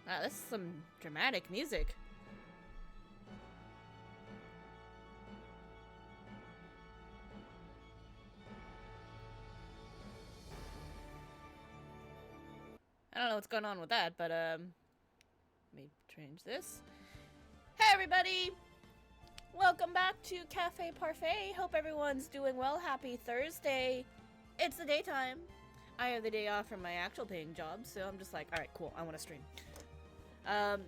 Wow, this is some dramatic music. I don't know what's going on with that, but let me change this. Hey everybody! Welcome back to Cafe Parfait. Hope everyone's doing well. Happy Thursday. It's the daytime. I have the day off from my actual paying job, so I'm just like, alright, cool, I want to stream.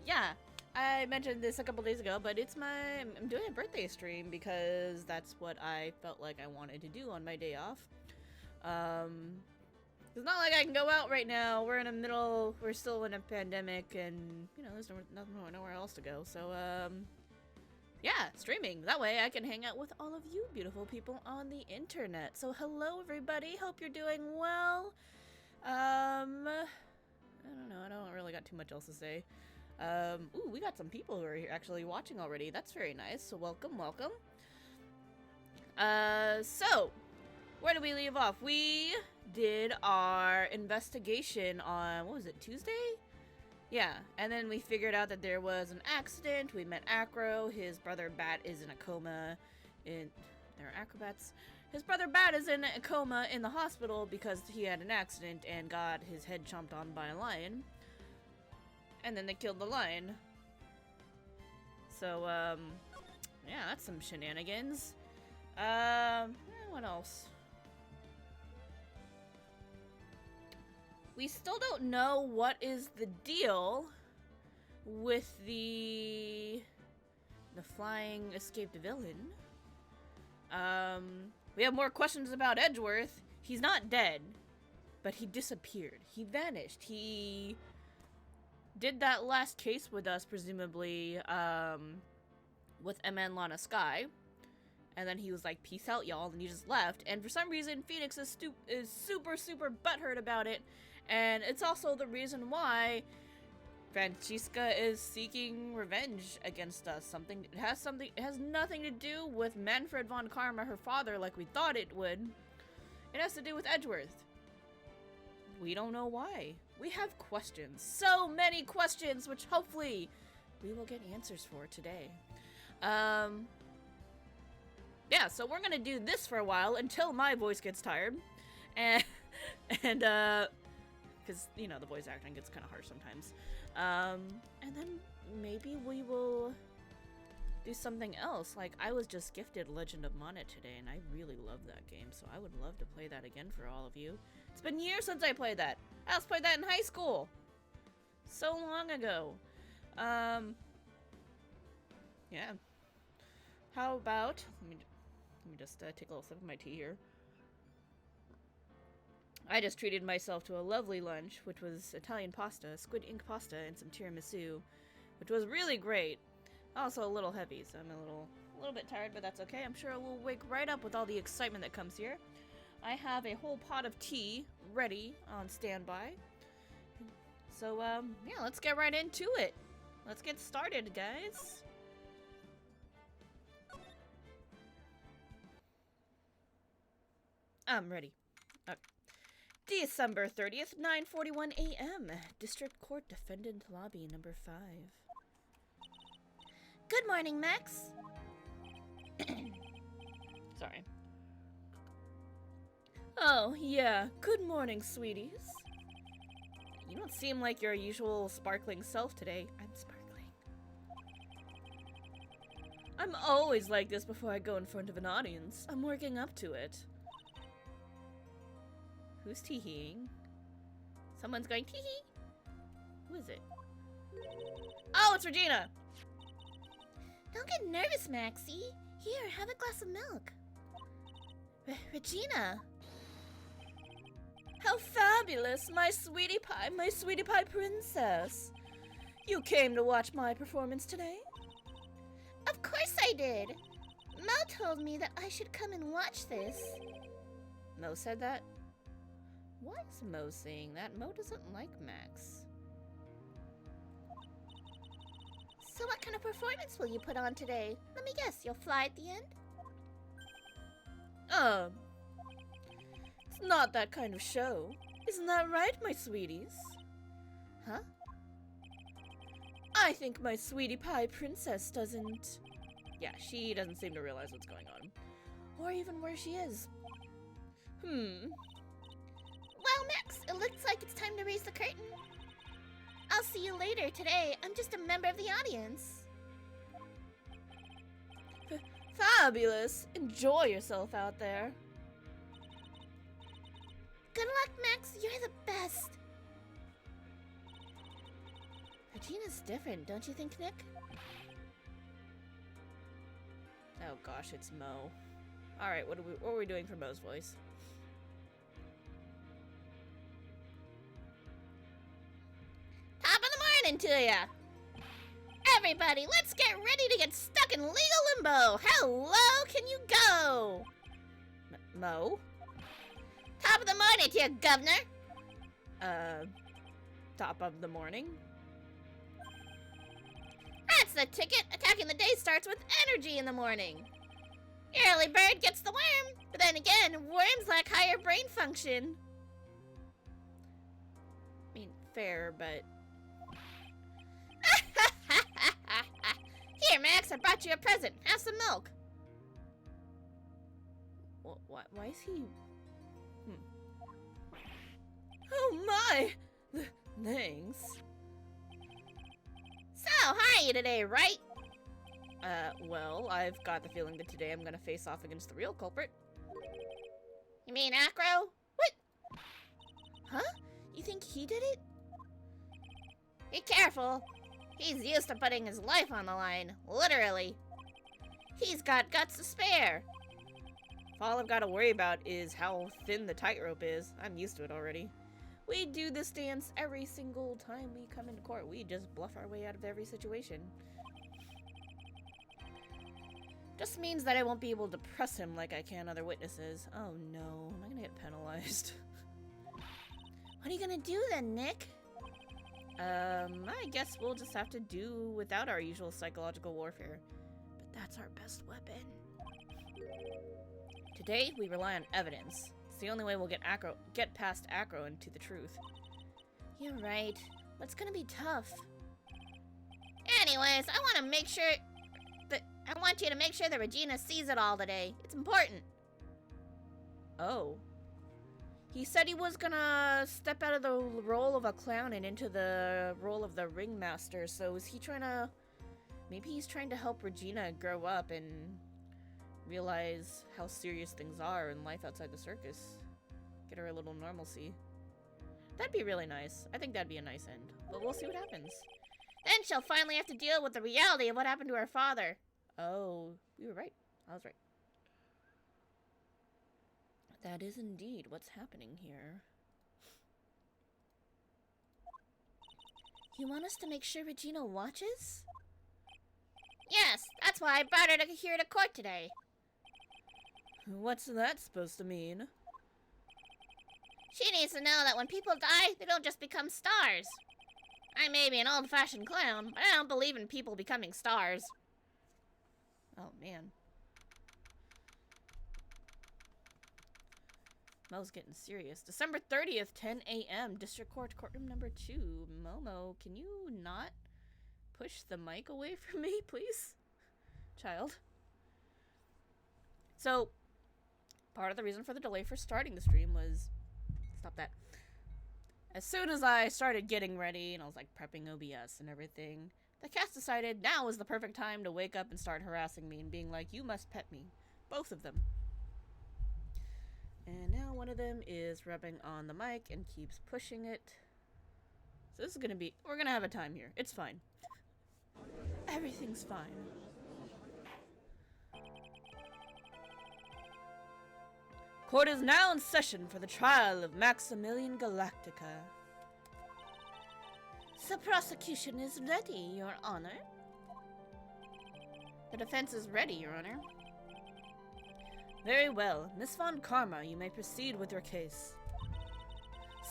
Yeah, I mentioned this a couple days ago, but I'm doing a birthday stream because that's what I felt like I wanted to do on my day off. It's not like I can go out right now. We're still in a pandemic, and, you know, there's nowhere else to go, so, yeah, streaming. That way I can hang out with all of you beautiful people on the internet. So hello everybody, hope you're doing well. I don't know, I don't really got too much else to say. Ooh, we got some people who are here actually watching already. That's very nice, so welcome. So, where did we leave off? We did our investigation on, what was it, Tuesday? Yeah, and then we figured out that there was an accident. We met Acro. His brother Bat is in a coma. They're acrobats. His brother Bat is in a coma in the hospital because he had an accident and got his head chomped on by a lion. And then they killed the lion. So, yeah, that's some shenanigans. What else? We still don't know what is the deal with the flying escaped villain. We have more questions about Edgeworth. He's not dead, but he disappeared. He vanished. He did that last case with us, presumably, with Emma and Lana Sky. And then he was like, peace out, y'all, and he just left. And for some reason, Phoenix is super butthurt about it. And it's also the reason why Francisca is seeking revenge against us. It has nothing to do with Manfred von Karma, her father, like we thought it would. It has to do with Edgeworth. We don't know why. We have questions. So many questions, which hopefully we will get answers for today. Yeah, so we're gonna do this for a while until my voice gets tired. And because, you know, the voice acting gets kind of harsh sometimes. And then maybe we will do something else. Like, I was just gifted Legend of Mana today, and I really love that game, so I would love to play that again for all of you. It's been years since I played that. I last played that in high school. So long ago. Yeah. How about, let me just take a little sip of my tea here. I just treated myself to a lovely lunch, which was Italian pasta, squid ink pasta, and some tiramisu, which was really great. Also a little heavy, so I'm a little bit tired, but that's okay. I'm sure I will wake right up with all the excitement that comes here. I have a whole pot of tea ready on standby. So, yeah, let's get right into it. Let's get started, guys. I'm ready. Okay. December 30th, 9:41 a.m. District Court Defendant Lobby number 5. Good morning, Max. Sorry. Oh, yeah. Good morning, sweeties. You don't seem like your usual sparkling self today. I'm sparkling. I'm always like this before I go in front of an audience. I'm working up to it. Who's tee-heeing? Someone's going tee-hee. Who is it? Oh, it's Regina! Don't get nervous, Maxie. Here, have a glass of milk. Regina! How fabulous, my sweetie pie princess. You came to watch my performance today? Of course I did. Mo told me that I should come and watch this. Mo said that? Why is Mo saying that? Mo doesn't like Max. So what kind of performance will you put on today? Let me guess, you'll fly at the end? It's not that kind of show. Isn't that right, my sweeties? Huh? I think my sweetie pie princess doesn't... Yeah, she doesn't seem to realize what's going on. Or even where she is. Well, Max, it looks like it's time to raise the curtain. I'll see you later today. I'm just a member of the audience. Fabulous. Enjoy yourself out there. Good luck, Max. You're the best. Regina's different, don't you think, Nick? Oh gosh, it's Mo. Alright, what are we doing for Mo's voice? Top of the morning to ya! Everybody, let's get ready to get stuck in legal limbo! Hello, can you go? Mo? Top of the morning to you, governor! Top of the morning? That's the ticket! Attacking the day starts with energy in the morning! Early bird gets the worm! But then again, worms lack higher brain function. I mean, fair, but... Here, Max, I brought you a present. Have some milk. What? Why is he... Oh my! Thanks. So, how are you today, Wright? Well, I've got the feeling that today I'm gonna face off against the real culprit. You mean Acro? What? Huh? You think he did it? Be careful. He's used to putting his life on the line, literally. He's got guts to spare. All I've got to worry about is how thin the tightrope is. I'm used to it already. We do this dance every single time we come into court. We just bluff our way out of every situation. Just means that I won't be able to press him like I can other witnesses. Oh no, am I gonna get penalized? What are you gonna do then, Nick? I guess we'll just have to do without our usual psychological warfare. But that's our best weapon. Today, we rely on evidence. It's the only way we'll get past Acro and to the truth. You're right, but it's gonna be tough. Anyways, I want you to make sure that Regina sees it all today. It's important. Oh. He said he was gonna step out of the role of a clown and into the role of the ringmaster, so is he trying to... Maybe he's trying to help Regina grow up and realize how serious things are in life outside the circus. Get her a little normalcy. That'd be really nice. I think that'd be a nice end. But we'll see what happens. Then she'll finally have to deal with the reality of what happened to her father. Oh, you were right. I was right. That is indeed what's happening here. You want us to make sure Regina watches? Yes, that's why I brought her here to court today. What's that supposed to mean? She needs to know that when people die, they don't just become stars. I may be an old-fashioned clown, but I don't believe in people becoming stars. Oh, man. Mo's getting serious. December 30th, 10 a.m. District Court, Courtroom number 2. Momo, can you not push the mic away from me, please? Child. So, part of the reason for the delay for starting the stream was... Stop that. As soon as I started getting ready, and I was like prepping OBS and everything, the cast decided now was the perfect time to wake up and start harassing me and being like, you must pet me. Both of them. And now one of them is rubbing on the mic and keeps pushing it. So this is gonna be... We're gonna have a time here. It's fine. Everything's fine. Court is now in session for the trial of Maximilian Galactica. The prosecution is ready, Your Honor. The defense is ready, Your Honor. Very well. Miss Von Karma, you may proceed with your case.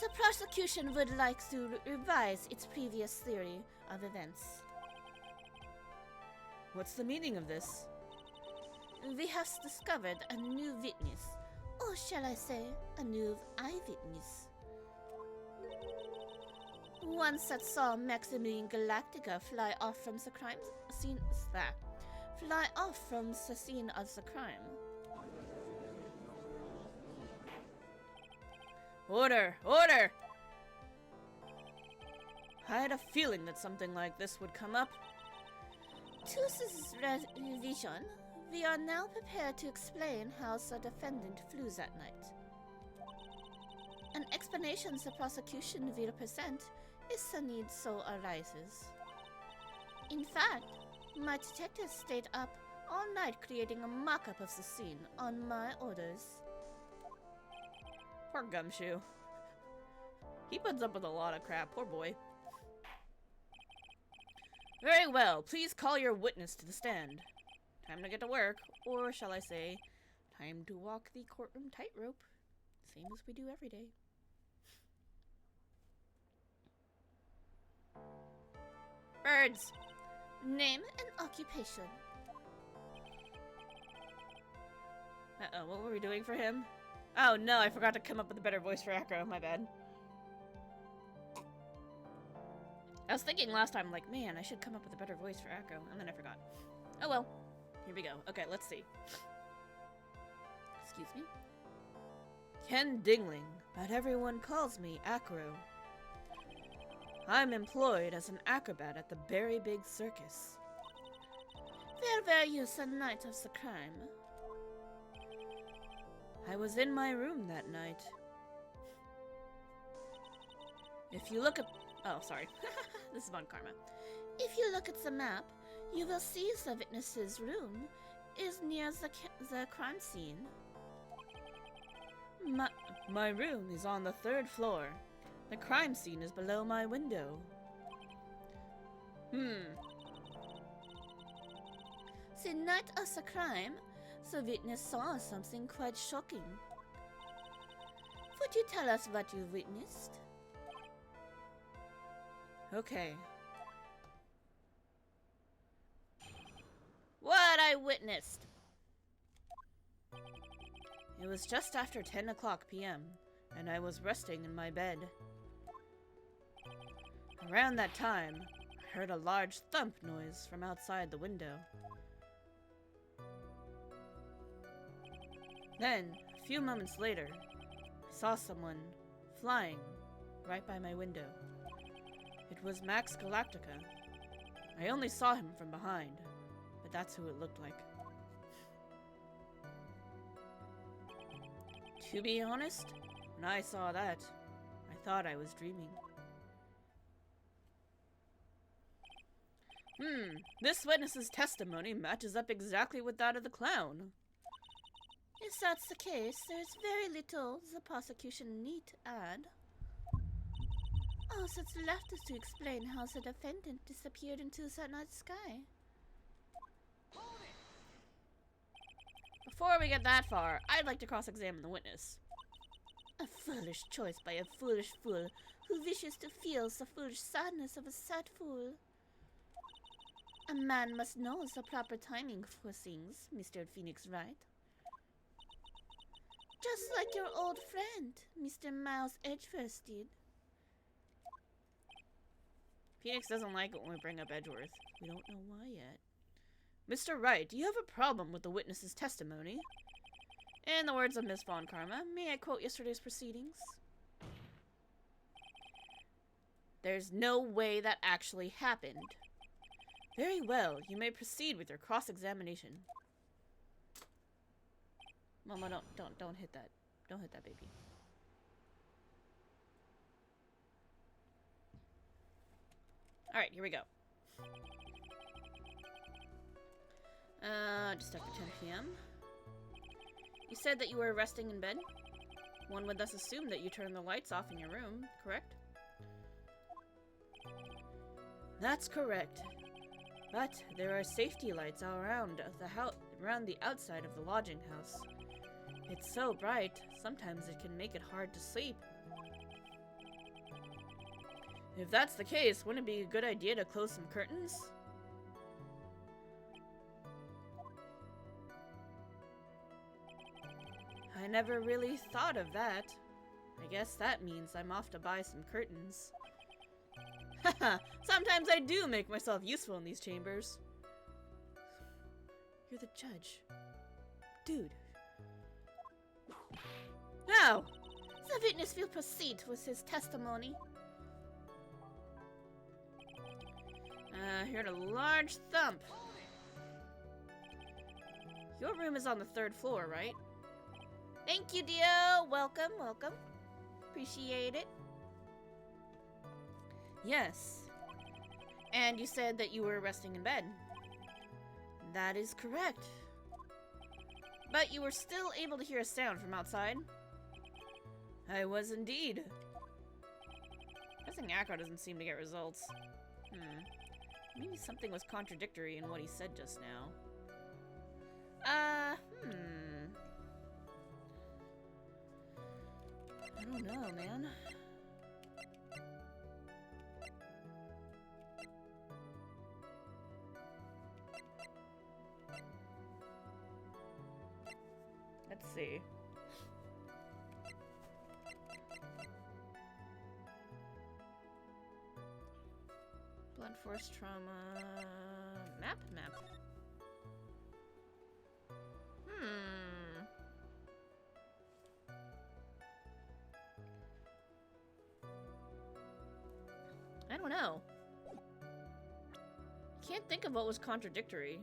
The prosecution would like to revise its previous theory of events. What's the meaning of this? We have discovered a new witness. Or shall I say, a new eyewitness. Once that saw Maximilian Galactica fly off from the crime scene. Fly off from the scene of the crime. Order! Order! I had a feeling that something like this would come up. To this revision, we are now prepared to explain how the defendant flew that night. An explanation the prosecution will present if the need so arises. In fact, my detectives stayed up all night creating a mock-up of the scene on my orders. Poor Gumshoe. He puts up with a lot of crap, poor boy. Very well, please call your witness to the stand. Time to get to work, or shall I say, time to walk the courtroom tightrope. Same as we do every day. Birds! Name and occupation. Uh-oh, what were we doing for him? Oh no, I forgot to come up with a better voice for Acro, my bad. I was thinking last time, like, man, I should come up with a better voice for Acro, and then I forgot. Oh well, here we go. Okay, let's see. Excuse me. Ken Dingling, but everyone calls me Acro. I'm employed as an acrobat at the Very Big Circus. Where were you the night of the crime? I was in my room that night. If you look at... Oh, sorry. This is Von Karma. If you look at the map, you will see the witness's room is near the crime scene. My room is on the 3rd floor. The crime scene is below my window. The night of the crime, the witness saw something quite shocking. Would you tell us what you witnessed? Okay. What I witnessed? It was just after 10 o'clock p.m., and I was resting in my bed. Around that time, I heard a large thump noise from outside the window. Then, a few moments later, I saw someone flying right by my window. It was Max Galactica. I only saw him from behind, but that's who it looked like. To be honest, when I saw that, I thought I was dreaming. This witness's testimony matches up exactly with that of the clown. If that's the case, there's very little the prosecution need to add. All that's left is to explain how the defendant disappeared into that night sky. Before we get that far, I'd like to cross-examine the witness. A foolish choice by a foolish fool who wishes to feel the foolish sadness of a sad fool. A man must know the proper timing for things, Mr. Phoenix Wright. Just like your old friend, Mr. Miles Edgeworth did. Phoenix doesn't like it when we bring up Edgeworth. We don't know why yet. Mr. Wright, do you have a problem with the witness's testimony? In the words of Miss Von Karma, may I quote yesterday's proceedings? There's no way that actually happened. Very well, you may proceed with your cross-examination. Mama, don't hit that. Don't hit that baby. Alright, here we go. Just after 10 p.m. You said that you were resting in bed? One would thus assume that you turned the lights off in your room, correct? That's correct. But there are safety lights all around the outside of the lodging house. It's so bright, sometimes it can make it hard to sleep. If that's the case, wouldn't it be a good idea to close some curtains? I never really thought of that. I guess that means I'm off to buy some curtains. Haha, sometimes I do make myself useful in these chambers. You're the judge. Dude. Now! The witness will proceed with his testimony. Heard a large thump. Your room is on the 3rd floor, right? Thank you, Dio! Welcome, welcome. Appreciate it. Yes. And you said that you were resting in bed. That is correct. But you were still able to hear a sound from outside? I was indeed. Guessing Acro doesn't seem to get results. Maybe something was contradictory in what he said just now. I don't know, man. Let's see. Blunt force trauma... Map? I don't know. Can't think of what was contradictory.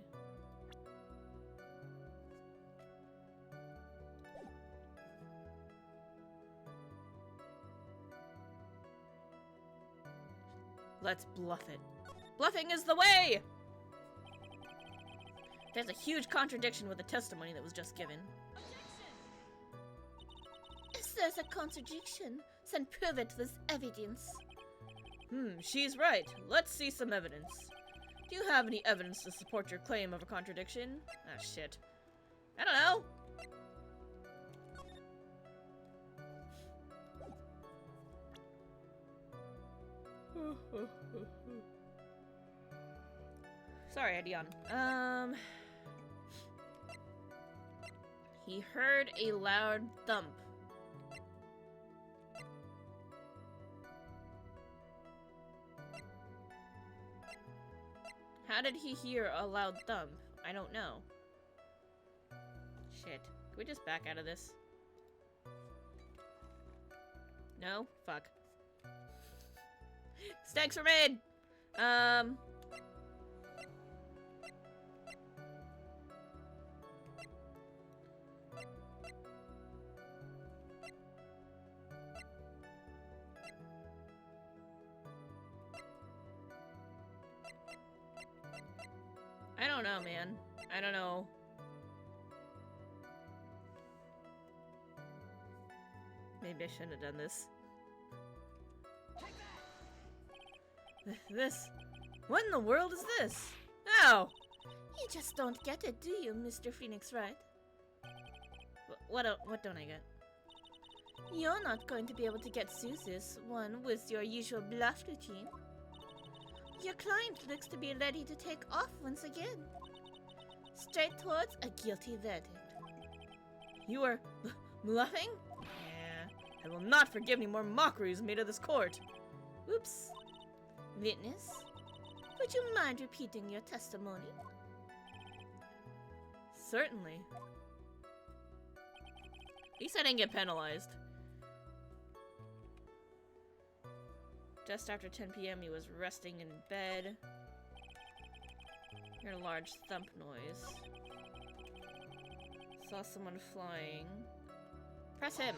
Let's bluff it. Bluffing is the way! There's a huge contradiction with the testimony that was just given. If there's a contradiction, then prove it with evidence. She's right. Let's see some evidence. Do you have any evidence to support your claim of a contradiction? Ah, shit. I don't know. Sorry, Adion. He heard a loud thump. How did he hear a loud thump? I don't know. Shit. Can we just back out of this? No? Fuck. Stacks were made! I don't know, man. I don't know. Maybe I shouldn't have done this. This? What in the world is this? Ow! You just don't get it, do you, Mr. Phoenix Wright? What don't I get? You're not going to be able to get through this one with your usual bluff routine. Your client looks to be ready to take off once again. Straight towards a guilty verdict. You are bluffing? Yeah. I will not forgive any more mockeries made of this court. Oops. Witness, would you mind repeating your testimony? Certainly. At least I didn't get penalized. Just after 10 p.m. he was resting in bed. Heard a large thump noise. Saw someone flying. Press him.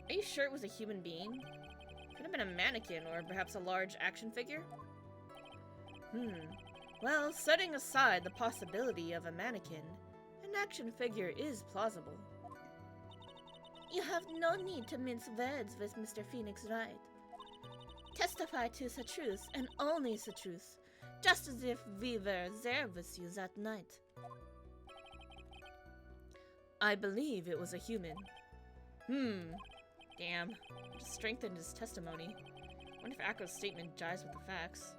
Are you sure it was a human being? Could have been a mannequin or perhaps a large action figure? Well, setting aside the possibility of a mannequin, an action figure is plausible. You have no need to mince words with Mr. Phoenix Wright. Testify to the truth and only the truth, just as if we were there with you that night. I believe it was a human. Damn. Just strengthened his testimony. Wonder if Akko's statement jives with the facts.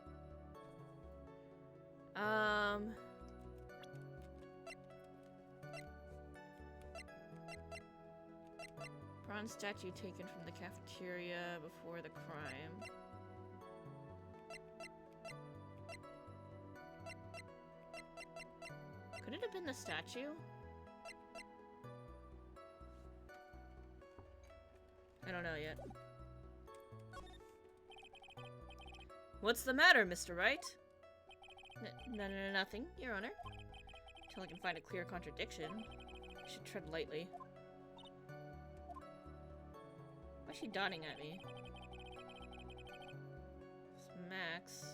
Bronze statue taken from the cafeteria before the crime. Could it have been the statue? I don't know yet. What's the matter, Mr. Wright? Nothing, Your Honor. Until I can find a clear contradiction. I should tread lightly. Why is she dawding at me? It's Max.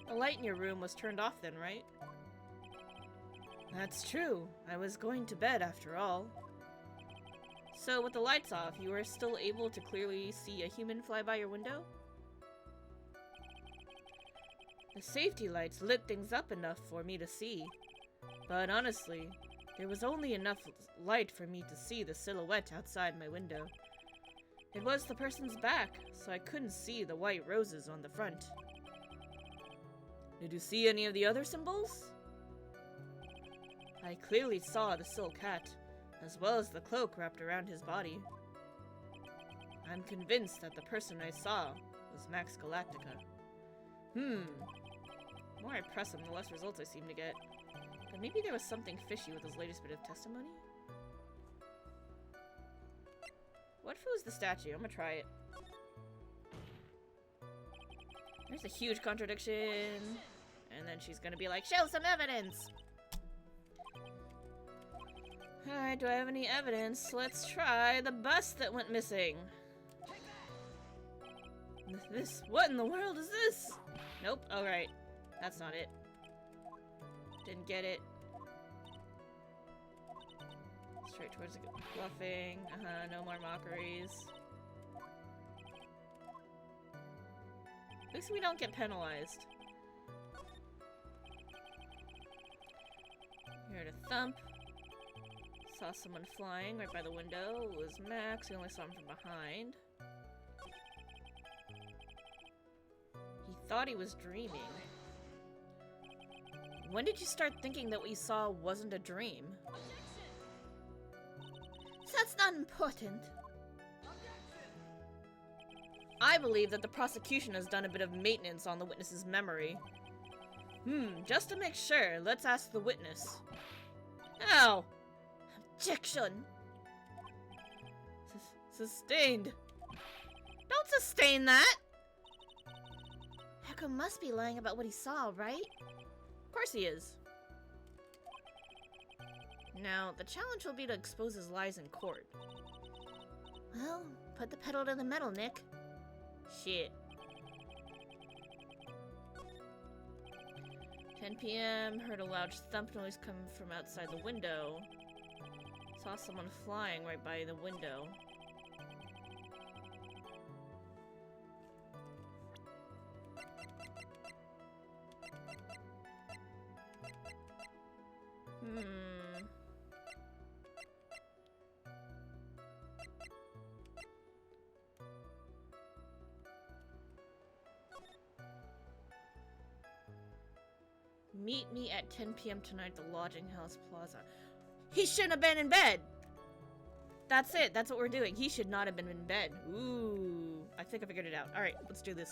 The light in your room was turned off then, right? That's true. I was going to bed after all. So, with the lights off, you were still able to clearly see a human fly by your window? The safety lights lit things up enough for me to see. But honestly, there was only enough light for me to see the silhouette outside my window. It was the person's back, so I couldn't see the white roses on the front. Did you see any of the other symbols? I clearly saw the silk hat, as well as the cloak wrapped around his body. I'm convinced that the person I saw was Max Galactica. The more I press him, the less results I seem to get. But maybe there was something fishy with his latest bit of testimony? What if it was the statue? I'm gonna try it. There's a huge contradiction. And then she's gonna be like, show some evidence! Alright, do I have any evidence? Let's try the bus that went missing. What in the world is this? Nope, alright. That's not it. Didn't get it. Straight towards the bluffing. No more mockeries. At least we don't get penalized. Heard a thump. Saw someone flying right by the window. It was Max. We only saw him from behind. He thought he was dreaming. When did you start thinking that what you saw wasn't a dream? That's not important. I believe that the prosecution has done a bit of maintenance on the witness's memory. Just to make sure, let's ask the witness. Ow! Objection! Sustained. Don't sustain that! Echo must be lying about what he saw, right? Of course he is. Now, the challenge will be to expose his lies in court. Well, put the pedal to the metal, Nick. Shit. 10 p.m. Heard a loud thump noise come from outside the window. Saw someone flying right by the window. Meet me at 10 p.m. tonight at the Lodging House Plaza. He shouldn't have been in bed! That's it. That's what we're doing. He should not have been in bed. Ooh. I think I figured it out. Alright, let's do this.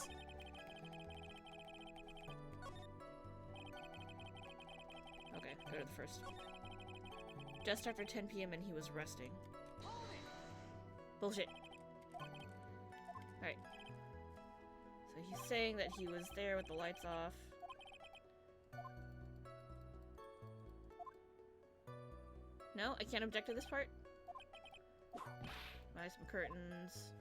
Okay, go to the first. Just after 10 p.m. and he was resting. Bullshit. Alright. So he's saying that he was there with the lights off. No, I can't object to this part. Buy some curtains.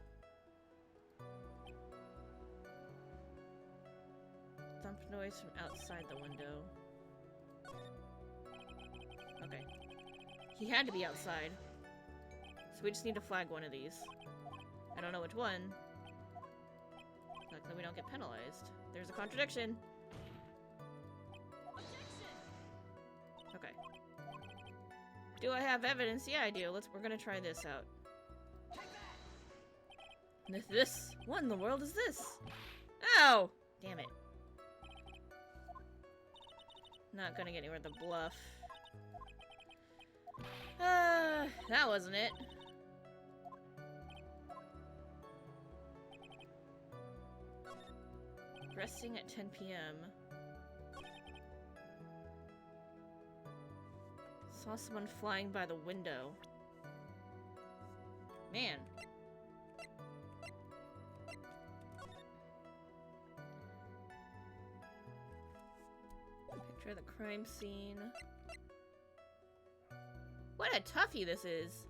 Thump noise from outside the window. Okay. He had to be outside. So we just need to flag one of these. I don't know which one. Luckily we don't get penalized. There's a contradiction. Okay. Do I have evidence? Yeah, I do. We're gonna try this out. This? What in the world is this? Ow! Damn it. Not gonna get anywhere with the bluff. That wasn't it. Resting at 10 p.m. Saw someone flying by the window. Man. Picture of the crime scene. What a toughie this is.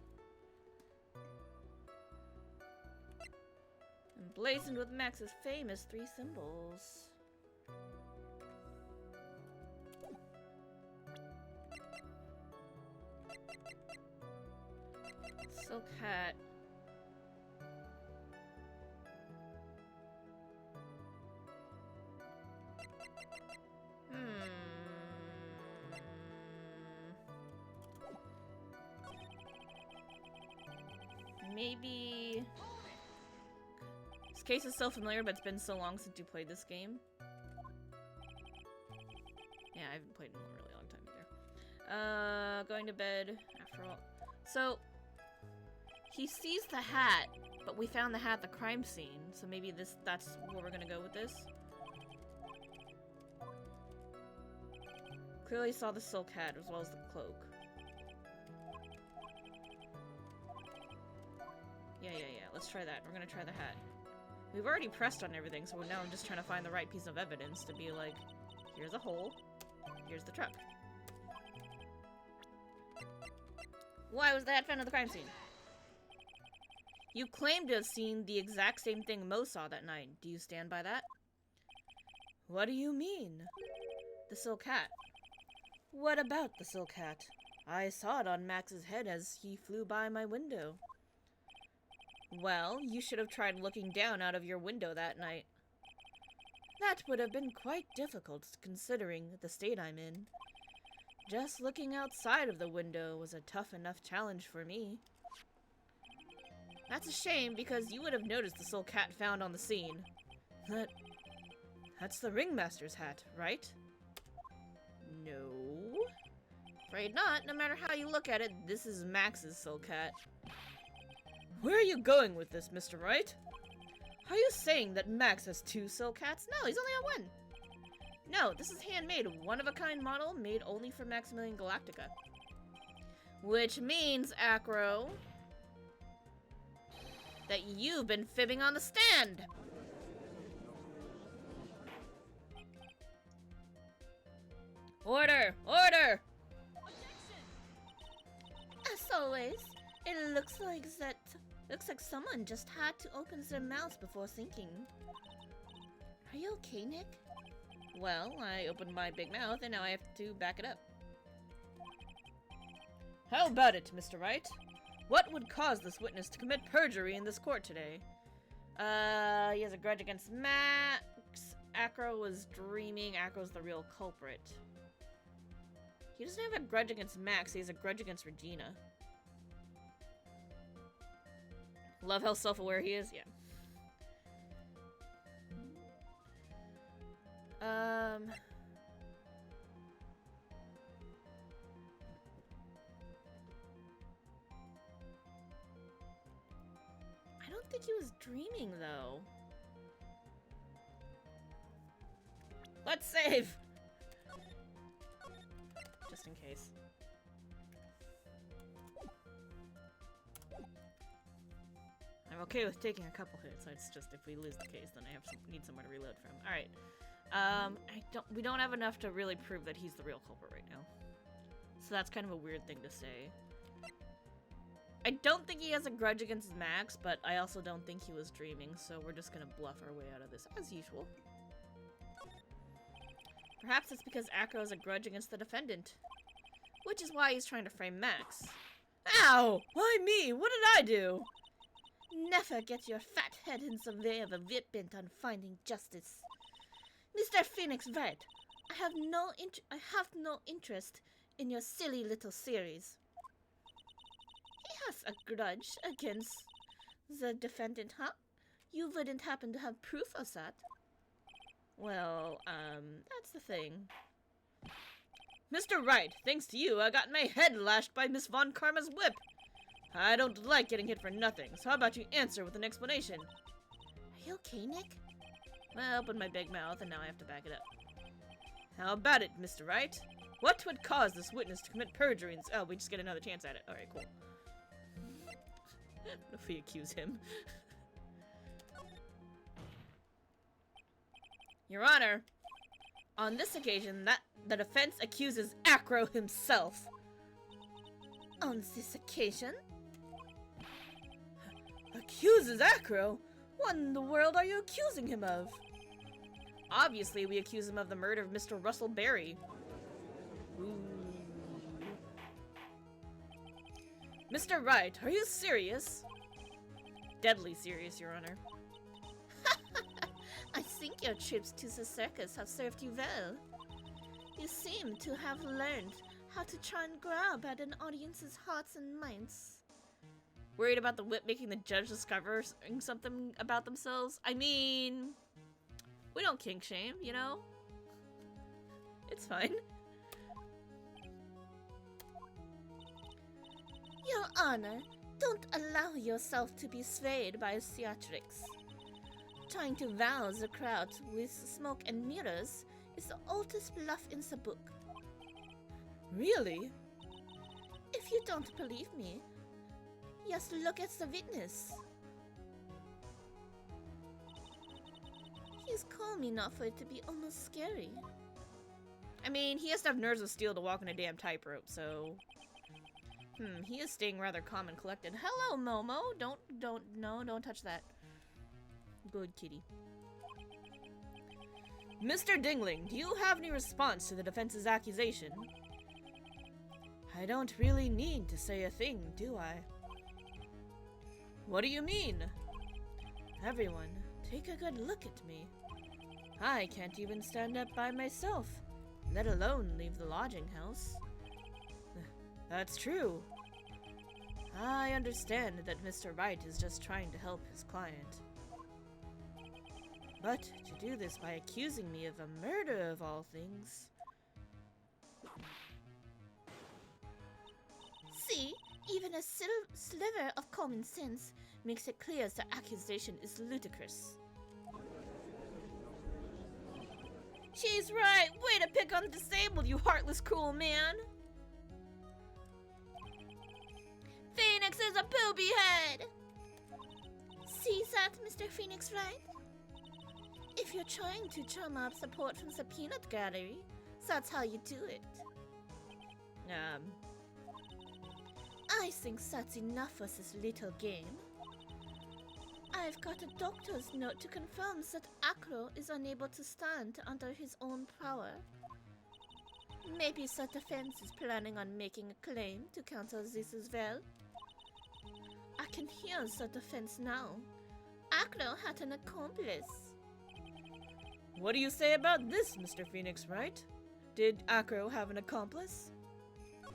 Emblazoned with Max's famous 3 symbols. Silk hat. Maybe... This case is so familiar, but it's been so long since you played this game. Yeah, I haven't played in a really long time either. Going to bed after all. So, he sees the hat, but we found the hat at the crime scene, so maybe that's where we're gonna go with this. Clearly saw the silk hat as well as the cloak. Yeah. Let's try that. We're gonna try the hat. We've already pressed on everything, so now I'm just trying to find the right piece of evidence to be like, here's a hole, here's the truck. Why was the hat found at the crime scene? You claim to have seen the exact same thing Mo saw that night. Do you stand by that? What do you mean? The silk hat. What about the silk hat? I saw it on Max's head as he flew by my window. Well, you should have tried looking down out of your window that night. That would have been quite difficult, considering the state I'm in. Just looking outside of the window was a tough enough challenge for me. That's a shame, because you would have noticed the silk hat found on the scene. That's the ringmaster's hat, right? No. Afraid not. No matter how you look at it, this is Max's silk hat. Where are you going with this, Mr. Wright? Are you saying that Max has 2 silk hats? No, he's only got 1. No, this is handmade, one-of-a-kind model made only for Maximilian Galactica. Which means, Acro, that you've been fibbing on the stand! Order! Order! As always, it looks like someone just had to open their mouths before thinking. Are you okay, Nick? Well, I opened my big mouth and now I have to back it up. How about it, Mr. Wright? What would cause this witness to commit perjury in this court today? He has a grudge against Max. Acro was dreaming. Acro's the real culprit. He doesn't have a grudge against Max, he has a grudge against Regina. Love how self-aware he is? Yeah. I don't think he was dreaming, though. Let's save! Just in case. I'm okay with taking a couple hits. It's just if we lose the case, then I need somewhere to reload from. All right. We don't have enough to really prove that he's the real culprit right now. So that's kind of a weird thing to say. I don't think he has a grudge against Max, but I also don't think he was dreaming, so we're just gonna bluff our way out of this as usual. Perhaps it's because Acro has a grudge against the defendant, which is why he's trying to frame Max. Ow! Why me? What did I do? Never get your fat head in the way of a whip bent on finding justice. Mr. Phoenix Wright, I have no interest in your silly little series. He has a grudge against the defendant, huh? You wouldn't happen to have proof of that? Well, that's the thing. Mr. Wright, thanks to you, I got my head lashed by Miss Von Karma's whip. I don't like getting hit for nothing, so how about you answer with an explanation? Are you okay, Nick? Well, I opened my big mouth, and now I have to back it up. How about it, Mr. Wright? What would cause this witness to commit perjury and— oh, we just get another chance at it. Alright, cool. If we accuse him. Your Honor, on this occasion, the defense accuses Acro himself. On this occasion? Accuses Acro? What in the world are you accusing him of? Obviously, we accuse him of the murder of Mr. Russell Berry. Ooh. Mr. Wright, are you serious? Deadly serious, Your Honor. I think your trips to the circus have served you well. You seem to have learned how to try and grab at an audience's hearts and minds. Worried about the whip making the judge discover something about themselves? I mean, we don't kink shame, you know? It's fine. Your Honor, don't allow yourself to be swayed by theatrics. Trying to wow the crowd with smoke and mirrors is the oldest bluff in the book. Really? If you don't believe me, just look at the witness. He's calm enough for it to be almost scary. I mean, he has to have nerves of steel to walk on a damn tightrope, so... he is staying rather calm and collected. Hello, Momo! Don't touch that. Good kitty. Mr. Dingling, do you have any response to the defense's accusation? I don't really need to say a thing, do I? What do you mean? Everyone, take a good look at me. I can't even stand up by myself, let alone leave the lodging house. That's true. I understand that Mr. Wright is just trying to help his client. But to do this by accusing me of a murder of all things... See, even a sliver of common sense makes it clear the accusation is ludicrous. She's right! Way to pick on the disabled, you heartless, cruel man! Phoenix is a poopy head! See that, Mr. Phoenix Wright? If you're trying to drum up support from the peanut gallery, that's how you do it. I think that's enough for this little game. I've got a doctor's note to confirm that Acro is unable to stand under his own power. Maybe the defense is planning on making a claim to counter this as well. I can hear the defense now. Acro had an accomplice. What do you say about this, Mr. Phoenix Wright? Did Acro have an accomplice?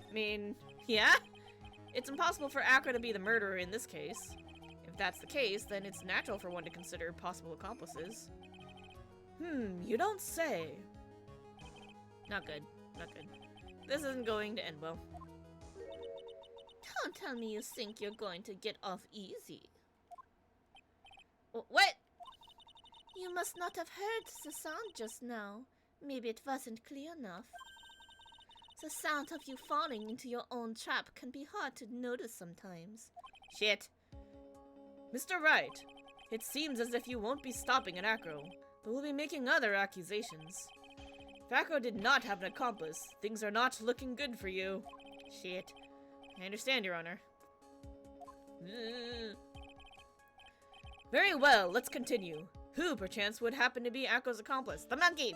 I mean, yeah? It's impossible for Acro to be the murderer in this case. If that's the case, then it's natural for one to consider possible accomplices. You don't say. Not good. Not good. This isn't going to end well. Don't tell me you think you're going to get off easy. What? You must not have heard the sound just now. Maybe it wasn't clear enough. The sound of you falling into your own trap can be hard to notice sometimes. Shit. Mr. Wright, it seems as if you won't be stopping at Acro, but will be making other accusations. If Acro did not have an accomplice, things are not looking good for you. Shit. I understand, Your Honor. Very well, let's continue. Who, perchance, would happen to be Acro's accomplice? The monkey!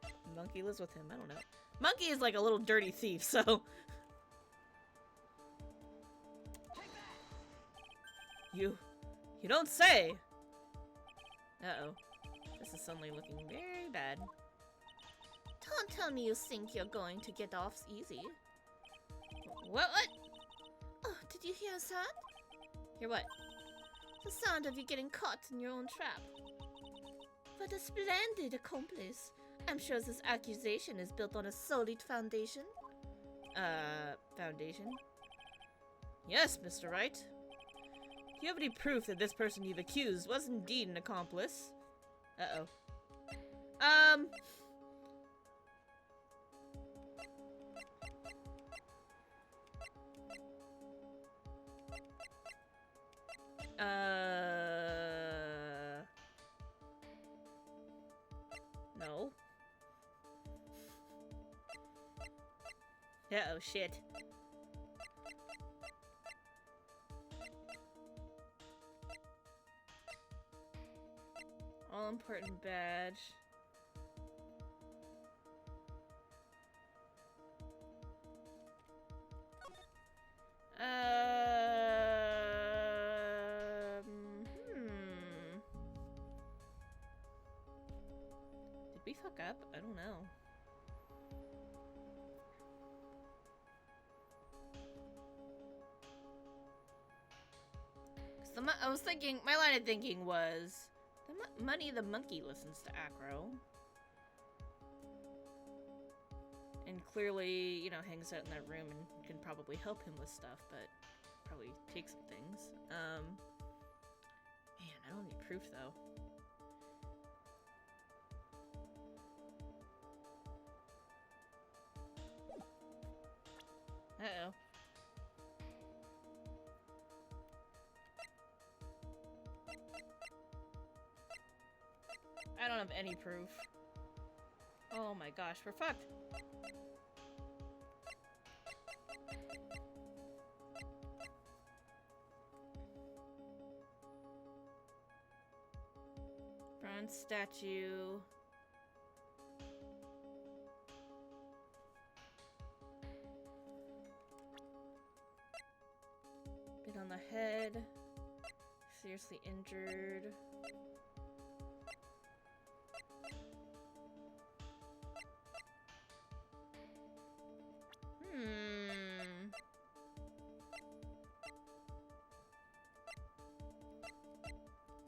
The monkey lives with him, I don't know. Monkey is like a little dirty thief, so... You don't say! Uh-oh. This is suddenly looking very bad. Don't tell me you think you're going to get off easy. What? Oh, did you hear that? Hear what? The sound of you getting caught in your own trap. But a splendid accomplice. I'm sure this accusation is built on a solid foundation. Foundation? Yes, Mr. Wright. Do you have any proof that this person you've accused was indeed an accomplice? Uh-oh. No. Uh-oh, shit. All-important badge. Did we fuck up? I don't know. I was thinking, my line of thinking was, Money the monkey listens to Acro. And clearly, you know, hangs out in that room and can probably help him with stuff, but probably take some things. Man, I don't need proof, though. Uh-oh. I don't have any proof. Oh my gosh, we're fucked. Bronze statue. Bit on the head. Seriously injured.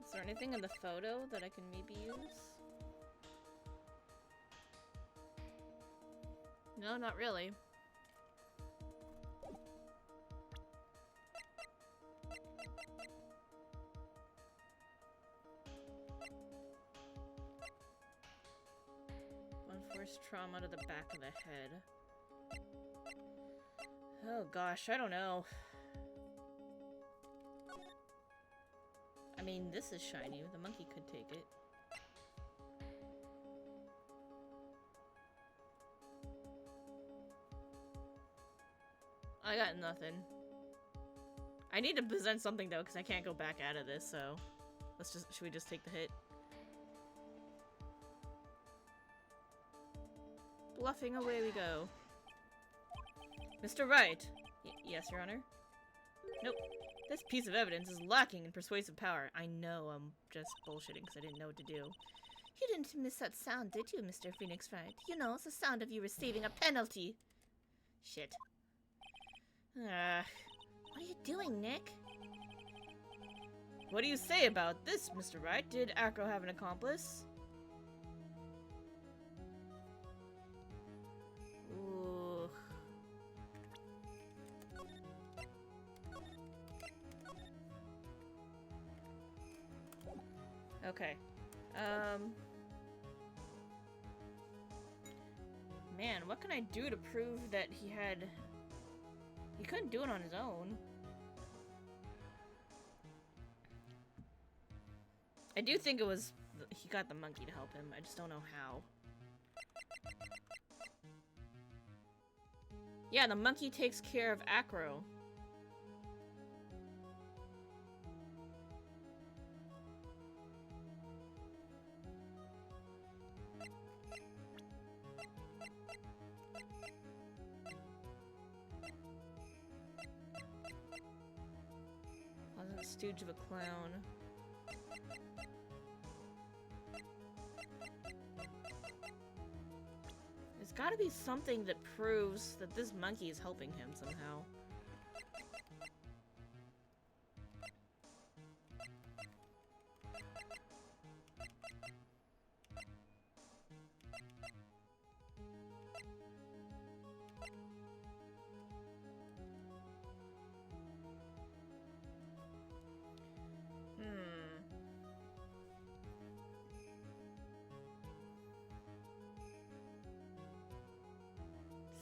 Is there anything in the photo that I can maybe use? No, not really. One force trauma to the back of the head. Oh gosh, I don't know. I mean, this is shiny. The monkey could take it. I got nothing. I need to present something though, because I can't go back out of this, so should we just take the hit? Bluffing away we go. Mr. Wright! Yes, Your Honor? Nope. This piece of evidence is lacking in persuasive power. I know, I'm just bullshitting because I didn't know what to do. You didn't miss that sound, did you, Mr. Phoenix Wright? You know, it's the sound of you receiving a penalty. Shit. What are you doing, Nick? What do you say about this, Mr. Wright? Did Acro have an accomplice? Ooh. Okay. Man, what can I do to prove that he couldn't do it on his own? I do think it was he got the monkey to help him. I just don't know how. Yeah, the monkey takes care of Acro. Wasn't a stooge of a clown. There's gotta be something that proves that this monkey is helping him somehow.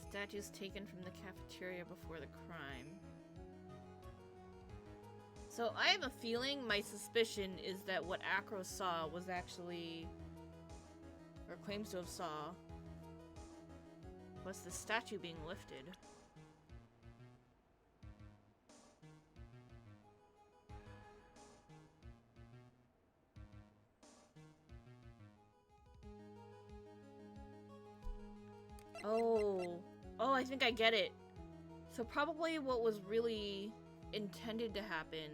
Statues taken from the cafeteria before the crime. So I have a feeling, my suspicion is that what Acro saw was actually, or claims to have saw, was the statue being lifted. Oh, I think I get it. So probably what was really intended to happen,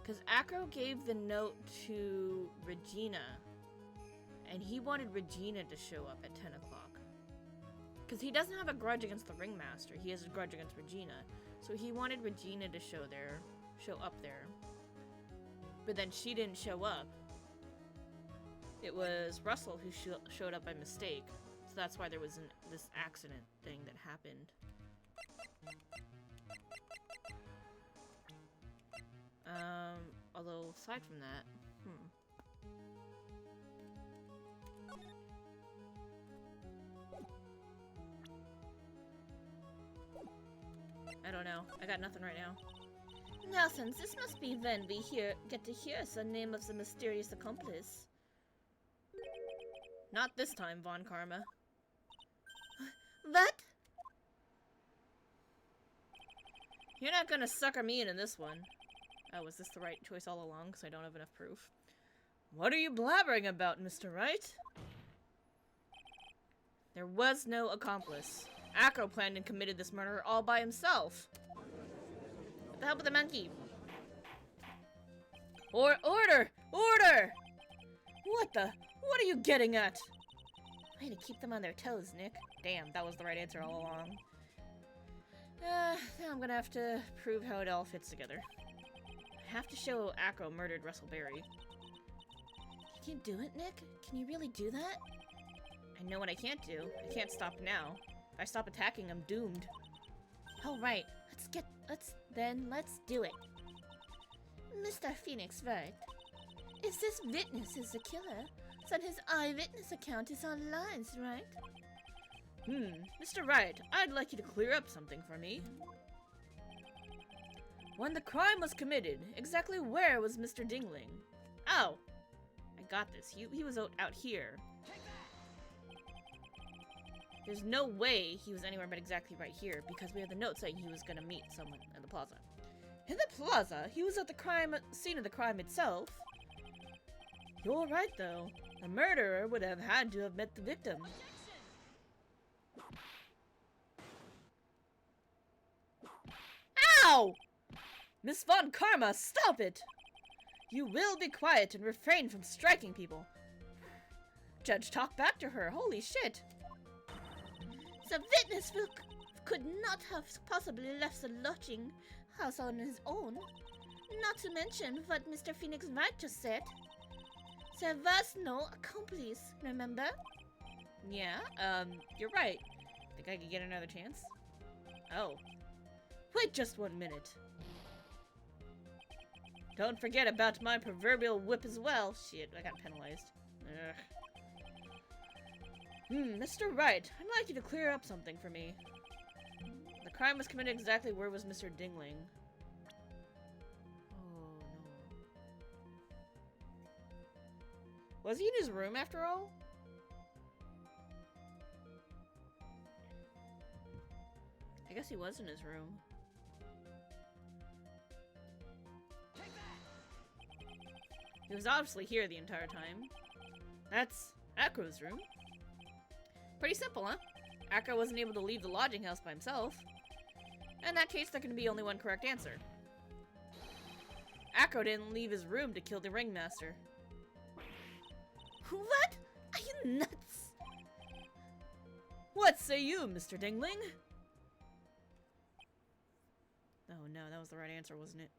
because Acro gave the note to Regina, and he wanted Regina to show up at 10 o'clock. Because he doesn't have a grudge against the ringmaster, he has a grudge against Regina. So he wanted Regina to show up there. But then she didn't show up. It was Russell who showed up by mistake. So that's why there was this accident thing that happened. Although, aside from that, I don't know. I got nothing right now. Nelsons, this must be when we get to hear the name of the mysterious accomplice. Not this time, Von Karma. What? You're not gonna sucker me in this one. Oh, was this the right choice all along? Because I don't have enough proof. What are you blabbering about, Mr. Wright? There was no accomplice. Acro planned and committed this murder all by himself. With the help of the monkey. Order! Order! What are you getting at? Way to keep them on their toes, Nick. Damn, that was the right answer all along. Now I'm gonna have to prove how it all fits together. I have to show Acro murdered Russell Berry. Can you do it, Nick? Can you really do that? I know what I can't do. I can't stop now. If I stop attacking, I'm doomed. All right, let's do it. Mr. Phoenix, Wright. If this witness is the killer, then his eyewitness account is on lies, right? Mr. Wright, I'd like you to clear up something for me. When the crime was committed, exactly where was Mr. Dingling? Oh, I got this. He was out here. There's no way he was anywhere but exactly right here, because we have the note saying he was gonna meet someone in the plaza. In the plaza? He was at the scene of the crime itself. You're right, though. The murderer would have had to have met the victim. Ow! Miss Von Karma, stop it! You will be quiet and refrain from striking people. Judge, talk back to her. Holy shit! The witness could not have possibly left the lodging house on his own. Not to mention what Mr. Phoenix Wright just said. There was no accomplice, remember? Yeah, you're right. Think I could get another chance? Oh. Wait just 1 minute. Don't forget about my proverbial whip as well. Shit, I got penalized. Ugh. Mr. Wright, I'd like you to clear up something for me. The crime was committed exactly where was Mr. Dingling? Oh, no. Was he in his room after all? I guess he was in his room. He was obviously here the entire time. That's Acro's room. Pretty simple, huh? Acro wasn't able to leave the lodging house by himself. In that case, there can be only one correct answer. Acro didn't leave his room to kill the ringmaster. What? Are you nuts? What say you, Mr. Dingling? Oh no, that was the right answer, wasn't it?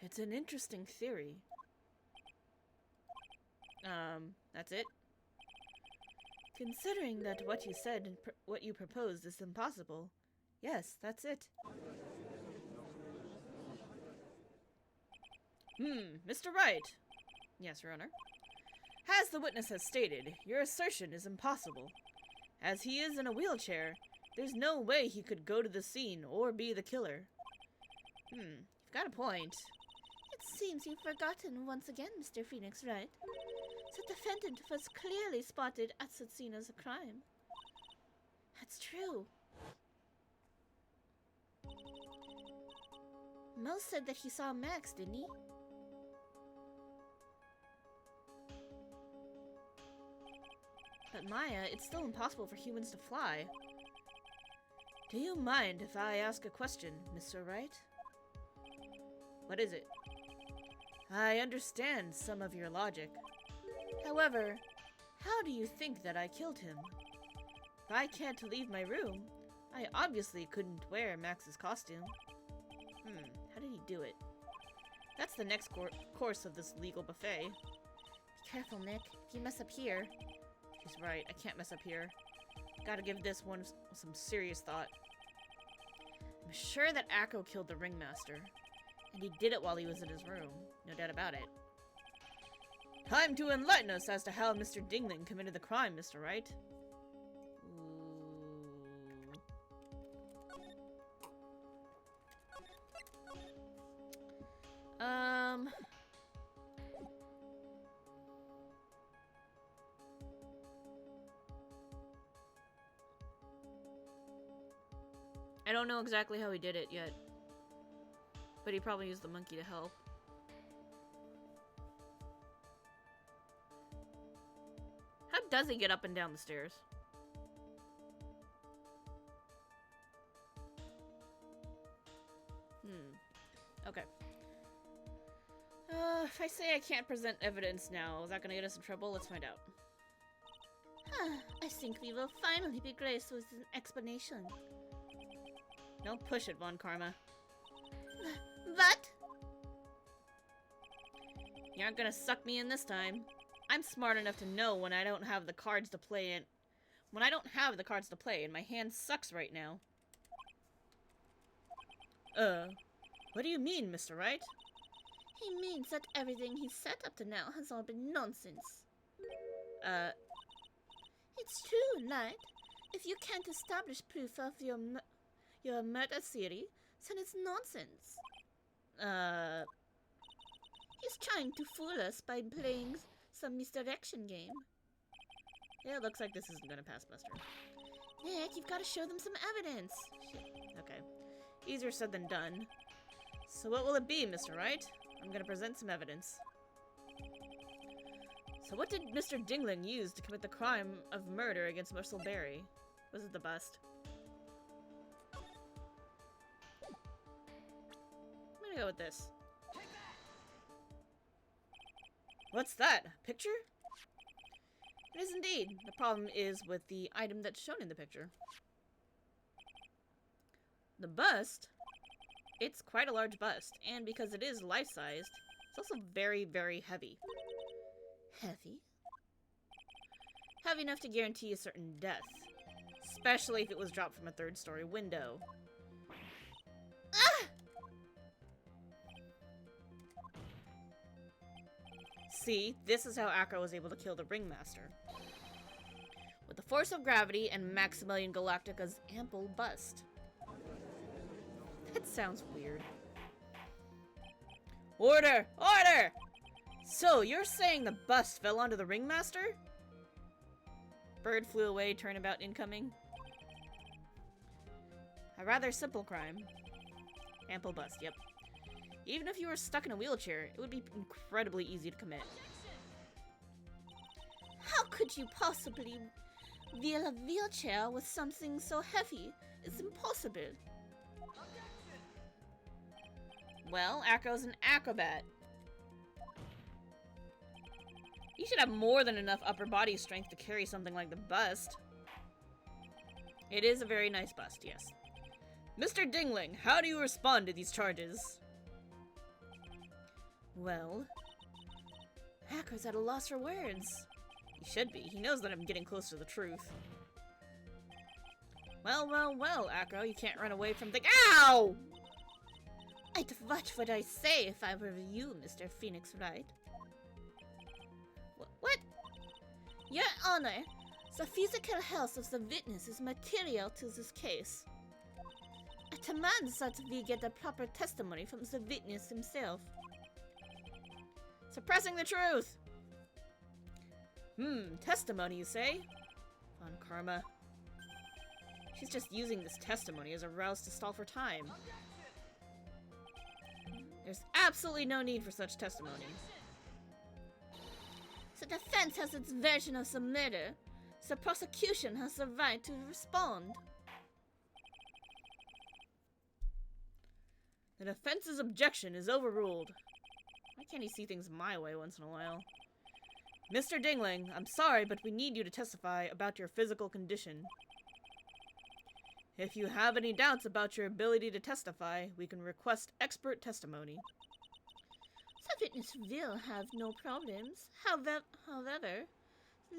It's an interesting theory. That's it? Considering that what you said and what you proposed is impossible. Yes, that's it. Mr. Wright. Yes, Your Honor. As the witness has stated, your assertion is impossible. As he is in a wheelchair, there's no way he could go to the scene or be the killer. You've got a point. It seems you've forgotten once again, Mr. Phoenix Wright. The defendant was clearly spotted at the scene of the crime. That's true. Mo said that he saw Max, didn't he? But Maya, it's still impossible for humans to fly. Do you mind if I ask a question, Mr. Wright? What is it? I understand some of your logic. However, how do you think that I killed him? If I can't leave my room, I obviously couldn't wear Max's costume. How did he do it? That's the next course of this legal buffet. Be careful, Nick. If you mess up here... He's right, I can't mess up here. Gotta give this one some serious thought. I'm sure that Acro killed the ringmaster. And he did it while he was in his room. No doubt about it. Time to enlighten us as to how Mr. Dingling committed the crime, Mr. Wright. I don't know exactly how he did it yet. But he probably used the monkey to help. How does he get up and down the stairs? Okay. If I say I can't present evidence now, is that gonna get us in trouble? Let's find out. I think we will finally be graced with an explanation. Don't push it, Von Karma. What? You aren't gonna suck me in this time. I'm smart enough to know when I don't have the cards to play in. When I don't have the cards to play, and my hand sucks right now. What do you mean, Mr. Wright? He means that everything he's said up to now has all been nonsense. It's true, Knight. If you can't establish proof of your murder theory, then it's nonsense. He's trying to fool us by playing some misdirection game. Yeah, it looks like this isn't gonna pass muster. Nick, you've got to show them some evidence. Shit. Okay. Easier said than done. So what will it be, Mr. Wright? I'm gonna present some evidence. So what did Mr. Dingling use to commit the crime of murder against Muscle Berry? Was it the bust? I'm gonna go with this. What's that? A picture? It is indeed. The problem is with the item that's shown in the picture. The bust? It's quite a large bust, and because it is life-sized, it's also very, very heavy. Heavy? Heavy enough to guarantee a certain death. Especially if it was dropped from a third-story window. Ah! See, this is how Acro was able to kill the Ringmaster. With the force of gravity and Maximilian Galactica's ample bust. That sounds weird. Order! Order! So, you're saying the bust fell onto the Ringmaster? Bird flew away, turnabout incoming. A rather simple crime. Ample bust, yep. Even if you were stuck in a wheelchair, it would be incredibly easy to commit. How could you possibly wheel a wheelchair with something so heavy? It's impossible. Well, Acro's an acrobat. You should have more than enough upper body strength to carry something like the bust. It is a very nice bust, yes. Mr. Dingling, how do you respond to these charges? Well, Acro's at a loss for words. He should be. He knows that I'm getting close to the truth. Well, well, well, Acro, you can't run away from the— Ow! I'd watch what I say if I were you, Mr. Phoenix Wright. What? Your Honor, the physical health of the witness is material to this case. I demand that we get a proper testimony from the witness himself. Suppressing the truth! Testimony, you say? Von Karma. She's just using this testimony as a rouse to stall for time. There's absolutely no need for such testimony. The defense has its version of the murder. The prosecution has the right to respond. The defense's objection is overruled. Why can't he see things my way once in a while? Mr. Dingling, I'm sorry, but we need you to testify about your physical condition. If you have any doubts about your ability to testify, we can request expert testimony. The witness will have no problems. However,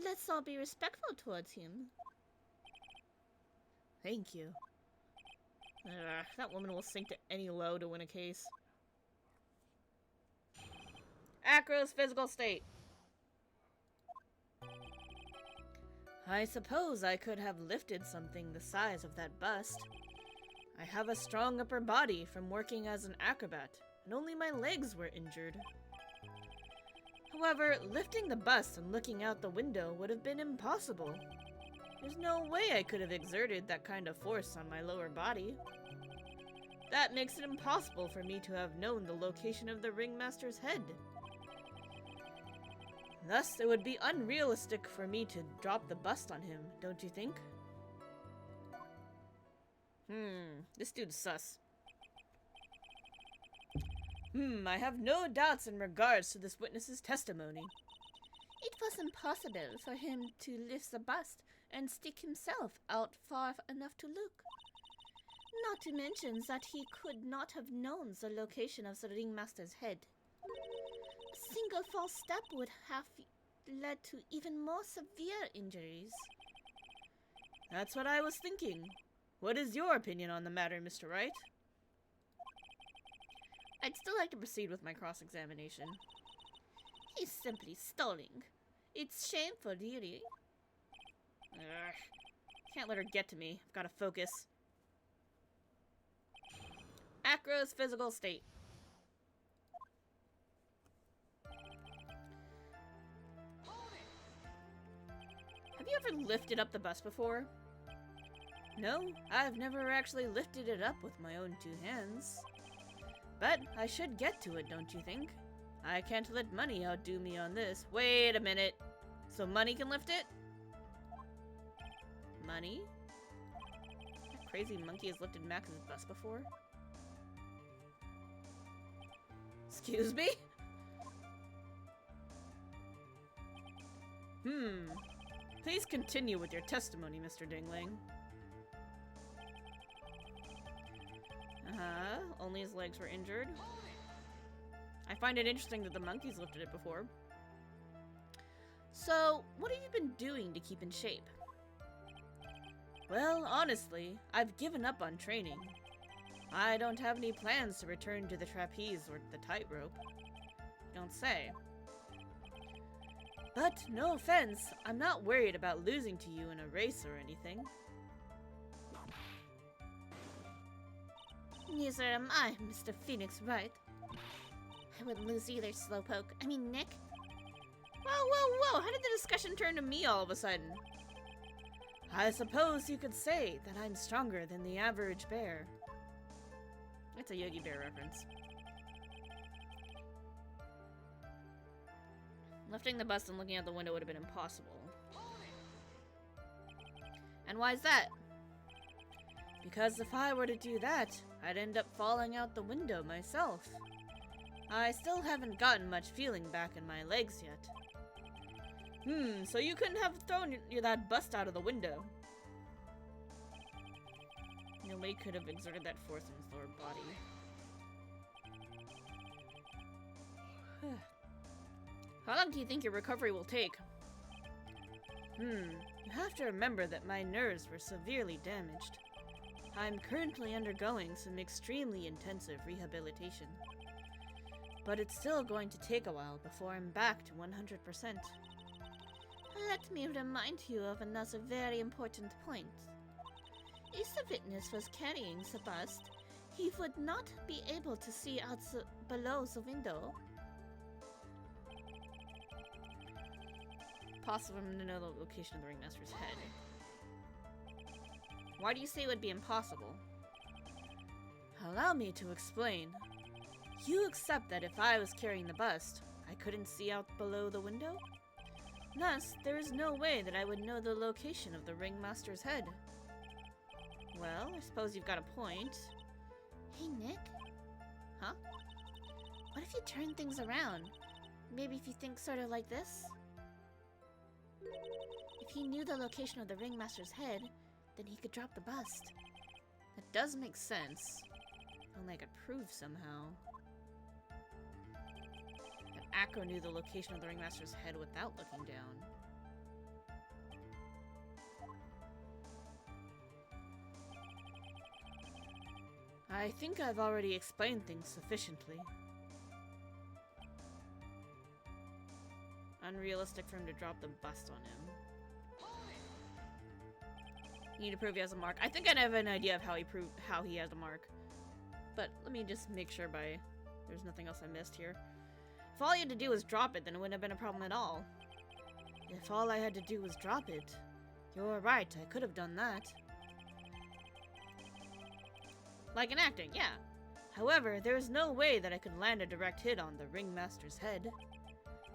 let's all be respectful towards him. Thank you. That woman will sink to any low to win a case. Acro's physical state. I suppose I could have lifted something the size of that bust. I have a strong upper body from working as an acrobat, and only my legs were injured. However, lifting the bust and looking out the window would have been impossible. There's no way I could have exerted that kind of force on my lower body. That makes it impossible for me to have known the location of the ringmaster's head. Thus, it would be unrealistic for me to drop the bust on him, don't you think? This dude's sus. I have no doubts in regards to this witness's testimony. It was impossible for him to lift the bust and stick himself out far enough to look. Not to mention that he could not have known the location of the ringmaster's head. A single false step would have led to even more severe injuries. That's what I was thinking. What is your opinion on the matter, Mr. Wright? I'd still like to proceed with my cross-examination. He's simply stalling. It's shameful, really. Can't let her get to me. I've got to focus. Acro's physical state. Have you ever lifted up the bus before? No, I've never actually lifted it up with my own two hands. But I should get to it, don't you think? I can't let money outdo me on this. Wait a minute. So money can lift it? Money? That crazy monkey has lifted Max's bus before? Excuse me? Please continue with your testimony, Mr. Dingling. Only his legs were injured. I find it interesting that the monkeys lifted it before. So, what have you been doing to keep in shape? Well, honestly, I've given up on training. I don't have any plans to return to the trapeze or the tightrope. Don't say. But, no offense, I'm not worried about losing to you in a race or anything. Neither am I, Mr. Phoenix Wright. I wouldn't lose either, Slowpoke. I mean, Nick. Whoa! How did the discussion turn to me all of a sudden? I suppose you could say that I'm stronger than the average bear. It's a Yogi Bear reference. Lifting the bust and looking out the window would have been impossible. And why is that? Because if I were to do that, I'd end up falling out the window myself. I still haven't gotten much feeling back in my legs yet. So you couldn't have thrown that bust out of the window. No way could have exerted that force in his lower body. How long do you think your recovery will take? You have to remember that my nerves were severely damaged. I'm currently undergoing some extremely intensive rehabilitation. But it's still going to take a while before I'm back to 100%. Let me remind you of another very important point. If the witness was carrying the bust, he would not be able to see out below the window. Possible for him to know the location of the ringmaster's head. Why do you say it would be impossible? Allow me to explain. You accept that if I was carrying the bust, I couldn't see out below the window? Thus, there is no way that I would know the location of the ringmaster's head. Well, I suppose you've got a point. Hey, Nick? Huh? What if you turn things around? Maybe if you think sort of like this? If he knew the location of the ringmaster's head, then he could drop the bust. That does make sense. Only I could prove somehow. That Acro knew the location of the ringmaster's head without looking down. I think I've already explained things sufficiently. Unrealistic for him to drop the bust on him. You need to prove he has a mark. I think I have an idea of how he has a mark. But let me just make sure there's nothing else I missed here. If all you had to do was drop it, then it wouldn't have been a problem at all. If all I had to do was drop it. You're right, I could have done that. Like in acting, yeah. However, there is no way that I could land a direct hit on the ringmaster's head.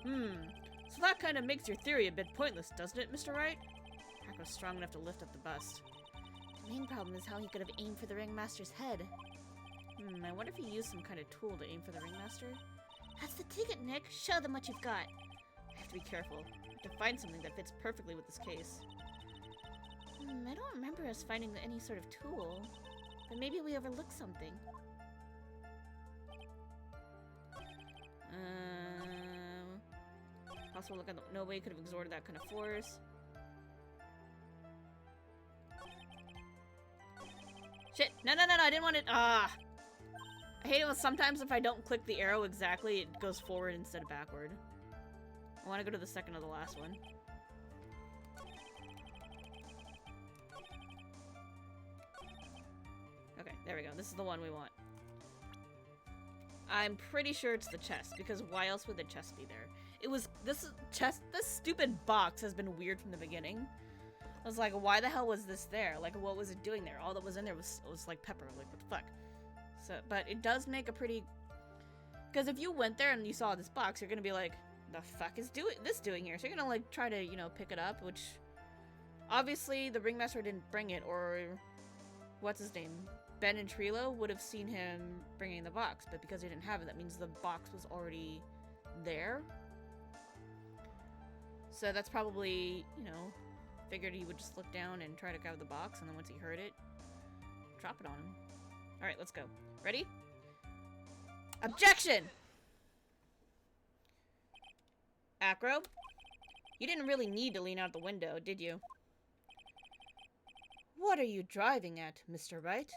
So that kind of makes your theory a bit pointless, doesn't it, Mr. Wright? Hack was strong enough to lift up the bust. The main problem is how he could have aimed for the ringmaster's head. I wonder if he used some kind of tool to aim for the ringmaster? That's the ticket, Nick. Show them what you've got. I have to be careful. I have to find something that fits perfectly with this case. I don't remember us finding any sort of tool. But maybe we overlooked something. Also, look at no way could have exerted that kind of force. Shit! No, I didn't want it. I hate it when sometimes if I don't click the arrow exactly, it goes forward instead of backward. I want to go to the second to the last one. Okay, there we go. This is the one we want. I'm pretty sure it's the chest, because why else would the chest be there? This stupid box has been weird from the beginning. I was like, why the hell was this there? Like, what was it doing there? All that was in there was like pepper. Like, what the fuck? So, but it does make a pretty... Because if you went there and you saw this box, you're gonna be like, the fuck is this doing here? So you're gonna, like, try to, you know, pick it up, which... Obviously, the ringmaster didn't bring it, or... What's his name? Ben and Trilo would have seen him bringing the box, but because he didn't have it, that means the box was already there. So that's probably, you know, figured he would just look down and try to grab the box, and then once he heard it, drop it on him. Alright, let's go. Ready? Objection! Acro? You didn't really need to lean out the window, did you? What are you driving at, Mr. Wright?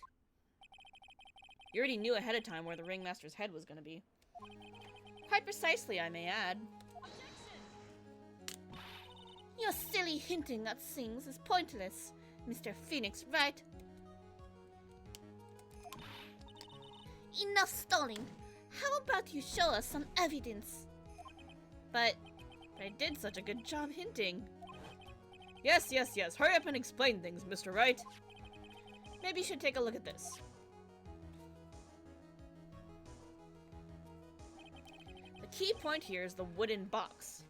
You already knew ahead of time where the ringmaster's head was going to be. Quite precisely, I may add. Your silly hinting at things is pointless, Mr. Phoenix, Wright? Enough stalling. How about you show us some evidence? But I did such a good job hinting. Yes. Hurry up and explain things, Mr. Wright. Maybe you should take a look at this. The key point here is the wooden box.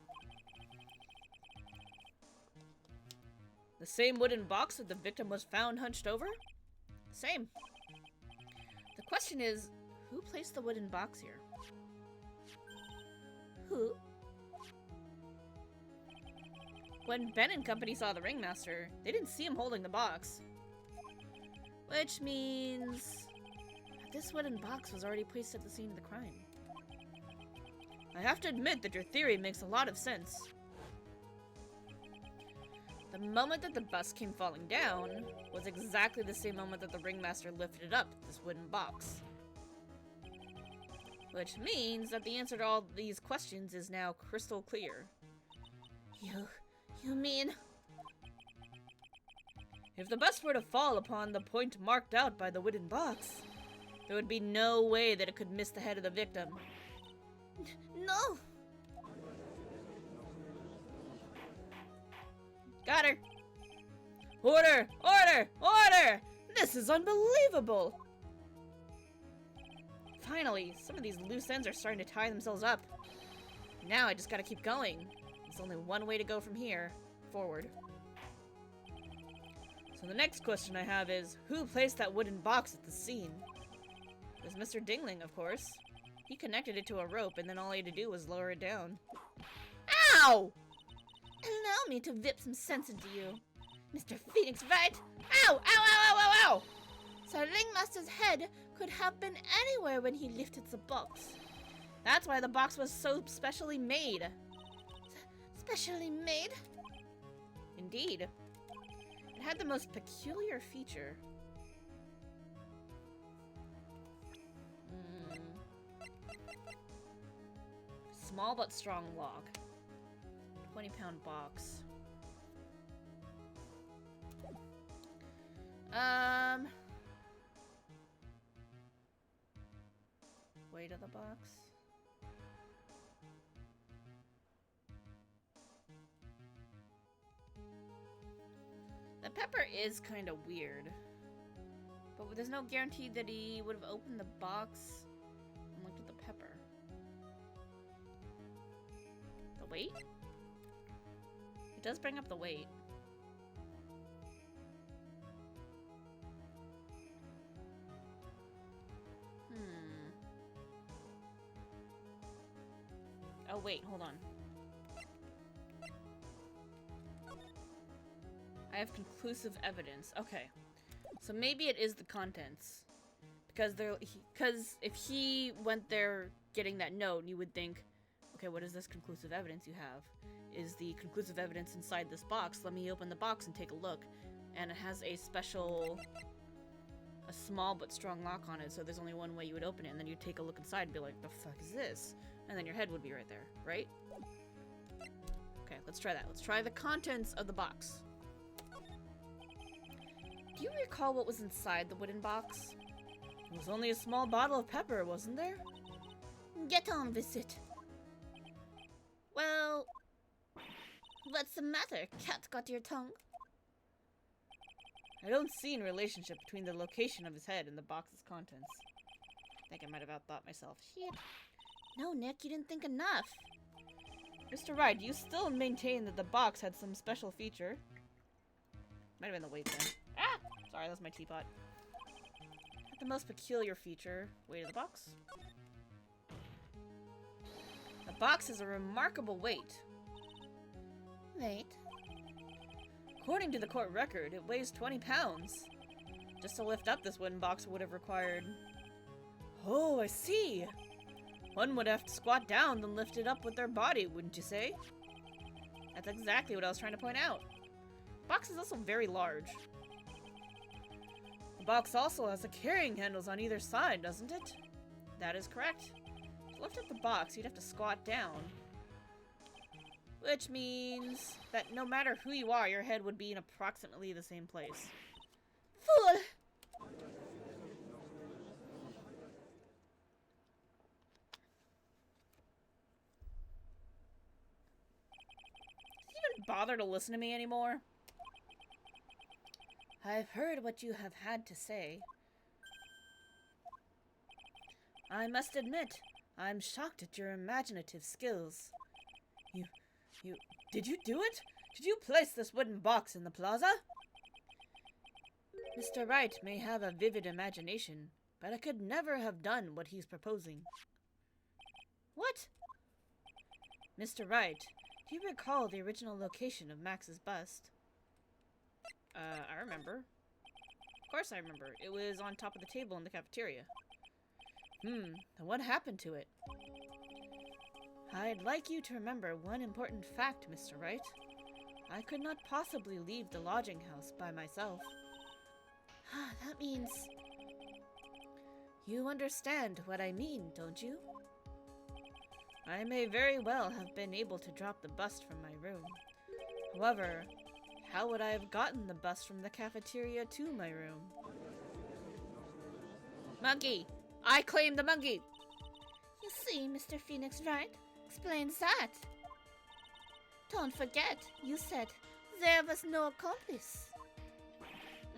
The same wooden box that the victim was found hunched over? Same. The question is, who placed the wooden box here? Who? When Ben and company saw the ringmaster, they didn't see him holding the box. Which means that this wooden box was already placed at the scene of the crime. I have to admit that your theory makes a lot of sense. The moment that the bust came falling down was exactly the same moment that the ringmaster lifted up this wooden box. Which means that the answer to all these questions is now crystal clear. You mean... If the bust were to fall upon the point marked out by the wooden box, there would be no way that it could miss the head of the victim. No! Got her! Order! Order! Order! This is unbelievable! Finally, some of these loose ends are starting to tie themselves up. Now I just gotta keep going. There's only one way to go from here. Forward. So the next question I have is, who placed that wooden box at the scene? It was Mr. Dingling, of course. He connected it to a rope, and then all he had to do was lower it down. Ow! Allow me to whip some sense into you. Mr. Phoenix Wright! Ow! Ow! Ow! Ow! Ow! Ow! Sir Ringmaster's head could have been anywhere when he lifted the box. That's why the box was so specially made. Specially made? Indeed. It had the most peculiar feature. Small but strong lock. 20-pound box. Weight of the box. The pepper is kind of weird. But there's no guarantee that he would have opened the box and looked at the pepper. The weight? It does bring up the weight. Oh wait, hold on. I have conclusive evidence. Okay. So maybe it is the contents. Because if he went there getting that note, you would think, okay, what is this conclusive evidence you have? Is the conclusive evidence inside this box? Let me open the box and take a look. And it has a small but strong lock on it, so there's only one way you would open it, and then you'd take a look inside and be like, the fuck is this? And then your head would be right there, right? Okay, let's try that. Let's try the contents of the box. Do you recall what was inside the wooden box? It was only a small bottle of pepper, wasn't there? Get on with it. Well, what's the matter? Cat got your tongue? I don't see any relationship between the location of his head and the box's contents. I think I might have outthought myself. Shit. No, Nick, you didn't think enough. Mr. Wright, do you still maintain that the box had some special feature? Might have been the weight then. Ah! Sorry, that's my teapot. Had the most peculiar feature. Weight of the box. The box has a remarkable weight. Wait. According to the court record, it weighs 20 pounds. Just to lift up this wooden box would have required... Oh, I see! One would have to squat down, then lift it up with their body, wouldn't you say? That's exactly what I was trying to point out. The box is also very large. The box also has the carrying handles on either side, doesn't it? That is correct. To lift up the box, you'd have to squat down. Which means that no matter who you are, your head would be in approximately the same place. Fool! Bother to listen to me anymore? I've heard what you have had to say. I must admit, I'm shocked at your imaginative skills. Did you do it? Did you place this wooden box in the plaza? Mr. Wright may have a vivid imagination, but I could never have done what he's proposing. What? Mr. Wright, do you recall the original location of Max's bust? I remember. Of course I remember. It was on top of the table in the cafeteria. And what happened to it? I'd like you to remember one important fact, Mr. Wright. I could not possibly leave the lodging house by myself. That means... You understand what I mean, don't you? I may very well have been able to drop the bust from my room. However, how would I have gotten the bust from the cafeteria to my room? Monkey! I claim the monkey! You see, Mr. Phoenix Wright explains that. Don't forget, you said there was no accomplice.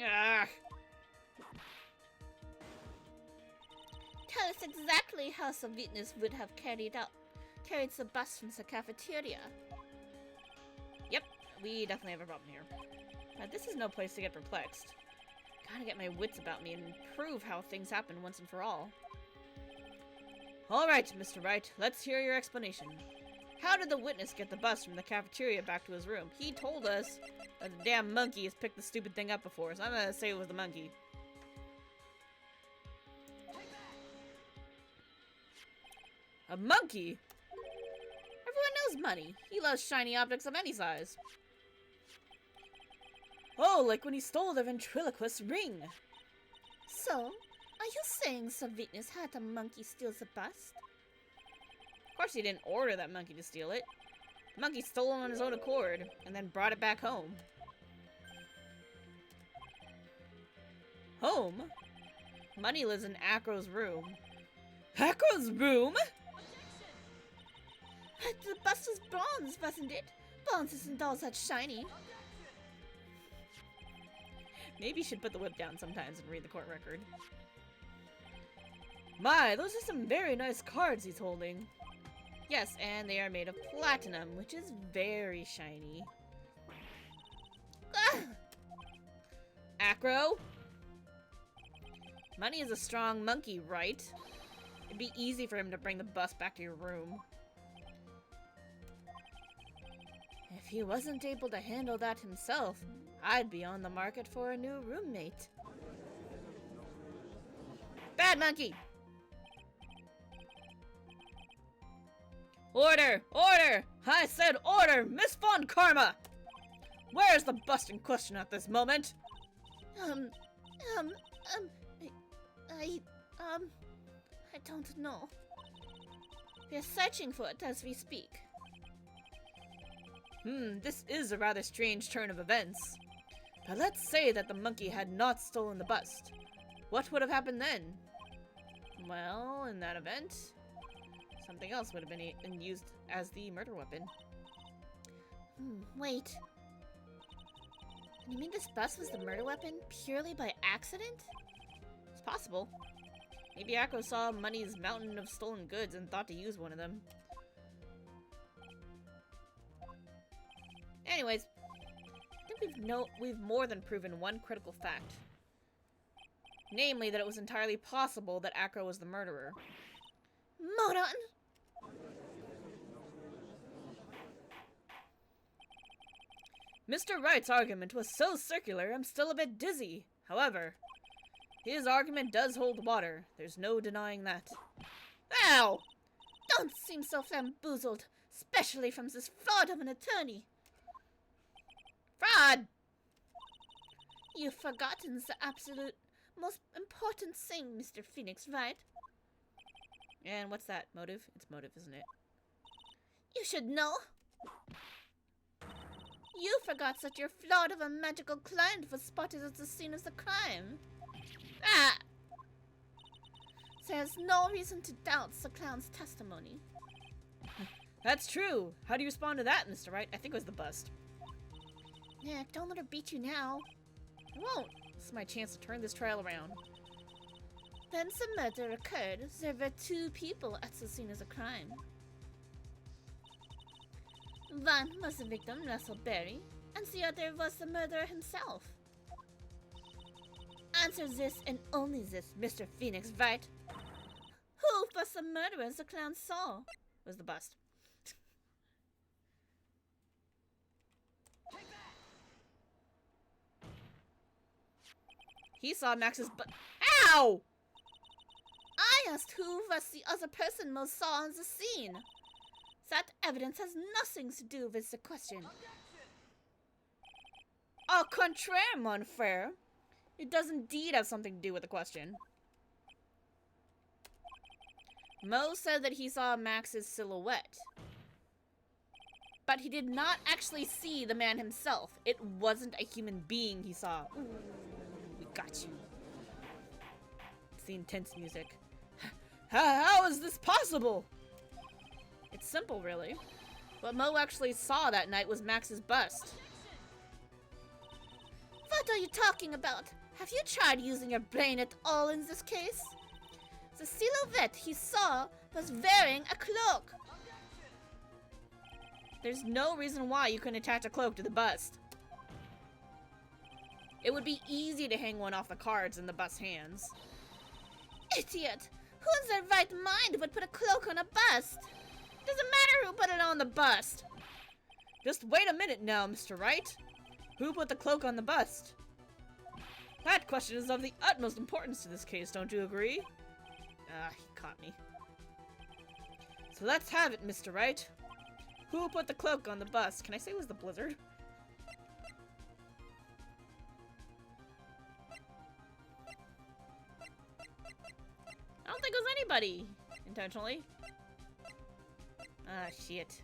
Ah. Tell us exactly how Sweetness would have carried the bus from the cafeteria. Yep, we definitely have a problem here. This is no place to get perplexed. Gotta get my wits about me and prove how things happen once and for all. Alright, Mr. Wright, let's hear your explanation. How did the witness get the bus from the cafeteria back to his room? He told us that the damn monkey has picked the stupid thing up before, so I'm gonna say it was the monkey. A monkey? Everyone knows Money. He loves shiny objects of any size. Oh, like when he stole the ventriloquist's ring. So, are you saying Sweetness had a monkey steal the bust? Of course he didn't order that monkey to steal it. The monkey stole it on his own accord, and then brought it back home. Home? Money lives in Acro's room. Acro's room? The bust was bronze, wasn't it? Bronze isn't all that shiny. Maybe you should put the whip down sometimes and read the court record. My, those are some very nice cards he's holding. Yes, and they are made of platinum, which is very shiny. Ah! Acro? Money is a strong monkey, right? It'd be easy for him to bring the bus back to your room. If he wasn't able to handle that himself, I'd be on the market for a new roommate. Bad monkey! Order! Order! I said order! Miss Von Karma! Where's the bust in question at this moment? I don't know. We're searching for it as we speak. This is a rather strange turn of events. But let's say that the monkey had not stolen the bust. What would have happened then? Well, in that event, something else would have been used as the murder weapon. Wait. You mean this bus was the murder weapon purely by accident? It's possible. Maybe Acro saw Money's mountain of stolen goods and thought to use one of them. Anyways, I think we've more than proven one critical fact. Namely, that it was entirely possible that Acro was the murderer. Moron! Mr. Wright's argument was so circular, I'm still a bit dizzy. However, his argument does hold water. There's no denying that. Ow! Don't seem so flamboozled, especially from this fraud of an attorney. Fraud! You've forgotten the absolute most important thing, Mr. Phoenix, right? And what's that? Motive? It's motive, isn't it? You should know. You forgot that your fraud of a magical client was spotted at the scene of the crime. Ah! There's no reason to doubt the clown's testimony. That's true. How do you respond to that, Mr. Wright? I think it was the bust. Nick, don't let her beat you now. I won't. This is my chance to turn this trial around. When the murder occurred, there were two people at the scene of the crime. One was the victim, Russell Berry, and the other was the murderer himself. Answer this and only this, Mr. Phoenix, right? Who was the murderer the clown saw? It was the bust. He saw Max's butt. Ow! I asked who was the other person most saw on the scene. That evidence has nothing to do with the question. Au contraire, mon frère. It does indeed have something to do with the question. Mo said that he saw Max's silhouette. But he did not actually see the man himself. It wasn't a human being he saw. Ooh, we got you. It's the intense music. How is this possible? It's simple, really. What Mo actually saw that night was Max's bust. What are you talking about? Have you tried using your brain at all in this case? The silhouette he saw was wearing a cloak. There's no reason why you couldn't attach a cloak to the bust. It would be easy to hang one off the cards in the bust's hands. Idiot! Who in their right mind would put a cloak on a bust? Doesn't matter who put it on the bust. Just wait a minute now, Mr. Wright. Who put the cloak on the bust? That question is of the utmost importance to this case, don't you agree? Ah, he caught me. So let's have it, Mr. Wright. Who put the cloak on the bust? Can I say it was the Blizzard? I don't think it was anybody, intentionally. Ah, shit.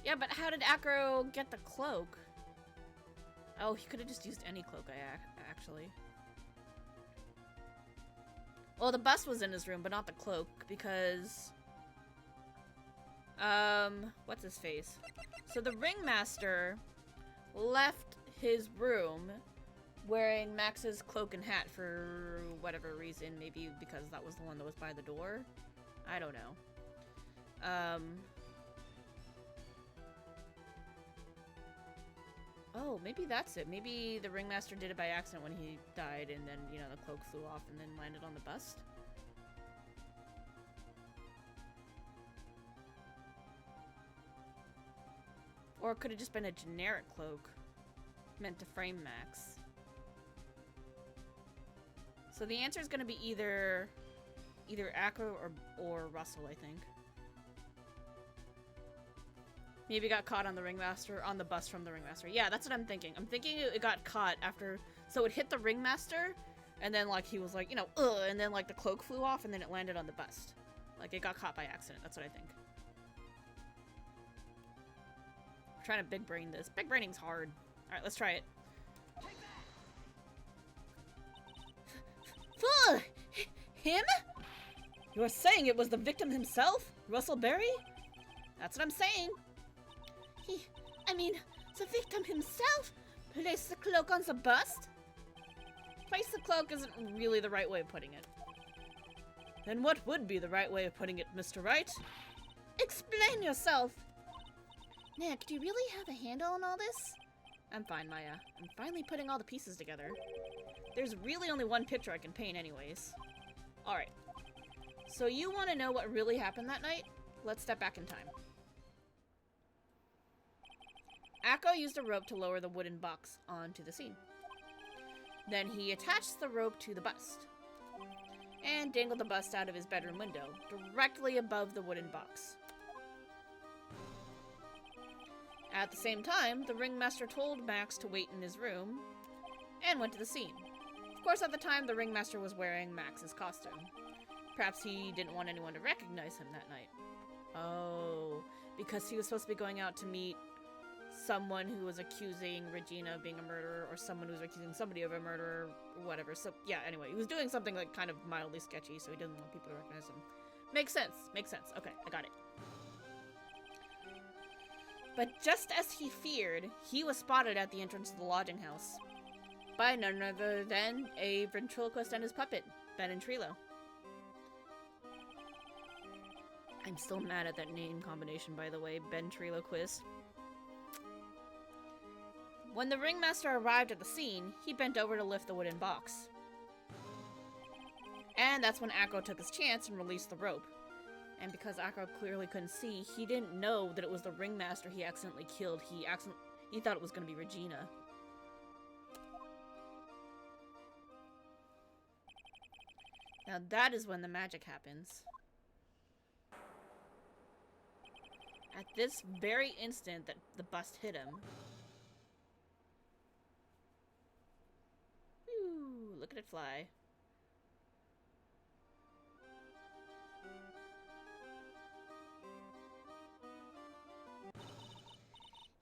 Yeah, but how did Acro get the cloak? Oh, he could have just used any cloak, actually. Well, the bust was in his room, but not the cloak, because... what's his face? So the ringmaster left his room wearing Max's cloak and hat for whatever reason. Maybe because that was the one that was by the door? I don't know. Oh, maybe that's it. Maybe the ringmaster did it by accident when he died, and then, you know, the cloak flew off and then landed on the bust. Or it could have just been a generic cloak meant to frame Max. So the answer is going to be either Acro or Russell, I think. Maybe it got caught on the ringmaster, on the bus from the ringmaster. Yeah, that's what I'm thinking. I'm thinking it got caught after, so it hit the ringmaster, and then like he was like, you know, ugh, and then like the cloak flew off, and then it landed on the bust. Like it got caught by accident. That's what I think. I'm trying to big brain this. Big braining's hard. All right, let's try it. Fool! Him? You're saying it was the victim himself, Russell Berry? That's what I'm saying. I mean, the victim himself placed the cloak on the bust? Place the cloak isn't really the right way of putting it. Then what would be the right way of putting it, Mr. Wright? Explain yourself! Nick, do you really have a handle on all this? I'm fine, Maya. I'm finally putting all the pieces together. There's really only one picture I can paint anyways. Alright. So you want to know what really happened that night? Let's step back in time. Akko used a rope to lower the wooden box onto the scene. Then he attached the rope to the bust and dangled the bust out of his bedroom window, directly above the wooden box. At the same time, the ringmaster told Max to wait in his room and went to the scene. Of course, at the time, the ringmaster was wearing Max's costume. Perhaps he didn't want anyone to recognize him that night. Oh, because he was supposed to be going out to meet someone who was accusing Regina of being a murderer, or someone who was accusing somebody of a murderer, or whatever. So, yeah, anyway, he was doing something, like, kind of mildly sketchy, so he didn't want people to recognize him. Makes sense. Makes sense. Okay, I got it. But just as he feared, he was spotted at the entrance of the lodging house by none other than a ventriloquist and his puppet, Ben and Trilo. I'm still mad at that name combination, by the way, Ben Triloquist. When the ringmaster arrived at the scene, he bent over to lift the wooden box. And that's when Akko took his chance and released the rope. And because Akko clearly couldn't see, he didn't know that it was the ringmaster he accidentally killed. He thought it was going to be Regina. Now that is when the magic happens. At this very instant that the bust hit him. Ooh, look at it fly.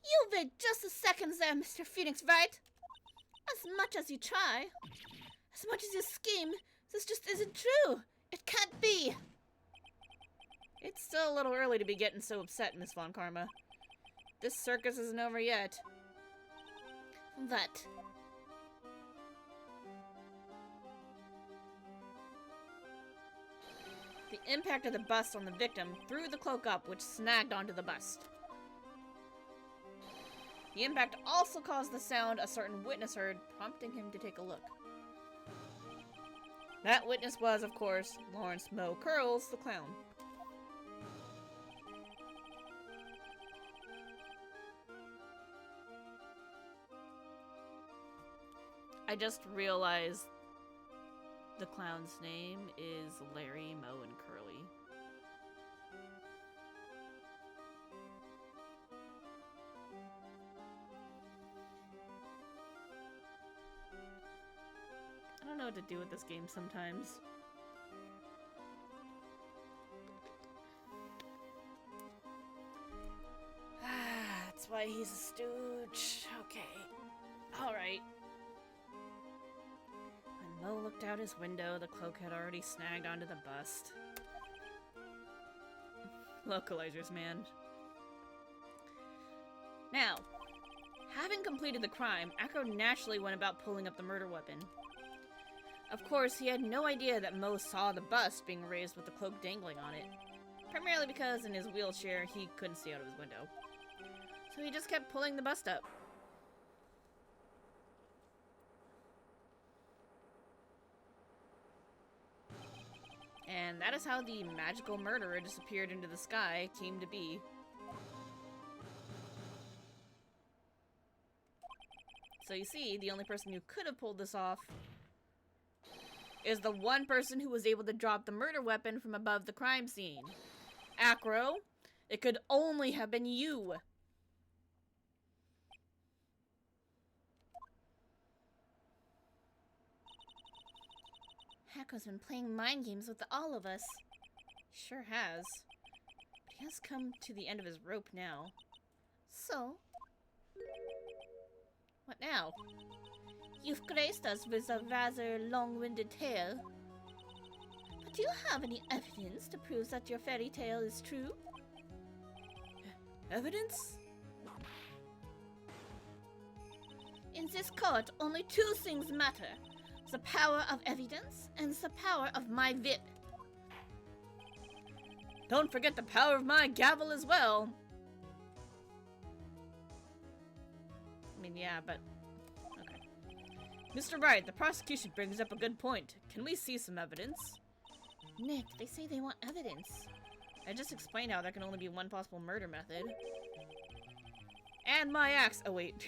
You wait just a second there, Mr. Phoenix Wright. As much as you try, as much as you scheme, this just isn't true. It can't be. It's still a little early to be getting so upset, Miss Von Karma. This circus isn't over yet. What? The impact of the bust on the victim threw the cloak up, which snagged onto the bust. The impact also caused the sound a certain witness heard, prompting him to take a look. That witness was, of course, Lawrence Moe Curls, the clown. I just realized the clown's name is Larry, Moe, and Curly. I don't know what to do with this game sometimes. That's why he's a stooge. Okay. Alright. When Moe looked out his window, the cloak had already snagged onto the bust. Localizers, man. Now, having completed the crime, Acro naturally went about pulling up the murder weapon. Of course, he had no idea that Moe saw the bust being raised with the cloak dangling on it. Primarily because in his wheelchair, he couldn't see out of his window. So he just kept pulling the bust up. And that is how the magical murderer disappeared into the sky came to be. So you see, the only person who could have pulled this off is the one person who was able to drop the murder weapon from above the crime scene. Acro, it could only have been you. Acro's been playing mind games with all of us. Sure has. But he has come to the end of his rope now. So? What now? You've graced us with a rather long-winded tale. But do you have any evidence to prove that your fairy tale is true? Evidence? In this court, only two things matter. The power of evidence and the power of my whip. Don't forget the power of my gavel as well. I mean, yeah, but... okay. Mr. Wright, the prosecution brings up a good point. Can we see some evidence? Nick, they say they want evidence. I just explained how there can only be one possible murder method. And my axe. Oh, wait.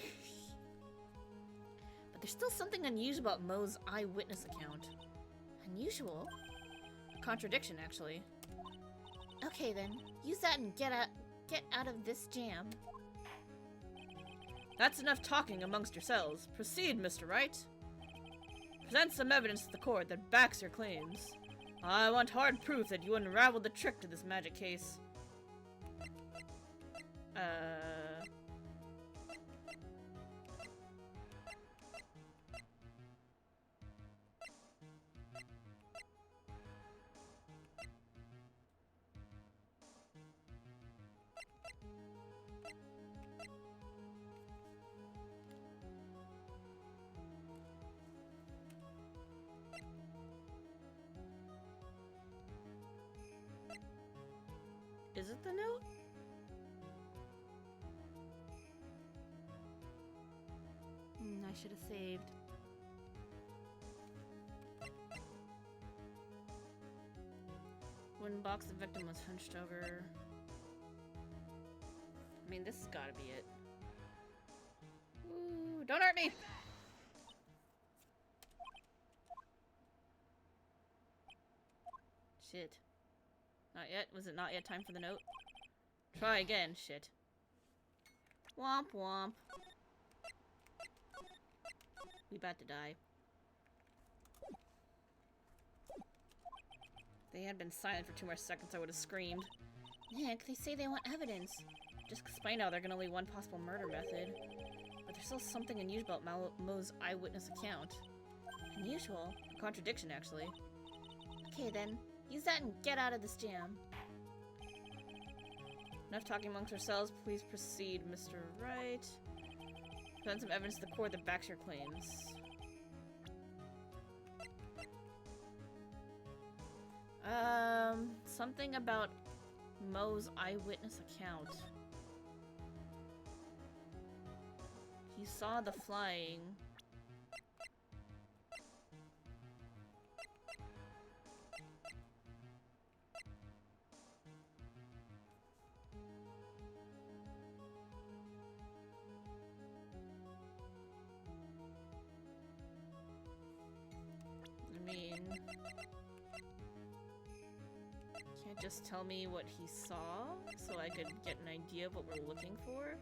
But there's still something unusual about Moe's eyewitness account. Unusual? A contradiction, actually. Okay, then. Use that and get out of this jam. That's enough talking amongst yourselves. Proceed, Mr. Wright. Present some evidence to the court that backs your claims. I want hard proof that you unraveled the trick to this magic case. Is it the note? I should have saved. Wooden box, the victim was hunched over. I mean, this has got to be it. Ooh, don't hurt me! Shit. Not yet? Was it not yet time for the note? Try again. Shit. Womp womp. We about to die. If they had been silent for 2 more seconds, I would have screamed. Nick, they say they want evidence. Just explain how they're gonna leave one possible murder method. But there's still something unusual about Mo's eyewitness account. Unusual? A contradiction, actually. Okay then, use that and get out of this jam. Enough talking amongst ourselves. Please proceed, Mr. Wright. Present some evidence to the court that backs your claims. Something about Mo's eyewitness account. He saw the flying. I mean, can't just tell me what he saw so I could get an idea of what we're looking for?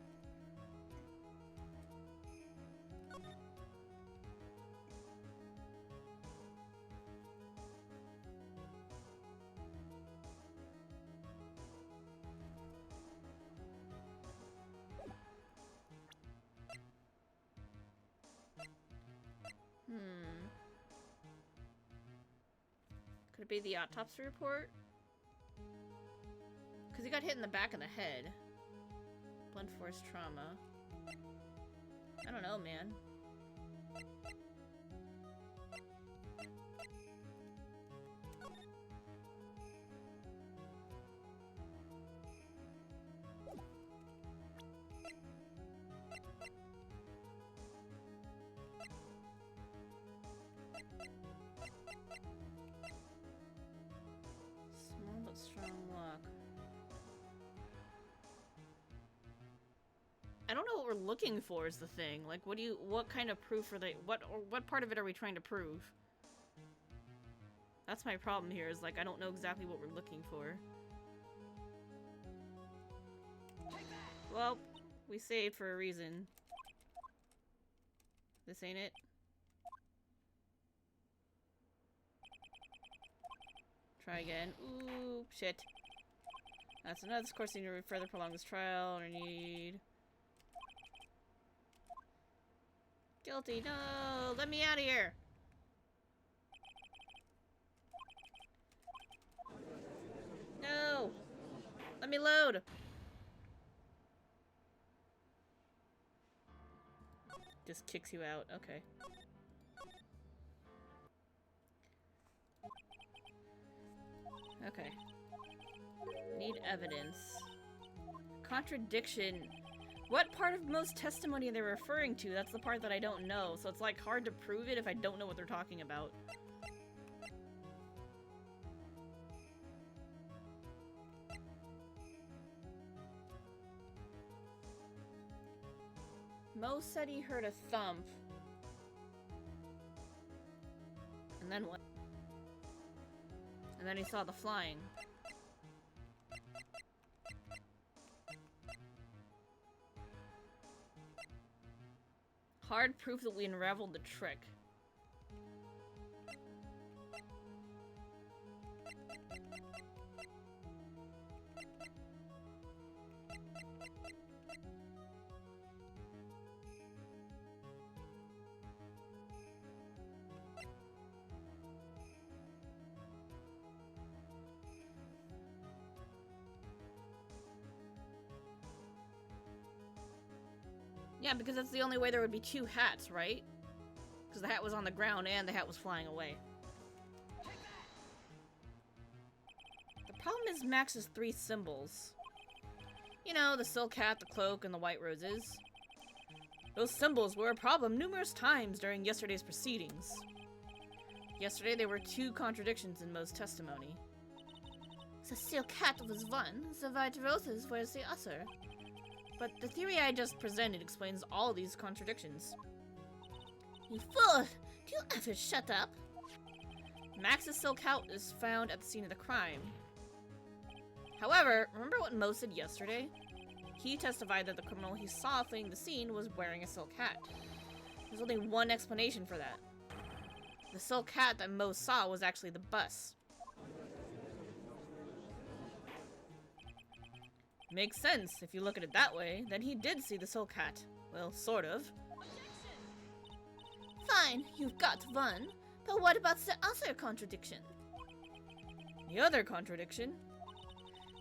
Could it be the autopsy report? Because he got hit in the back of the head. Blunt force trauma. I don't know, man. Small but strong lock. I don't know what we're looking for is the thing. Like, what kind of proof are they, what part of it are we trying to prove? That's my problem here, is like, I don't know exactly what we're looking for. Well, we saved for a reason. This ain't it? Try again. Ooh, shit. That's another course need to further prolong this trial, or need... Guilty, no! Let me out of here! No! Let me load! Just kicks you out, okay. Okay. Need evidence. Contradiction. What part of Mo's testimony are they referring to? That's the part that I don't know. So it's like hard to prove it if I don't know what they're talking about. Mo said he heard a thump. And then what? And then he saw the flying. Hard proof that we unraveled the trick. Yeah, because that's the only way there would be two hats, right? Because the hat was on the ground and the hat was flying away. The problem is Max's 3 symbols. You know, the silk hat, the cloak, and the white roses. Those symbols were a problem numerous times during yesterday's proceedings. Yesterday, there were 2 contradictions in Mo's testimony. The silk hat was one, the white roses was the other. But the theory I just presented explains all these contradictions. You fool! Do you ever shut up? Max's silk hat is found at the scene of the crime. However, remember what Mo said yesterday? He testified that the criminal he saw fleeing the scene was wearing a silk hat. There's only one explanation for that. The silk hat that Mo saw was actually the bus. Makes sense if you look at it that way, then he did see the silk hat. Well, sort of. Fine, you've got one. But what about the other contradiction? The other contradiction?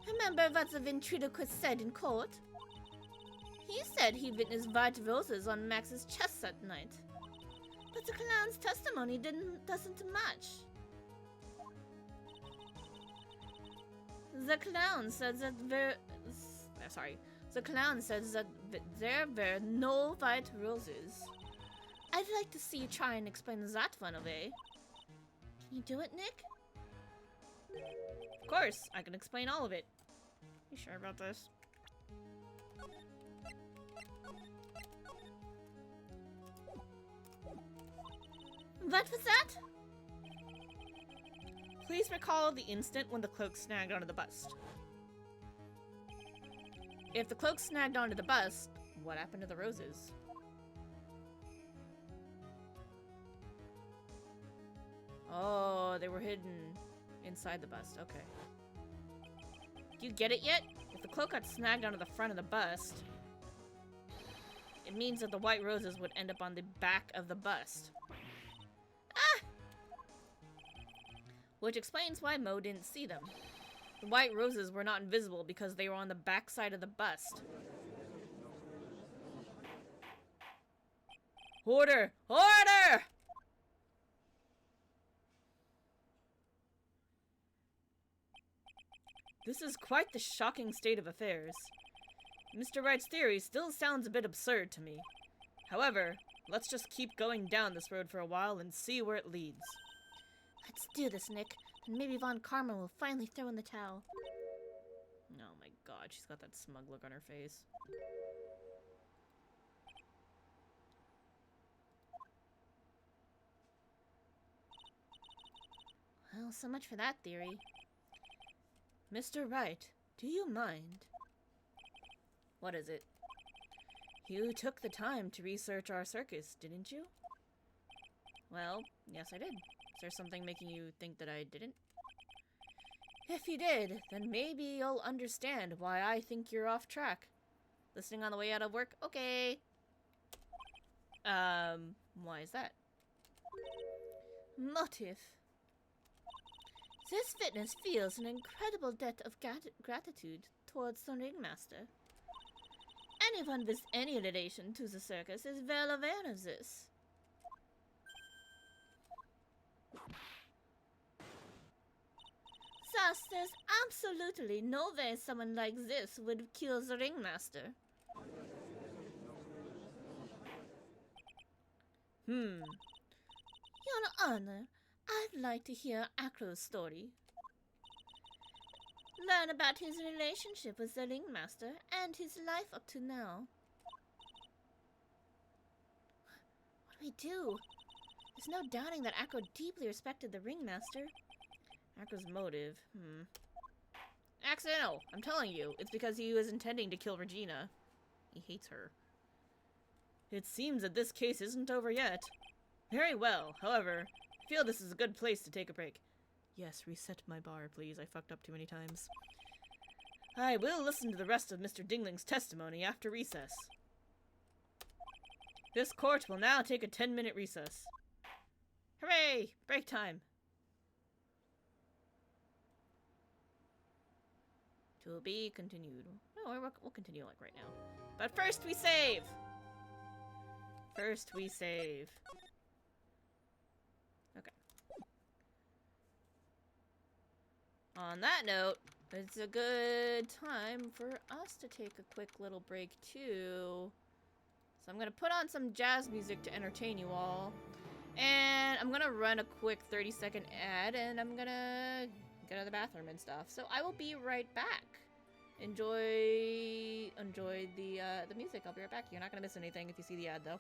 Remember what the ventriloquist said in court? He said he witnessed white roses on Max's chest that night. But the clown's testimony doesn't match. The clown said that there were no white roses. I'd like to see you try and explain that one away. Can you do it, Nick? Of course, I can explain all of it. You sure about this? What was that? Please recall the instant when the cloak snagged onto the bust. If the cloak snagged onto the bust, what happened to the roses? Oh, they were hidden inside the bust. Okay. Do you get it yet? If the cloak got snagged onto the front of the bust, it means that the white roses would end up on the back of the bust. Ah! Which explains why Mo didn't see them. The white roses were not invisible because they were on the back side of the bust. Order! Order! This is quite the shocking state of affairs. Mr. Wright's theory still sounds a bit absurd to me. However, let's just keep going down this road for a while and see where it leads. Let's do this, Nick. And maybe Von Karma will finally throw in the towel. Oh my god, she's got that smug look on her face. Well, so much for that theory. Mr. Wright, do you mind? What is it? You took the time to research our circus, didn't you? Well, yes I did. Is there something making you think that I didn't? If you did, then maybe you'll understand why I think you're off track. Listening on the way out of work? Okay. Why is that? Motive. This witness feels an incredible debt of gratitude towards the ringmaster. Anyone with any relation to the circus is well aware of this. Thus, there's absolutely no way someone like this would kill the ringmaster. Your Honor, I'd like to hear Acro's story. Learn about his relationship with the ringmaster and his life up to now. What do we do? There's no doubting that Acro deeply respected the ringmaster. Acro's motive, accidental, I'm telling you. It's because he was intending to kill Regina. He hates her. It seems that this case isn't over yet. Very well, however, I feel this is a good place to take a break. Yes, reset my bar, please. I fucked up too many times. I will listen to the rest of Mr. Dingling's testimony after recess. This court will now take a 10-minute recess. Hooray! Break time! To be continued. No, we'll continue like right now. But first we save! First we save. Okay. On that note, it's a good time for us to take a quick little break too. So I'm gonna put on some jazz music to entertain you all. And I'm gonna run a quick 30-second ad and I'm gonna get out of the bathroom and stuff. So I will be right back. Enjoy the music. I'll be right back. You're not gonna miss anything if you see the ad though.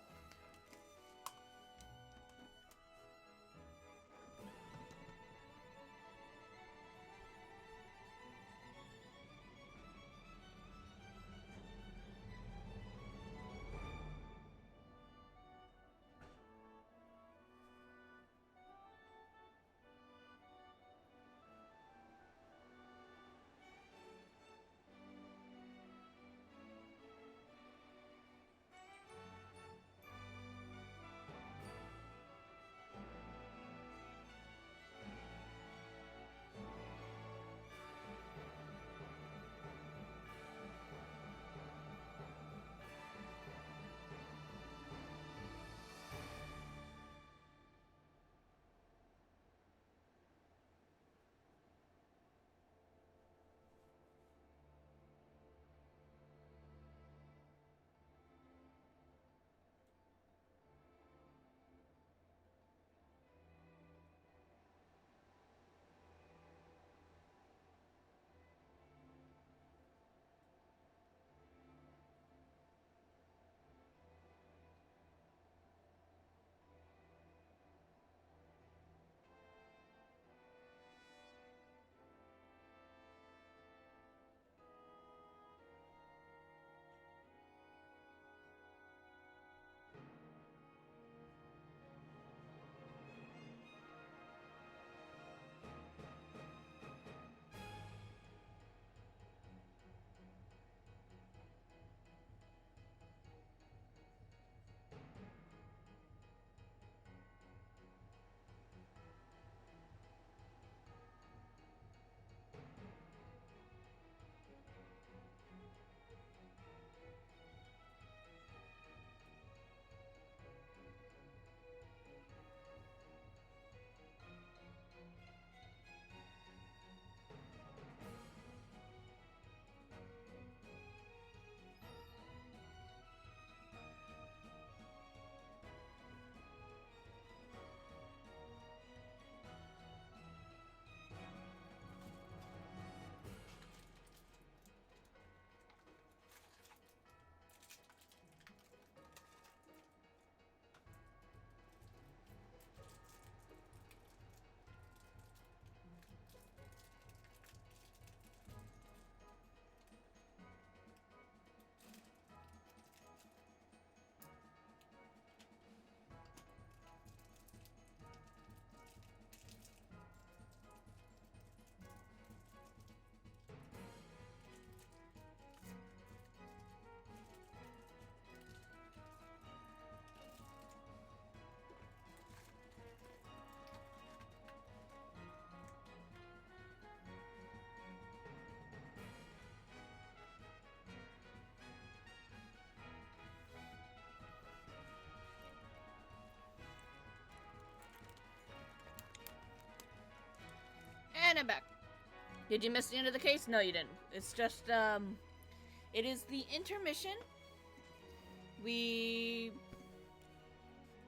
Did you miss the end of the case? No, you didn't. It's just, it is the intermission.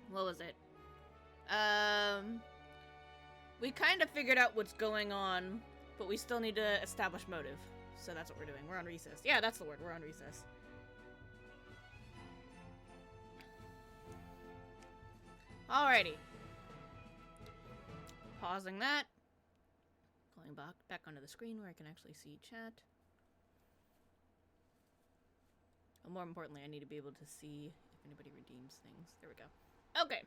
What was it? We kind of figured out what's going on, but we still need to establish motive. So that's what we're doing. We're on recess. Yeah, that's the word. We're on recess. Alrighty. Pausing that. Going back onto the screen where I can actually see chat. And more importantly, I need to be able to see if anybody redeems things. There we go. Okay.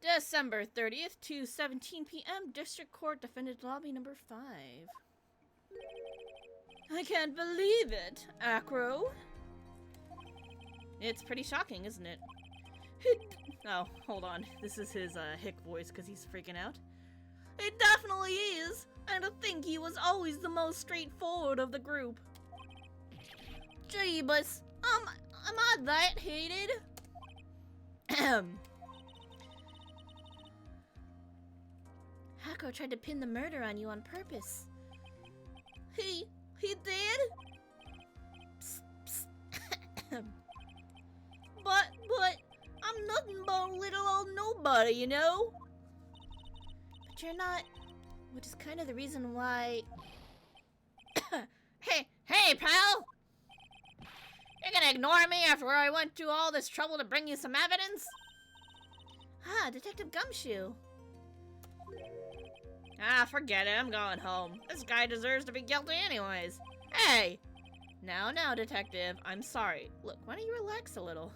December 30th, 2:17 p.m. District Court, Defendant Lobby number 5. I can't believe it, Acro. It's pretty shocking, isn't it? Oh, hold on. This is his hick voice because he's freaking out. It definitely is, and I think he was always the most straightforward of the group. Jeebus, am I that hated? Hako tried to pin the murder on you on purpose. He did? Psst, psst. But, I'm nothing but a little old nobody, you know? But you're not, which is kind of the reason why... Hey, pal! You're gonna ignore me after I went through all this trouble to bring you some evidence? Ah, Detective Gumshoe. Ah, forget it, I'm going home. This guy deserves to be guilty anyways. Hey! Now, detective, I'm sorry. Look, why don't you relax a little?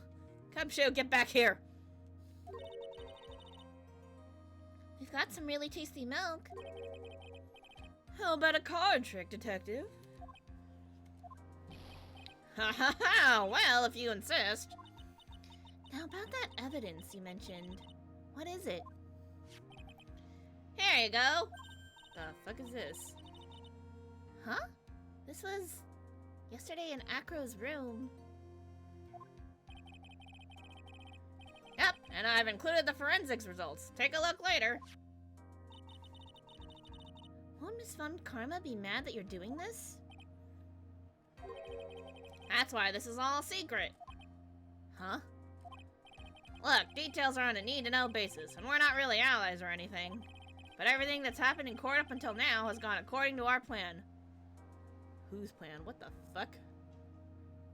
Gumshoe, get back here! We've got some really tasty milk. How about a card trick, detective? Ha ha ha! Well, if you insist. Now about that evidence you mentioned. What is it? Here you go! The fuck is this? Huh? This was yesterday in Acro's room. Yep, and I've included the forensics results. Take a look later. Won't Miss Von Karma be mad that you're doing this? That's why this is all secret. Huh? Look, details are on a need-to-know basis, and we're not really allies or anything. But everything that's happened in court up until now has gone according to our plan. Whose plan? What the fuck?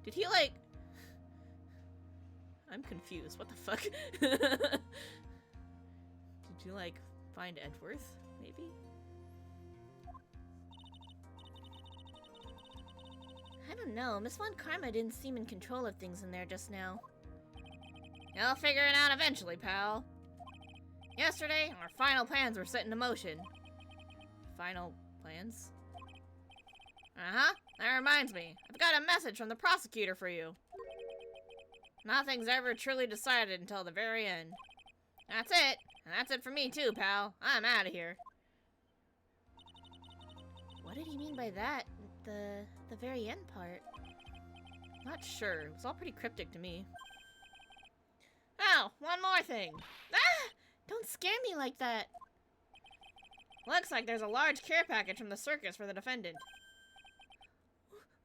Did he, like... I'm confused. What the fuck? Did you, like, find Edgeworth, maybe? I don't know. Miss Von Karma didn't seem in control of things in there just now. You'll figure it out eventually, pal. Yesterday, our final plans were set into motion. Final plans? Uh-huh. That reminds me. I've got a message from the prosecutor for you. Nothing's ever truly decided until the very end. That's it. And that's it for me too, pal. I'm out of here. What did he mean by that? The very end part? Not sure. It was all pretty cryptic to me. Oh, one more thing. Ah! Don't scare me like that. Looks like there's a large care package from the circus for the defendant.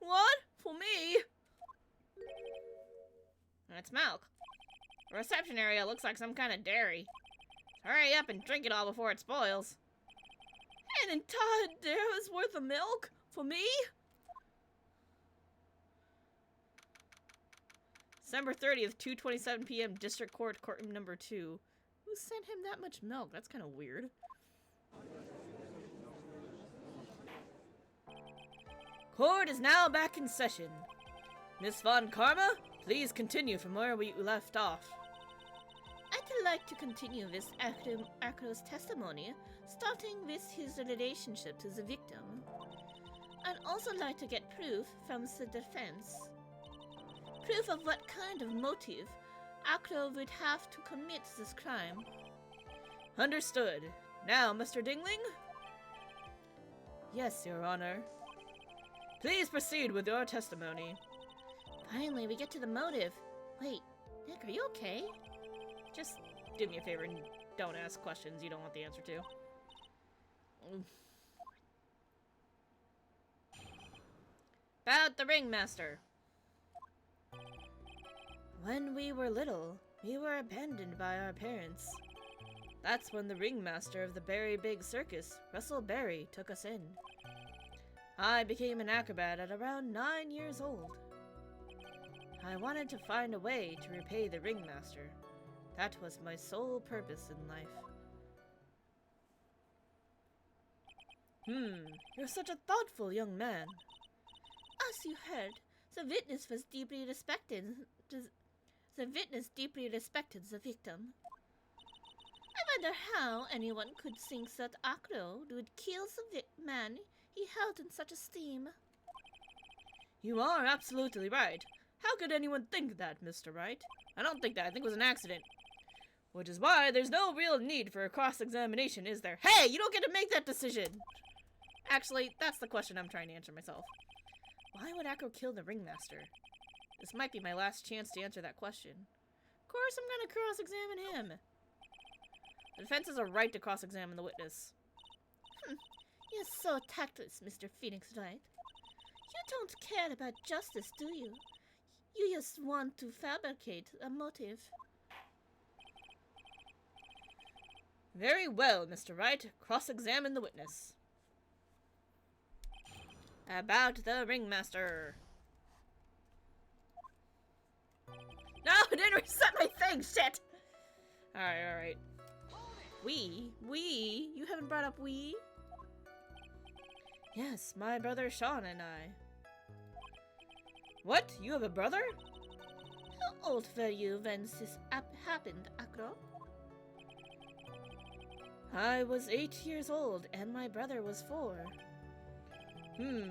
What? For me? It's milk. The reception area looks like some kind of dairy. Hurry up and drink it all before it spoils. An entire dairy's worth of milk? For me? December 30th, 2:27 p.m. District Court, Courtroom number 2. Who sent him that much milk? That's kind of weird. Court is now back in session. Miss Von Karma, please continue from where we left off. I'd like to continue Miss Acro's testimony, starting with his relationship to the victim. I'd also like to get proof from the defense. Proof of what kind of motive Acro would have to commit this crime. Understood. Now, Mr. Dingling? Yes, Your Honor. Please proceed with your testimony. Finally, we get to the motive. Wait, Nick, are you okay? Just do me a favor and don't ask questions you don't want the answer to. About the ringmaster. When we were little, we were abandoned by our parents. That's when the ringmaster of the Berry Big Circus, Russell Berry, took us in. I became an acrobat at around 9 years old. I wanted to find a way to repay the ringmaster. That was my sole purpose in life. You're such a thoughtful young man. As you heard, the witness was deeply respected. The witness deeply respected the victim. I wonder how anyone could think that Acro would kill the man he held in such esteem. You are absolutely right. How could anyone think that, Mr. Wright? I don't think that. I think it was an accident. Which is why there's no real need for a cross-examination, is there? Hey, you don't get to make that decision! Actually, that's the question I'm trying to answer myself. Why would Acro kill the ringmaster? This might be my last chance to answer that question. Of course I'm gonna cross-examine him. The defense has a right to cross-examine the witness. You're so tactless, Mr. Phoenix Wright. You don't care about justice, do you? You just want to fabricate a motive. Very well, Mr. Wright. Cross-examine the witness. About the ringmaster. No, I didn't reset my thing, shit! Alright. We? You haven't brought up we? Yes, my brother Sean and I. What? You have a brother? How old were you when this happened, Acro? I was 8 years old, and my brother was 4.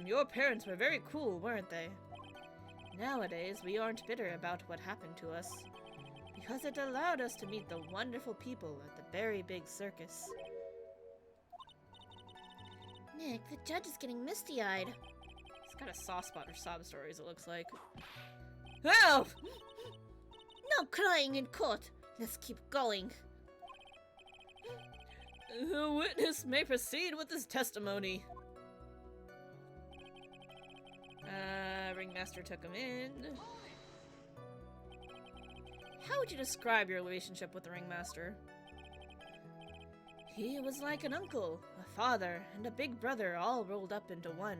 Your parents were very cool, weren't they? Nowadays, we aren't bitter about what happened to us, because it allowed us to meet the wonderful people at the Berry Big Circus. Nick, the judge is getting misty-eyed. He's got a soft spot for sob stories, it looks like. Help! No crying in court! Let's keep going. The witness may proceed with his testimony. Ringmaster took him in. How would you describe your relationship with the ringmaster? He was like an uncle, a father, and a big brother all rolled up into one.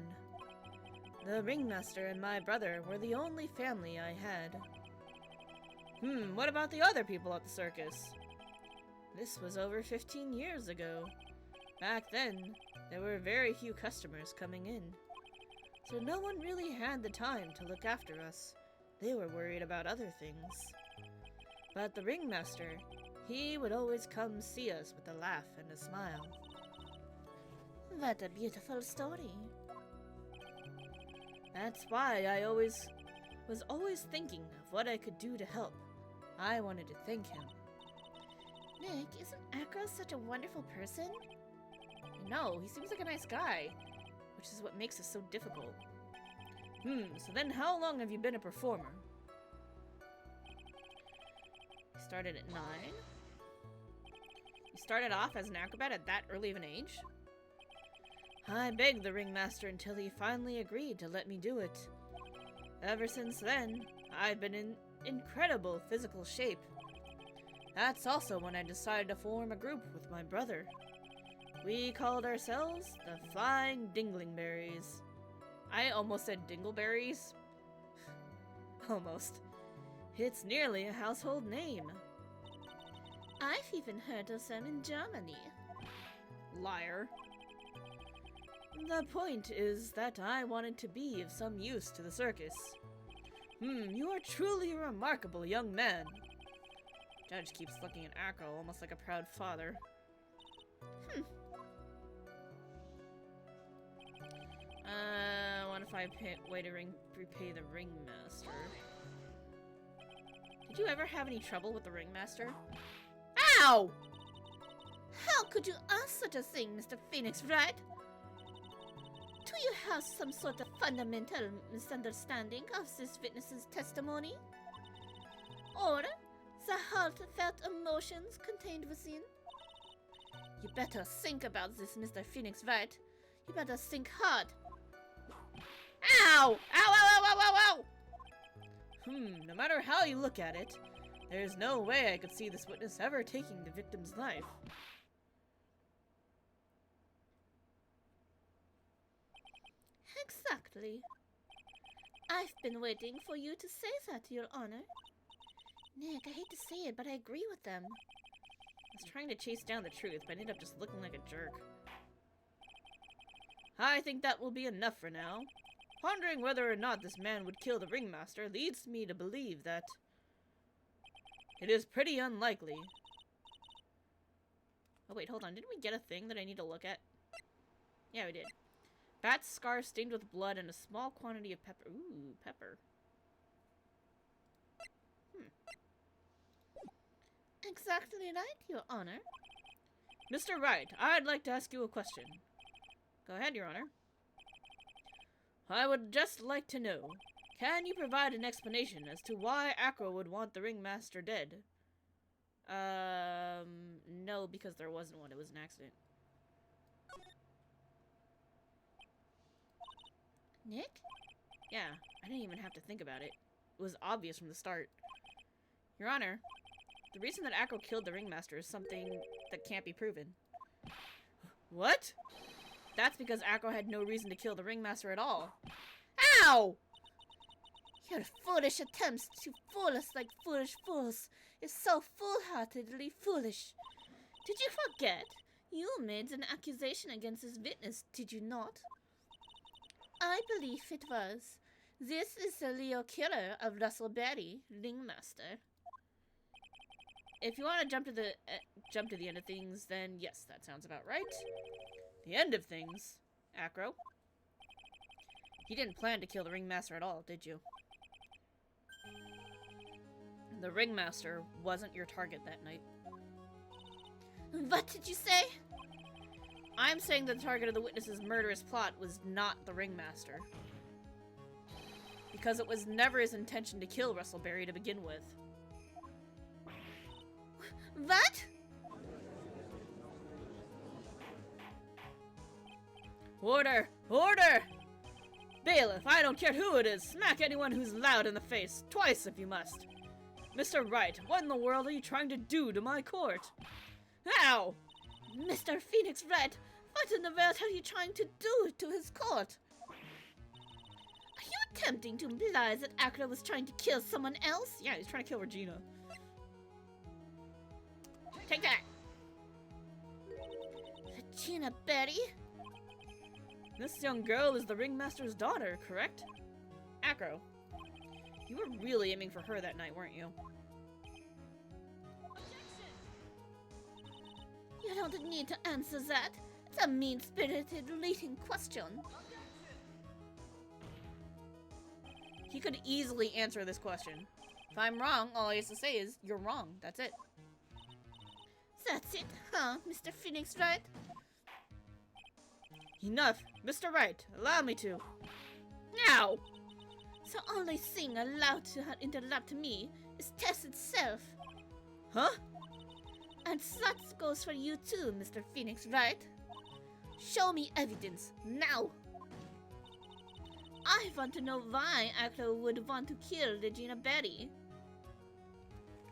The ringmaster and my brother were the only family I had. What about the other people at the circus? This was over 15 years ago. Back then, there were very few customers coming in, so no one really had the time to look after us. They were worried about other things. But the ringmaster, he would always come see us with a laugh and a smile. What a beautiful story. That's why I was always thinking of what I could do to help. I wanted to thank him. Nick, isn't Acro such a wonderful person? No, he seems like a nice guy, which is what makes this so difficult. So then how long have you been a performer? You started at 9? You started off as an acrobat at that early of an age? I begged the ringmaster until he finally agreed to let me do it. Ever since then, I've been in incredible physical shape. That's also when I decided to form a group with my brother. We called ourselves the Flying Dinglingberries. I almost said Dingleberries. Almost. It's nearly a household name. I've even heard of them in Germany. Liar. The point is that I wanted to be of some use to the circus. You are truly a remarkable young man. Judge keeps looking at Acro almost like a proud father. What if I way to repay the ringmaster? Did you ever have any trouble with the ringmaster? Ow! How could you ask such a thing, Mr. Phoenix Wright? Do you have some sort of fundamental misunderstanding of this witness's testimony? Or the heartfelt emotions contained within? You better think about this, Mr. Phoenix Wright. You better think hard. Ow! Ow, ow, ow, ow, ow, ow! No matter how you look at it, there's no way I could see this witness ever taking the victim's life. Exactly. I've been waiting for you to say that, Your Honor. Nick, I hate to say it, but I agree with them. I was trying to chase down the truth, but I ended up just looking like a jerk. I think that will be enough for now. Pondering whether or not this man would kill the ringmaster leads me to believe that it is pretty unlikely. Oh wait, hold on. Didn't we get a thing that I need to look at? Yeah, we did. Bat's scar stained with blood and a small quantity of pepper. Ooh, pepper. Exactly right, Your Honor. Mr. Wright, I'd like to ask you a question. Go ahead, Your Honor. I would just like to know, can you provide an explanation as to why Acro would want the ringmaster dead? No, because there wasn't one. It was an accident. Nick? Yeah, I didn't even have to think about it. It was obvious from the start. Your Honor, the reason that Acro killed the ringmaster is something that can't be proven. What? That's because Acro had no reason to kill the ringmaster at all. Ow! Your foolish attempts to fool us like foolish fools is so foolhardily foolish. Did you forget? You made an accusation against this witness, did you not? I believe it was. This is the Leo killer of Russell Berry, ringmaster. If you want to jump to the end of things, then yes, that sounds about right. The end of things, Acro. You didn't plan to kill the ringmaster at all, did you? The ringmaster wasn't your target that night. What did you say? I'm saying the target of the witness's murderous plot was not the ringmaster. Because it was never his intention to kill Russell Berry to begin with. What? Order! Order! Bailiff, I don't care who it is, smack anyone who's loud in the face, twice if you must. Mr. Wright, what in the world are you trying to do to my court? Ow! Mr. Phoenix Wright, what in the world are you trying to do to his court? Are you attempting to imply that Acro was trying to kill someone else? Yeah, he's trying to kill Regina. Take that! Regina Berry? This young girl is the ringmaster's daughter, correct? Acro, you were really aiming for her that night, weren't you? You don't need to answer that. It's a mean-spirited leading question. He could easily answer this question. If I'm wrong, all he has to say is, you're wrong. That's it. That's it, huh, Mr. Phoenix Wright? Enough! Mr. Wright, allow me to. Now! The only thing allowed to interrupt me is test itself. Huh? And that goes for you too, Mr. Phoenix Wright. Show me evidence, now! I want to know why Acro would want to kill Regina Berry.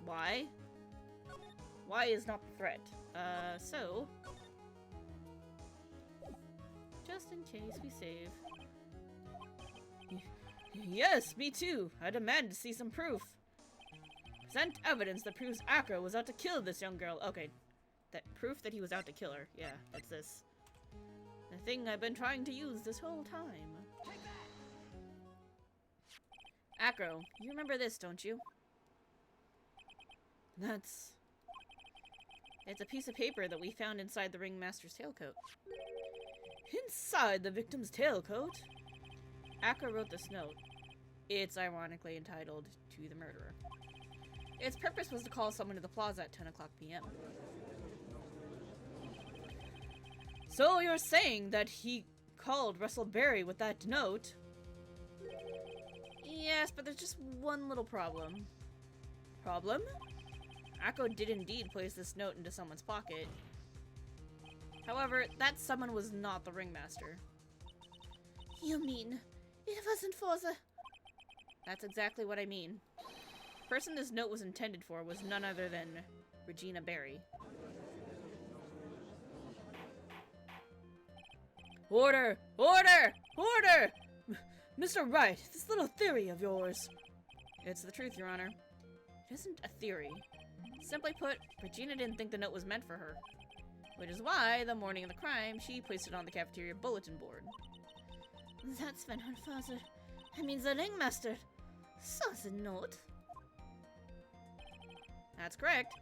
Why? Why is not the threat. So... just in case we save. Yes, me too. I demand to see some proof. Present evidence that proves Acro was out to kill this young girl. Okay, that proof that he was out to kill her. Yeah, that's this. The thing I've been trying to use this whole time. Acro, you remember this, don't you? It's a piece of paper that we found inside the ringmaster's tailcoat. Inside the victim's tailcoat? Acro wrote this note. It's ironically entitled, "To the Murderer." Its purpose was to call someone to the plaza at 10 o'clock p.m. So you're saying that he called Russell Berry with that note? Yes, but there's just one little problem. Problem? Acro did indeed place this note into someone's pocket. However, that someone was not the ringmaster. You mean It wasn't for the... That's exactly what I mean. The person this note was intended for was none other than Regina Barry. Order! Order! Order! Mr. Wright, this little theory of yours. It's the truth, Your Honor. It isn't a theory. Simply put, Regina didn't think the note was meant for her. Which is why, the morning of the crime, she placed it on the cafeteria bulletin board. That's when her father... I mean the ringmaster... saw the note. That's correct.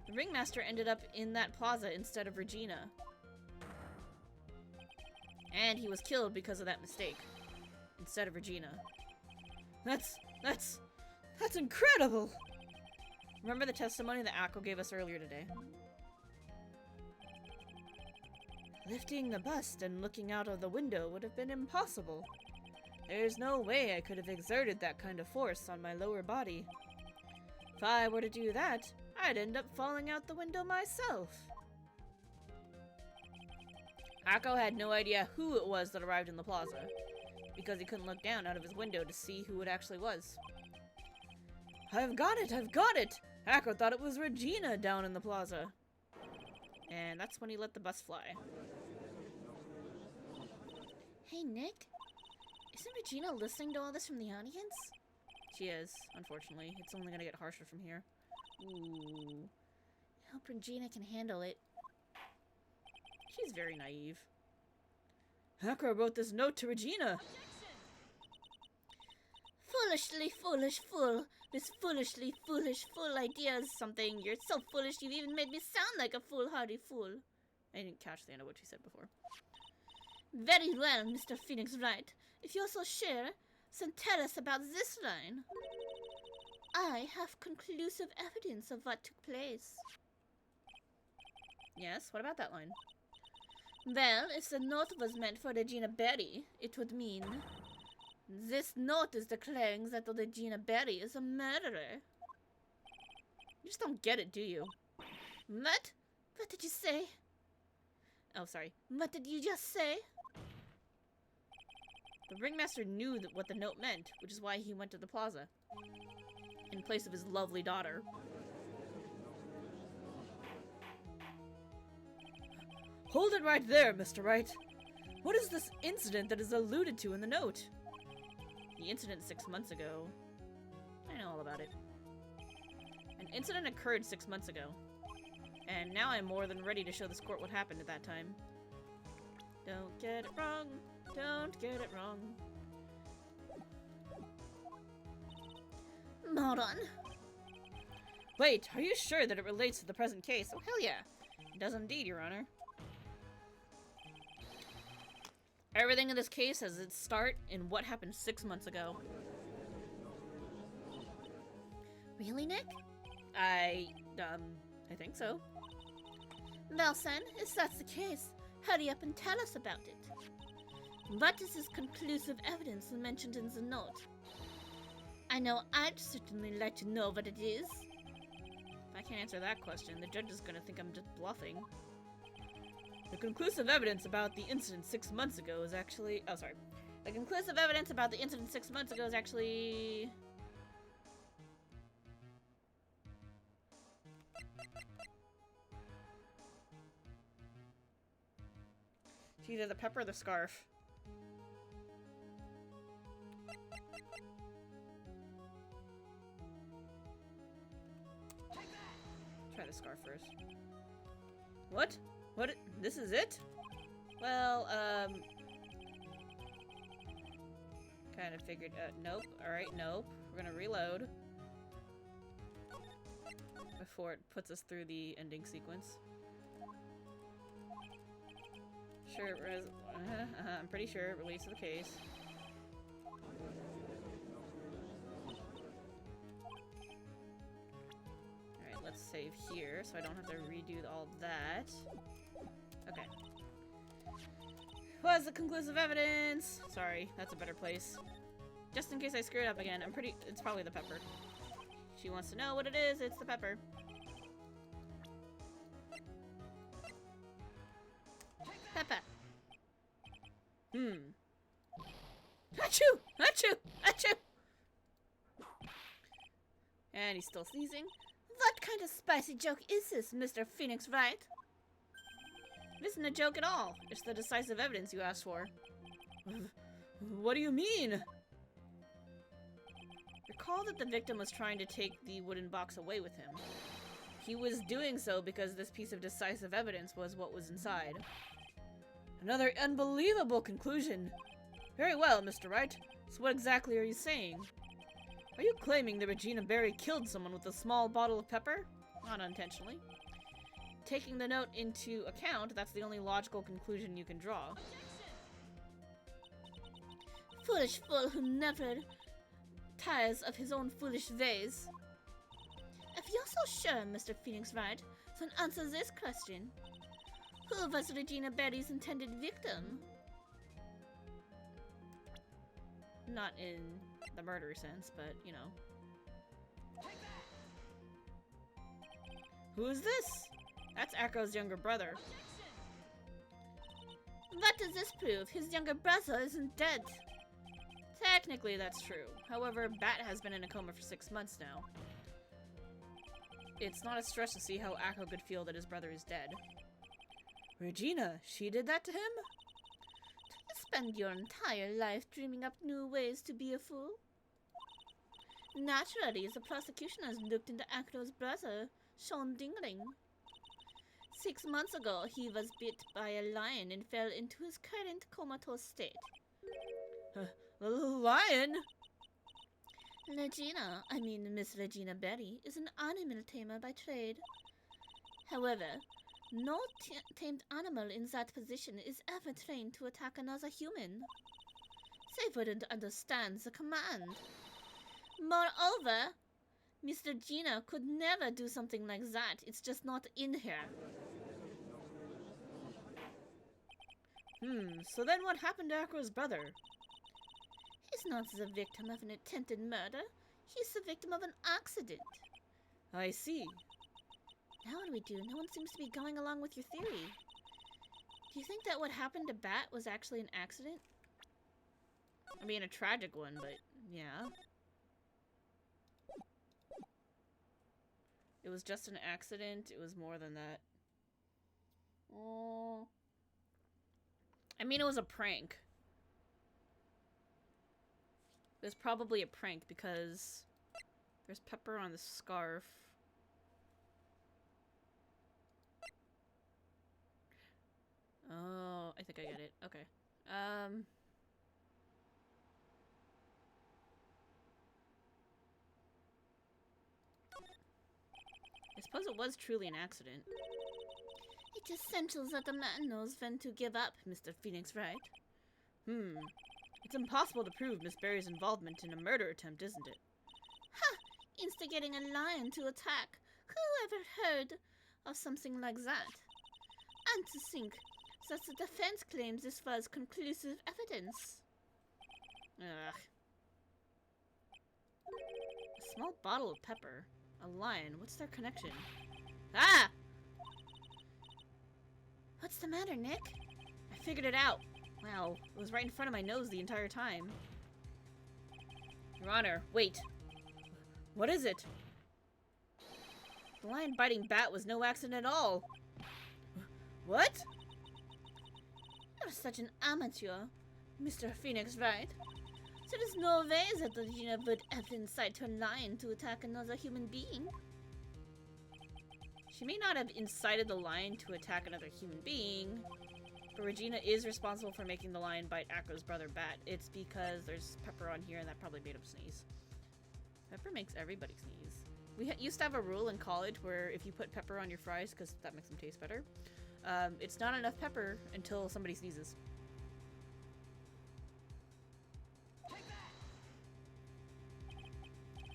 The ringmaster ended up in that plaza instead of Regina. And he was killed because of that mistake. Instead of Regina. That's incredible! Remember the testimony that Akko gave us earlier today? Lifting the bust and looking out of the window would have been impossible. There's no way I could have exerted that kind of force on my lower body. If I were to do that, I'd end up falling out the window myself. Akko had no idea who it was that arrived in the plaza, because he couldn't look down out of his window to see who it actually was. I've got it! I've got it! Akko thought it was Regina down in the plaza. And that's when he let the bus fly. Hey, Nick? Isn't Regina listening to all this from the audience? She is, unfortunately. It's only gonna get harsher from here. Ooh. I hope Regina can handle it. She's very naive. Akko wrote this note to Regina! Foolishly foolish fool. This foolishly foolish fool idea is something. You're so foolish you've even made me sound like a foolhardy fool. I didn't catch the end of what she said before. Very well, Mr. Phoenix Wright. If you're so sure, then tell us about this line. I have conclusive evidence of what took place. Yes, what about that line? Well, if the note was meant for Regina Barry, it would mean... This note is declaring that Regina Barry is a murderer. You just don't get it, do you? What? What did you say? Oh, sorry. What did you just say? The ringmaster knew what the note meant, which is why he went to the plaza. In place of his lovely daughter. Hold it right there, Mr. Wright. What is this incident that is alluded to in the note? The incident 6 months ago. I know all about it. An incident occurred 6 months ago. And now I'm more than ready to show this court what happened at that time. Don't get it wrong. Don't get it wrong. Moron. Wait, are you sure that it relates to the present case? Oh, hell yeah. It does indeed, Your Honor. Everything in this case has its start in what happened 6 months ago. Really, Nick? I think so. Well, son, if that's the case, hurry up and tell us about it. What is this conclusive evidence mentioned in the note? I know I'd certainly like to know what it is. If I can't answer that question, the judge is gonna think I'm just bluffing. The conclusive evidence about the incident 6 months ago is actually... Oh, sorry. The conclusive evidence about the incident 6 months ago is actually... It's either the pepper or the scarf. Try the scarf first. What? What? This is it? Well, kind of figured, nope. Alright, nope. We're gonna reload. Before it puts us through the ending sequence. Sure, I'm pretty sure it relates to the case. Alright, let's save here so I don't have to redo all that. Okay. Was the conclusive evidence? Sorry, that's a better place. Just in case I screw it up again, it's probably the pepper. She wants to know what it is, it's the pepper. Pepper. And he's still sneezing. What kind of spicy joke is this, Mr. Phoenix Wright? It isn't a joke at all. It's the decisive evidence you asked for. What do you mean? Recall that the victim was trying to take the wooden box away with him. He was doing so because this piece of decisive evidence was what was inside. Another unbelievable conclusion. Very well, Mr. Wright. So what exactly are you saying? Are you claiming that Regina Berry killed someone with a small bottle of pepper? Not unintentionally. Taking the note into account, that's the only logical conclusion you can draw. Foolish fool who never tires of his own foolish ways. If you're so sure, Mr. Phoenix Wright, then answer this question. Who was Regina Berry's intended victim? Not in the murder sense, but, you know. Who is this? That's Acro's younger brother. What does this prove? His younger brother isn't dead. Technically, that's true. However, Bat has been in a coma for 6 months now. It's not a stretch to see how Acro could feel that his brother is dead. Regina, she did that to him? To spend your entire life dreaming up new ways to be a fool? Naturally, the prosecution has looked into Acro's brother, Sean Dingling. 6 months ago, he was bit by a lion and fell into his current comatose state. The lion? Miss Regina Berry, is an animal tamer by trade. However, no tamed animal in that position is ever trained to attack another human. They wouldn't understand the command. Moreover, Miss Regina could never do something like that. It's just not in her. So then what happened to Acro's brother? He's not the victim of an attempted murder. He's the victim of an accident. I see. Now what do we do? No one seems to be going along with your theory. Do you think that what happened to Bat was actually an accident? I mean, a tragic one, but yeah. It was just an accident. It was more than that. Oh. I mean, it was a prank. It was probably a prank because there's pepper on the scarf. Oh, I think I get it. Okay. I suppose it was truly an accident. It's essential that the man knows when to give up, Mr. Phoenix Wright. It's impossible to prove Miss Berry's involvement in a murder attempt, isn't it? Ha! Instigating a lion to attack. Who ever heard of something like that? And to think that the defense claims this was conclusive evidence. Ugh. A small bottle of pepper. A lion. What's their connection? Ah! What's the matter, Nick? I figured it out. Wow, it was right in front of my nose the entire time. Your Honor, wait. What is it? The lion biting Bat was no accident at all. What? You're such an amateur, Mr. Phoenix Wright. There is no way that Regina would have incited her lion to attack another human being. She may not have incited the lion to attack another human being, but Regina is responsible for making the lion bite Acro's brother Bat. It's because there's pepper on here and that probably made him sneeze. Pepper makes everybody sneeze. We used to have a rule in college where if you put pepper on your fries, because that makes them taste better, it's not enough pepper until somebody sneezes.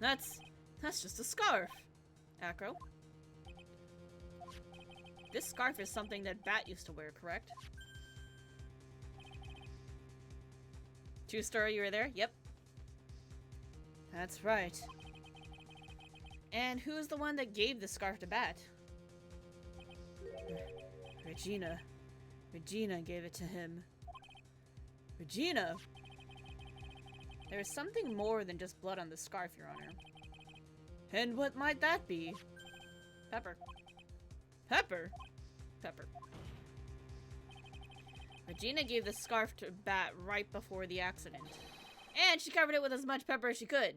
That's just a scarf, Acro. This scarf is something that Bat used to wear, correct? True story, you were there? Yep. That's right. And who's the one that gave the scarf to Bat? Regina. Regina gave it to him. Regina? There is something more than just blood on the scarf, Your Honor. And what might that be? Pepper. Pepper? Pepper. Regina gave the scarf to Bat right before the accident. And she covered it with as much pepper as she could.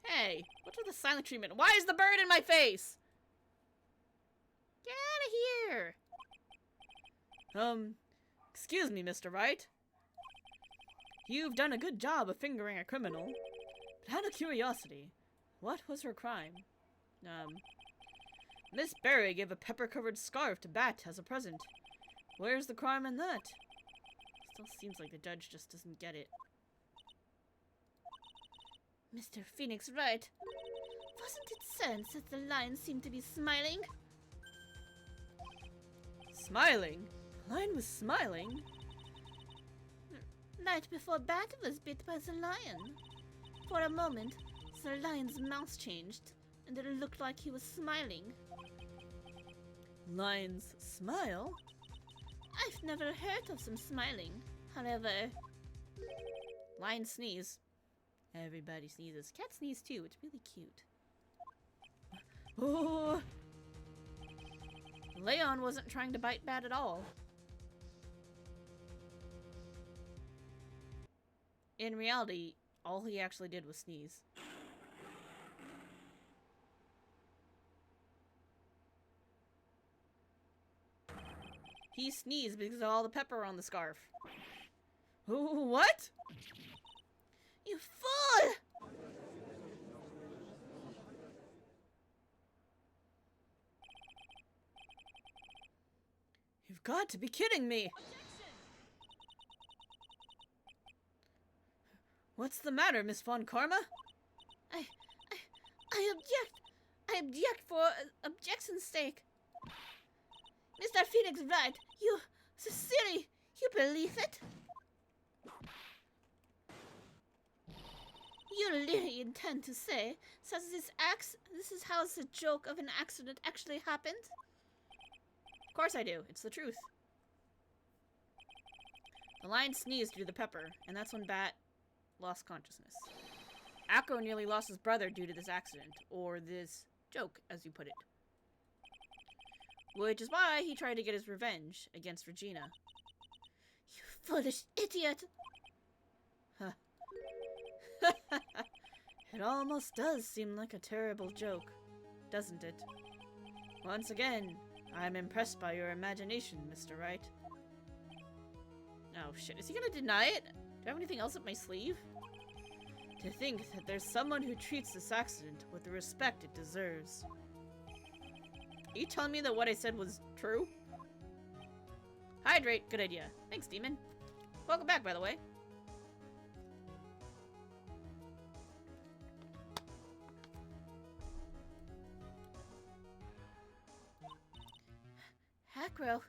Hey, what's with the silent treatment? Why is the bird in my face? Get out of here! Excuse me, Mr. Wright. You've done a good job of fingering a criminal. But out of curiosity, what was her crime? Miss Berry gave a pepper-covered scarf to Bat as a present. Where's the crime in that? Still seems like the judge just doesn't get it. Mr. Phoenix Wright, wasn't it sense that the lion seemed to be smiling? Smiling? The lion was smiling? Right before Bat was bit by the lion. For a moment, the lion's mouth changed, and it looked like he was smiling. Lions smile? I've never heard of them smiling. However, lions sneeze. Everybody sneezes. Cats sneeze too. It's really cute. Oh! Leon wasn't trying to bite Bat at all. In reality, all he actually did was sneeze. He sneezed because of all the pepper on the scarf. What? You fool! You've got to be kidding me! What's the matter, Miss Von Karma? I object! I object for objection's sake! Mr. Phoenix Wright, you... Sincerely, you believe it? You really intend to say that this is how the joke of an accident actually happened? Of course I do. It's the truth. The lion sneezed due to the pepper, and that's when Bat lost consciousness. Acro nearly lost his brother due to this accident, or this joke, as you put it. Which is why he tried to get his revenge against Regina. You foolish idiot! Huh. It almost does seem like a terrible joke, doesn't it? Once again, I'm impressed by your imagination, Mr. Wright. Oh shit, is he gonna deny it? Do I have anything else up my sleeve? To think that there's someone who treats this accident with the respect it deserves. Are you telling me that what I said was true? Hydrate, good idea. Thanks, Demon. Welcome back, by the way. Acro,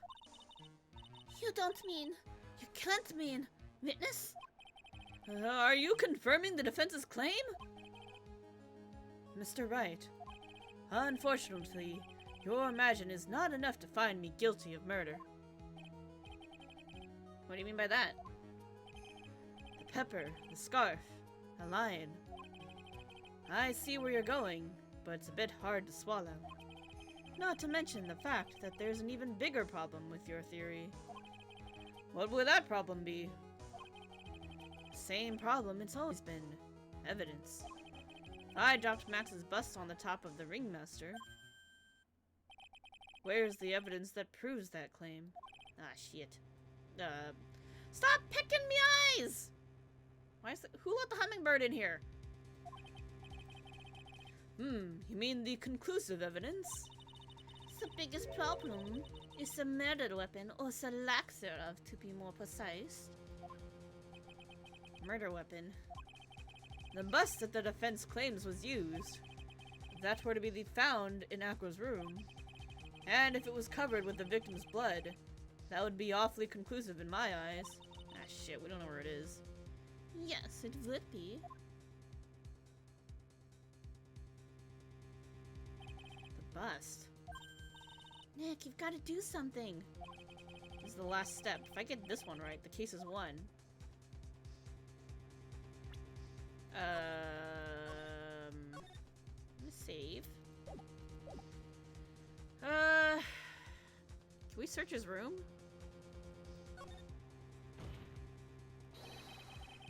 you don't mean, you can't mean, witness? Are you confirming the defense's claim? Mr. Wright, unfortunately, your imagine is not enough to find me guilty of murder. What do you mean by that? The pepper, the scarf, a lion. I see where you're going, but it's a bit hard to swallow. Not to mention the fact that there's an even bigger problem with your theory. What would that problem be? Same problem it's always been. Evidence. I dropped Max's bust on the top of the ringmaster. Where's the evidence that proves that claim? Ah, shit. Stop picking me eyes! Why is that? Who let the hummingbird in here? You mean the conclusive evidence? The biggest problem is the murder weapon, or the lack thereof, to be more precise. Murder weapon. The bust that the defense claims was used. If that were to be found in Acro's room, and if it was covered with the victim's blood, that would be awfully conclusive in my eyes. Ah, shit, we don't know where it is. Yes, it would be. The bust. Nick, you've got to do something. This is the last step. If I get this one right, the case is won. Let's save. Can we search his room?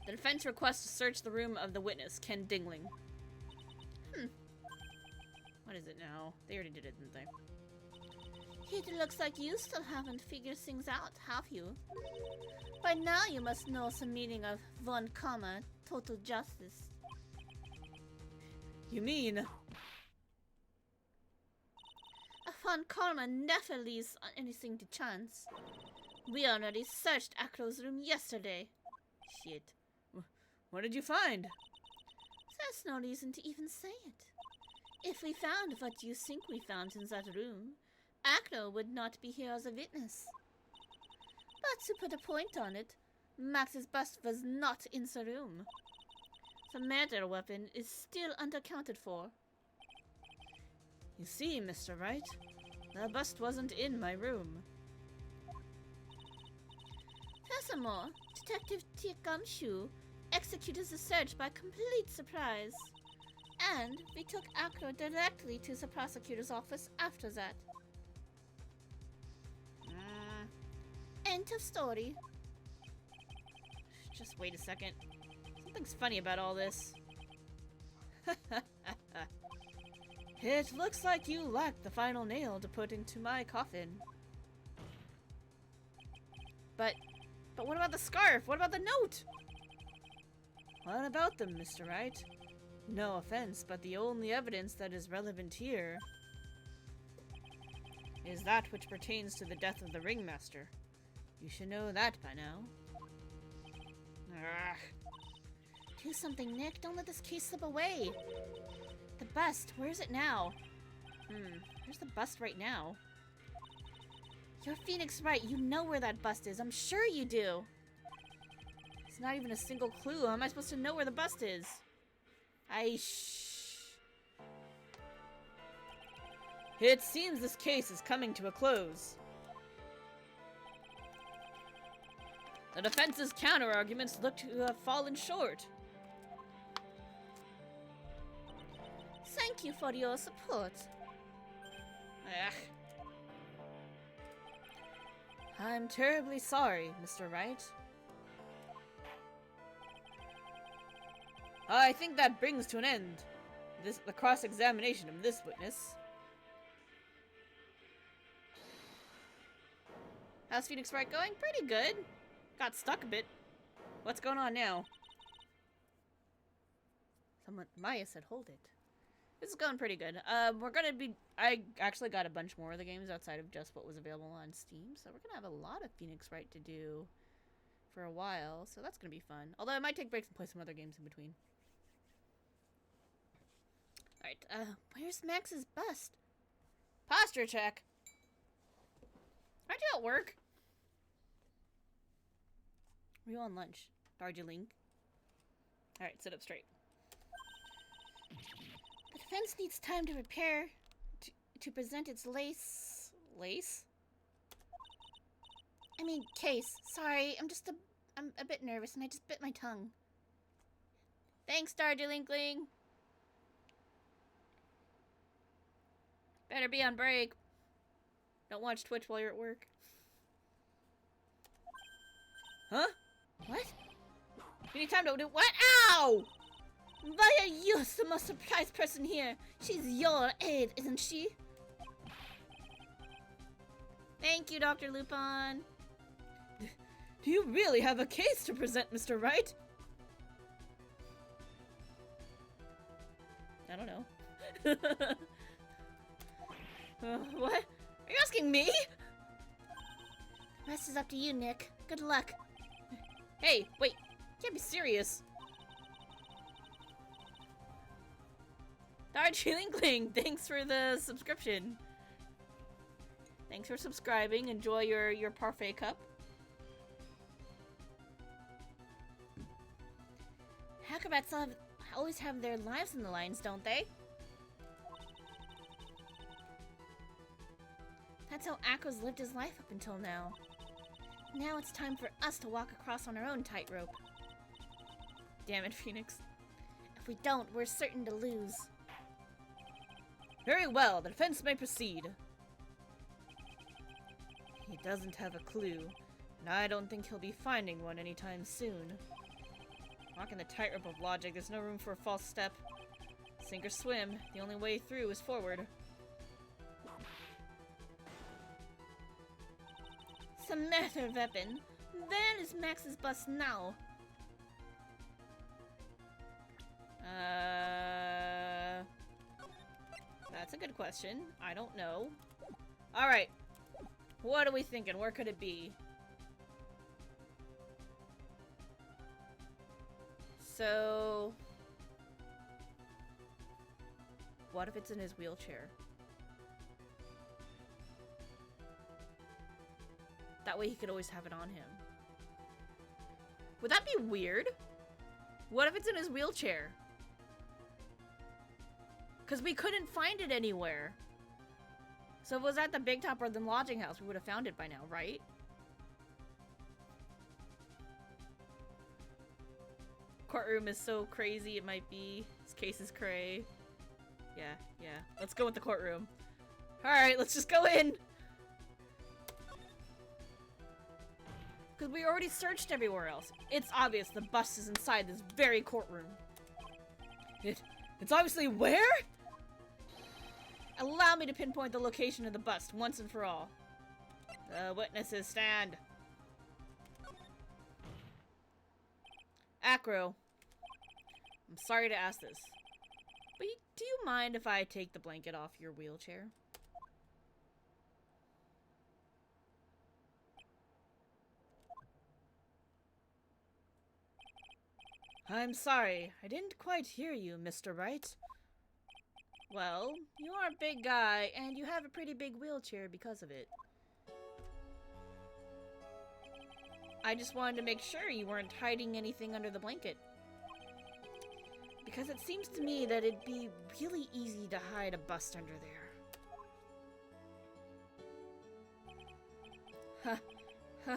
The defense requests to search the room of the witness, Ken Dingling. What is it now? They already did it, didn't they? It looks like you still haven't figured things out, have you? By now you must know some meaning of von comma, total justice. You mean? A von comma never leaves anything to chance. We already searched Acro's room yesterday. Shit. What did you find? There's no reason to even say it. If we found what you think we found in that room, Acro would not be here as a witness. But to put a point on it, Max's bust was not in the room. The murder weapon is still unaccounted for. You see, Mr. Wright, the bust wasn't in my room. Furthermore, Detective T. Gumshoe executed the search by complete surprise. And we took Acro directly to the prosecutor's office after that. End of story. Just wait a second. Something's funny about all this. It looks like you lacked the final nail to put into my coffin. But what about the scarf? What about the note? What about them, Mr. Wright? No offense, but the only evidence that is relevant here is that which pertains to the death of the ringmaster. You should know that by now. Ugh. Do something, Nick. Don't let this case slip away. The bust. Where is it now? Where's the bust right now? You're Phoenix Wright. You know where that bust is. I'm sure you do. It's not even a single clue. How am I supposed to know where the bust is? It seems this case is coming to a close. The defense's counter-arguments look to have fallen short. Thank you for your support. Ugh. I'm terribly sorry, Mr. Wright. I think that brings to an end the cross-examination of this witness. How's Phoenix Wright going? Pretty good. Got stuck a bit. What's going on now? Maya said hold it. This is going pretty good. I actually got a bunch more of the games outside of just what was available on Steam, so we're gonna have a lot of Phoenix Wright to do for a while, so that's gonna be fun. Although I might take breaks and play some other games in between. Alright, Where's Max's bust? posture check. Aren't you at work? Were you on lunch? Darjeeling. Alright, sit up straight. The defense needs time to prepare to present its Lace? I mean, case. Sorry, I'm a bit nervous and I just bit my tongue. Thanks, Darjeelingling. Better be on break. Don't watch Twitch while you're at work. Huh? What? You need time to do what? Ow! Why are you the most surprised person here? She's your aide, isn't she? Thank you, Dr. Lupin. Do you really have a case to present, Mr. Wright? I don't know. What? Are you asking me? The rest is up to you, Nick. Good luck. Hey, wait. You can't be serious. Darjeelingling, thanks for the subscription. Thanks for subscribing. Enjoy your parfait cup. Acrobats always have their lives in the lines, don't they? That's how Acro's lived his life up until now. Now it's time for us to walk across on our own tightrope. Damn it, Phoenix. If we don't, we're certain to lose. Very well, the defense may proceed. He doesn't have a clue, and I don't think he'll be finding one anytime soon. Walking the tightrope of logic, there's no room for a false step. Sink or swim, the only way through is forward. Some matter, weapon. Where is Max's bus now? That's a good question. I don't know. Alright. What are we thinking? Where could it be? So... what if it's in his wheelchair? That way he could always have it on him. Would that be weird? What if it's in his wheelchair? Because we couldn't find it anywhere. So if it was at the Big Top or the lodging house, we would have found it by now, right? Courtroom is so crazy, it might be. This case is cray. Yeah. Let's go with the courtroom. Alright, let's just go in! Because we already searched everywhere else. It's obvious the bus is inside this very courtroom. It's obviously where? Allow me to pinpoint the location of the bust once and for all. The witnesses stand. Acro. I'm sorry to ask this, but do you mind if I take the blanket off your wheelchair? I'm sorry, I didn't quite hear you, Mr. Wright. Well, you are a big guy, and you have a pretty big wheelchair because of it. I just wanted to make sure you weren't hiding anything under the blanket. Because it seems to me that it'd be really easy to hide a bust under there. Ha.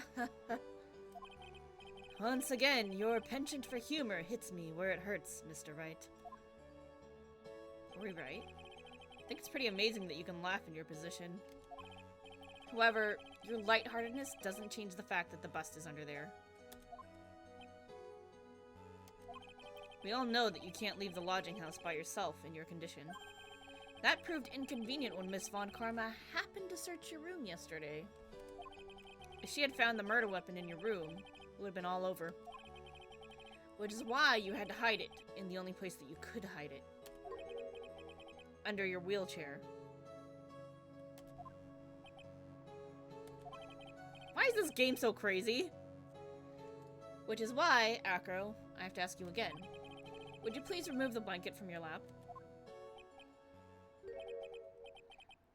Once again, your penchant for humor hits me where it hurts, Mr. Wright. Are we right? I think it's pretty amazing that you can laugh in your position. However, your lightheartedness doesn't change the fact that the bust is under there. We all know that you can't leave the lodging house by yourself in your condition. That proved inconvenient when Miss Von Karma happened to search your room yesterday. If she had found the murder weapon in your room, it would have been all over. Which is why you had to hide it in the only place that you could hide it. Under your wheelchair. Why is this game so crazy? Which is why, Acro, I have to ask you again. Would you please remove the blanket from your lap?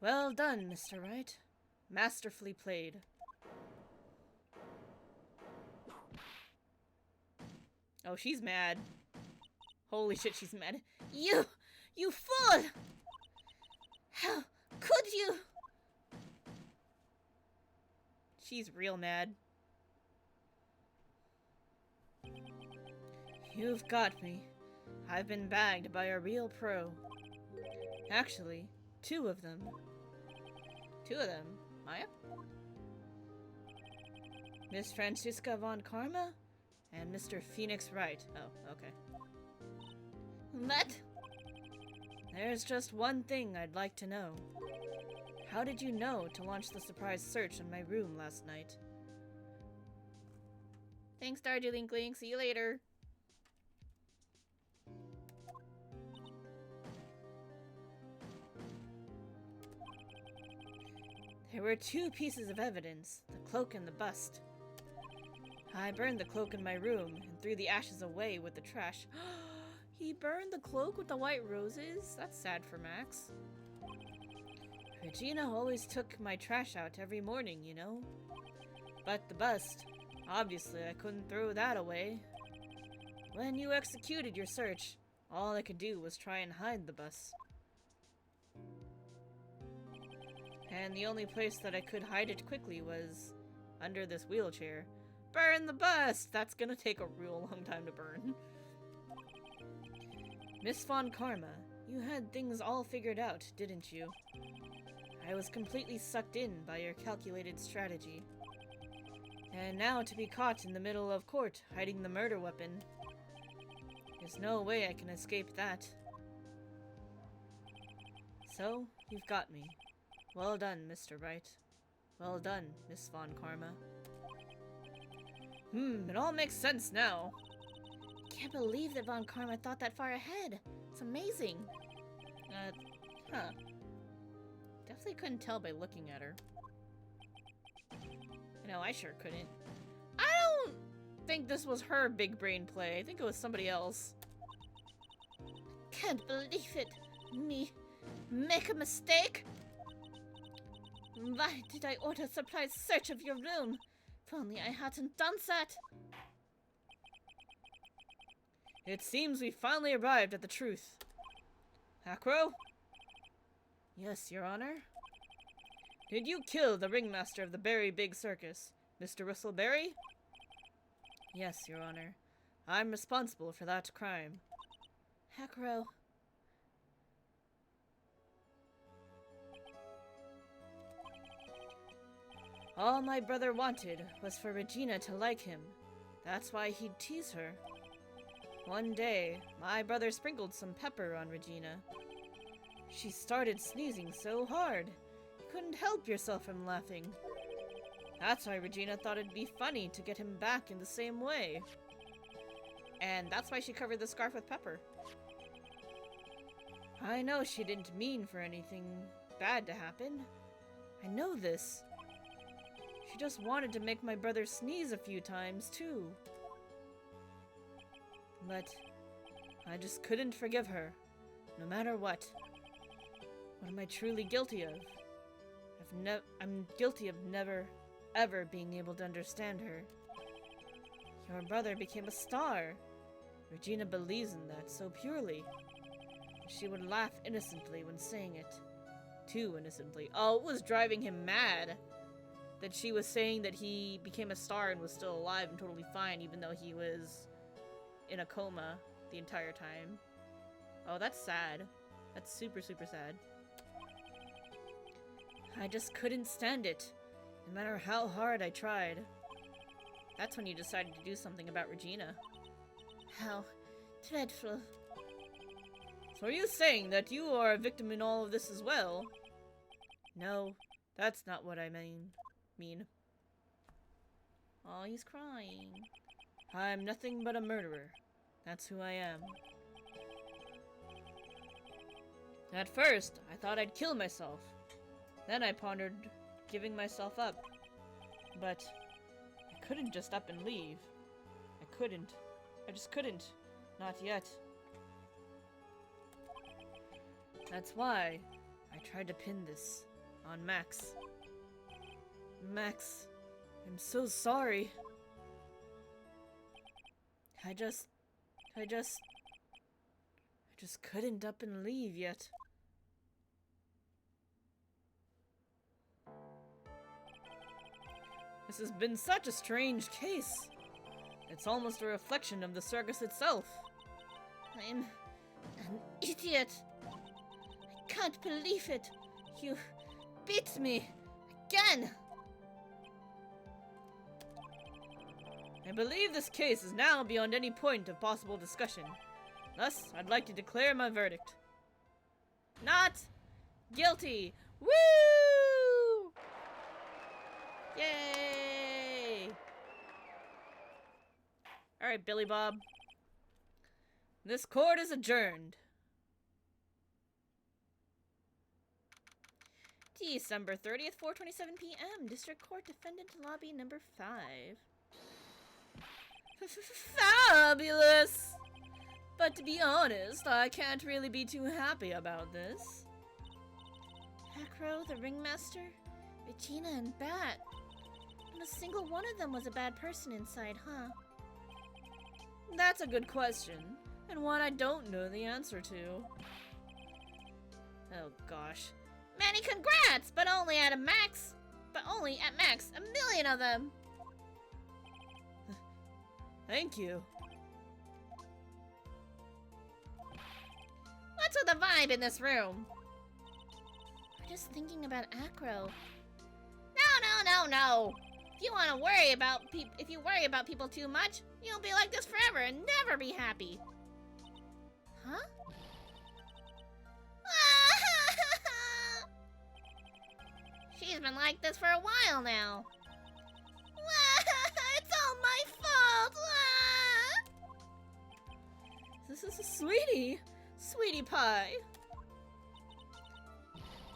Well done, Mr. Wright. Masterfully played. Oh, she's mad. Holy shit, she's mad. You fool! How could you? She's real mad. You've got me. I've been bagged by a real pro. Actually, two of them. Two of them? Maya? Miss Francisca Von Karma? And Mr. Phoenix Wright. Oh, okay. What? There's just one thing I'd like to know. How did you know to launch the surprise search in my room last night? Thanks, Darjeeling. See you later. There were two pieces of evidence, the cloak and the bust. I burned the cloak in my room and threw the ashes away with the trash. He burned the cloak with the white roses? That's sad for Max. Regina always took my trash out every morning, you know. But the bust, obviously I couldn't throw that away. When you executed your search, all I could do was try and hide the bust. And the only place that I could hide it quickly was under this wheelchair. Burn the bust! That's gonna take a real long time to burn. Miss Von Karma, you had things all figured out, didn't you? I was completely sucked in by your calculated strategy. And now to be caught in the middle of court, hiding the murder weapon. There's no way I can escape that. So, you've got me. Well done, Mr. Wright. Well done, Miss Von Karma. It all makes sense now. Can't believe that Von Karma thought that far ahead. It's amazing. Definitely couldn't tell by looking at her. No, I sure couldn't. I don't think this was her big brain play. I think it was somebody else. Can't believe it. Me make a mistake? Why did I order a surprise search of your room? If only I hadn't done that. It seems we finally arrived at the truth. Acro? Yes, Your Honor? Did you kill the ringmaster of the Berry Big Circus, Mr. Whistleberry? Yes, Your Honor. I'm responsible for that crime. Acro. All my brother wanted was for Regina to like him. That's why he'd tease her. One day, my brother sprinkled some pepper on Regina. She started sneezing so hard, you couldn't help yourself from laughing. That's why Regina thought it'd be funny to get him back in the same way. And that's why she covered the scarf with pepper. I know she didn't mean for anything bad to happen. I know this. She just wanted to make my brother sneeze a few times, too. But I just couldn't forgive her, no matter what. What am I truly guilty of? I'm guilty of never, ever being able to understand her. Your brother became a star. Regina believes in that so purely. She would laugh innocently when saying it. Too innocently. Oh, it was driving him mad that she was saying that he became a star and was still alive and totally fine, even though he was in a coma the entire time. Oh, that's sad. That's super, super sad. I just couldn't stand it, no matter how hard I tried. That's when you decided to do something about Regina. How dreadful. So are you saying that you are a victim in all of this as well? No, that's not what I mean. Oh, he's crying. I'm nothing but a murderer. That's who I am. At first, I thought I'd kill myself. Then I pondered giving myself up. But I couldn't just up and leave. I couldn't. I just couldn't. Not yet. That's why I tried to pin this on Max. Max, I'm so sorry. I just couldn't up and leave yet. This has been such a strange case. It's almost a reflection of the circus itself. I'm an idiot. I can't believe it. You beat me again. I believe this case is now beyond any point of possible discussion. Thus, I'd like to declare my verdict. Not guilty! Woo! Yay! Alright, Billy Bob. This court is adjourned. December 30th, 4:27 p.m. District Court Defendant Lobby number 5. Fabulous! But to be honest, I can't really be too happy about this. Acro, the ringmaster, Regina, and Bat. Not a single one of them was a bad person inside, huh? That's a good question, and one I don't know the answer to. Oh gosh. Many congrats, but only at max, a million of them. Thank you. What's with the vibe in this room? We're just thinking about Acro. No. If you want to worry about if you worry about people too much, you'll be like this forever and never be happy. Huh? She's been like this for a while now. It's all my fault. This is a sweetie pie.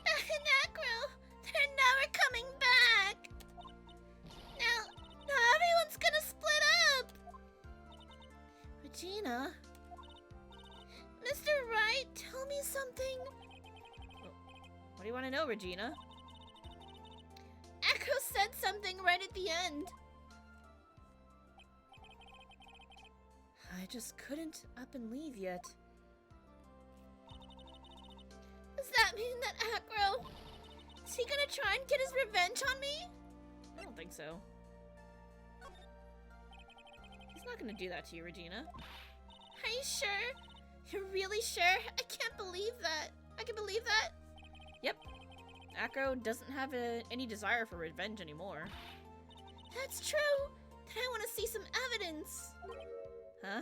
And Acro, they're never coming back. Now everyone's gonna split up. Regina. Mr. Wright, tell me something. What do you want to know, Regina? Acro said something right at the end. I just couldn't up and leave yet. Does that mean that Acro... Is he gonna try and get his revenge on me? I don't think so. He's not gonna do that to you, Regina. Are you sure? You're really sure? I can't believe that. I can believe that? Yep. Acro doesn't have any desire for revenge anymore. That's true. Then I want to see some evidence. Huh?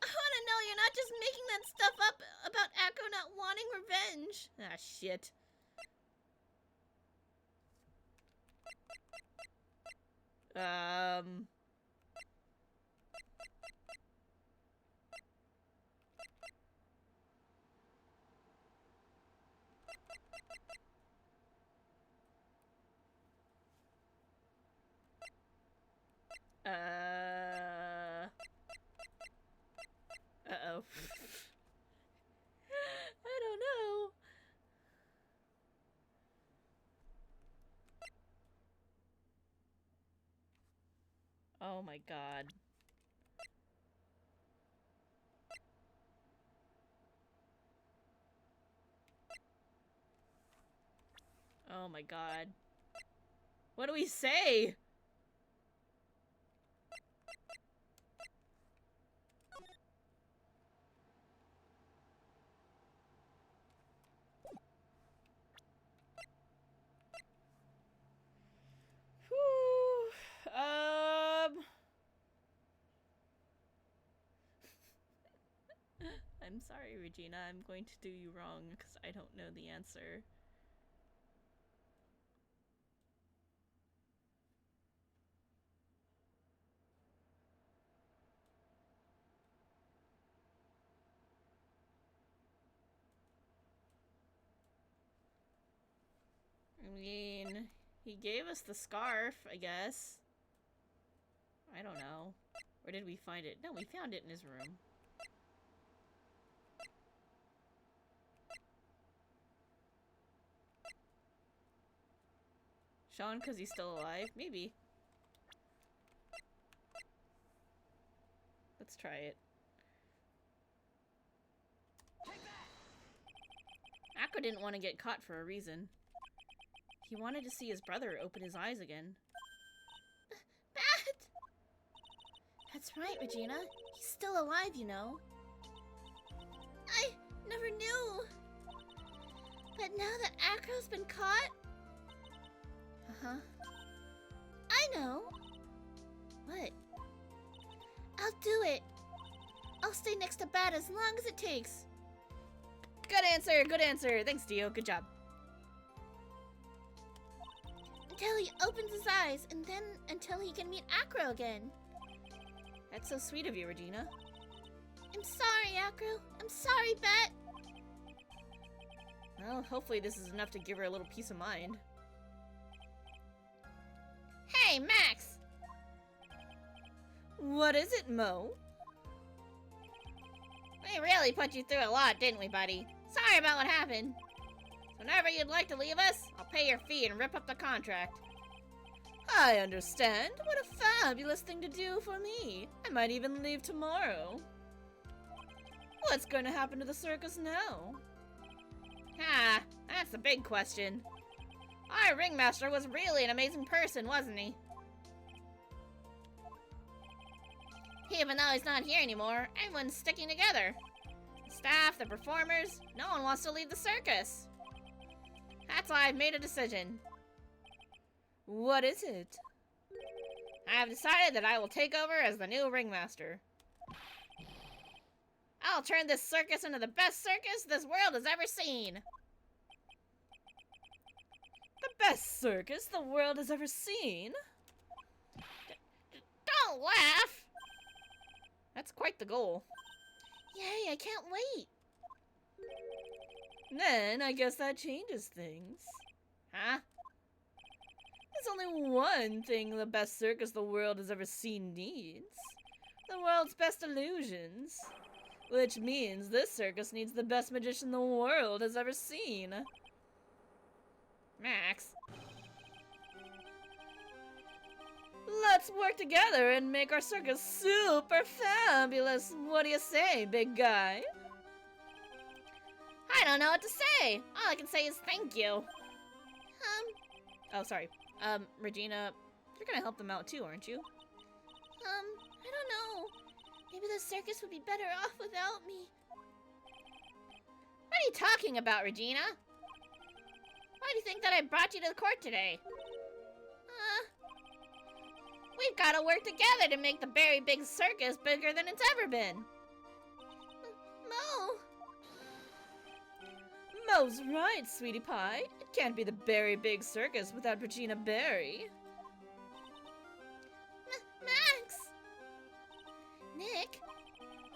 I want to know you're not just making that stuff up about Acro not wanting revenge. Ah, shit. Uh-oh. I don't know. Oh my god. Oh my god. What do we say? I'm sorry, Regina. I'm going to do you wrong because I don't know the answer. I mean, he gave us the scarf, I guess. I don't know. Where did we find it? No, we found it in his room. Sean, because he's still alive? Maybe. Let's try it. Acro didn't want to get caught for a reason. He wanted to see his brother open his eyes again. Bat! That's right, Regina. He's still alive, you know. I never knew. But now that Acro's been caught... Uh-huh. I know. What? I'll do it. I'll stay next to Bat as long as it takes. Good answer, good answer. Thanks, Dio. Good job. Until he opens his eyes, and then until he can meet Acro again. That's so sweet of you, Regina. I'm sorry, Acro. I'm sorry, Bat. Well, hopefully this is enough to give her a little peace of mind. Hey, Max! What is it, Mo? We really put you through a lot, didn't we, buddy? Sorry about what happened. Whenever you'd like to leave us, I'll pay your fee and rip up the contract. I understand. What a fabulous thing to do for me. I might even leave tomorrow. What's going to happen to the circus now? Ah, that's the big question. Our ringmaster was really an amazing person, wasn't he? Even though he's not here anymore, everyone's sticking together. staff, the performers. No one wants to leave the circus. That's why I've made a decision. What is it? I have decided that I will take over as the new ringmaster. I'll turn this circus into the best circus this world has ever seen. The best circus the world has ever seen? Don't laugh! That's quite the goal. Yay, I can't wait. Then, I guess that changes things. Huh? There's only one thing the best circus the world has ever seen needs. The world's best illusions. Which means this circus needs the best magician the world has ever seen. Max. Let's work together and make our circus super fabulous. What do you say, big guy? I don't know what to say. All I can say is thank you. Oh, sorry. Regina, you're gonna help them out too, aren't you? I don't know. Maybe the circus would be better off without me. What are you talking about, Regina? Why do you think that I brought you to the court today? We've got to work together to make the very big circus bigger than it's ever been. Mo! Mo's right, sweetie pie. It can't be the very big circus without Regina Berry. Max! Nick?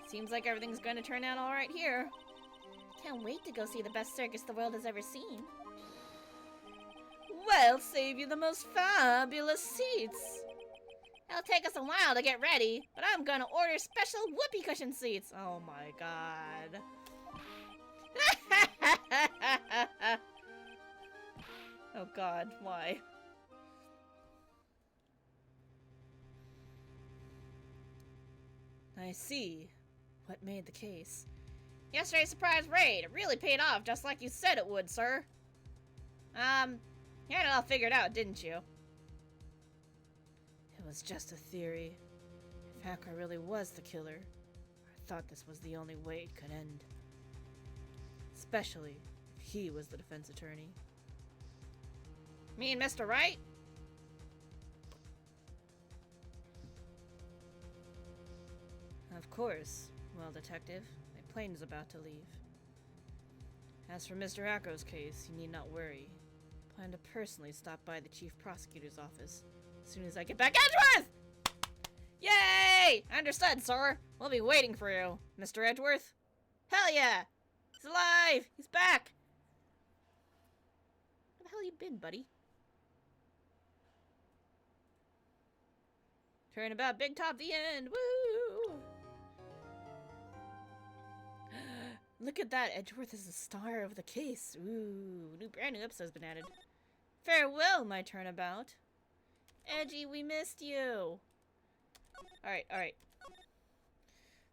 Seems like everything's going to turn out all right here. Can't wait to go see the best circus the world has ever seen. We'll save you the most fabulous seats. It'll take us a while to get ready, But I'm gonna order special whoopee cushion seats. Oh my god. Oh god, why? I see. What made the case? Yesterday's surprise raid. It really paid off, just like you said it would, sir. You had it all figured out, didn't you? It was just a theory. If Hacker really was the killer, I thought this was the only way it could end. Especially if he was the defense attorney. Me and Mr. Wright? Of course. Well, Detective, my plane is about to leave. As for Mr. Acro's case, you need not worry. I plan to personally stop by the Chief Prosecutor's office as soon as I get back. Edgeworth! Yay! Understood, sir. We'll be waiting for you, Mr. Edgeworth. Hell yeah! He's alive! He's back! Where the hell you been, buddy? Turnabout Big Top, the end! Woo! Look at that, Edgeworth is the star of the case. Ooh, brand new episode's been added. Farewell, my turnabout. Edgy, we missed you. Alright.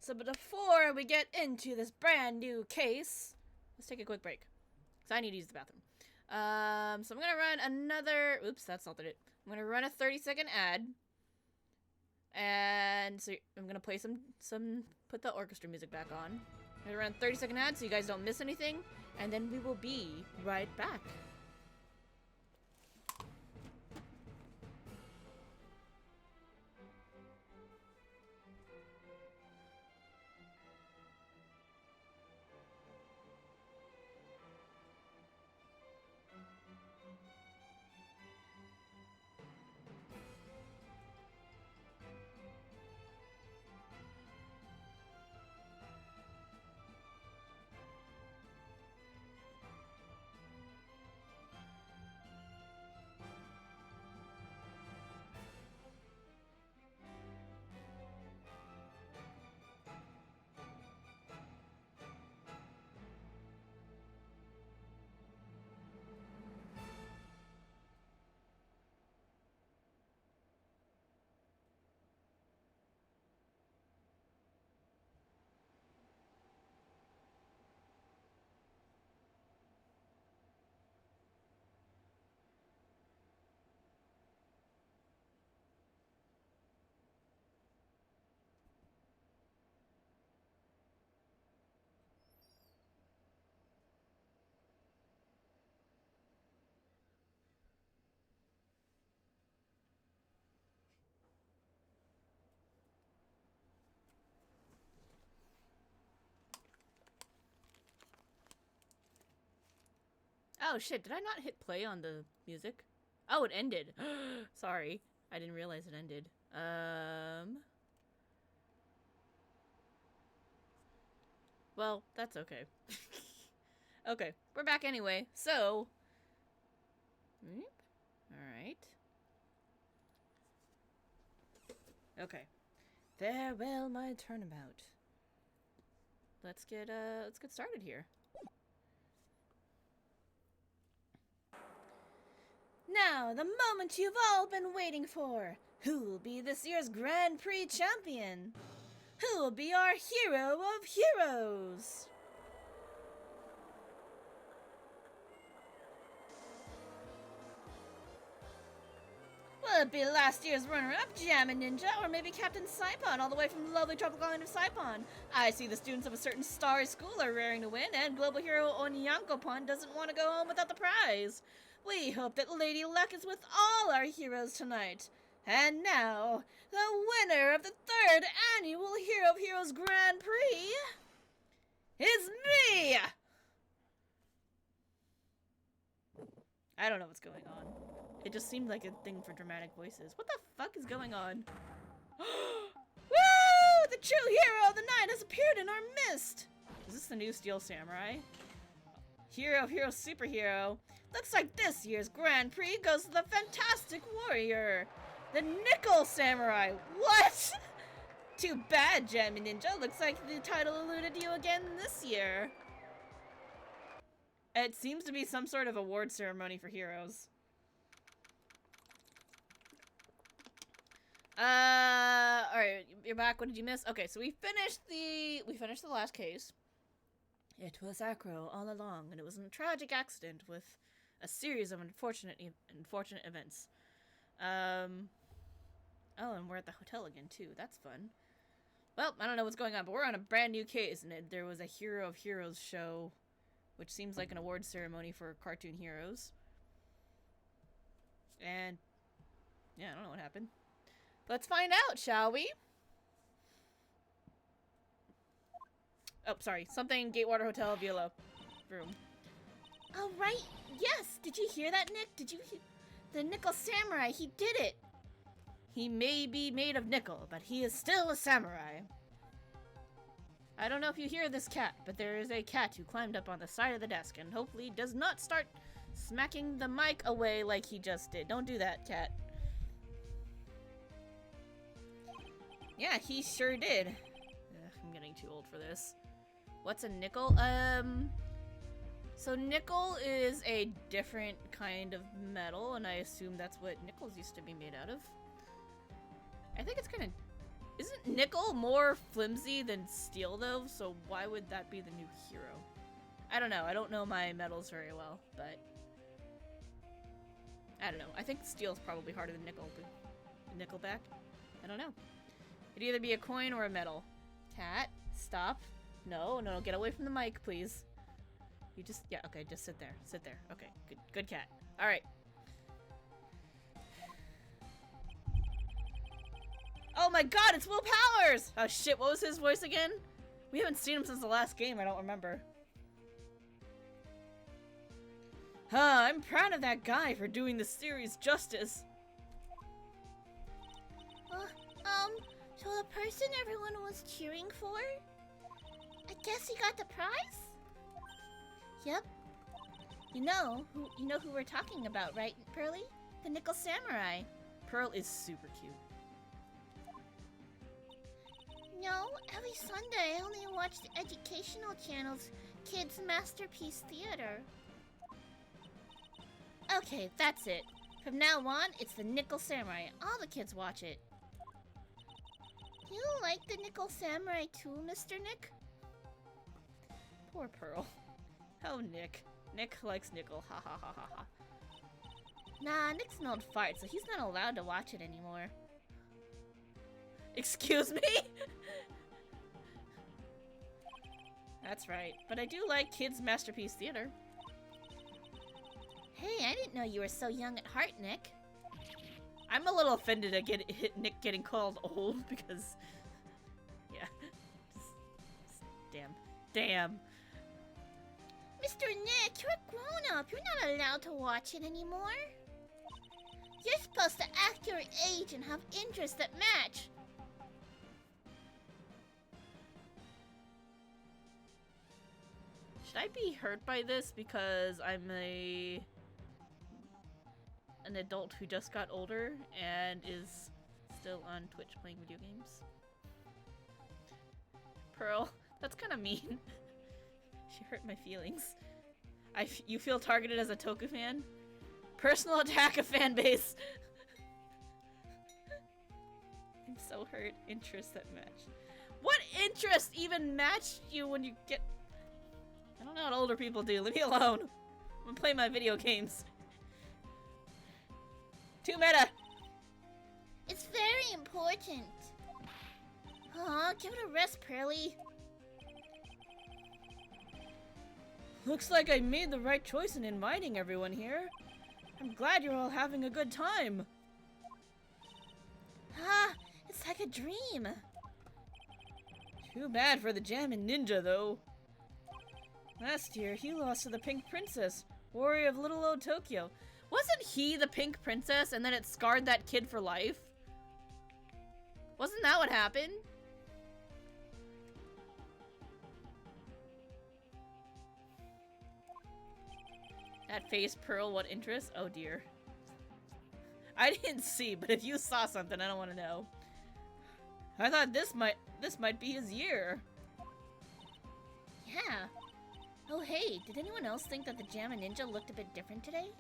So, but before we get into this brand new case, let's take a quick break. Because I need to use the bathroom. So I'm gonna run another, oops, that's not it. I'm gonna run a 30-second ad. And so I'm gonna play put the orchestra music back on. I'm gonna run a 30-second ad so you guys don't miss anything. And then we will be right back. Oh shit, did I not hit play on the music? Oh, it ended. Sorry. I didn't realize it ended. Well, that's okay. Okay, we're back anyway. So, alright. Okay. Farewell my turnabout. Let's get started here. Now, the moment you've all been waiting for. Who will be this year's Grand Prix champion? Who will be our hero of heroes? Will it be last year's runner-up, Jammin' Ninja, or maybe Captain Saipon, all the way from the lovely tropical island of Saipon? I see the students of a certain star school are raring to win, and global hero Onyankopon doesn't want to go home without the prize. We hope that Lady Luck is with all our heroes tonight. And now, the winner of the 3rd Annual Hero of Heroes Grand Prix is me! I don't know what's going on. It just seemed like a thing for dramatic voices. What the fuck is going on? Woo! The true hero of the night has appeared in our midst! Is this the new Steel Samurai? Hero of Heroes Superhero. Looks like this year's Grand Prix goes to the Fantastic Warrior. The Nickel Samurai. What? Too bad, Jammy Ninja. Looks like the title eluded you again this year. It seems to be some sort of award ceremony for heroes. Alright, you're back. What did you miss? Okay, so we finished the last case. It was Acro all along, and it was a tragic accident with a series of unfortunate events. Oh, and we're at the hotel again, too. That's fun. Well, I don't know what's going on, but we're on a brand new case, and there was a Hero of Heroes show, which seems like an award ceremony for cartoon heroes. And, yeah, I don't know what happened. Let's find out, shall we? Oh, sorry. Something Gatewater Hotel Villa room. Oh, right. Yes. Did you hear that, Nick? Did you hear? The Nickel Samurai, he did it. He may be made of nickel, but he is still a samurai. I don't know if you hear this cat, but there is a cat who climbed up on the side of the desk and hopefully does not start smacking the mic away like he just did. Don't do that, cat. Yeah, he sure did. Ugh, I'm getting too old for this. What's a nickel? So nickel is a different kind of metal, and I assume that's what nickels used to be made out of. I think it's kind of... Isn't nickel more flimsy than steel, though? So why would that be the new hero? I don't know. I don't know my metals very well, but... I don't know. I think steel's probably harder than nickel. Nickelback? I don't know. It'd either be a coin or a metal. Cat, stop. No, no, get away from the mic, please. You just... Yeah, okay, just sit there. Sit there. Okay, good cat. Alright. Oh my god, it's Will Powers! Oh shit, what was his voice again? We haven't seen him since the last game, I don't remember. I'm proud of that guy for doing the series justice. So the person everyone was cheering for? I guess he got the prize? Yep. You know who we're talking about, right, Pearly? The Nickel Samurai. Pearl is super cute. No, every Sunday I only watch the educational channel's Kids Masterpiece Theater. Okay, that's it. From now on, it's the Nickel Samurai. All the kids watch it. You like the Nickel Samurai too, Mr. Nick? Poor Pearl. Oh, Nick. Nick likes nickel. Ha ha ha ha ha. Nah, Nick's an old fart, so he's not allowed to watch it anymore. Excuse me? That's right. But I do like Kids Masterpiece Theater. Hey, I didn't know you were so young at heart, Nick. I'm a little offended at Nick getting called old because... Yeah. Damn. Mr. Nick, you're a grown-up. You're not allowed to watch it anymore. You're supposed to act your age and have interests that match. Should I be hurt by this because I'm an adult who just got older and is still on Twitch playing video games? Pearl, that's kind of mean. She hurt my feelings. You feel targeted as a Toku fan? Personal attack of fan base. I'm so hurt. Interests that match. What interest even matched you when you get... I don't know what older people do. Leave me alone. I'm gonna play my video games. Too meta. It's very important. Aw, give it a rest, Pearly. Looks like I made the right choice in inviting everyone here. I'm glad you're all having a good time. Ah, it's like a dream. Too bad for the Jammin' Ninja, though. Last year, he lost to the Pink Princess, warrior of Little Old Tokyo. Wasn't he the Pink Princess and then it scarred that kid for life? Wasn't that what happened? That face, Pearl, what interest? Oh dear. I didn't see, but if you saw something, I don't want to know. I thought this might be his year. Yeah. Oh hey, did anyone else think that the Jammin' Ninja looked a bit different today?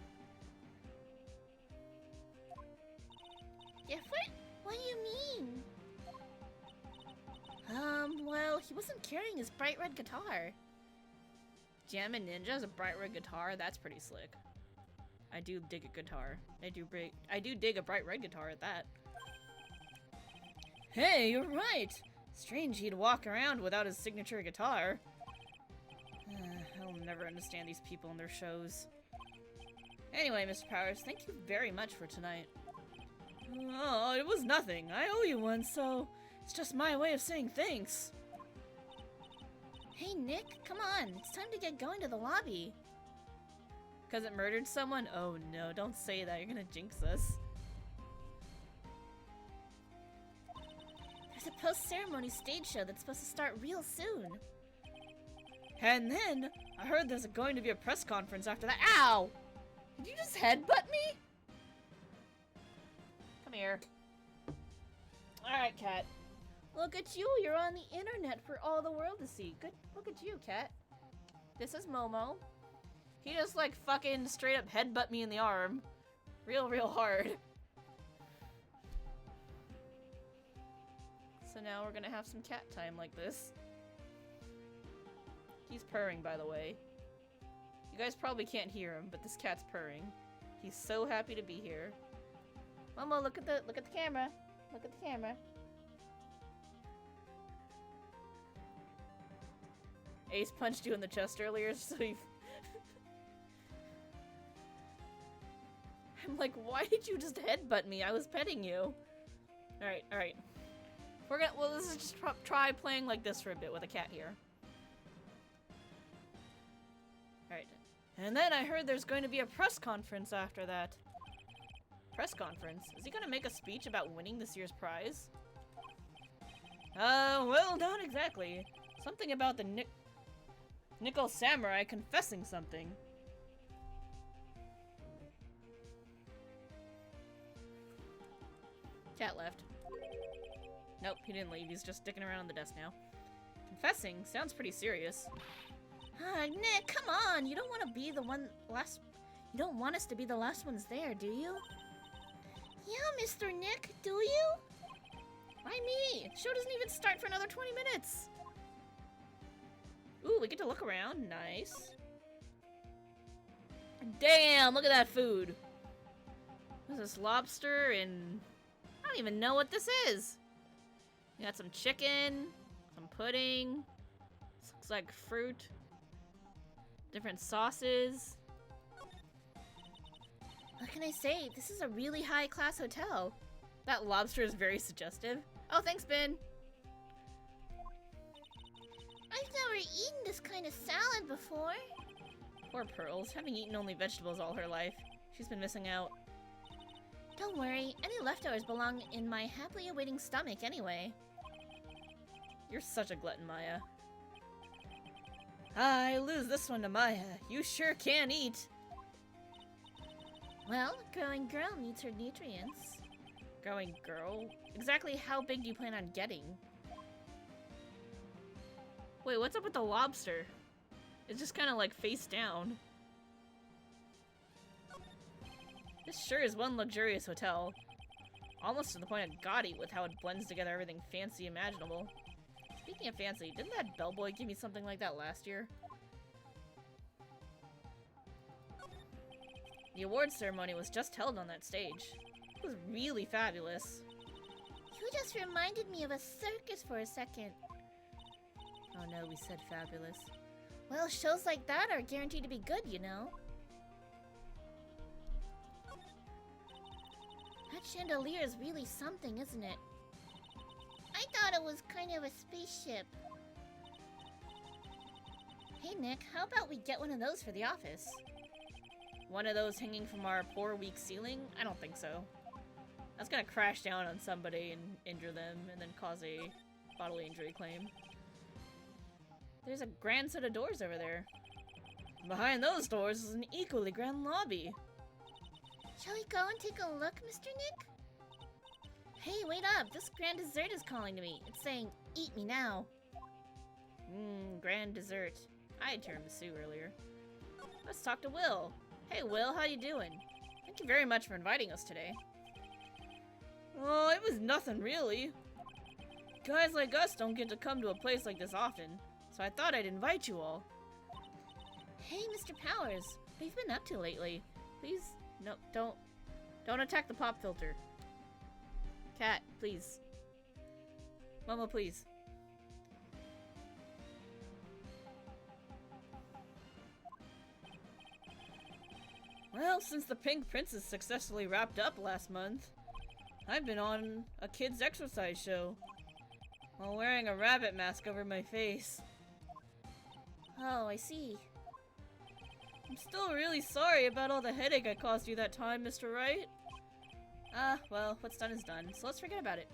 Different? What do you mean? Well, he wasn't carrying his bright red guitar. Jammin' Ninja has a bright red guitar? That's pretty slick. I do dig a guitar. I do dig a bright red guitar at that. Hey, you're right! Strange he'd walk around without his signature guitar. I'll never understand these people and their shows. Anyway, Mr. Powers, thank you very much for tonight. Oh, it was nothing. I owe you one, so it's just my way of saying thanks. Hey, Nick, come on. It's time to get going to the lobby. Because it murdered someone? Oh no, don't say that. You're gonna jinx us. There's a post-ceremony stage show that's supposed to start real soon. And then, I heard there's going to be a press conference after that. Ow! Did you just headbutt me? Come here. Alright, Cat. Look at you, you're on the internet for all the world to see. Good, look at you, Cat. This is Momo. He just like fucking straight up headbutt me in the arm. Real hard. So now we're gonna have some cat time like this. He's purring, by the way. You guys probably can't hear him, but this cat's purring. He's so happy to be here. Momo, look at the camera. Look at the camera. Ace punched you in the chest earlier, so you... I'm like, why did you just headbutt me? I was petting you. Alright. Let's just try playing like this for a bit with a cat here. Alright. And then I heard there's going to be a press conference after that. Press conference? Is he gonna make a speech about winning this year's prize? Well, not exactly. Something about the Nickel Samurai confessing something. Cat left. Nope, he didn't leave. He's just sticking around on the desk now. Confessing? Sounds pretty serious. Nick, come on! You don't want to be the last... You don't want us to be the last ones there, do you? Yeah, Mr. Nick, do you? Why me? Show doesn't even start for another 20 minutes. Ooh, we get to look around. Nice. Damn, look at that food. What is this, lobster and... I don't even know what this is. We got some chicken, some pudding. This looks like fruit. Different sauces. What can I say? This is a really high-class hotel. That lobster is very suggestive. Oh, thanks, Ben. I've never eaten this kind of salad before. Poor Pearls, having eaten only vegetables all her life. She's been missing out. Don't worry, any leftovers belong in my happily awaiting stomach anyway. You're such a glutton, Maya. I lose this one to Maya. You sure can eat. Well, growing girl needs her nutrients. Growing girl? Exactly how big do you plan on getting? Wait, what's up with the lobster? It's just kind of like face down. This sure is one luxurious hotel. Almost to the point of gaudy with how it blends together everything fancy imaginable. Speaking of fancy, didn't that bellboy give me something like that last year? The awards ceremony was just held on that stage. It was really fabulous. You just reminded me of a circus for a second. Oh no, we said fabulous. Well, shows like that are guaranteed to be good, you know. That chandelier is really something, isn't it? I thought it was kind of a spaceship. Hey Nick, how about we get one of those for the office? One of those hanging from our poor weak ceiling? I don't think so. That's gonna crash down on somebody and injure them and then cause a bodily injury claim. There's a grand set of doors over there. Behind those doors is an equally grand lobby. Shall we go and take a look, Mr. Nick? Hey, wait up! This grand dessert is calling to me. It's saying, eat me now. Grand dessert. I had tiramisu earlier. Let's talk to Will. Hey Will, how you doing? Thank you very much for inviting us today. Oh, it was nothing really. Guys like us don't get to come to a place like this often, so I thought I'd invite you all. Hey, Mr. Powers, what have you been up to lately? Please, no, don't attack the pop filter. Cat, please. Mama, please. Well, since the Pink Princess successfully wrapped up last month, I've been on a kids' exercise show while wearing a rabbit mask over my face. Oh, I see. I'm still really sorry about all the headache I caused you that time, Mr. Wright. Well, what's done is done, so let's forget about it.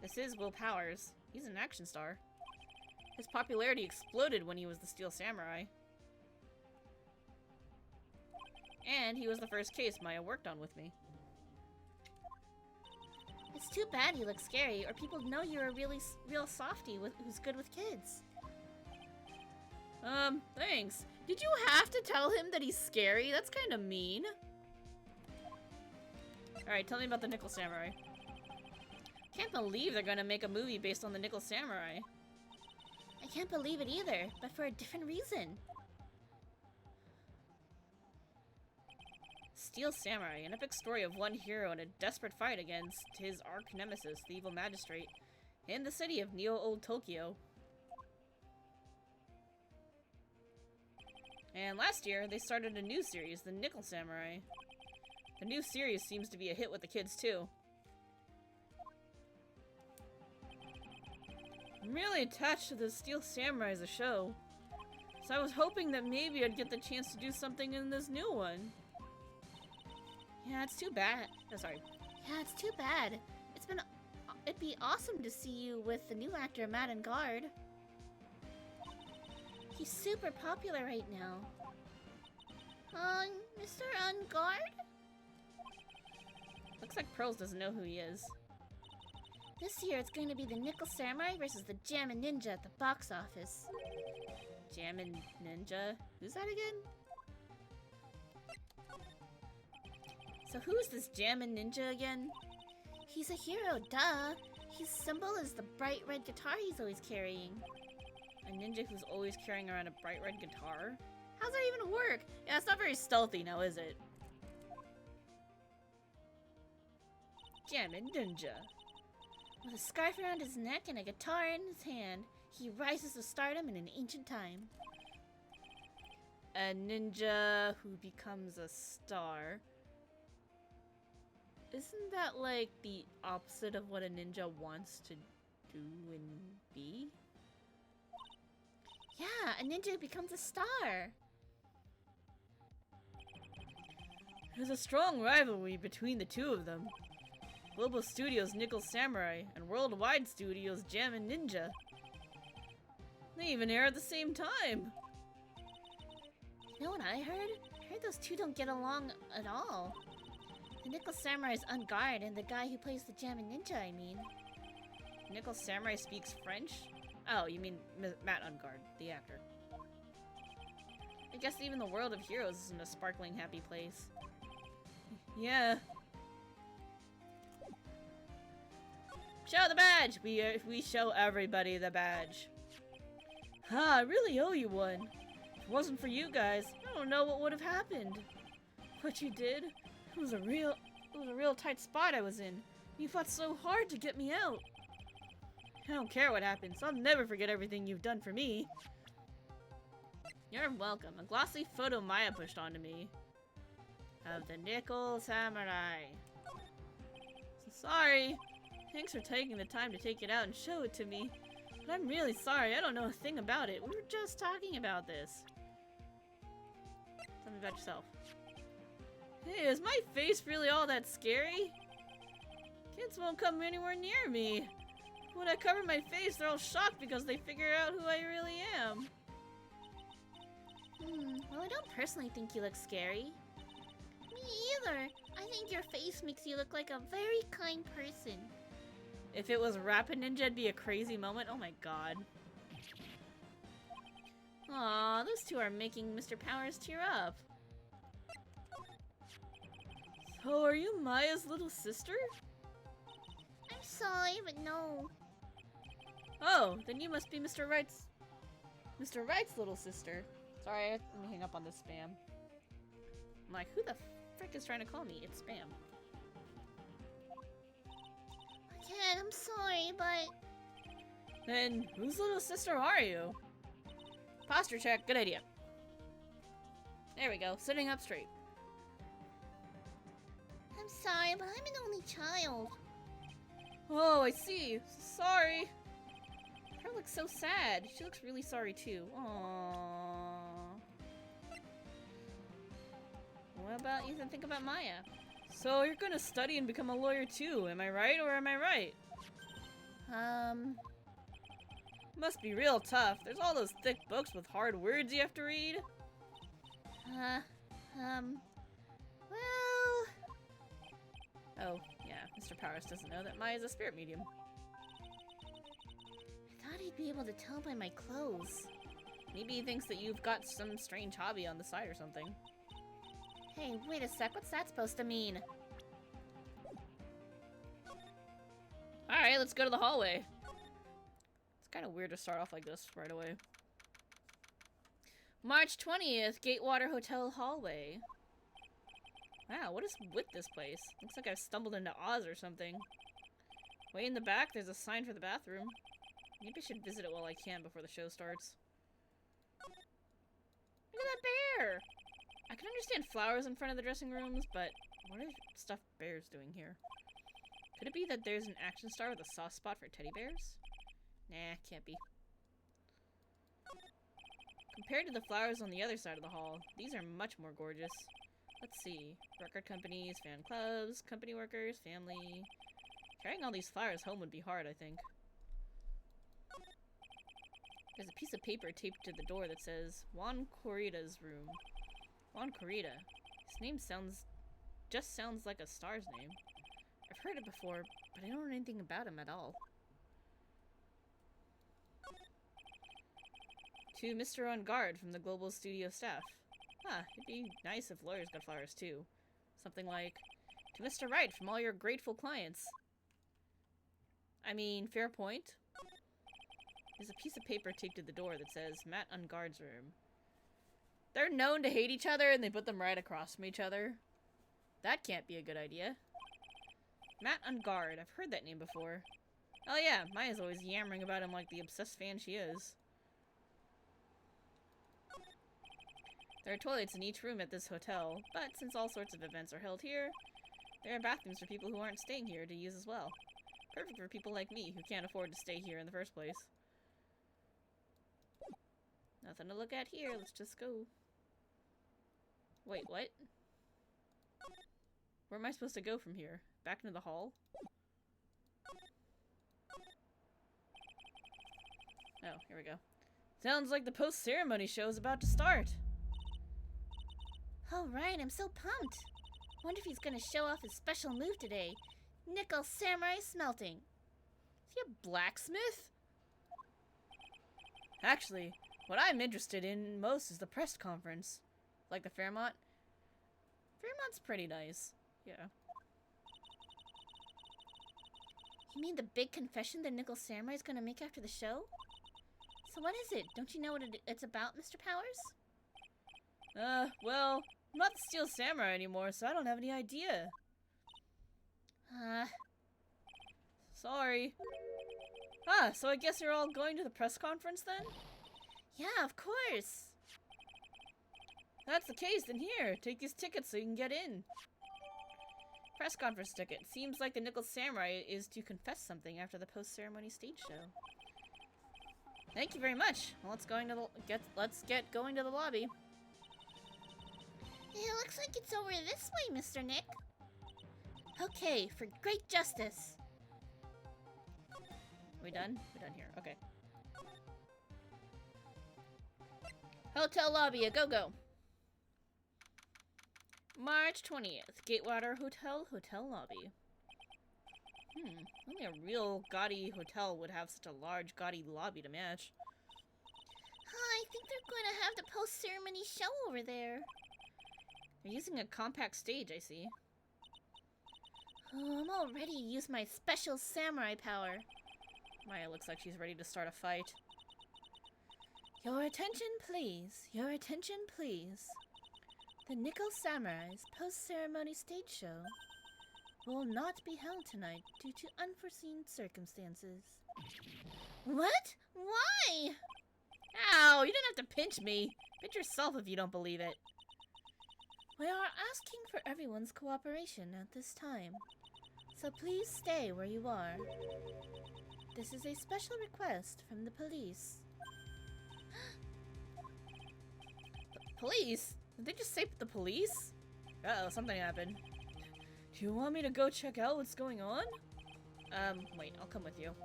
This is Will Powers. He's an action star. His popularity exploded when he was the Steel Samurai. And he was the first case Maya worked on with me. It's too bad you look scary, or people know you're a real softie who's good with kids. Thanks. Did you have to tell him that he's scary? That's kind of mean. Alright, tell me about the Nickel Samurai. Can't believe they're gonna make a movie based on the Nickel Samurai. I can't believe it either, but for a different reason. Steel Samurai, an epic story of one hero in a desperate fight against his arch-nemesis, the evil magistrate, in the city of Neo-Old Tokyo. And last year, they started a new series, the Nickel Samurai. The new series seems to be a hit with the kids, too. I'm really attached to the Steel Samurai as a show, so I was hoping that maybe I'd get the chance to do something in this new one. Yeah, it's too bad. Oh, sorry. Yeah, it's too bad. It'd be awesome to see you with the new actor Matt Engard. He's super popular right now. Mr. Engard? Looks like Pearls doesn't know who he is. This year it's going to be the Nickel Samurai versus the Jammin' Ninja at the box office. Jammin' Ninja? Who's that again? So who is this Jammin' Ninja again? He's a hero, duh. His symbol is the bright red guitar he's always carrying. A ninja who's always carrying around a bright red guitar? How's that even work? Yeah, it's not very stealthy now, is it? Jammin' Ninja. With a scarf around his neck and a guitar in his hand, he rises to stardom in an ancient time. A ninja who becomes a star. Isn't that like the opposite of what a ninja wants to do and be? Yeah, a ninja becomes a star. There's a strong rivalry between the two of them. Global Studios' Nickel Samurai and Worldwide Studios' Jammin' Ninja. They even air at the same time. You know what I heard? I heard those two don't get along at all. The Nickel Samurai's on guard, and the guy who plays the Jammin' Ninja, I mean. Nickel Samurai speaks French? Oh, you mean Matt Ungard, the actor. I guess even the world of heroes isn't a sparkling happy place. Yeah. Show the badge! We show everybody the badge. I really owe you one. If it wasn't for you guys, I don't know what would have happened. What you did, it was a real tight spot I was in. You fought so hard to get me out. I don't care what happens. I'll never forget everything you've done for me. You're welcome. A glossy photo Maya pushed onto me. Of the Nickel Samurai. So sorry. Thanks for taking the time to take it out and show it to me. But I'm really sorry. I don't know a thing about it. We were just talking about this. Tell me about yourself. Hey, is my face really all that scary? Kids won't come anywhere near me. When I cover my face, they're all shocked because they figure out who I really am. Well, I don't personally think you look scary. Me either. I think your face makes you look like a very kind person. If it was Rapid Ninja, it'd be a crazy moment. Oh my god. Aw, those two are making Mr. Powers tear up. So, are you Maya's little sister? I'm sorry, but no. Oh, then you must be Mr. Wright's little sister. Sorry, let me hang up on this spam. I'm like, who the frick is trying to call me? It's spam. Ken, I'm sorry, but... Then, whose little sister are you? Posture check, good idea. There we go, sitting up straight. I'm sorry, but I'm an only child. Oh, I see. Sorry. Her looks so sad. She looks really sorry too. Aww. What about Ethan? Think about Maya. So you're gonna study and become a lawyer too, am I right or am I right? Must be real tough. There's all those thick books with hard words you have to read. Well... Oh, yeah, Mr. Powers doesn't know that Maya's a spirit medium. I thought he'd be able to tell by my clothes. Maybe he thinks that you've got some strange hobby on the side or something. Hey, wait a sec, what's that supposed to mean? Alright, let's go to the hallway. It's kind of weird to start off like this right away. March 20th, Gatewater Hotel hallway. Wow, what is with this place? Looks like I've stumbled into Oz or something. Way in the back, there's a sign for the bathroom. Maybe I should visit it while I can before the show starts. Look at that bear! I can understand flowers in front of the dressing rooms, but what are stuffed bears doing here? Could it be that there's an action star with a soft spot for teddy bears? Nah, can't be. Compared to the flowers on the other side of the hall, these are much more gorgeous. Let's see. Record companies, fan clubs, company workers, family. Carrying all these flowers home would be hard, I think. There's a piece of paper taped to the door that says, Juan Corrida's room. Juan Corrida. His name just sounds like a star's name. I've heard it before, but I don't know anything about him at all. To Mr. On Guard from the Global Studio staff. It'd be nice if lawyers got flowers too. Something like, to Mr. Wright from all your grateful clients. I mean, fair point. There's a piece of paper taped to the door that says, Matt on Guard's room. They're known to hate each other and they put them right across from each other. That can't be a good idea. Matt on Guard, I've heard that name before. Oh yeah, Maya's always yammering about him like the obsessed fan she is. There are toilets in each room at this hotel, but since all sorts of events are held here, there are bathrooms for people who aren't staying here to use as well. Perfect for people like me who can't afford to stay here in the first place. Nothing to look at here, let's just go. Wait, what? Where am I supposed to go from here? Back into the hall? Oh, here we go. Sounds like the post-ceremony show is about to start. All right, I'm so pumped. Wonder if he's gonna show off his special move today. Nickel Samurai Smelting. Is he a blacksmith? Actually, what I'm interested in most is the press conference. Like the Fairmont? Fairmont's pretty nice. Yeah. You mean the big confession that Nickel Samurai's gonna make after the show? So what is it? Don't you know what it's about, Mr. Powers? Well, I'm not the Steel Samurai anymore, so I don't have any idea. Sorry. So I guess you're all going to the press conference then? Yeah, of course. If that's the case, then here, take these tickets so you can get in. Press conference ticket. Seems like the Nickel Samurai is to confess something after the post-ceremony stage show. Thank you very much. Well, let's get going to the lobby. It looks like it's over this way, Mr. Nick. Okay, for great justice. We done? We're done here. Okay. Hotel lobby, a go-go. March 20th, Gatewater Hotel, hotel lobby. Only a real gaudy hotel would have such a large, gaudy lobby to match. I think they're going to have the post-ceremony show over there. They're using a compact stage, I see. Oh, I'm all ready to use my special samurai power. Maya looks like she's ready to start a fight. Your attention, please. Your attention, please. The Nickel Samurai's post-ceremony stage show will not be held tonight due to unforeseen circumstances. What? Why? Ow, you didn't have to pinch me. Pinch yourself if you don't believe it. We are asking for everyone's cooperation at this time, so please stay where you are. This is a special request from the police. Police? Did they just say the police? Uh-oh, something happened. Do you want me to go check out what's going on? Wait, I'll come with you.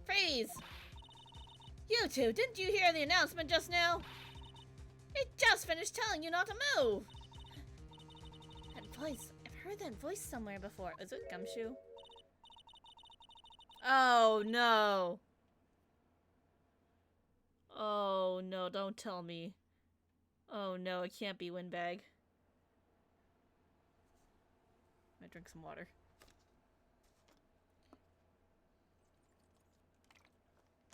Freeze! You two, didn't you hear the announcement just now? It just finished telling you not to move! That voice, I've heard that voice somewhere before. Is it Gumshoe? Oh no! Oh no, don't tell me. Oh no, it can't be Windbag. I'm gonna drink some water.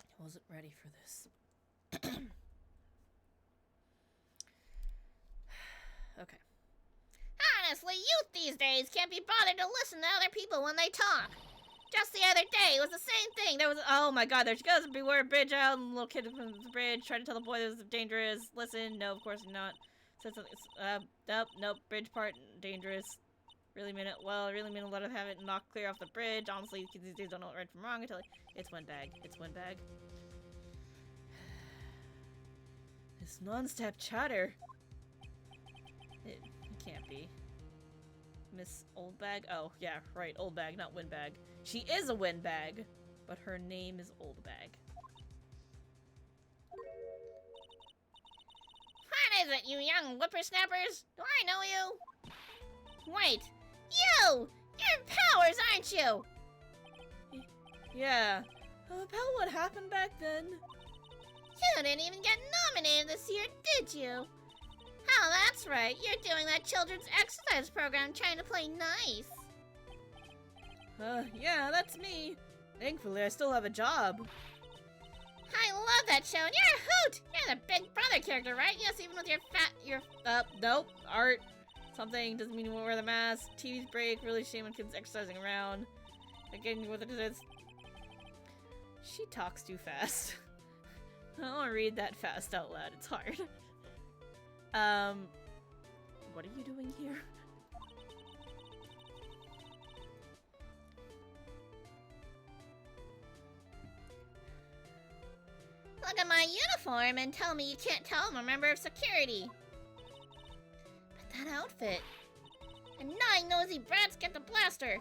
I wasn't ready for this. Okay. Honestly, youth these days can't be bothered to listen to other people when they talk. Just the other day, it was the same thing. There was, oh my god, there she goes. Beware, bridge out. Little kid from the bridge. Try to tell the boy this is dangerous. Listen, no, of course not. Said something, nope, bridge part, dangerous. Really meant it, well, really meant to let him have it knocked clear off the bridge. Honestly, kids these days don't know right from wrong until it's Windbag. It's Windbag. This non-stop chatter. It can't be. Miss Oldbag? Oh, yeah, right, Oldbag, not Windbag. She is a Windbag, but her name is Oldbag. What is it, you young whippersnappers? Do I know you? Wait, you! You're Powers, aren't you? Yeah. About what happened back then? You didn't even get nominated this year, did you? Oh, that's right. You're doing that children's exercise program trying to play nice. Yeah, that's me. Thankfully, I still have a job. I love that show, and you're a hoot! You're the Big Brother character, right? Yes, even with your Nope. Art. Something doesn't mean you won't wear the mask. TV's break. Really shame when kids exercising around. Again, what it is. She talks too fast. I don't want to read that fast out loud. It's hard. What are you doing here? Look at my uniform and tell me you can't tell I'm a member of security. But that outfit, And 9 nosy brats get the blaster!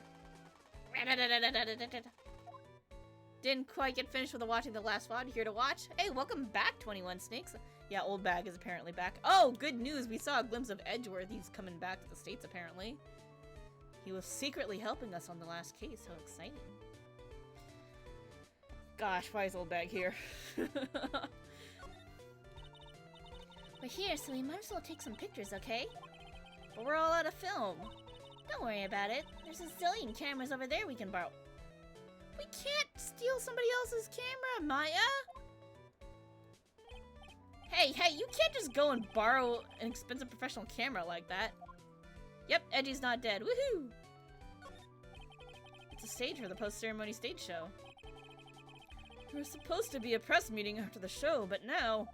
Didn't quite get finished with watching the last VoD. Here to watch? Hey, welcome back, 21 Snakes. Yeah, old bag is apparently back. Oh, good news! We saw a glimpse of Edgeworth. He's coming back to the States, apparently. He was secretly helping us on the last case. How exciting. Gosh, why is old bag here? We're here, so we might as well take some pictures, okay? But we're all out of film. Don't worry about it. There's a zillion cameras over there we can borrow. We can't steal somebody else's camera, Maya! Hey, you can't just go and borrow an expensive professional camera like that. Yep, Edgy's not dead. Woohoo! It's a stage for the post-ceremony stage show. There was supposed to be a press meeting after the show, but now...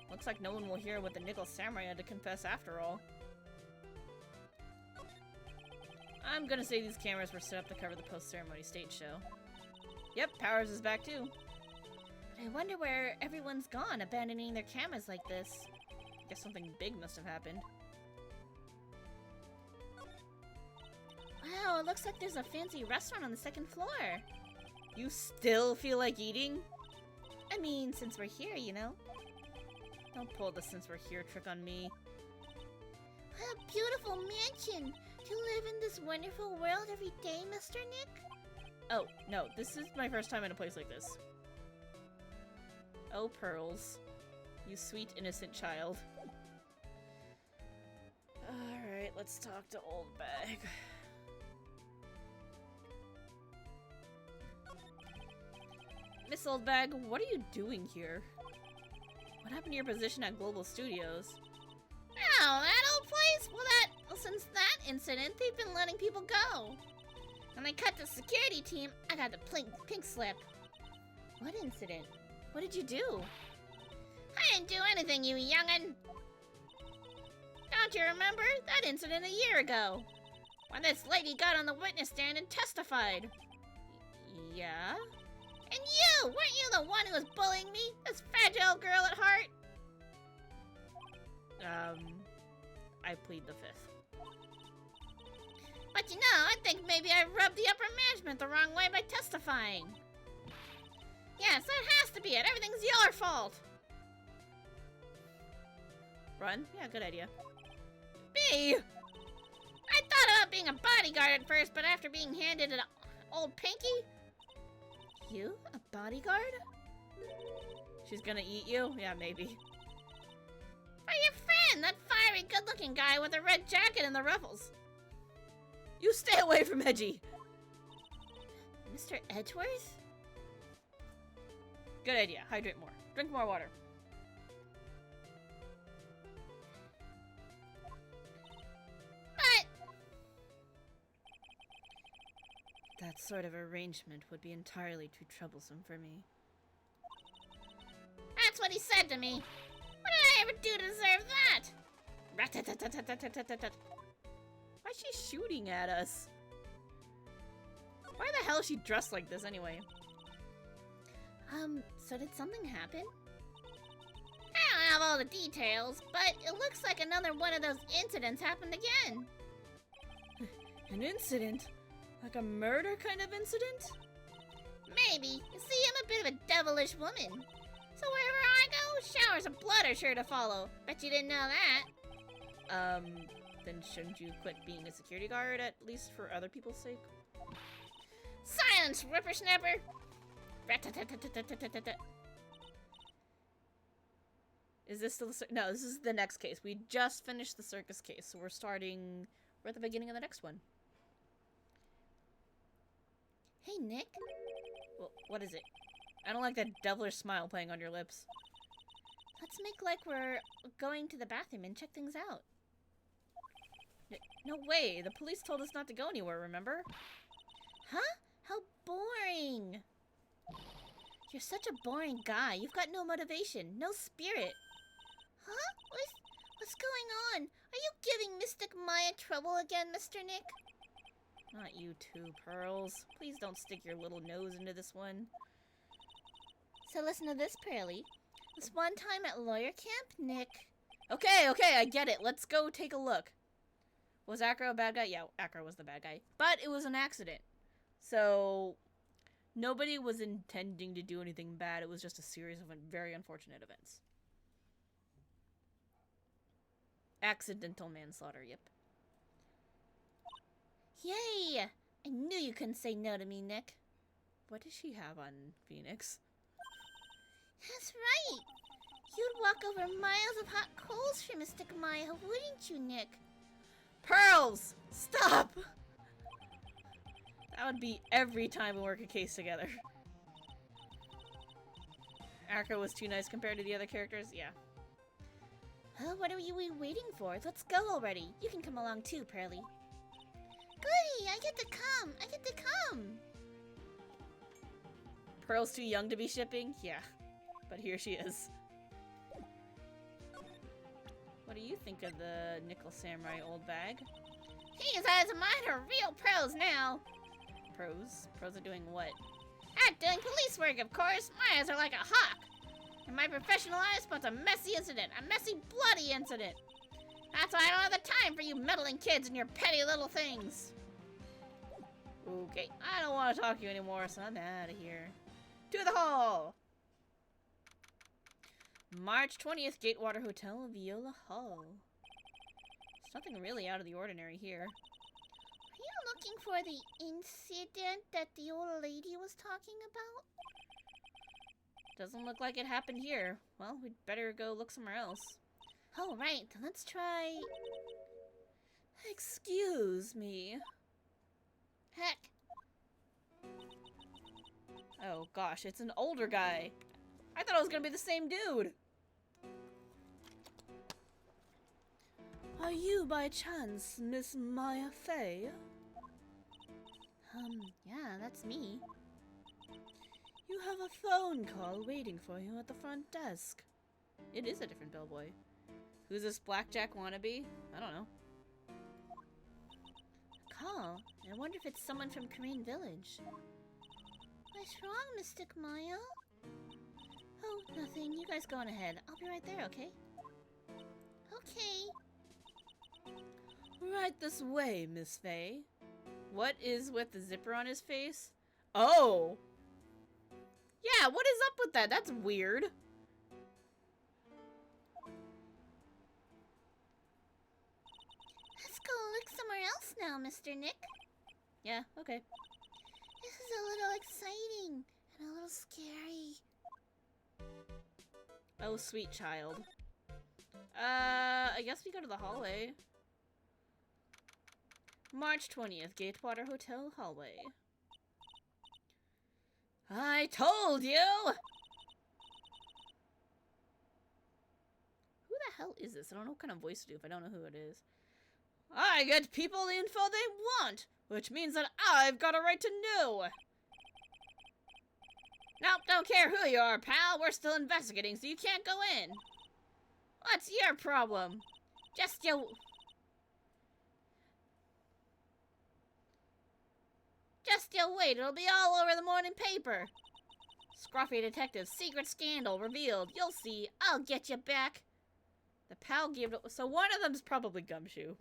Looks like no one will hear what the Nickel Samurai had to confess after all. I'm gonna say these cameras were set up to cover the post-ceremony stage show. Yep, Powers is back too. But I wonder where everyone's gone, abandoning their cameras like this. Guess something big must have happened. Wow, it looks like there's a fancy restaurant on the 2nd floor. You still feel like eating? I mean, since we're here, you know. Don't pull the since we're here trick on me. What a beautiful mansion! Do you live in this wonderful world every day, Mr. Nick? Oh, no, this is my first time in a place like this. Oh, Pearls. You sweet, innocent child. Alright, let's talk to Old Bag. Miss Old Bag, what are you doing here? What happened to your position at Global Studios? Oh, that old place? Well, since that incident, they've been letting people go. When I cut the security team, I got the pink slip. What incident? What did you do? I didn't do anything, you young'un. Don't you remember that incident a year ago? When this lady got on the witness stand and testified. Yeah? And you! Weren't you the one who was bullying me? This fragile girl at heart? I plead the 5th. But you know, I think maybe I rubbed the upper management the wrong way by testifying. Yes, that has to be it. Everything's your fault. Run? Yeah, good idea. Me? I thought about being a bodyguard at first, but after being handed an old Pinky... You? A bodyguard? She's gonna eat you? Yeah, maybe. For your friend, that fiery, good-looking guy with the red jacket and the ruffles. You stay away from Edgy! Mr. Edgeworth? Good idea. Hydrate more. Drink more water. But... That sort of arrangement would be entirely too troublesome for me. That's what he said to me. What did I ever do to deserve that? Rat-tat-tat-tat-tat-tat-tat. Why is she shooting at us? Why the hell is she dressed like this anyway? So did something happen? I don't have all the details, but it looks like another one of those incidents happened again. An incident? Like a murder kind of incident? Maybe. You see, I'm a bit of a devilish woman. So wherever I go, showers of blood are sure to follow. Bet you didn't know that. Then shouldn't you quit being a security guard, at least for other people's sake? Silence, whippersnapper! Rat-tat-tat-tat-tat-tat-tat. Is this still the no, this is the next case. We just finished the circus case, so we're at the beginning of the next one. Hey, Nick. Well, what is it? I don't like that devilish smile playing on your lips. Let's make like we're going to the bathroom and check things out. No way! The police told us not to go anywhere, remember? Huh? How boring! You're such a boring guy. You've got no motivation, no spirit. Huh? What's going on? Are you giving Mystic Maya trouble again, Mr. Nick? Not you too, Pearls. Please don't stick your little nose into this one. So listen to this, Pearly. This one time at lawyer camp, Nick... Okay, I get it. Let's go take a look. Was Acro a bad guy? Yeah, Acro was the bad guy. But it was an accident. So, nobody was intending to do anything bad. It was just a series of very unfortunate events. Accidental manslaughter, yep. Yay! I knew you couldn't say no to me, Nick. What does she have on Phoenix? That's right! You'd walk over miles of hot coals for Mystic Maya, wouldn't you, Nick? Pearls! Stop! That would be every time we work a case together. Acro was too nice compared to the other characters? Yeah. Oh, what are we waiting for? Let's go already. You can come along too, Pearly. Goody! I get to come! I get to come! Pearl's too young to be shipping? Yeah. But here she is. What do you think of the Nickel Samurai old bag? His eyes and mine are real pros now! Pros? Pros are doing what? At doing police work, of course. My eyes are like a hawk. And my professional eye spots a messy incident. A messy, bloody incident. That's why I don't have the time for you meddling kids and your petty little things. Okay, I don't want to talk to you anymore, so I'm out of here. To the hall! March 20th, Gatewater Hotel, Viola Hall. There's nothing really out of the ordinary here. Are you looking for the incident that the old lady was talking about? Doesn't look like it happened here. Well, we'd better go look somewhere else. Oh, right. Let's try... Excuse me. Heck. Oh gosh, it's an older guy. I thought it was gonna be the same dude. Are you by chance Miss Maya Fey? Yeah, that's me. You have a phone call waiting for you at the front desk. It is a different bellboy. Who's this blackjack wannabe? I don't know. Call? I wonder if it's someone from Korean Village. What's wrong, Mystic Maya? Oh, nothing. You guys go on ahead. I'll be right there, okay? Okay. Right this way, Miss Fey. What is with the zipper on his face? Oh! Yeah, what is up with that? That's weird. Let's go look somewhere else now, Mr. Nick. Yeah, okay. This is a little exciting and a little scary. Oh, sweet child. I guess we go to the hallway. March 20th, Gatewater Hotel hallway. I told you! Who the hell is this? I don't know what kind of voice to do if I don't know who it is. I get people the info they want, which means that I've got a right to know. Nope, don't care who you are, pal. We're still investigating, so you can't go in. What's your problem? Just you wait, it'll be all over the morning paper. Scruffy detective, secret scandal revealed. You'll see, I'll get you back. The pal gave it, so one of them's probably Gumshoe.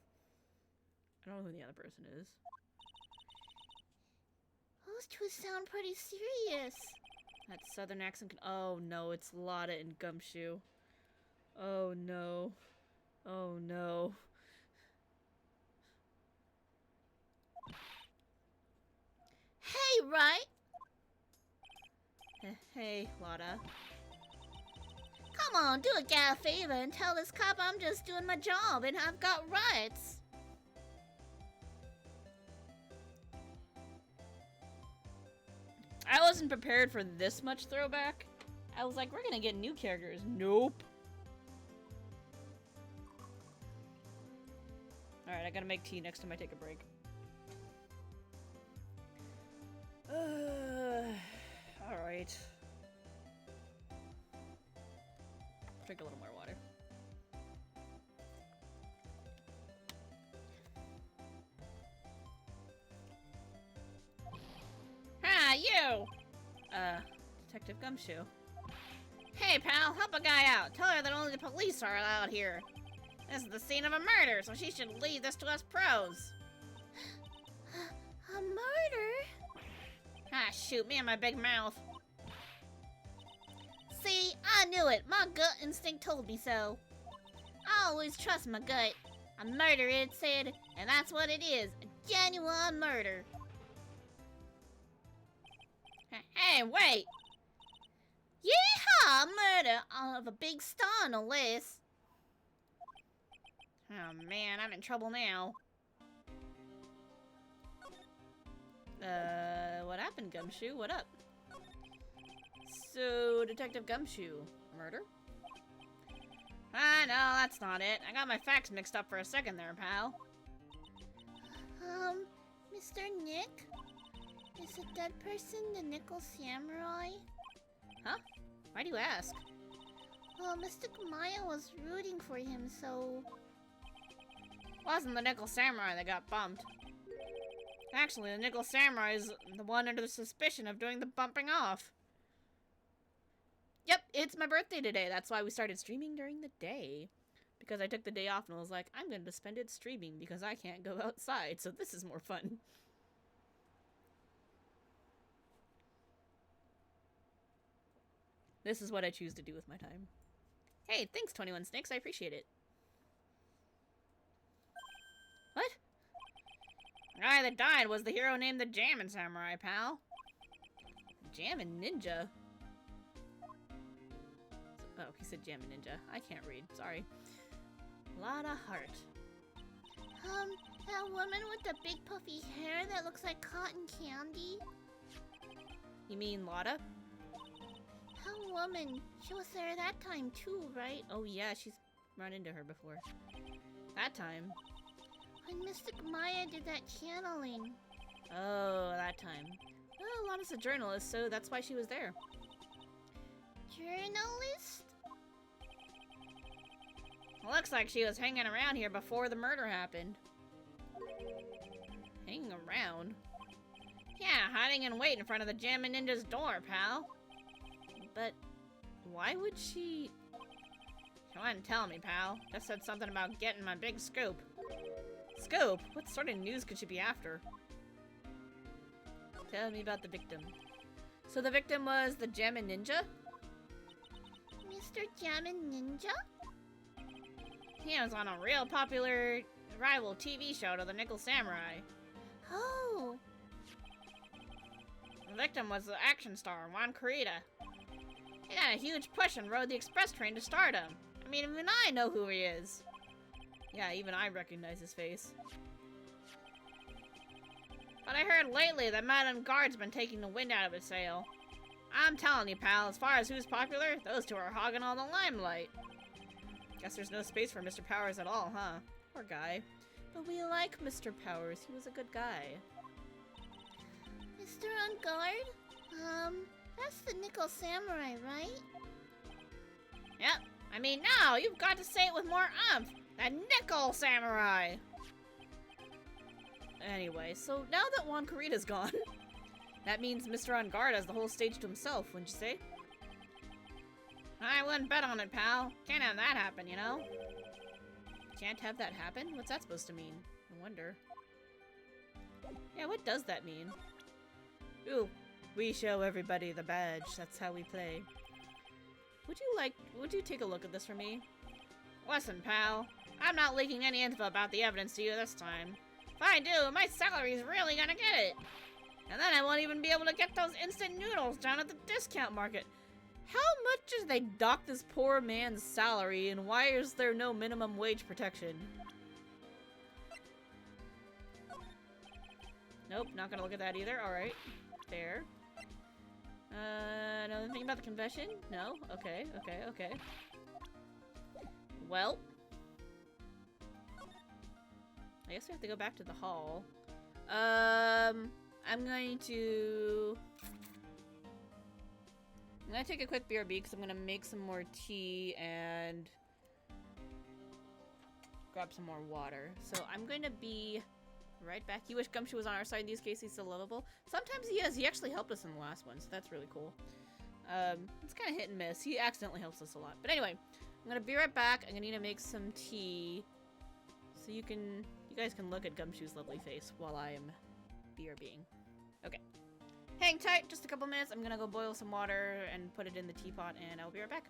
I don't know who the other person is. Those two sound pretty serious. That southern accent can, oh no, it's Lotta and Gumshoe. Oh no. Oh no. Hey, Wright! Hey, Lotta. Come on, do a gal a favor and tell this cop I'm just doing my job and I've got rights. I wasn't prepared for this much throwback. I was like, we're gonna get new characters. Nope. Alright, I gotta make tea next time I take a break. Alright. Drink a little more water. Ah, you! Detective Gumshoe. Hey, pal, help a guy out. Tell her that only the police are allowed here. This is the scene of a murder, so she should leave this to us pros. A murder? Ah, shoot, me and my big mouth. See, I knew it. My gut instinct told me so. I always trust my gut. A murder, it said, and that's what it is. A genuine murder. Hey, wait! Yeehaw! Murder of a big star, no less. Oh man, I'm in trouble now. What happened, Gumshoe? What up? So, Detective Gumshoe, murder? Ah, no, that's not it. I got my facts mixed up for a second there, pal. Mr. Nick? Is a dead person the Nickel Samurai? Huh? Why do you ask? Well, Mr. Maya was rooting for him, so... Wasn't the Nickel Samurai that got bumped. Actually, the Nickel Samurai is the one under the suspicion of doing the bumping off. Yep, it's my birthday today. That's why we started streaming during the day. Because I took the day off and was like, I'm going to spend it streaming because I can't go outside, so this is more fun. This is what I choose to do with my time. Hey, thanks 21 Snakes, I appreciate it. What? The guy that died was the hero named the Jammin' Samurai, pal. Jammin' Ninja? Oh, he said Jammin' Ninja. I can't read, sorry. Lotta Heart. That woman with the big puffy hair that looks like cotton candy? You mean Lotta? That woman, she was there that time too, right? Oh yeah, she's run into her before. That time. When Mystic Maya did that channeling. Oh, that time. Well, Lotta's a journalist, so that's why she was there. Journalist? Looks like she was hanging around here before the murder happened. Hanging around? Yeah, hiding in wait in front of the Jammin' Ninja's door, pal. But why would she... She wouldn't tell me, pal. Just said something about getting my big scoop. Scoop? What sort of news could she be after? Tell me about the victim. So the victim was the Jammin' Ninja? Mr. Jammin' Ninja? He was on a real popular rival TV show to the Nickel Samurai. Oh. The victim was the action star, Juan Corrida. He got a huge push and rode the express train to stardom. I mean, even I know who he is. Yeah, even I recognize his face. But I heard lately that Madame Guard's been taking the wind out of his sail. I'm telling you, pal, as far as who's popular, those two are hogging all the limelight. Guess there's no space for Mr. Powers at all, huh? Poor guy. But we like Mr. Powers. He was a good guy. Mr. On Guard? That's the Nickel Samurai, right? Yep. I mean, now you've got to say it with more umph. The Nickel Samurai! Anyway, so now that Juan Corrida's gone, that means Mr. On Guard has the whole stage to himself, wouldn't you say? I wouldn't bet on it, pal. Can't have that happen, you know? Can't have that happen? What's that supposed to mean? I wonder. Yeah, what does that mean? Ooh, we show everybody the badge. That's how we play. Would you take a look at this for me? Listen, pal. I'm not leaking any info about the evidence to you this time. If I do, my salary's really gonna get it. And then I won't even be able to get those instant noodles down at the discount market. How much did they dock this poor man's salary, and why is there no minimum wage protection? Nope, not gonna look at that either. Alright. Fair. Another thing about the confession? No? Okay. Well. I guess we have to go back to the hall. I'm gonna take a quick BRB because I'm gonna make some more tea and grab some more water. So I'm gonna be right back. You wish Gumshoe was on our side in these cases. He's so lovable. Sometimes he is. He actually helped us in the last one, so that's really cool. It's kind of hit and miss. He accidentally helps us a lot. But anyway, I'm gonna be right back. I'm gonna need to make some tea. So you guys can look at Gumshoe's lovely face while I am BRBing. Okay. Hang tight, just a couple minutes. I'm gonna go boil some water and put it in the teapot, and I'll be right back.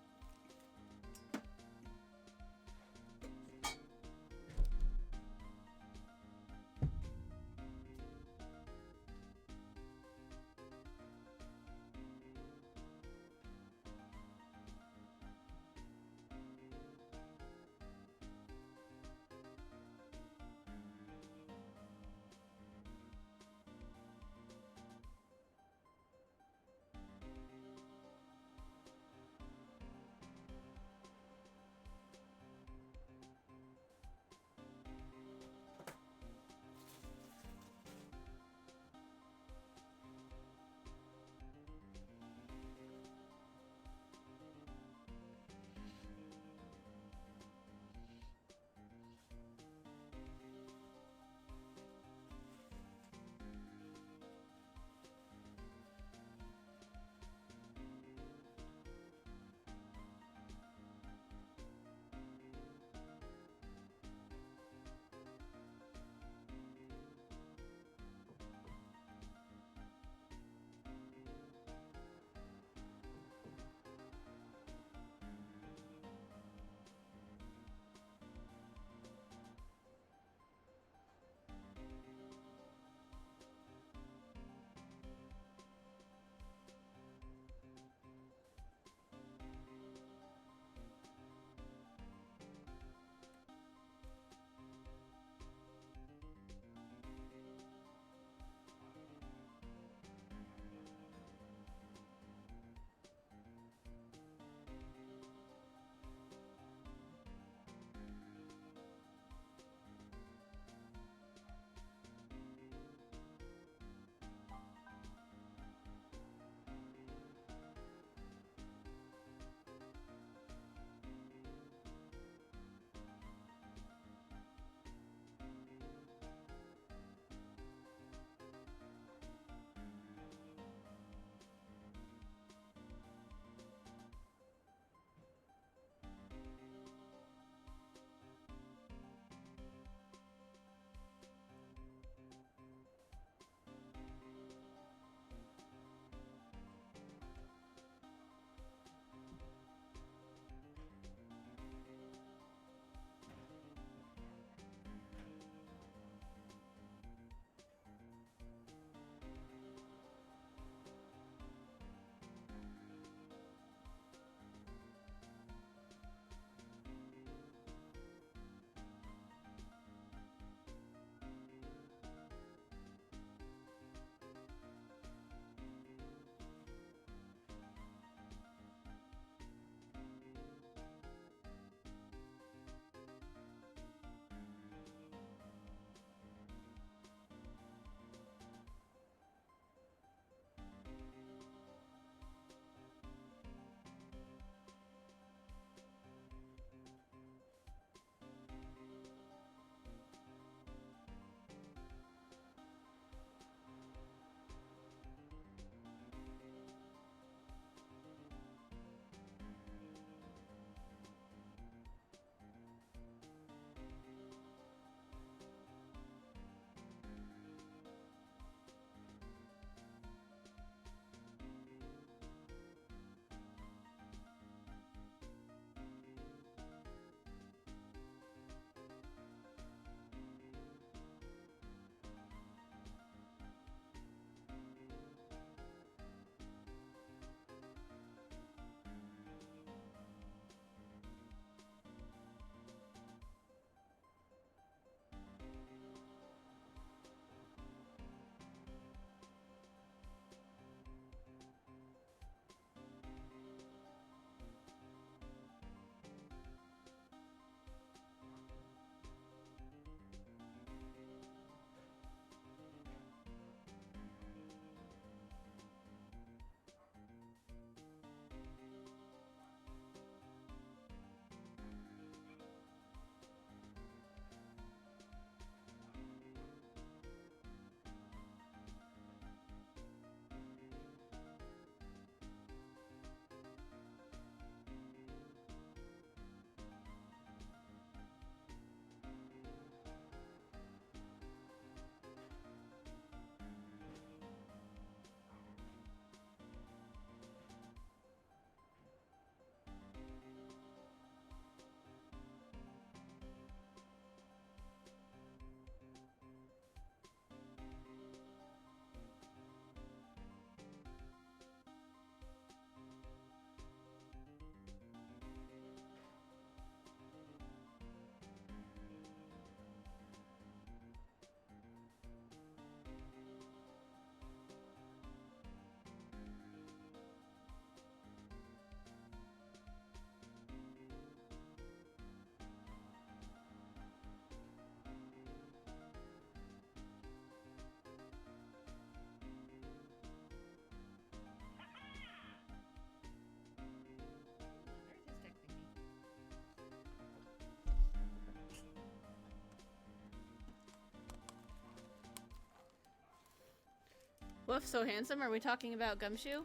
Woof, so handsome? Are we talking about Gumshoe?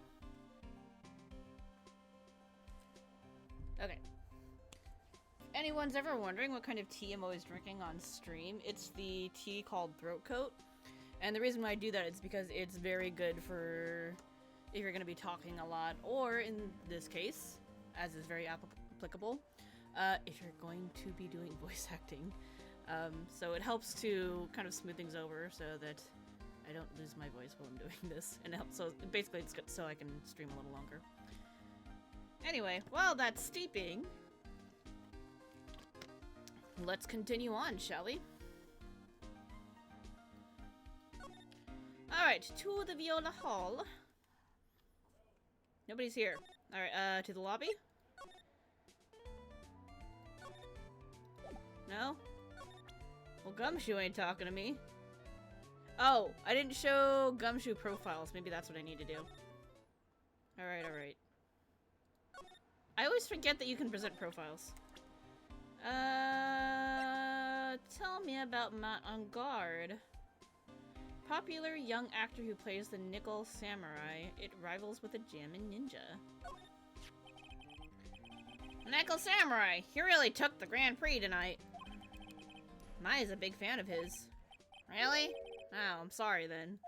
Okay. Anyone's ever wondering what kind of tea I'm always drinking on stream? It's the tea called Throat Coat. And the reason why I do that is because it's very good for if you're going to be talking a lot, or in this case, as is very applicable, if you're going to be doing voice acting. So it helps to kind of smooth things over so that I don't lose my voice while I'm doing this. And it helps, so basically it's good so I can stream a little longer. Anyway, while that's steeping, let's continue on, shall we? Alright, to the Viola Hall. Nobody's here. Alright, to the lobby? No? Well, Gumshoe ain't talking to me. Oh, I didn't show Gumshoe profiles. Maybe that's what I need to do. Alright, alright. I always forget that you can present profiles. Tell me about Matt on Guard. Popular young actor who plays the Nickel Samurai. It rivals with a Jammin' Ninja. Nickel Samurai! He really took the Grand Prix tonight. Mai's a big fan of his. Really? Oh, I'm sorry then.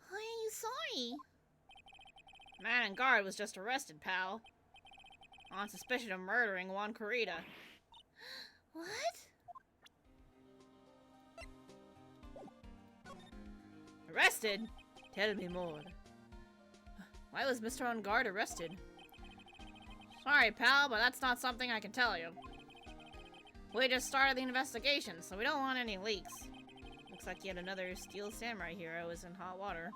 Why are you sorry? Matt on Guard was just arrested, pal. On suspicion of murdering Juan Corrida. What? Arrested? Tell me more. Why was Mr. On Guard arrested? Sorry, pal, but that's not something I can tell you. We just started the investigation, so we don't want any leaks. Looks like yet another Steel Samurai hero is in hot water.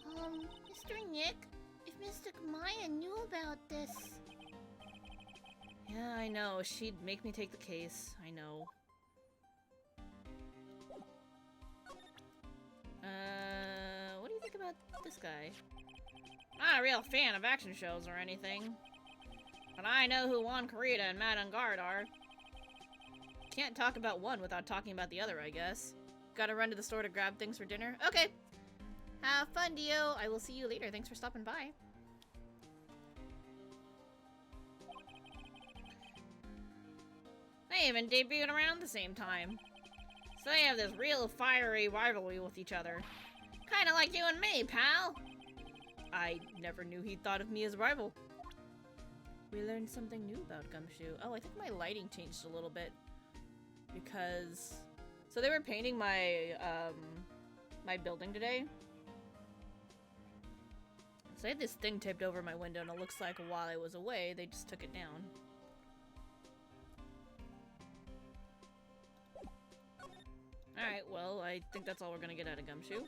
Mr. Nick, if Mystic Maya knew about this... Yeah, I know. She'd make me take the case. I know. What do you think about this guy? Not a real fan of action shows or anything. But I know who Juan Corrida and Matt on Guard are. Can't talk about one without talking about the other, I guess. Gotta run to the store to grab things for dinner. Okay. Have fun, Dio. I will see you later. Thanks for stopping by. They even debuted around the same time. So they have this real fiery rivalry with each other. Kinda like you and me, pal! I never knew he thought of me as a rival. We learned something new about Gumshoe. Oh, I think my lighting changed a little bit. Because... So they were painting my, my building today. So I had this thing taped over my window, and it looks like while I was away, they just took it down. Alright, well, I think that's all we're gonna get out of Gumshoe.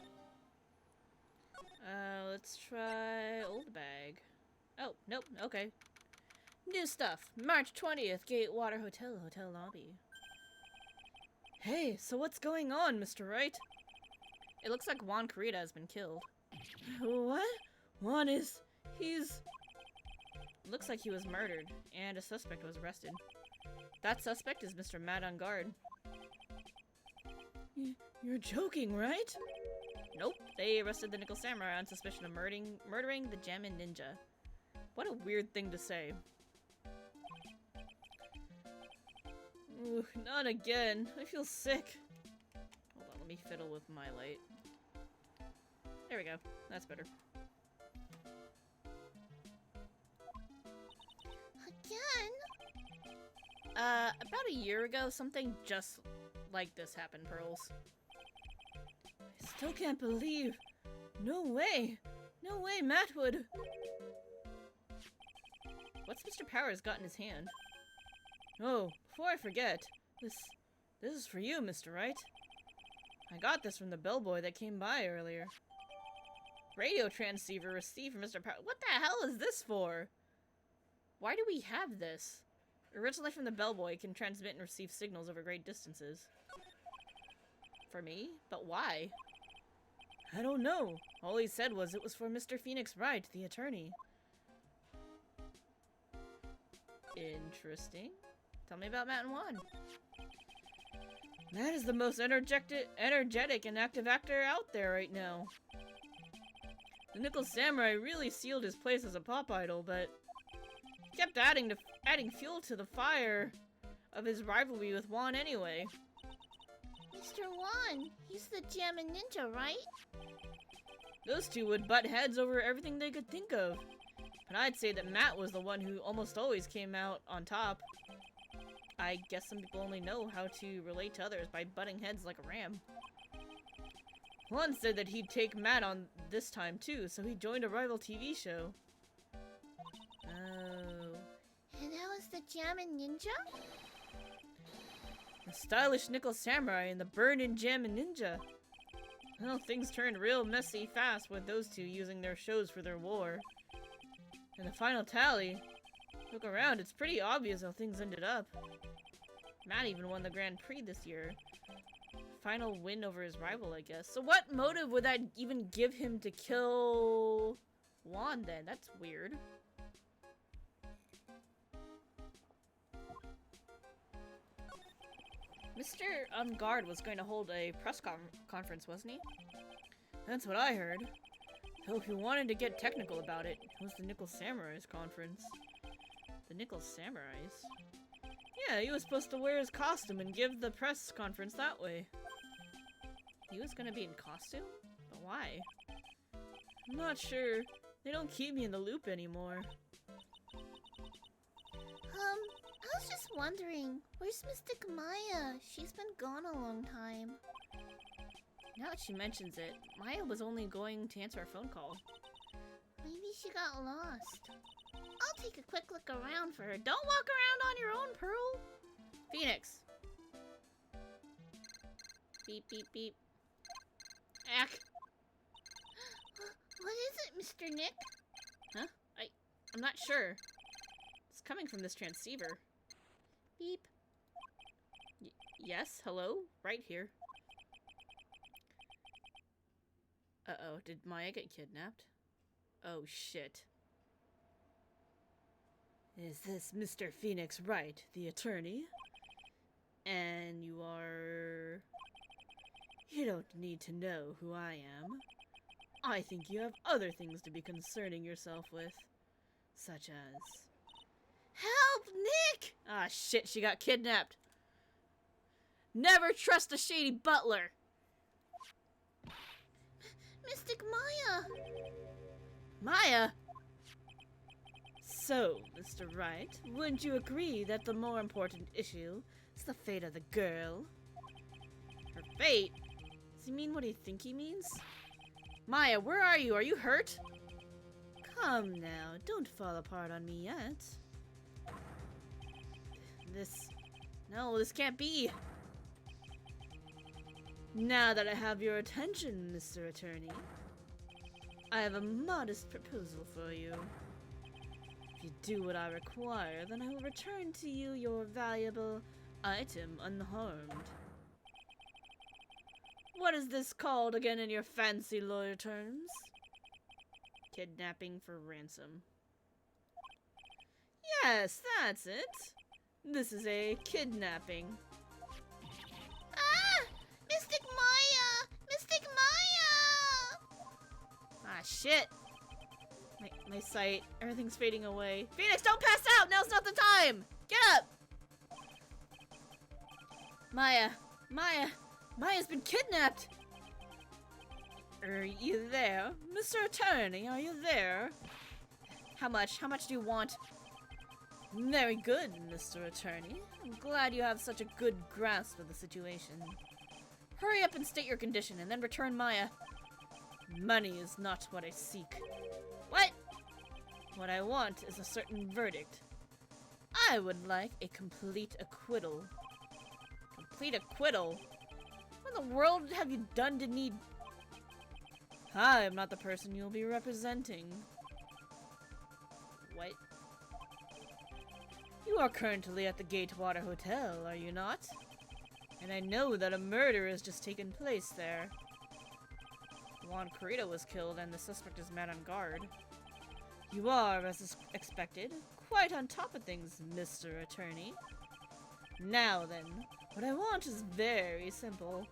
Let's try Old Bag. Oh, nope, okay. New stuff. March 20th, Gatewater Hotel lobby. Hey, so what's going on, Mr. Wright? It looks like Juan Corrida has been killed. What? Juan is... he's... Looks like he was murdered, and a suspect was arrested. That suspect is Mr. Matt on Guard. You're joking, right? Nope, they arrested the Nickel Samurai on suspicion of murdering the Jammin' Ninja. What a weird thing to say. Ooh, not again. I feel sick. Hold on, let me fiddle with my light. There we go. That's better. Again? About a year ago, something just like this happened, Pearls. I still can't believe. No way. No way, Matt would. What's Mr. Powers got in his hand? Oh, before I forget, this is for you, Mr. Wright. I got this from the bellboy that came by earlier. Radio transceiver received from Mr. Powers. What the hell is this for? Why do we have this? Originally from the bellboy, can transmit and receive signals over great distances. For me? But why? I don't know. All he said was it was for Mr. Phoenix Wright, the attorney. Interesting. Tell me about Matt and Juan. Matt is the most energetic and active actor out there right now. The Nickel Samurai really sealed his place as a pop idol, but he kept adding fuel to the fire of his rivalry with Juan anyway. Mr. Juan, he's the Jammin' Ninja, right? Those two would butt heads over everything they could think of. But I'd say that Matt was the one who almost always came out on top. I guess some people only know how to relate to others by butting heads like a ram. Juan said that he'd take Matt on this time too, so he joined a rival TV show. Oh. And that was the Jammin' Ninja? The stylish Nickel Samurai and the burnin' Jammin' Ninja. Well, things turned real messy fast with those two using their shows for their war. In the final tally, look around, it's pretty obvious how things ended up. Matt even won the Grand Prix this year. Final win over his rival, I guess. So what motive would that even give him to kill Juan then? That's weird. Mr. Unguard was going to hold a press conference, wasn't he? That's what I heard. Though if you wanted to get technical about it, it was the Nickel Samurai's conference. The Nickel Samurai's? Yeah, he was supposed to wear his costume and give the press conference that way. He was gonna be in costume? But why? I'm not sure. They don't keep me in the loop anymore. I was just wondering, where's Mystic Maya? She's been gone a long time. Now that she mentions it, Maya was only going to answer a phone call. Maybe she got lost. I'll take a quick look around for her. Don't walk around on your own, Pearl. Phoenix! Beep, beep, beep. Ack! What is it, Mr. Nick? Huh? I'm not sure. It's coming from this transceiver. Beep. Yes, hello? Right here. Uh-oh, did Maya get kidnapped? Oh, shit. Is this Mr. Phoenix Wright, the attorney? And you are... You don't need to know who I am. I think you have other things to be concerning yourself with. Such as... Help, Nick! Ah, shit, she got kidnapped. Never trust a shady butler! Mystic Maya! Maya? So, Mr. Wright, wouldn't you agree that the more important issue is the fate of the girl? Her fate? Does he mean what do you think he means? Maya, where are you? Are you hurt? Come now, don't fall apart on me yet. No, this can't be. Now that I have your attention, Mr. Attorney, I have a modest proposal for you. If you do what I require, then I will return to you your valuable item unharmed. What is this called again in your fancy lawyer terms? Kidnapping for ransom. Yes, that's it. This is a kidnapping. Ah! Mystic Maya! Mystic Maya! Ah, shit. My sight. Everything's fading away. Phoenix, don't pass out! Now's not the time! Get up! Maya's been kidnapped! Are you there? Mr. Attorney, are you there? How much? How much do you want? Very good, Mr. Attorney. I'm glad you have such a good grasp of the situation. Hurry up and state your condition, and then return Maya. Money is not what I seek. What? What I want is a certain verdict. I would like a complete acquittal. Complete acquittal? What in the world have you done to need... I am not the person you'll be representing. What? You are currently at the Gatewater Hotel, are you not? And I know that a murder has just taken place there. Juan Corrida was killed and the suspect is Matt on guard. You are, as expected, quite on top of things, Mr. Attorney. Now then, What I want is very simple.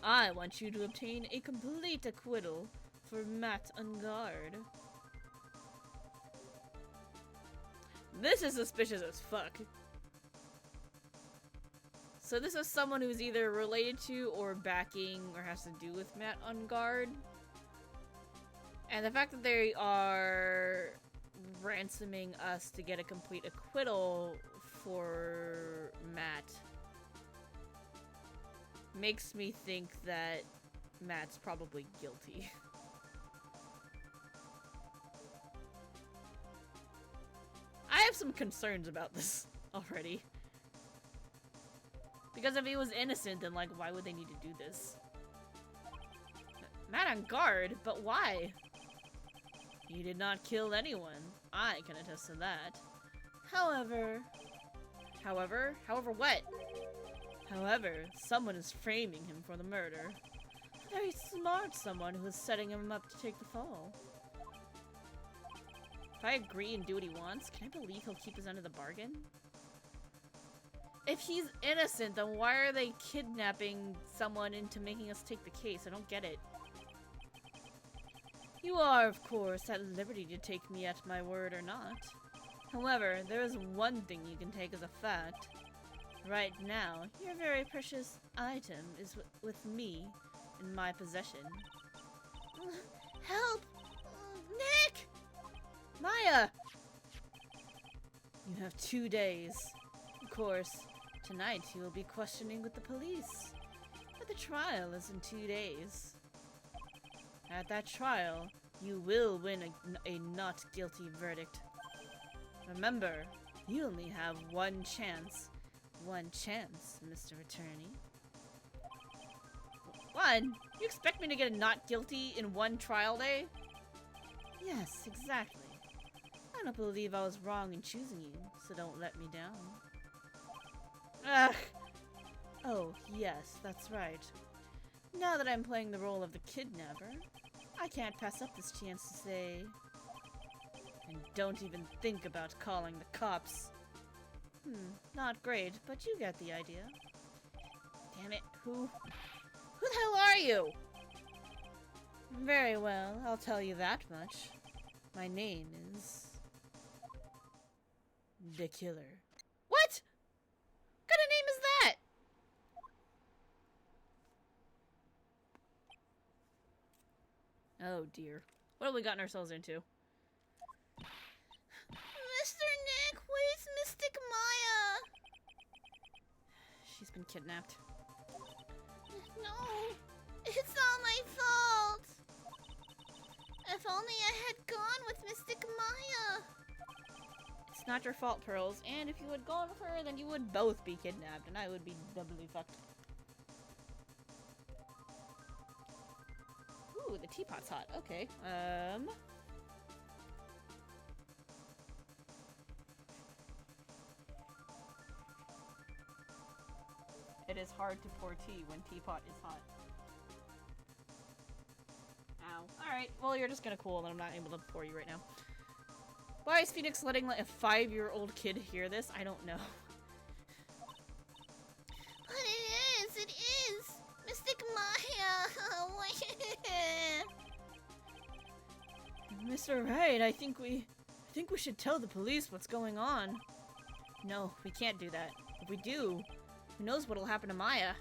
I want you to obtain a complete acquittal for Matt Ungard. This is suspicious as fuck. So this is someone who's either related to or backing or has to do with Matt Ungard. And the fact that they are ransoming us to get a complete acquittal for Matt makes me think that Matt's probably guilty. I have some concerns about this already. Because if he was innocent, then like, why would they need to do this? Matt on guard, but why? He did not kill anyone. I can attest to that. However what? However, someone is framing him for the murder. A very smart someone who is setting him up to take the fall. If I agree and do what he wants, can I believe he'll keep his end of the bargain? If he's innocent, then why are they kidnapping someone into making us take the case? I don't get it. You are, of course, at liberty to take me at my word or not. However, there is one thing you can take as a fact. Right now, your very precious item is with me, in my possession. Help! Nick! Maya! You have 2 days. Of course, tonight you will be questioning with the police. But the trial is in 2 days. At that trial, you will win a not guilty verdict. Remember, you only have one chance. One chance, Mr. Attorney. One? You expect me to get a not guilty in one trial day? Yes, exactly. I don't believe I was wrong in choosing you, so don't let me down. Ugh! Oh, yes, that's right. Now that I'm playing the role of the kidnapper, I can't pass up this chance to say... And don't even think about calling the cops. Not great, but you get the idea. Damn it, who the hell are you? Very well, I'll tell you that much. My name is... The Killer. What? What kind of name is that? Oh dear. What have we gotten ourselves into? Mr. Nick, where's Mystic Maya? She's been kidnapped. No, it's all my fault. If only I had gone with Mystic Maya. It's not your fault, Pearls, and if you had gone with her, then you would both be kidnapped, and I would be doubly fucked. Ooh, the teapot's hot. Okay. It is hard to pour tea when teapot is hot. Ow. Alright, well you're just gonna cool and I'm not able to pour you right now. Why is Phoenix letting like a 5-year-old kid hear this? I don't know. But it is! Mystic Maya! Mr. Wright, I think we should tell the police what's going on. No, we can't do that. If we do, who knows what'll happen to Maya?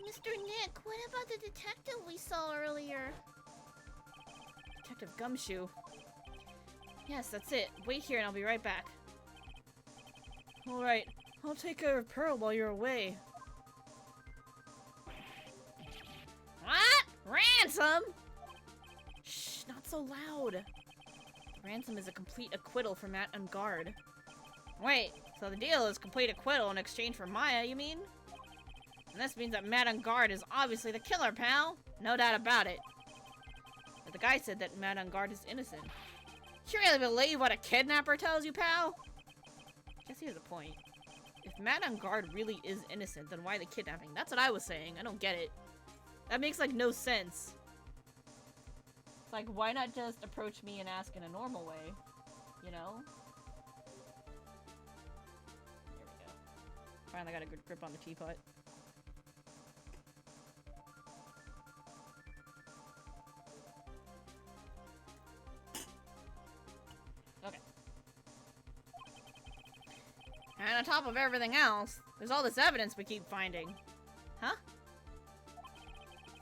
Mr. Nick, what about the detective we saw earlier? Detective Gumshoe. Yes, that's it. Wait here and I'll be right back. Alright, I'll take care of Pearl while you're away. What? Ransom? Shh, not so loud. Ransom is a complete acquittal for Matt Ungard. Wait, so the deal is complete acquittal in exchange for Maya, you mean? And this means that Matt Ungard is obviously the killer, pal. No doubt about it. But the guy said that Matt Ungard is innocent. You really believe what a kidnapper tells you, pal? Guess here's the point. If Matt Ungard really is innocent, then why the kidnapping? That's what I was saying. I don't get it. That makes, like, no sense. It's like, why not just approach me and ask in a normal way? You know? There we go. Finally got a good grip on the teapot. Okay. And on top of everything else, there's all this evidence we keep finding. Huh?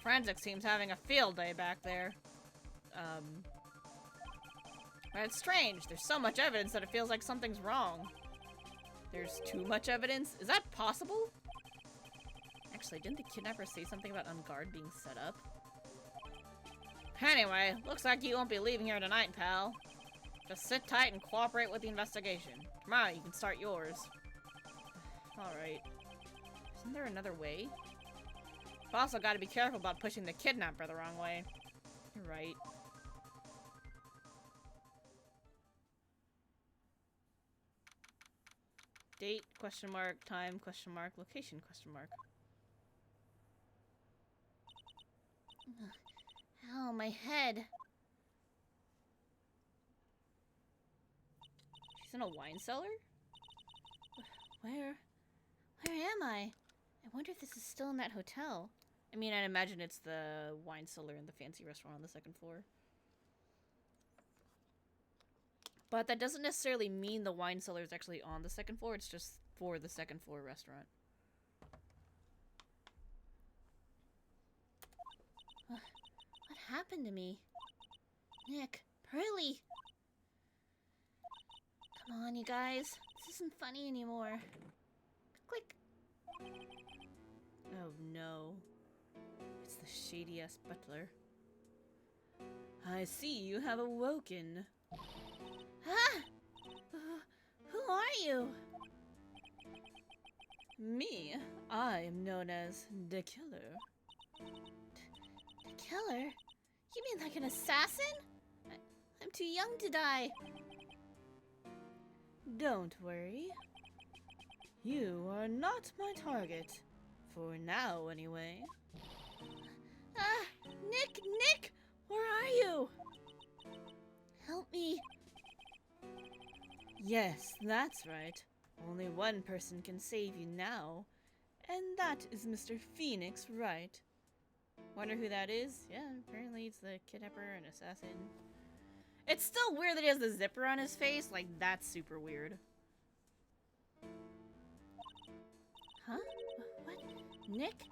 Forensics team's having a field day back there. But it's strange. There's so much evidence that it feels like something's wrong. There's too much evidence? Is that possible? Actually, didn't the kidnapper say something about Unguard being set up? Anyway, looks like you won't be leaving here tonight, pal. Just sit tight and cooperate with the investigation. Tomorrow you can start yours. Alright. Isn't there another way? We've also got to be careful about pushing the kidnapper the wrong way. You're right. Date, question mark, time, question mark, location, question mark. Ow, my head. She's in a wine cellar? Where am I? I wonder if this is still in that hotel. I mean, I'd imagine it's the wine cellar and the fancy restaurant on the second floor. But that doesn't necessarily mean the wine cellar is actually on the second floor. It's just for the second floor restaurant. What happened to me? Nick, Pearly! Come on, you guys. This isn't funny anymore. Click. Oh no. It's the shady-ass butler. I see you have awoken. Ah! Who are you? Me? I am known as the Killer. The killer? You mean like an assassin? I'm too young to die. Don't worry. You are not my target. For now, anyway. Ah! Nick! Where are you? Help me. Yes, that's right. Only one person can save you now. And that is Mr. Phoenix Wright. Wonder who that is? Yeah, apparently it's the kidnapper and assassin. It's still weird that he has the zipper on his face. Like, that's super weird. Huh? What? Nick?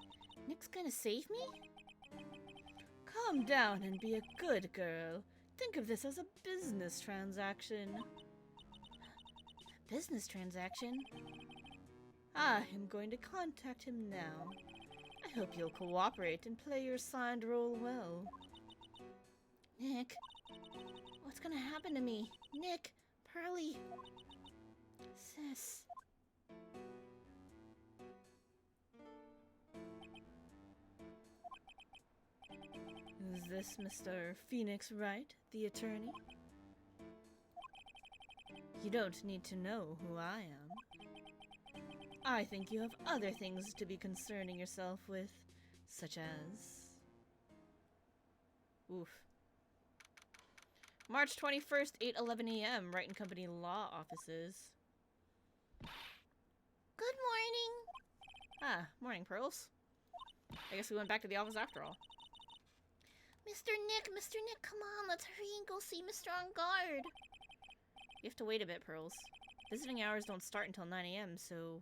Nick's gonna save me? Calm down and be a good girl. Think of this as a business transaction. Business transaction? I am going to contact him now. I hope you'll cooperate and play your signed role well. Nick? What's gonna happen to me? Nick? Pearly? Sis? Is this Mr. Phoenix Wright, the attorney? You don't need to know who I am. I think you have other things to be concerning yourself with, such as... Oof. March 21st, 8:11 a.m., Wright & Company Law Offices. Good morning! Ah, morning, Pearls. I guess we went back to the office after all. Mr. Nick, come on, let's hurry and go see Mr. On Guard. You have to wait a bit, Pearls. Visiting hours don't start until 9 a.m., so...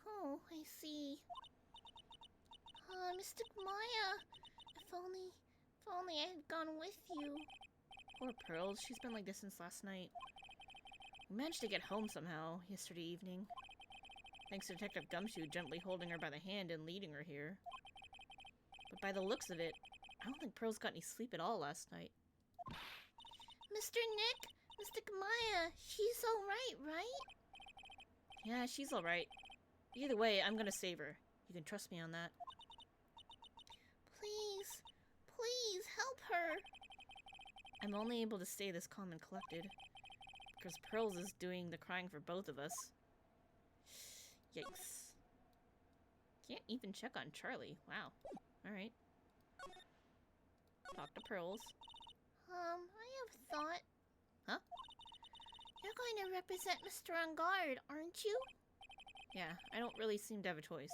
Oh, I see. Mr. Maya, if only I had gone with you. Poor Pearls, she's been like this since last night. We managed to get home somehow, yesterday evening. Thanks to Detective Gumshoe gently holding her by the hand and leading her here. But by the looks of it, I don't think Pearls got any sleep at all last night. Mr. Nick, Mr. Maya, she's alright, right? Yeah, she's alright. Either way, I'm gonna save her. You can trust me on that. Please, help her. I'm only able to stay this calm and collected because Pearls is doing the crying for both of us. Yikes. Can't even check on Charlie. Wow. Alright. Talk to Pearls. I have a thought. Huh? You're going to represent Mr. On Guard, aren't you? Yeah, I don't really seem to have a choice.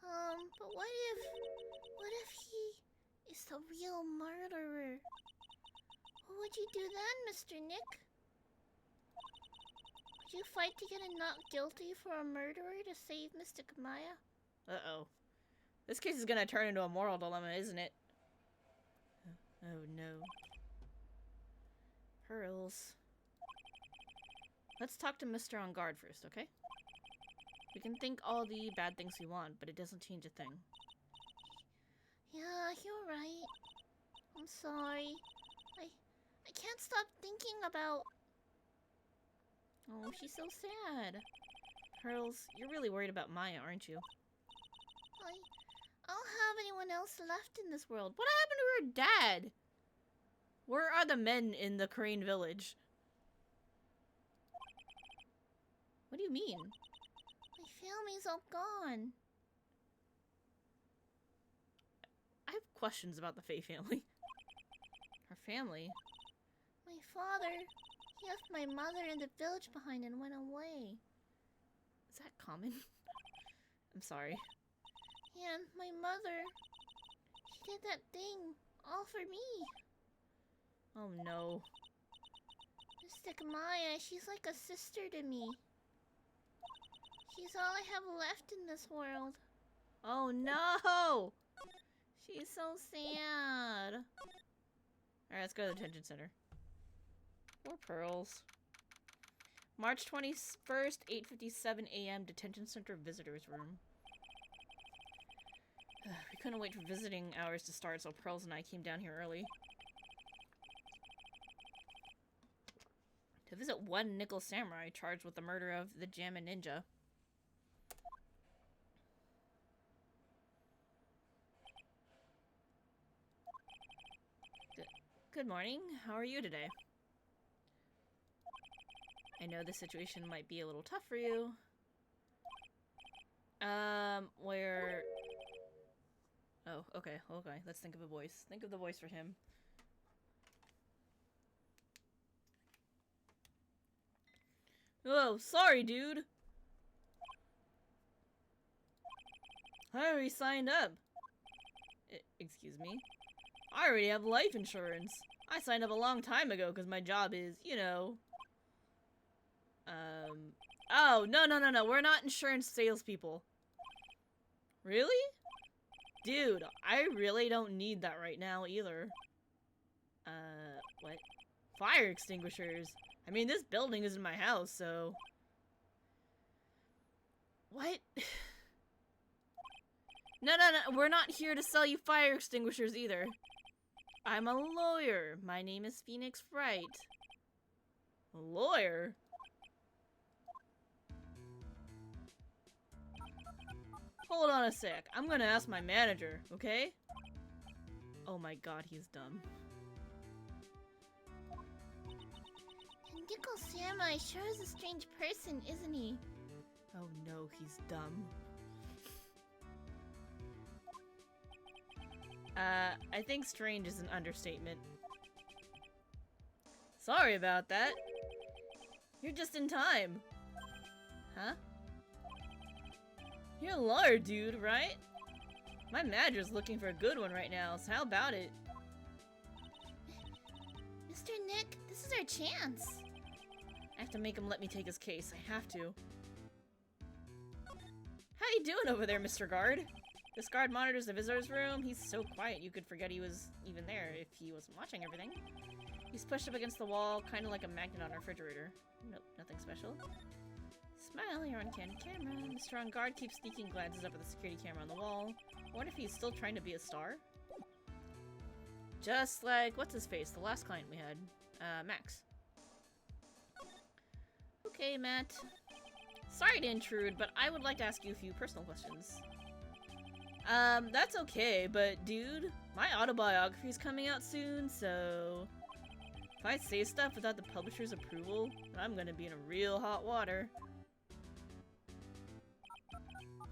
But what if he is the real murderer? What would you do then, Mr. Nick? Would you fight to get a not guilty for a murderer to save Mystic Maya? Uh-oh. This case is gonna turn into a moral dilemma, isn't it? Oh no. Pearls. Let's talk to Mr. On Guard first, okay? We can think all the bad things we want, but it doesn't change a thing. Yeah, you're right. I'm sorry. I can't stop thinking about... Oh, she's so sad. Pearls, you're really worried about Maya, aren't you? I don't have anyone else left in this world. What happened to her dad? Where are the men in the Crane village? What do you mean? My family's all gone. I have questions about the Faye family. Her family? My father, he left my mother in the village behind and went away. Is that common? I'm sorry. And my mother, she did that thing all for me. Oh no. Mystic Maya, she's like a sister to me. She's all I have left in this world. Oh no! She's so sad. Alright, let's go to the detention center. Poor Pearls. March 21st, 8:57 a.m. Detention Center Visitors Room. We couldn't wait for visiting hours to start, so Pearls and I came down here early. To visit one nickel samurai charged with the murder of the Jammin Ninja. Good morning. How are you today? I know the situation might be a little tough for you. Where... Oh, okay, okay. Let's think of a voice. Think of the voice for him. Oh, sorry, dude. I already signed up. Excuse me? I already have life insurance. I signed up a long time ago because my job is, you know... Oh, no. We're not insurance salespeople. Really? Dude, I really don't need that right now either. What? Fire extinguishers. I mean, this building isn't my house, so... What? No, we're not here to sell you fire extinguishers either. I'm a lawyer. My name is Phoenix Wright. A lawyer? Hold on a sec. I'm gonna ask my manager, okay? Oh my god, he's dumb. Nickel Samurai sure is a strange person, isn't he? Oh no, he's dumb. I think strange is an understatement. Sorry about that. You're just in time. Huh? You're a lawyer, dude, right? My manager's looking for a good one right now, so how about it? Mr. Nick, this is our chance. I have to make him let me take his case. I have to. How you doing over there, Mr. Guard? This guard monitors the visitor's room. He's so quiet you could forget he was even there if he wasn't watching everything. He's pushed up against the wall, kind of like a magnet on a refrigerator. Nope, nothing special. Smile, you're on candid camera. Mr. On Guard keeps sneaking glances up at the security camera on the wall. I wonder if he's still trying to be a star? Just like, what's his face? The last client we had. Max. Okay, Matt. Sorry to intrude, but I would like to ask you a few personal questions. That's okay, but dude, my autobiography is coming out soon, so... If I say stuff without the publisher's approval, I'm gonna be in a real hot water.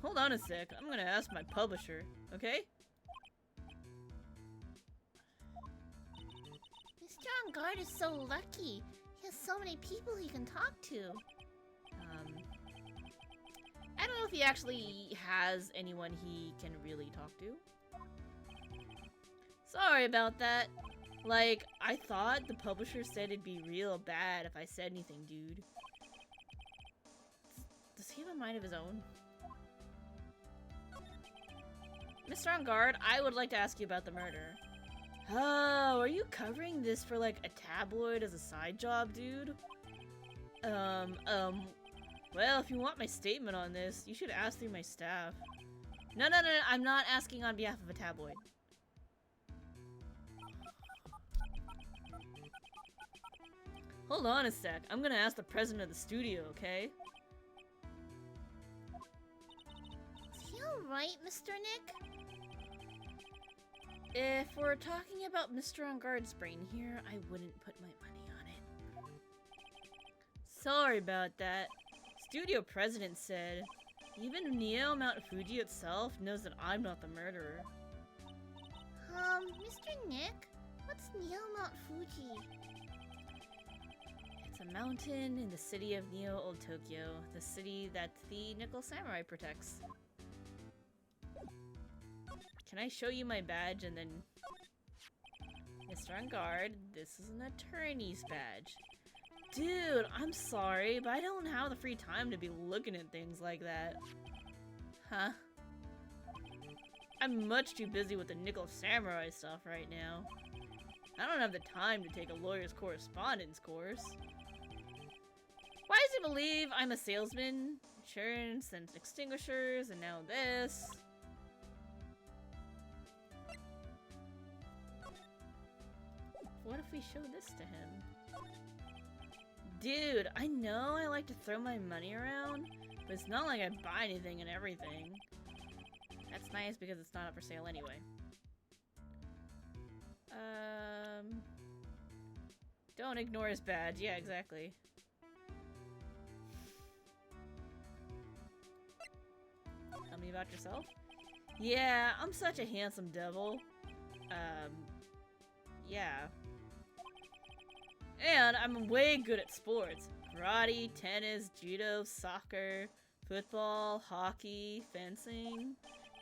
Hold on a sec, I'm gonna ask my publisher, okay? Mr. On Guard is so lucky. He has so many people he can talk to. I don't know if he actually has anyone he can really talk to. Sorry about that. Like, I thought the publisher said it'd be real bad if I said anything, dude. Does he have a mind of his own? Mr. On Guard, I would like to ask you about the murder. Oh, are you covering this for, like, a tabloid as a side job, dude? Well, if you want my statement on this, you should ask through my staff. No, I'm not asking on behalf of a tabloid. Hold on a sec, I'm gonna ask the president of the studio, okay? Is he alright, Mr. Nick? If we're talking about Mr. On Guard's brain here, I wouldn't put my money on it. Sorry about that. Studio president said, even Neo Mount Fuji itself knows that I'm not the murderer. Mr. Nick? What's Neo Mount Fuji? It's a mountain in the city of Neo Old Tokyo, the city that the Nickel Samurai protects. Can I show you my badge and then... Mr. On Guard, this is an attorney's badge. Dude, I'm sorry, but I don't have the free time to be looking at things like that. Huh? I'm much too busy with the Nickel Samurai stuff right now. I don't have the time to take a lawyer's correspondence course. Why does he believe I'm a salesman? Insurance and extinguishers, and now this. What if we show this to him? Dude, I know I like to throw my money around, but it's not like I buy anything and everything. That's nice because it's not up for sale anyway. Don't ignore his badge. Yeah, exactly. Tell me about yourself. Yeah, I'm such a handsome devil. Yeah. And I'm way good at sports. Karate, tennis, judo, soccer, football, hockey, fencing.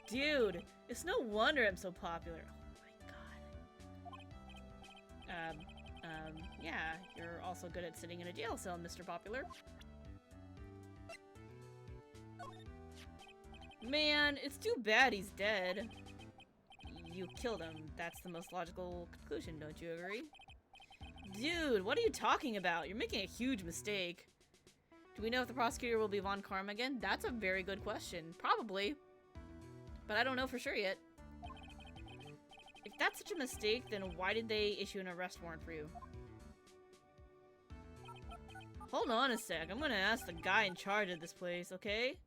Dude, it's no wonder I'm so popular. Oh my god. Yeah, you're also good at sitting in a jail cell, Mr. Popular. Man, it's too bad he's dead. You killed him. That's the most logical conclusion, don't you agree? Dude, what are you talking about? You're making a huge mistake. Do we know if the prosecutor will be Von Karma again? That's a very good question. Probably. But I don't know for sure yet. If that's such a mistake, then why did they issue an arrest warrant for you? Hold on a sec. I'm gonna ask the guy in charge of this place, okay?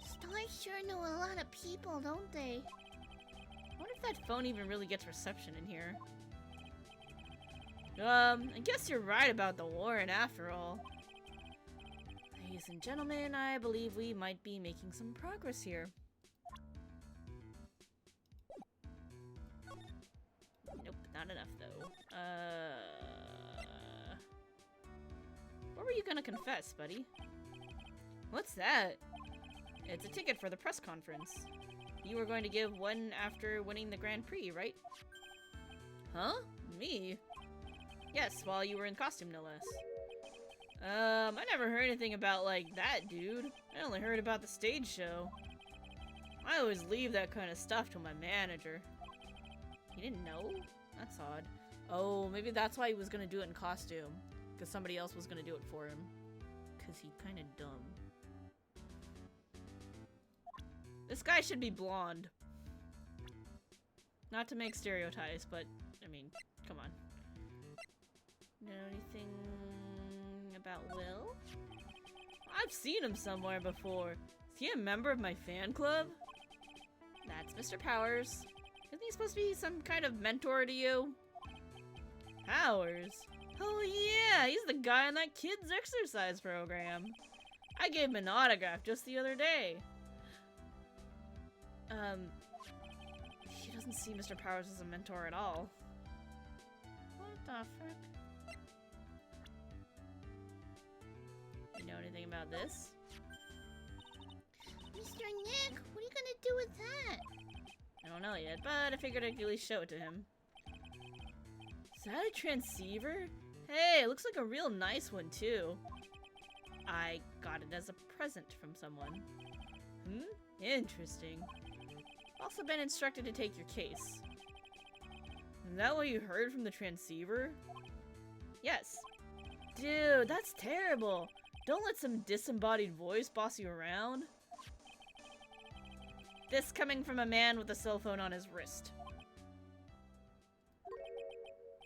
Stores sure know a lot of people, don't they? I wonder if that phone even really gets reception in here. I guess you're right about the warrant after all. Ladies and gentlemen, I believe we might be making some progress here. Nope, not enough though. What were you gonna confess, buddy? What's that? It's a ticket for the press conference. You were going to give one after winning the Grand Prix, right? Huh? Me? Yes, while you were in costume, no less. I never heard anything about, like, that, dude. I only heard about the stage show. I always leave that kind of stuff to my manager. He didn't know? That's odd. Oh, maybe that's why he was gonna do it in costume. Because somebody else was gonna do it for him. Because he's kinda dumb. This guy should be blonde. Not to make stereotypes, but, I mean, come on. Know anything about Will? I've seen him somewhere before. Is he a member of my fan club? That's Mr. Powers. Isn't he supposed to be some kind of mentor to you? Powers? Oh yeah, he's the guy in that kid's exercise program. I gave him an autograph just the other day. He doesn't see Mr. Powers as a mentor at all. What the frick? anything about this? Mr. Nick, what are you gonna do with that? I don't know yet, but I figured I'd at least show it to him. Is that a transceiver? Hey, it looks like a real nice one, too. I got it as a present from someone. Interesting. Also been instructed to take your case. Is that what you heard from the transceiver? Yes. Dude, that's terrible. Don't let some disembodied voice boss you around. This coming from a man with a cell phone on his wrist.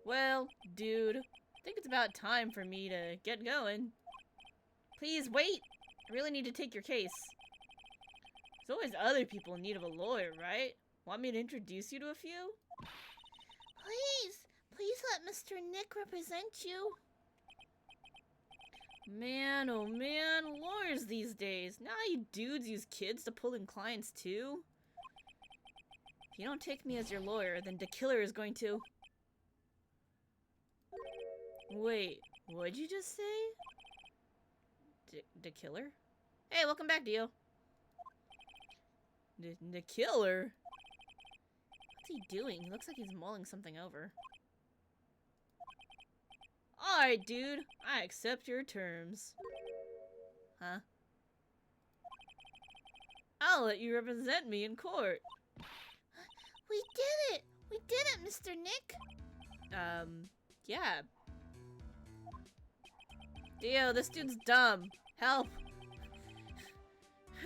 Well, dude, I think it's about time for me to get going. Please wait. I really need to take your case. There's always other people in need of a lawyer, right? Want me to introduce you to a few? Please let Mr. Nick represent you. Man, oh man, lawyers these days. Now you dudes use kids to pull in clients too. If you don't take me as your lawyer, then the killer is going to... Wait, what'd you just say? The killer? Hey, welcome back, Dio. The killer? What's he doing? He looks like he's mulling something over. Alright, dude. I accept your terms. Huh? I'll let you represent me in court. We did it! We did it, Mr. Nick! Yeah. Dio, this dude's dumb. Help!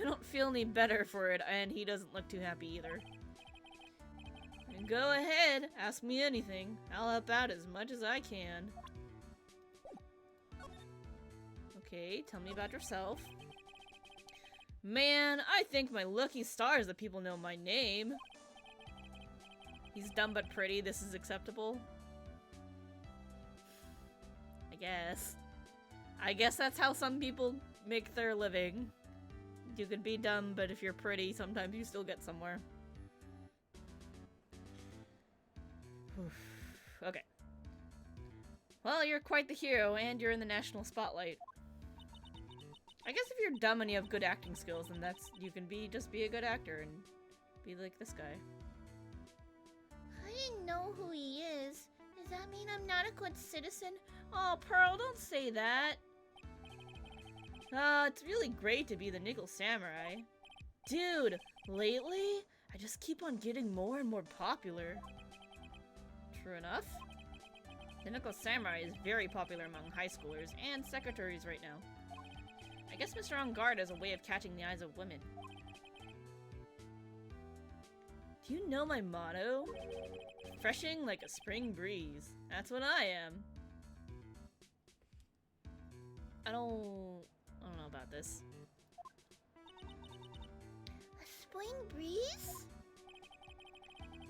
I don't feel any better for it, and he doesn't look too happy either. Go ahead, ask me anything. I'll help out as much as I can. Okay, tell me about yourself. Man, I think my lucky stars that people know my name. He's dumb but pretty, this is acceptable. I guess that's how some people make their living. You could be dumb, but if you're pretty, sometimes you still get somewhere. Okay. Well, you're quite the hero, and you're in the national spotlight. I guess if you're dumb and you have good acting skills, then you can just be a good actor and be like this guy. I didn't know who he is. Does that mean I'm not a good citizen? Oh, Pearl, don't say that. It's really great to be the Nickel Samurai. Dude, lately, I just keep on getting more and more popular. True enough. The Nickel Samurai is very popular among high schoolers and secretaries right now. I guess Mr. On Guard has a way of catching the eyes of women. Do you know my motto? Refreshing like a spring breeze. That's what I am. I don't know about this. A spring breeze?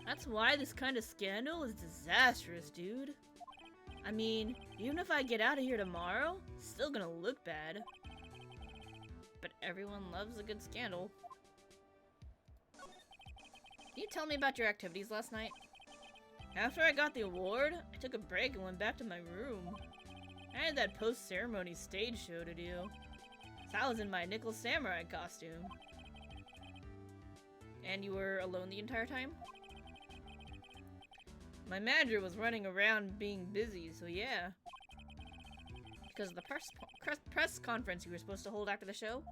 That's why this kind of scandal is disastrous, dude. I mean, even if I get out of here tomorrow, it's still gonna look bad. But everyone loves a good scandal. Can you tell me about your activities last night? After I got the award, I took a break and went back to my room. I had that post-ceremony stage show to do. So I was in my Nickel Samurai costume. And you were alone the entire time? My manager was running around being busy, so yeah. Because of the press conference you were supposed to hold after the show?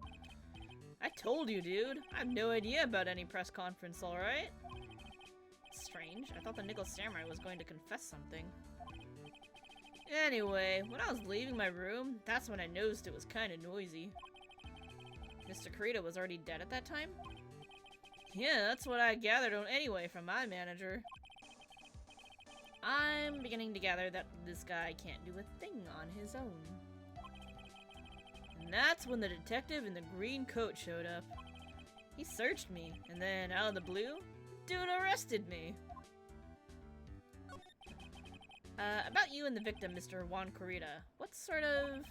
I told you, dude. I have no idea about any press conference, alright? Strange. I thought the Nickel Samurai was going to confess something. Anyway, when I was leaving my room, that's when I noticed it was kind of noisy. Mr. Kurita was already dead at that time? Yeah, that's what I gathered anyway from my manager. I'm beginning to gather that this guy can't do a thing on his own. And that's when the detective in the green coat showed up. He searched me, and then out of the blue, dude arrested me. About you and the victim, Mr. Juan Kurita. What sort of...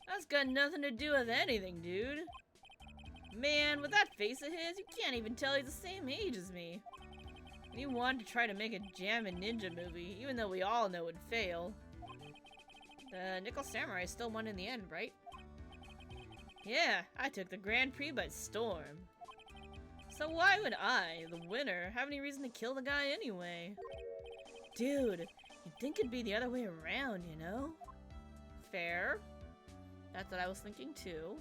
That's got nothing to do with anything, dude. Man, with that face of his, you can't even tell he's the same age as me. And he wanted to try to make a Jammin' Ninja movie, even though we all know it'd fail. The Nickel Samurai still won in the end, right? Yeah, I took the Grand Prix by storm. So why would I, the winner, have any reason to kill the guy anyway? Dude, you'd think it'd be the other way around, you know? Fair. That's what I was thinking too.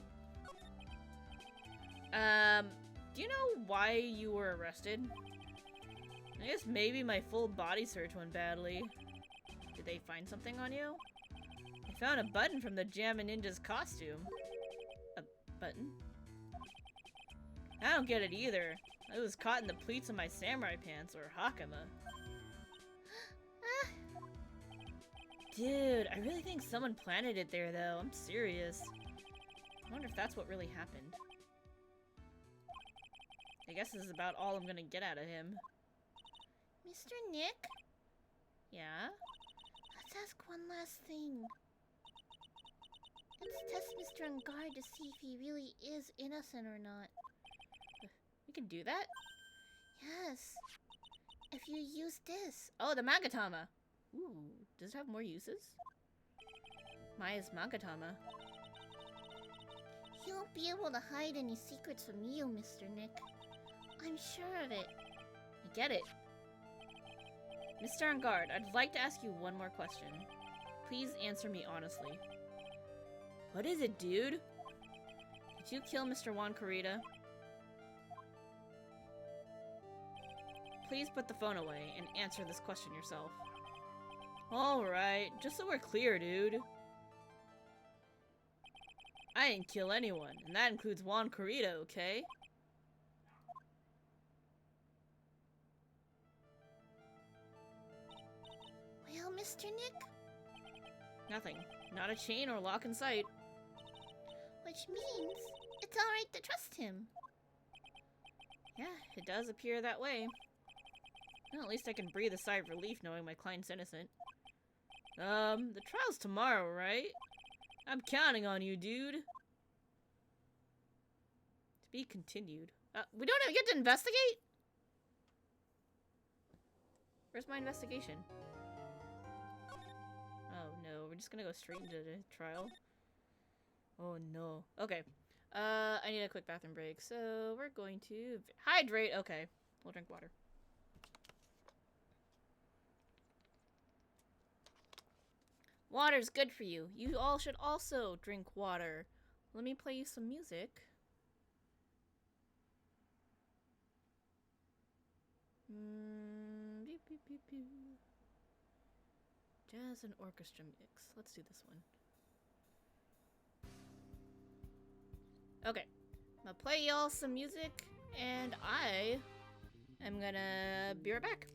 Do you know why you were arrested? I guess maybe my full body search went badly. Did they find something on you? They found a button from the Jammin' Ninja's costume. A button? I don't get it either. It was caught in the pleats of my samurai pants, or hakama. Dude, I really think someone planted it there, though. I'm serious. I wonder if that's what really happened. I guess this is about all I'm gonna get out of him. Mr. Nick? Yeah? Let's ask one last thing. Let's test Mr. Ungard to see if he really is innocent or not. We can do that? Yes. If you use this. Oh, the Magatama! Ooh, does it have more uses? Maya's Magatama. He won't be able to hide any secrets from you, Mr. Nick. I'm sure of it. I get it. Mr. Ungard, I'd like to ask you one more question. Please answer me honestly. What is it, dude? Did you kill Mr. Juan Corrida? Please put the phone away and answer this question yourself. Alright, just so we're clear, dude. I didn't kill anyone, and that includes Juan Corrida, okay? Well, Mr. Nick? Nothing. Not a chain or lock in sight. Which means it's alright to trust him. Yeah, it does appear that way. Well, at least I can breathe a sigh of relief knowing my client's innocent. The trial's tomorrow, right? I'm counting on you, dude. To be continued. We don't even get to investigate? Where's my investigation? Oh no, we're just gonna go straight into the trial. Oh no. Okay. I need a quick bathroom break, so we're going to hydrate. Okay, we'll drink water. Water's good for you. You all should also drink water. Let me play you some music. Jazz and orchestra mix. Let's do this one. Okay. I'm gonna play y'all some music, and I am gonna be right back.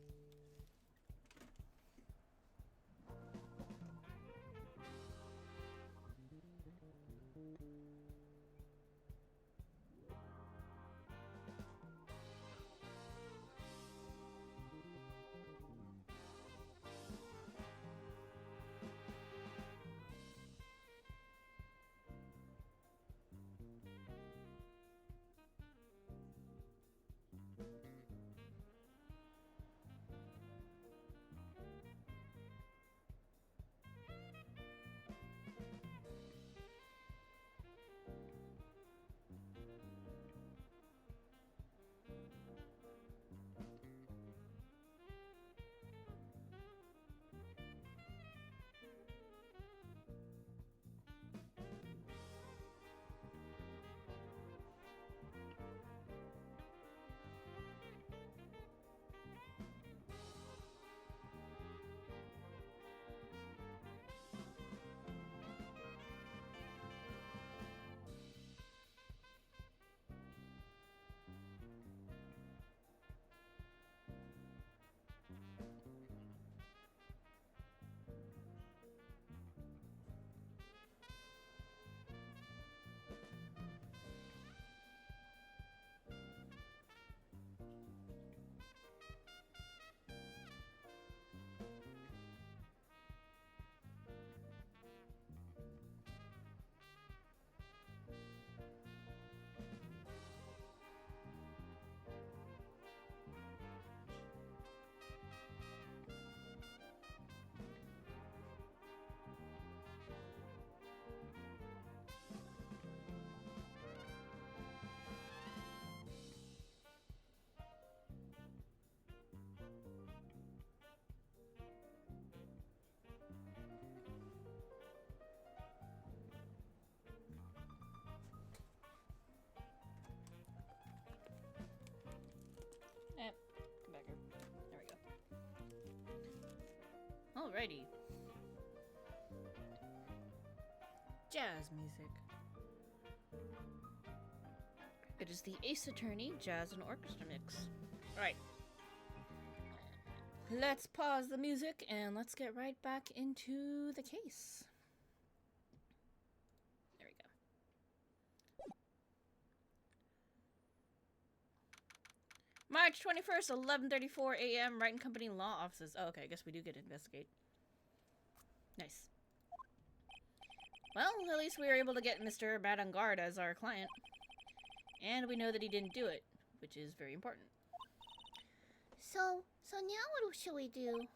Alrighty. Jazz music. It is the Ace Attorney Jazz and Orchestra Mix. Alright. Let's pause the music and let's get right back into the case. There we go. March 21st, 11:34 a.m. Wright & Company Law Offices. Oh, okay, I guess we do get to investigate. Nice. Well, at least we were able to get Mr. Bad on Guard as our client. And we know that he didn't do it, which is very important. So now what should we do?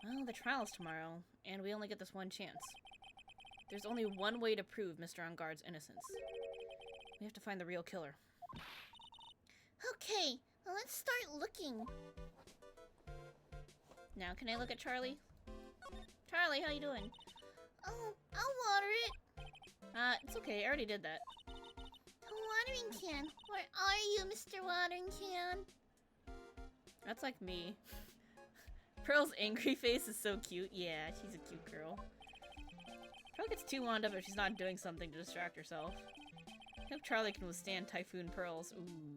Well, the trial's tomorrow, and we only get this one chance. There's only one way to prove Mr. On Guard's innocence. We have to find the real killer. Okay, well, let's start looking. Now, can I look at Charlie? Charlie, how you doing? Oh, I'll water it. It's okay, I already did that. A watering can. Where are you, Mr. Watering Can? That's like me. Pearl's angry face is so cute. Yeah, she's a cute girl. Pearl gets too wound up if she's not doing something to distract herself. I hope Charlie can withstand Typhoon Pearls. Ooh.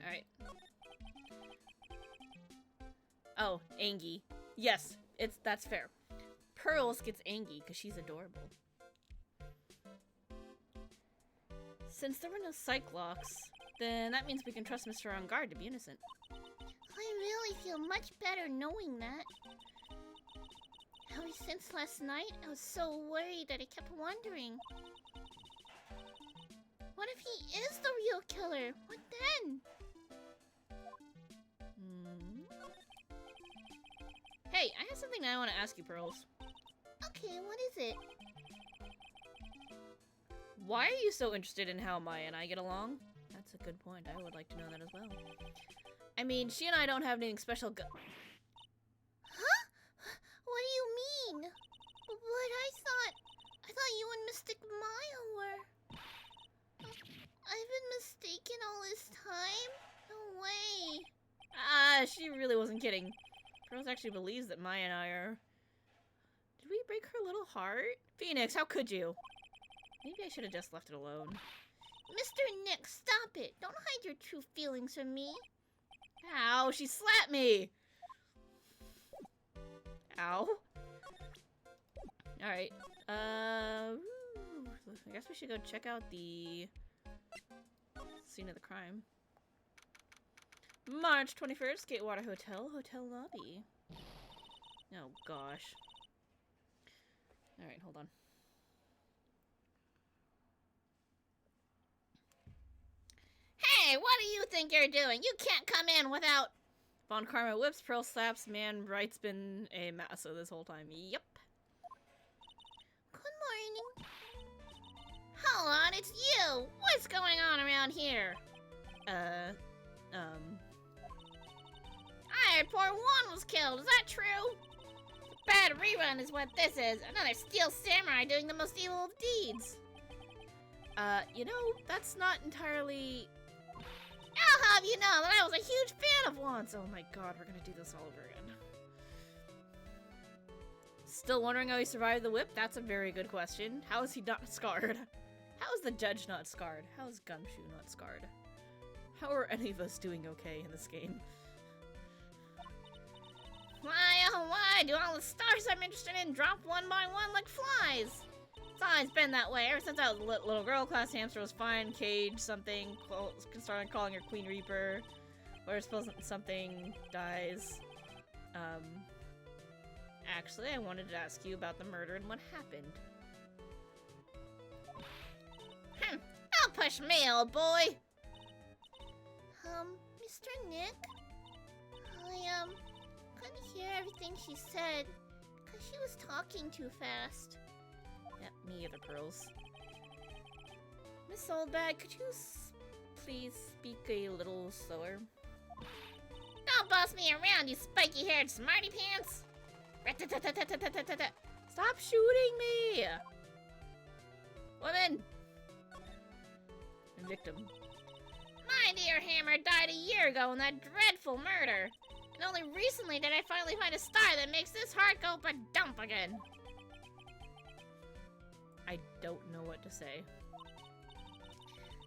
Alright. Oh, Angie. Yes, that's fair. Pearls gets Angie because she's adorable. Since there were no psych locks, then that means we can trust Mr. On Guard to be innocent. I really feel much better knowing that. Ever since last night, I was so worried that I kept wondering. What if he is the real killer? What then? Hey, I have something that I want to ask you, Pearls. Okay, what is it? Why are you so interested in how Maya and I get along? That's a good point. I would like to know that as well. I mean, she and I don't have anything special Huh? What do you mean? But I thought you and Mystic Maya were... I've been mistaken all this time? No way. She really wasn't kidding. Pearls actually believes that Maya and I are... Did we break her little heart? Phoenix, how could you? Maybe I should have just left it alone. Mr. Nick, stop it. Don't hide your true feelings from me. Ow, she slapped me! Ow. Alright. I guess we should go check out the scene of the crime. March 21st, Gatewater Hotel, hotel lobby. Oh gosh. Alright, hold on. Hey, what do you think you're doing? You can't come in without... Von Karma whips, Pearl slaps, man, Wright's been a massa this whole time. Yep. Good morning. Hold on, it's you! What's going on around here? I heard poor Juan was killed, is that true? A bad rerun is what this is. Another steel samurai doing the most evil of deeds. You know, that's not entirely... I'll have you know that I was a huge fan of Juan's. Oh my god, we're gonna do this all over again. Still wondering how he survived the whip? That's a very good question. How is he not scarred? How is the judge not scarred? How is Gumshoe not scarred? How are any of us doing okay in this game? Why, oh why, do all the stars I'm interested in drop one by one like flies? It's always been that way, ever since I was a little girl. Class Hamster was fine, Cage, something, started calling her Queen Reaper, or suppose something dies. Actually, I wanted to ask you about the murder and what happened. Don't push me, old boy! Mr. Nick? I, couldn't hear everything she said, because she was talking too fast. Yeah, me either, Pearls. Miss Oldbag, could you please speak a little slower? Don't boss me around, you spiky-haired smarty pants! Stop shooting me! Woman! Victim. My dear Hammer died a year year ago in that dreadful murder. And only recently did I finally find a star that makes this heart go ba-dump again. I don't know what to say.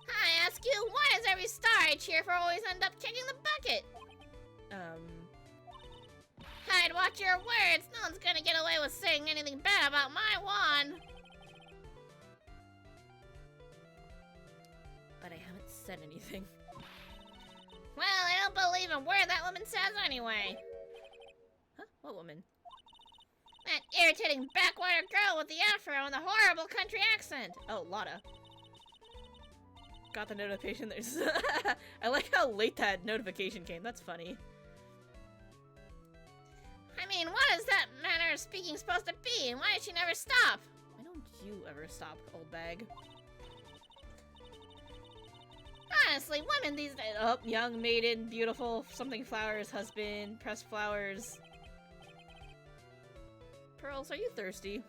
I ask you, why does every star I cheer for always end up kicking the bucket? I'd watch your words. No one's gonna get away with saying anything bad about my wand. But I haven't said anything. Well, I don't believe a word that woman says anyway. Huh? What woman? That irritating backwater girl with the afro and the horrible country accent. Oh, Lotta. Got the notification. There's. I like how late that notification came. That's funny. I mean, what is that manner of speaking supposed to be, and why did she never stop? Why don't you ever stop, old bag? Honestly, women these days. Oh, young maiden, beautiful, something flowers, husband, pressed flowers. Pearls, are you thirsty?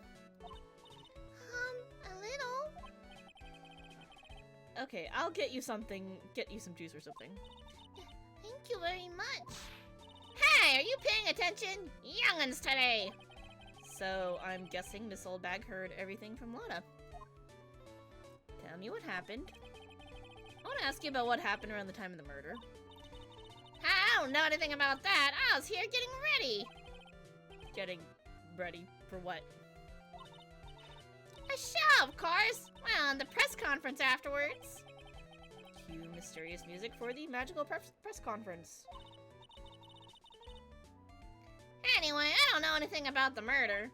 A little. Okay, I'll get you something, get you some juice or something. Thank you very much. Hey, are you paying attention? Young'uns today. So, I'm guessing Miss Oldbag heard everything from Lotta. Tell me what happened. I want to ask you about what happened around the time of the murder. I don't know anything about that. I was here getting ready. Getting ready for what? A show, of course. Well, and the press conference afterwards. Cue mysterious music for the magical press conference. Anyway, I don't know anything about the murder.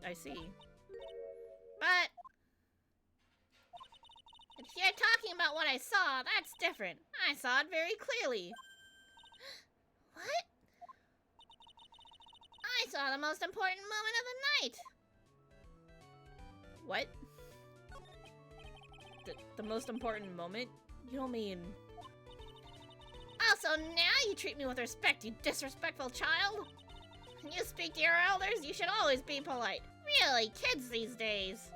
I see. But if you're talking about what I saw, that's different. I saw it very clearly. What? I saw the most important moment of the night. What? The most important moment? You don't mean... Also, now you treat me with respect, you disrespectful child. When you speak to your elders, you should always be polite. Really, kids these days.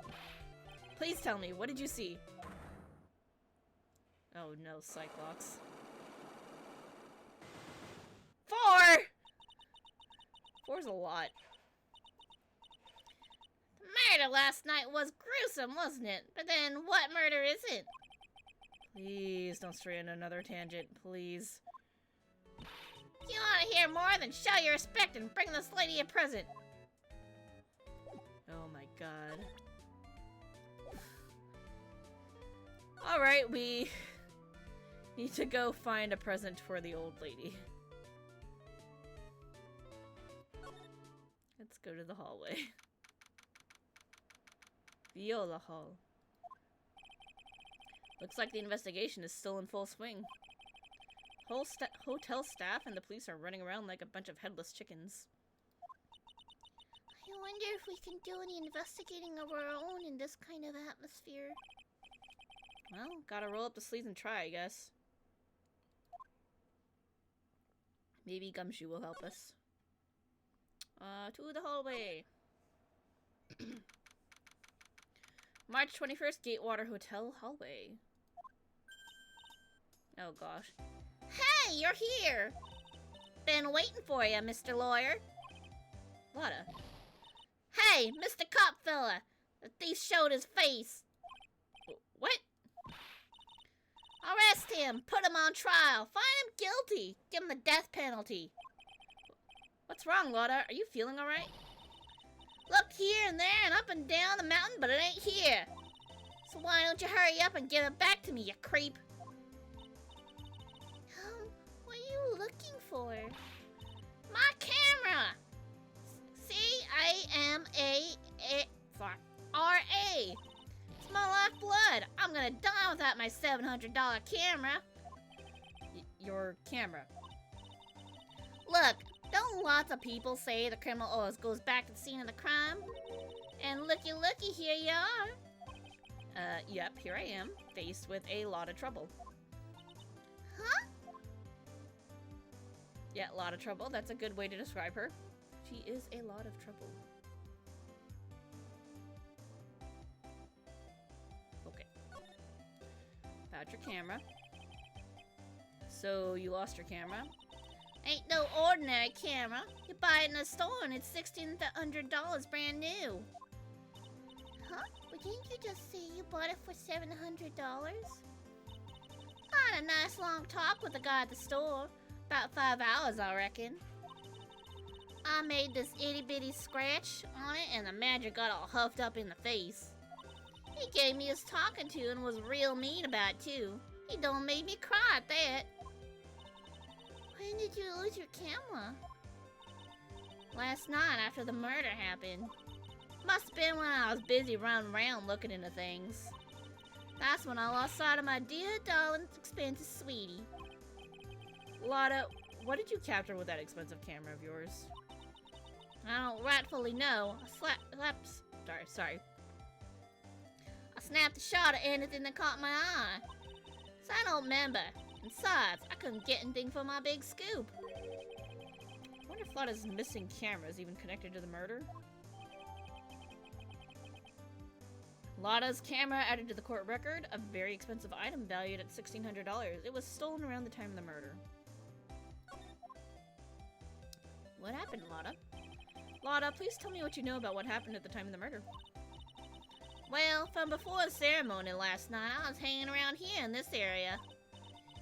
Please tell me, what did you see? Oh no, Cyclops. 4! 4's a lot. The murder last night was gruesome, wasn't it? But then, what murder isn't? Please don't stray on another tangent, please. If you want to hear more, then show your respect and bring this lady a present. Oh my god. Alright, we need to go find a present for the old lady. Let's go to the hallway. Viola Hall. Looks like the investigation is still in full swing. Hotel staff and the police are running around like a bunch of headless chickens. I wonder if we can do any investigating of our own in this kind of atmosphere. Well, gotta roll up the sleeves and try, I guess. Maybe Gumshoe will help us. To the hallway. March 21st, Gatewater Hotel hallway. Oh gosh. Hey, you're here! Been waiting for you, Mr. Lawyer. Lotta. Hey, Mr. Cop fella! The thief showed his face. What? Arrest him! Put him on trial! Find him guilty! Give him the death penalty! What's wrong, Lotta? Are you feeling alright? Look here and there and up and down the mountain, but it ain't here! So why don't you hurry up and give it back to me, you creep? What are you looking for? My camera! C-A-M-A-R-A. It's my lifeblood. I'm gonna die without my $700 camera. Your camera. Look, don't lots of people say the criminal always goes back to the scene of the crime? And looky, here you are. Yep, here I am, faced with a lot of trouble. Huh? Yeah, a lot of trouble. That's a good way to describe her. She is a lot of trouble. Okay. Found your camera. So, you lost your camera? Ain't no ordinary camera. You buy it in a store and it's $1,600 brand new. Huh? But didn't you just say you bought it for $700? I had a nice long talk with the guy at the store. About 5 hours, I reckon. I made this itty-bitty scratch on it and the manager got all huffed up in the face. He gave me his talking to and was real mean about it, too. He done made me cry at that. When did you lose your camera? Last night after the murder happened. Must have been when I was busy running around looking into things. That's when I lost sight of my dear, darling, expensive sweetie. Lotta, what did you capture with that expensive camera of yours? I don't rightfully know. Sorry. I snapped a shot at anything that caught my eye. So I don't remember. Besides, I couldn't get anything for my big scoop. I wonder if Lotta's missing camera is even connected to the murder. Lotta's camera added to the court record, a very expensive item valued at $1,600. It was stolen around the time of the murder. What happened, Lotta? Lotta, please tell me what you know about what happened at the time of the murder. Well, from before the ceremony last night, I was hanging around here in this area.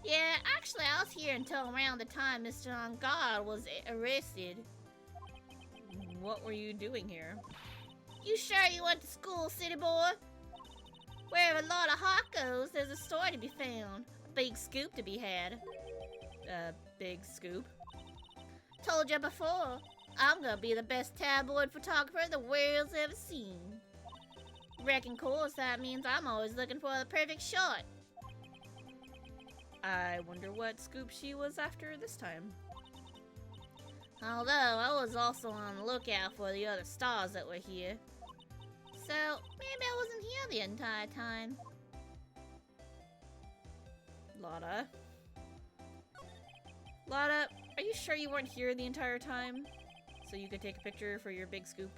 Yeah, actually, I was here until around the time Mr. On Guard was arrested. What were you doing here? You sure you went to school, city boy? Wherever a lot of heart goes, there's a story to be found. A big scoop to be had. Big scoop? Told you before, I'm gonna be the best tabloid photographer the world's ever seen. Reckon, course, that means I'm always looking for the perfect shot. I wonder what scoop she was after this time. Although, I was also on the lookout for the other stars that were here. So, maybe I wasn't here the entire time. Lotta? Lotta, are you sure you weren't here the entire time? So you could take a picture for your big scoop?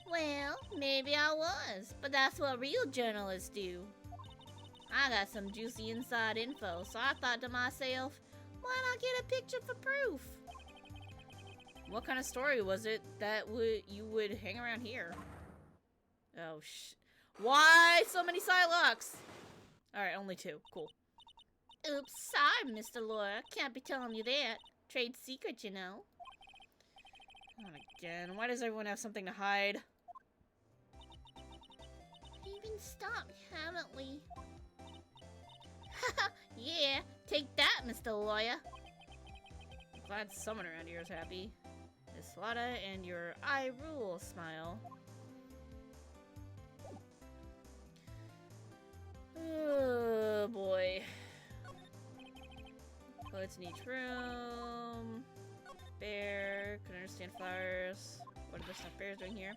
Well, maybe I was, but that's what real journalists do. I got some juicy inside info, so I thought to myself, why not get a picture for proof? What kind of story was it that you would hang around here? Oh, why so many Psylocks? Alright, only 2. Cool. Oops, sorry, Mr. Lawyer. Can't be telling you that. Trade secret, you know. Not again. Why does everyone have something to hide? We've even stopped, haven't we? Yeah, take that, Mr. Lawyer. I'm glad someone around here is happy. Miss Lotta and your I rule smile. Oh boy. What's in each room? Bear, could understand flowers. What are the stuffed bears doing here?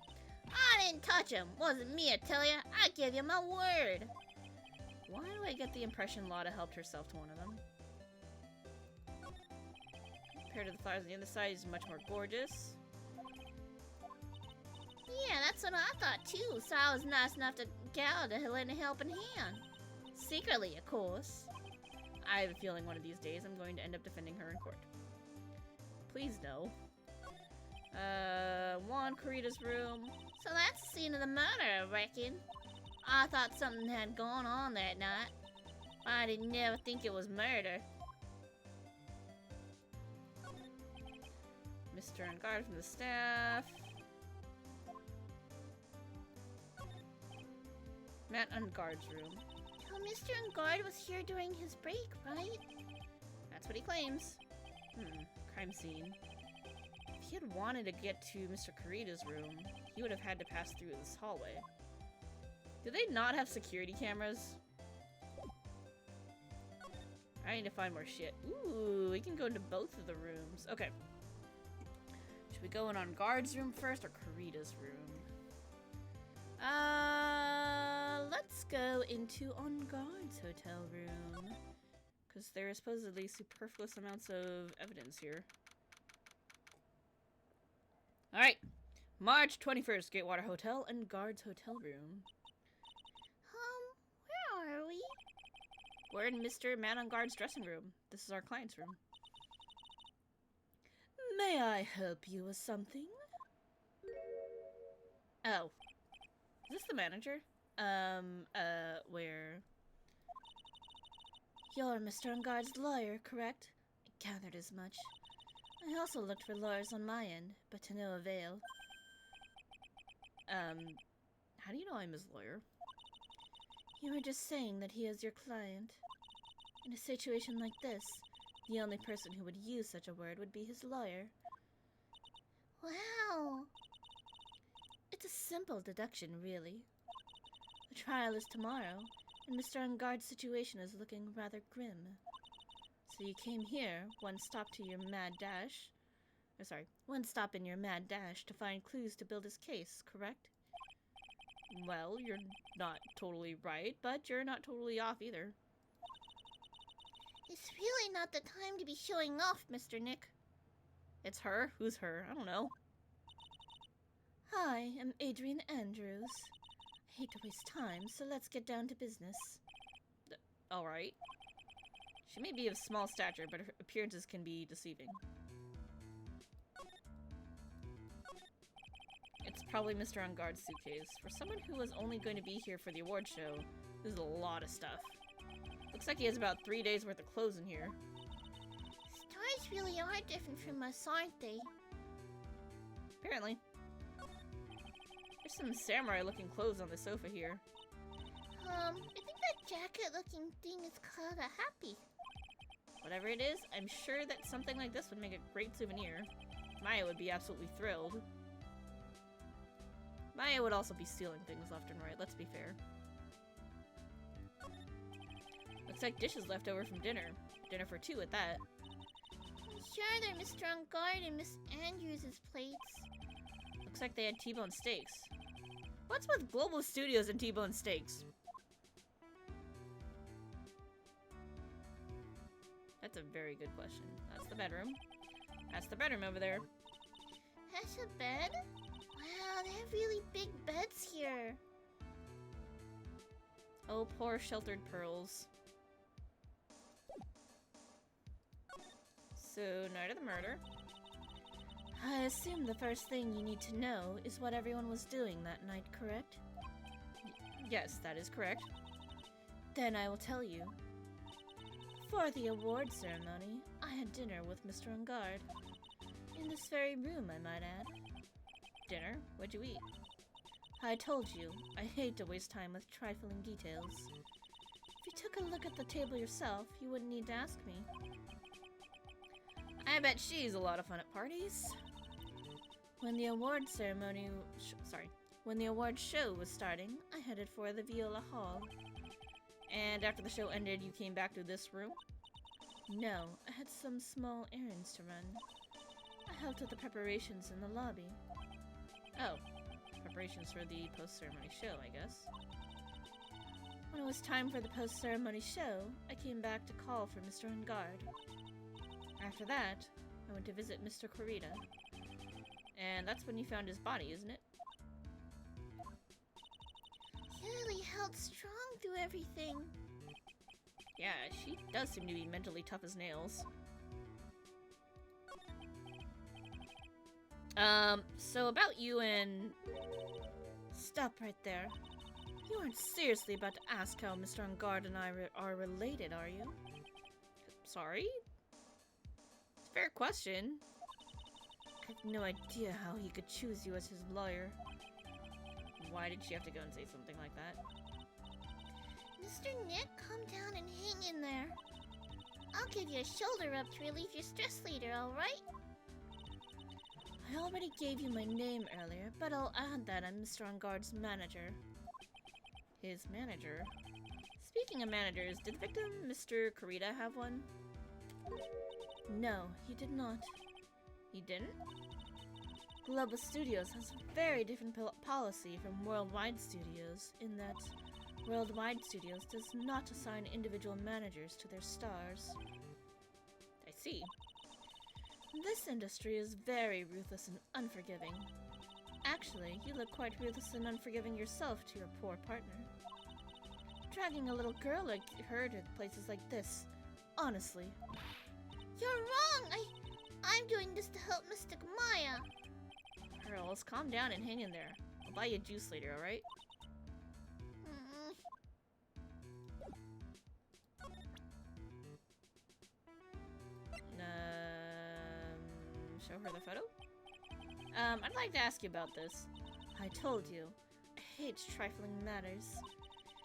I didn't touch him. Wasn't me, I tell ya. I give you my word. Why do I get the impression Lotta helped herself to one of them? Compared to the flowers on the other side, he's much more gorgeous. Yeah, that's what I thought too, so I was nice enough to gal to lend a helping hand. Secretly, of course. I have a feeling one of these days I'm going to end up defending her in court. Please no. Juan Carita's room. So that's the scene of the murder, I reckon. I thought something had gone on that night. I didn't never think it was murder. Mr. On Guard from the staff. Matt On Guard's room. Oh, Mr. On Guard was here during his break, right? That's what he claims. Crime scene. If he had wanted to get to Mr. Carita's room, he would have had to pass through this hallway. Do they not have security cameras? I need to find more shit. Ooh, we can go into both of the rooms. Okay. Should we go in On Guard's room first or Carita's room? Let's go into On Guard's hotel room. Because there are supposedly superfluous amounts of evidence here. Alright. March 21st, Gatewater Hotel and Guard's hotel room. Where are we? We're in Mr. Man on Guard's dressing room. This is our client's room. May I help you with something? Oh. Is this the manager? Where? You're Mr. Ungard's lawyer, correct? I gathered as much. I also looked for lawyers on my end, but to no avail. How do you know I'm his lawyer? You were just saying that he is your client. In a situation like this, the only person who would use such a word would be his lawyer. Wow! It's a simple deduction, really. The trial is tomorrow, and Mr. Ungard's situation is looking rather grim. So you came here, one stop in your mad dash to find clues to build his case, correct? Well, you're not totally right, but you're not totally off either. It's really not the time to be showing off, Mr. Nick. It's her? Who's her? I don't know. Hi, I'm Adrian Andrews. I hate to waste time, so let's get down to business. Alright. She may be of small stature, but her appearances can be deceiving. It's probably Mr. Ungard's suitcase. For someone who was only going to be here for the award show, this is a lot of stuff. Looks like he has about 3 days worth of clothes in here. Stars really are different from us, aren't they? Apparently. There's some samurai-looking clothes on the sofa here. I think that jacket-looking thing is called a happy. Whatever it is, I'm sure that something like this would make a great souvenir. Maya would be absolutely thrilled. Maya would also be stealing things left and right, let's be fair. Looks like dishes left over from dinner. Dinner for two at that. I'm sure they're Mr. Ungard and Miss Andrews' plates. Looks like they had T-bone steaks. What's with Global Studios and T-bone steaks? That's a very good question. That's the bedroom. That's the bedroom over there. That's a bed? Wow, they have really big beds here. Oh, poor sheltered pearls. So, night of the murder. I assume the first thing you need to know is what everyone was doing that night, correct? Yes, that is correct. Then I will tell you. For the award ceremony, I had dinner with Mr. Ungard. In this very room, I might add. Dinner? What'd you eat? I told you, I hate to waste time with trifling details. If you took a look at the table yourself, you wouldn't need to ask me. I bet she's a lot of fun at parties. When the award ceremony, when the award show was starting, I headed for the Viola Hall. And after the show ended, you came back to this room? No, I had some small errands to run. I helped with the preparations in the lobby. Oh, preparations for the post-ceremony show, I guess. When it was time for the post-ceremony show, I came back to call for Mr. Ungard. After that, I went to visit Mr. Corrida. And that's when you found his body, isn't it? He really held strong through everything. Yeah, she does seem to be mentally tough as nails. So about you and... Stop right there. You aren't seriously about to ask how Mr. Ungard and I are related, are you? Sorry? It's a fair question. I have no idea how he could choose you as his lawyer. Why did she have to go and say something like that? Mr. Nick, calm down and hang in there. I'll give you a shoulder rub to relieve your stress later, alright? I already gave you my name earlier, but I'll add that I'm Mr. Ungard's manager. His manager? Speaking of managers, did the victim, Mr. Corrida, have one? No, he did not. He didn't? Global Studios has a very different policy from Worldwide Studios, in that Worldwide Studios does not assign individual managers to their stars. I see. This industry is very ruthless and unforgiving. Actually, you look quite ruthless and unforgiving yourself to your poor partner. dragging a little girl like her to places like this. Honestly. You're wrong! I'm doing this to help Mystic Maya. Pearls, calm down and hang in there. I'll buy you juice later, alright? Show her the photo? I'd like to ask you about this. I told you. I hate trifling matters.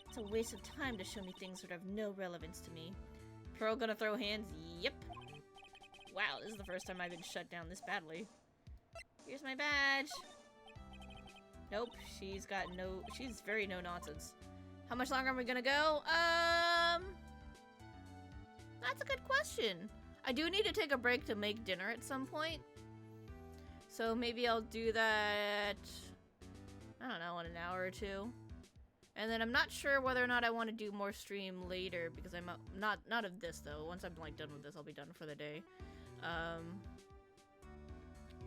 It's a waste of time to show me things that have no relevance to me. Pearl gonna throw hands? Yep. Wow, this is the first time I've been shut down this badly. Here's my badge. Nope, she's very no nonsense. How much longer are we gonna go? That's a good question. I do need to take a break to make dinner at some point. So maybe I'll do that, I don't know, in an hour or two. And then I'm not sure whether or not I want to do more stream later because I'm not of this though. Once I'm like done with this, I'll be done for the day.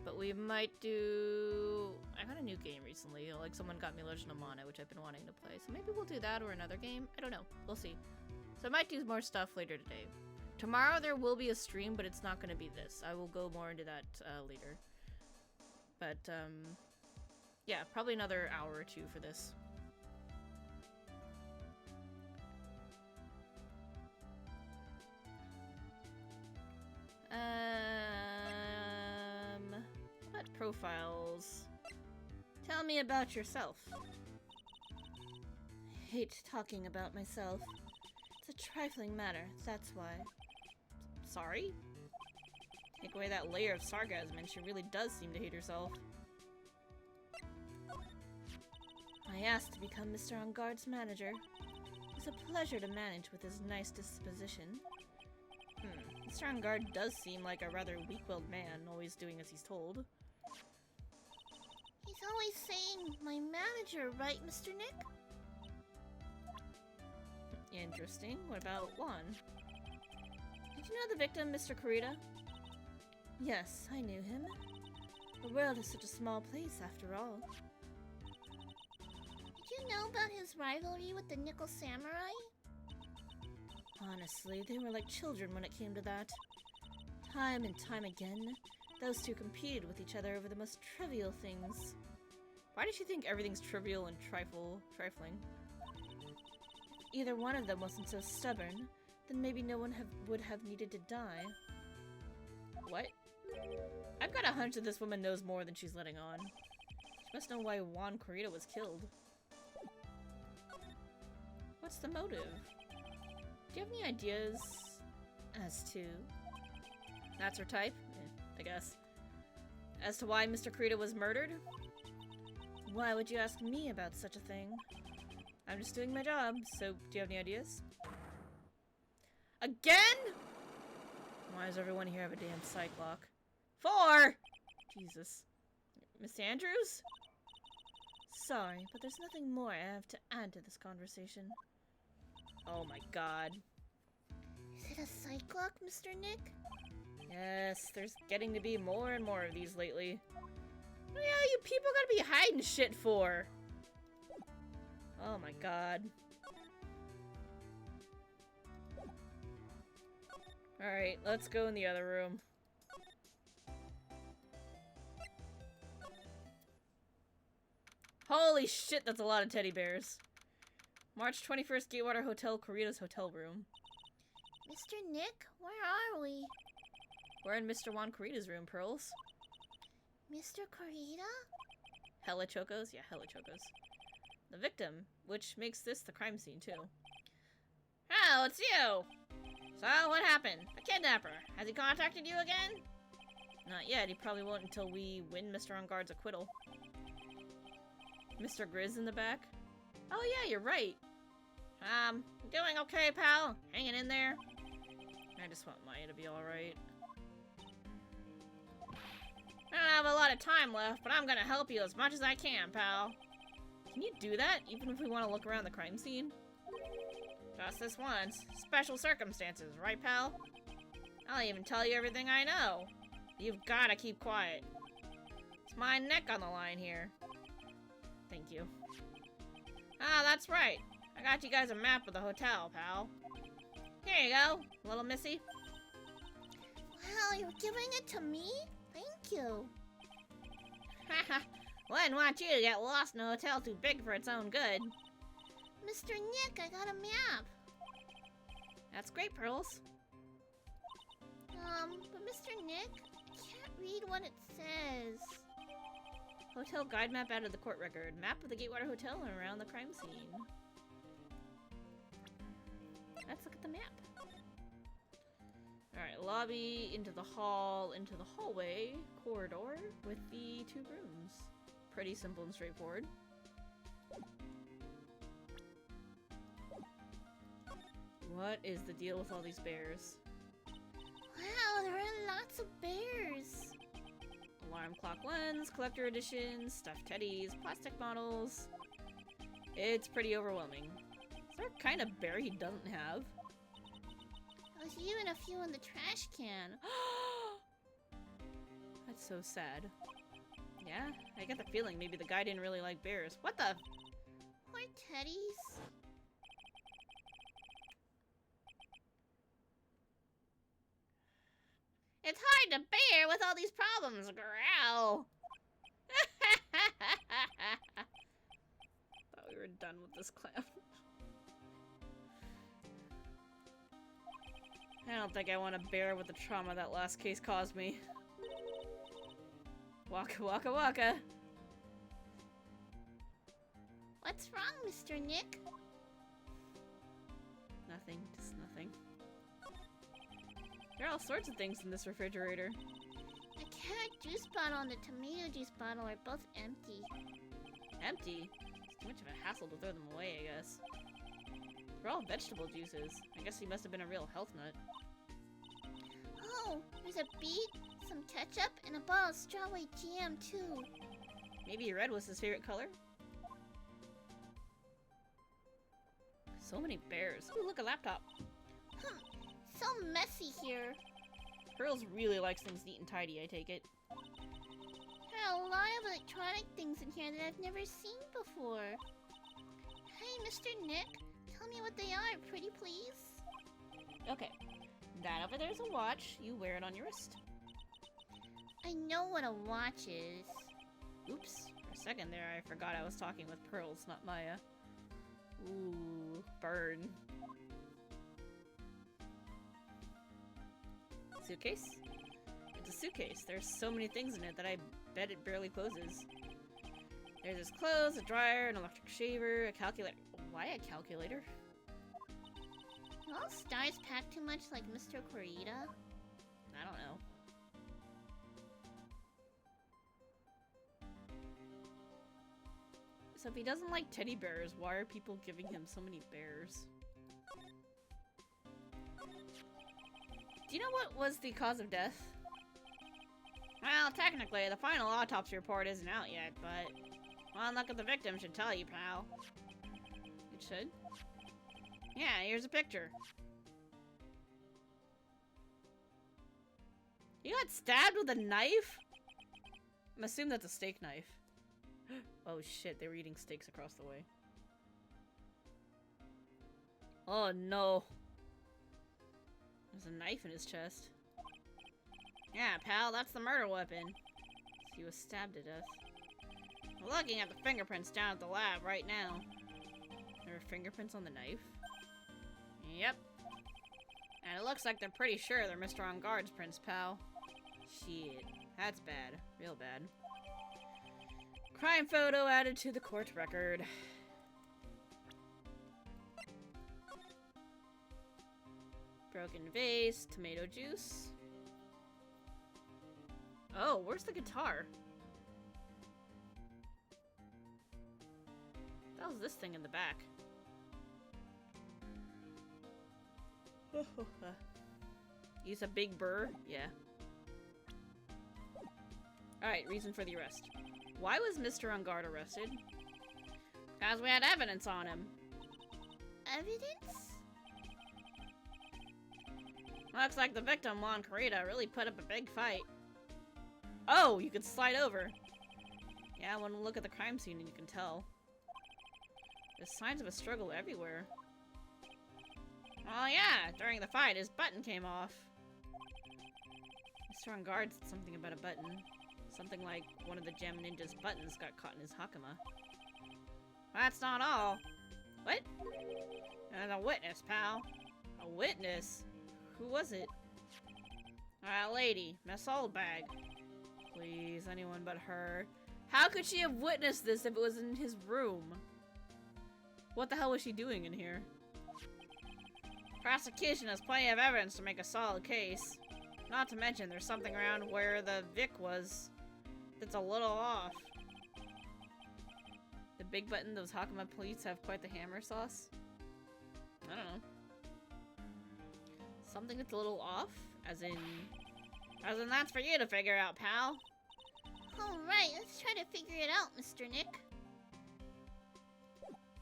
But we might do... I got a new game recently. Like someone got me Legend of Mana, which I've been wanting to play. So maybe we'll do that or another game. I don't know. We'll see. So I might do more stuff later today. Tomorrow there will be a stream, but it's not going to be this. I will go more into that later. But, yeah, probably another hour or two for this. What profiles? Tell me about yourself. I hate talking about myself. It's a trifling matter, that's why. Sorry? Take away that layer of sarcasm and she really does seem to hate herself. I asked to become Mr. Engarde's manager. It's a pleasure to manage with his nice disposition. Mr. Engarde does seem like a rather weak-willed man, always doing as he's told. He's always saying, my manager, right, Mr. Nick? Interesting. What about Juan? Did you know the victim, Mr. Kurita? Yes, I knew him. The world is such a small place, after all. Did you know about his rivalry with the Nickel Samurai? Honestly, they were like children when it came to that. Time and time again, those two competed with each other over the most trivial things. Why does she think everything's trivial and trifling? If either one of them wasn't so stubborn, then maybe no one would have needed to die. What? I've got a hunch that this woman knows more than she's letting on. She must know why Juan Kurita was killed. What's the motive? Do you have any ideas as to... That's her type? I guess. As to why Mr. Kurita was murdered? Why would you ask me about such a thing? I'm just doing my job, so do you have any ideas? Again?! Why does everyone here have a damn psych lock? 4! Jesus. Miss Andrews? Sorry, but there's nothing more I have to add to this conversation. Oh my god. Is it a psych lock, Mr. Nick? Yes, there's getting to be more and more of these lately. What the hell you people gotta be hiding shit for? Oh my god. Alright, let's go in the other room. Holy shit, that's a lot of teddy bears. March 21st, Gatewater Hotel, Kurita's hotel room. Mr. Nick, where are we? We're in Mr. Juan Kurita's room, Pearls. Mr. Kurita? Hella chocos? Yeah, hella chocos. The victim, which makes this the crime scene, too. Oh, it's you! So, what happened? A kidnapper. Has he contacted you again? Not yet. He probably won't until we win Mr. Engarde's acquittal. Mr. Grizz in the back? Oh yeah, you're right. Doing okay, pal. Hanging in there. I just want Maya to be alright. I don't have a lot of time left, but I'm gonna help you as much as I can, pal. Can you do that, even if we want to look around the crime scene? Just this once. Special circumstances, right, pal? I'll even tell you everything I know. You've gotta keep quiet. It's my neck on the line here. Thank you. Ah, that's right. I got you guys a map of the hotel, pal. Here you go, little missy. Wow, you're giving it to me? Thank you. Haha, wouldn't want you to get lost in a hotel too big for its own good. Mr. Nick, I got a map. That's great, Pearls. But Mr. Nick, I can't read what it says. Hotel guide map out of the court record. Map of the Gatewater Hotel and around the crime scene. Let's look at the map. Alright, lobby, into the hall, into the hallway, corridor with the 2 rooms. Pretty simple and straightforward. What is the deal with all these bears? Wow, there are lots of bears. Alarm clock lens, collector editions, stuffed teddies, plastic models. It's pretty overwhelming. Is there a kind of bear he doesn't have? There's even a few in the trash can. That's so sad. Yeah, I get the feeling maybe the guy didn't really like bears. What the? Poor teddies. It's hard to bear with all these problems, growl. Thought we were done with this clown. I don't think I want to bear with the trauma that last case caused me. Waka waka waka. What's wrong, Mr. Nick? Nothing, just nothing. There are all sorts of things in this refrigerator. The carrot juice bottle and the tomato juice bottle are both empty. Empty? It's too much of a hassle to throw them away, I guess. They're all vegetable juices. I guess he must have been a real health nut. Oh, there's a beet, some ketchup, and a bottle of strawberry jam, too. Maybe red was his favorite color? So many bears. Ooh, look, a laptop. So messy here. Pearls really likes things neat and tidy, I take it. There are a lot of electronic things in here that I've never seen before. Hey, Mr. Nick, tell me what they are, pretty please. Okay. That over there's a watch. You wear it on your wrist. I know what a watch is. Oops. For a second there, I forgot I was talking with Pearls, not Maya. Ooh, burn. Suitcase? It's a suitcase. There's so many things in it that I bet it barely closes. There's his clothes, a dryer, an electric shaver, a calculator. Why a calculator? Do all stars pack too much like Mr. Corita? I don't know. So if he doesn't like teddy bears, why are people giving him so many bears? Do you know what was the cause of death? Well, technically, the final autopsy report isn't out yet, but one look at the victim should tell you, pal. It should? Yeah, here's a picture. You got stabbed with a knife? I'm assuming that's a steak knife. Oh shit, they were eating steaks across the way. Oh no. There's a knife in his chest. Yeah, pal, that's the murder weapon. So he was stabbed to death. We're looking at the fingerprints down at the lab right now. There are fingerprints on the knife? Yep. And it looks like they're pretty sure they're Mr. On Guard's prints, pal. Shit. That's bad. Real bad. Crime photo added to the court record. Broken vase, tomato juice. Oh, where's the guitar? That was this thing in the back. Use a big burr? Yeah. Alright, reason for the arrest. Why was Mr. On Guard arrested? Because we had evidence on him. Evidence? Looks like the victim, Juan Corrida, really put up a big fight. Oh, you could slide over. Yeah, when we look at the crime scene and you can tell. There's signs of a struggle everywhere. Oh yeah, during the fight, his button came off. Mr. On guard said something about a button. Something like one of the Gem Ninja's buttons got caught in his Hakama. That's not all. What? There's a witness, pal. A witness? Who was it? A lady, Miss Oldbag. Please, anyone but her. How could she have witnessed this if it was in his room? What the hell was she doing in here? Prosecution has plenty of evidence to make a solid case. Not to mention, there's something around where the Vic was that's a little off. The big button, those Hakama police have quite the hammer sauce. I don't know. Something that's a little off? As in that's for you to figure out, pal. Alright, let's try to figure it out, Mr. Nick.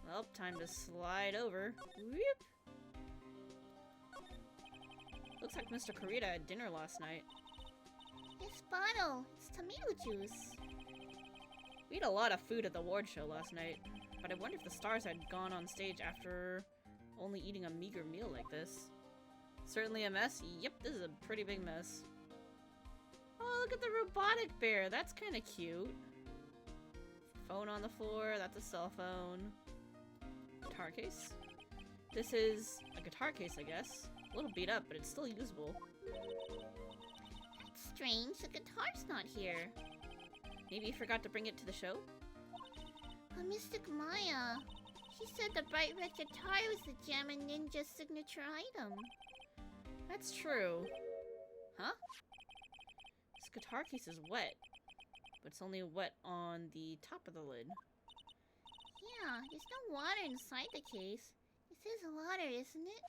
Well, time to slide over. Whoop. Looks like Mr. Kurita had dinner last night. This bottle, it's tomato juice. We ate a lot of food at the award show last night, but I wonder if the stars had gone on stage after only eating a meager meal like this. Certainly a mess? Yep, this is a pretty big mess. Oh, look at the robotic bear. That's kind of cute. Phone on the floor. That's a cell phone. Guitar case. This is a guitar case, I guess. A little beat up, but it's still usable. That's strange. The guitar's not here. Maybe you forgot to bring it to the show? But Mystic Maya, she said the bright red guitar was the Gem and Ninja signature item. That's true. Huh? This guitar case is wet, but it's only wet on the top of the lid. Yeah, there's no water inside the case. This is water, isn't it?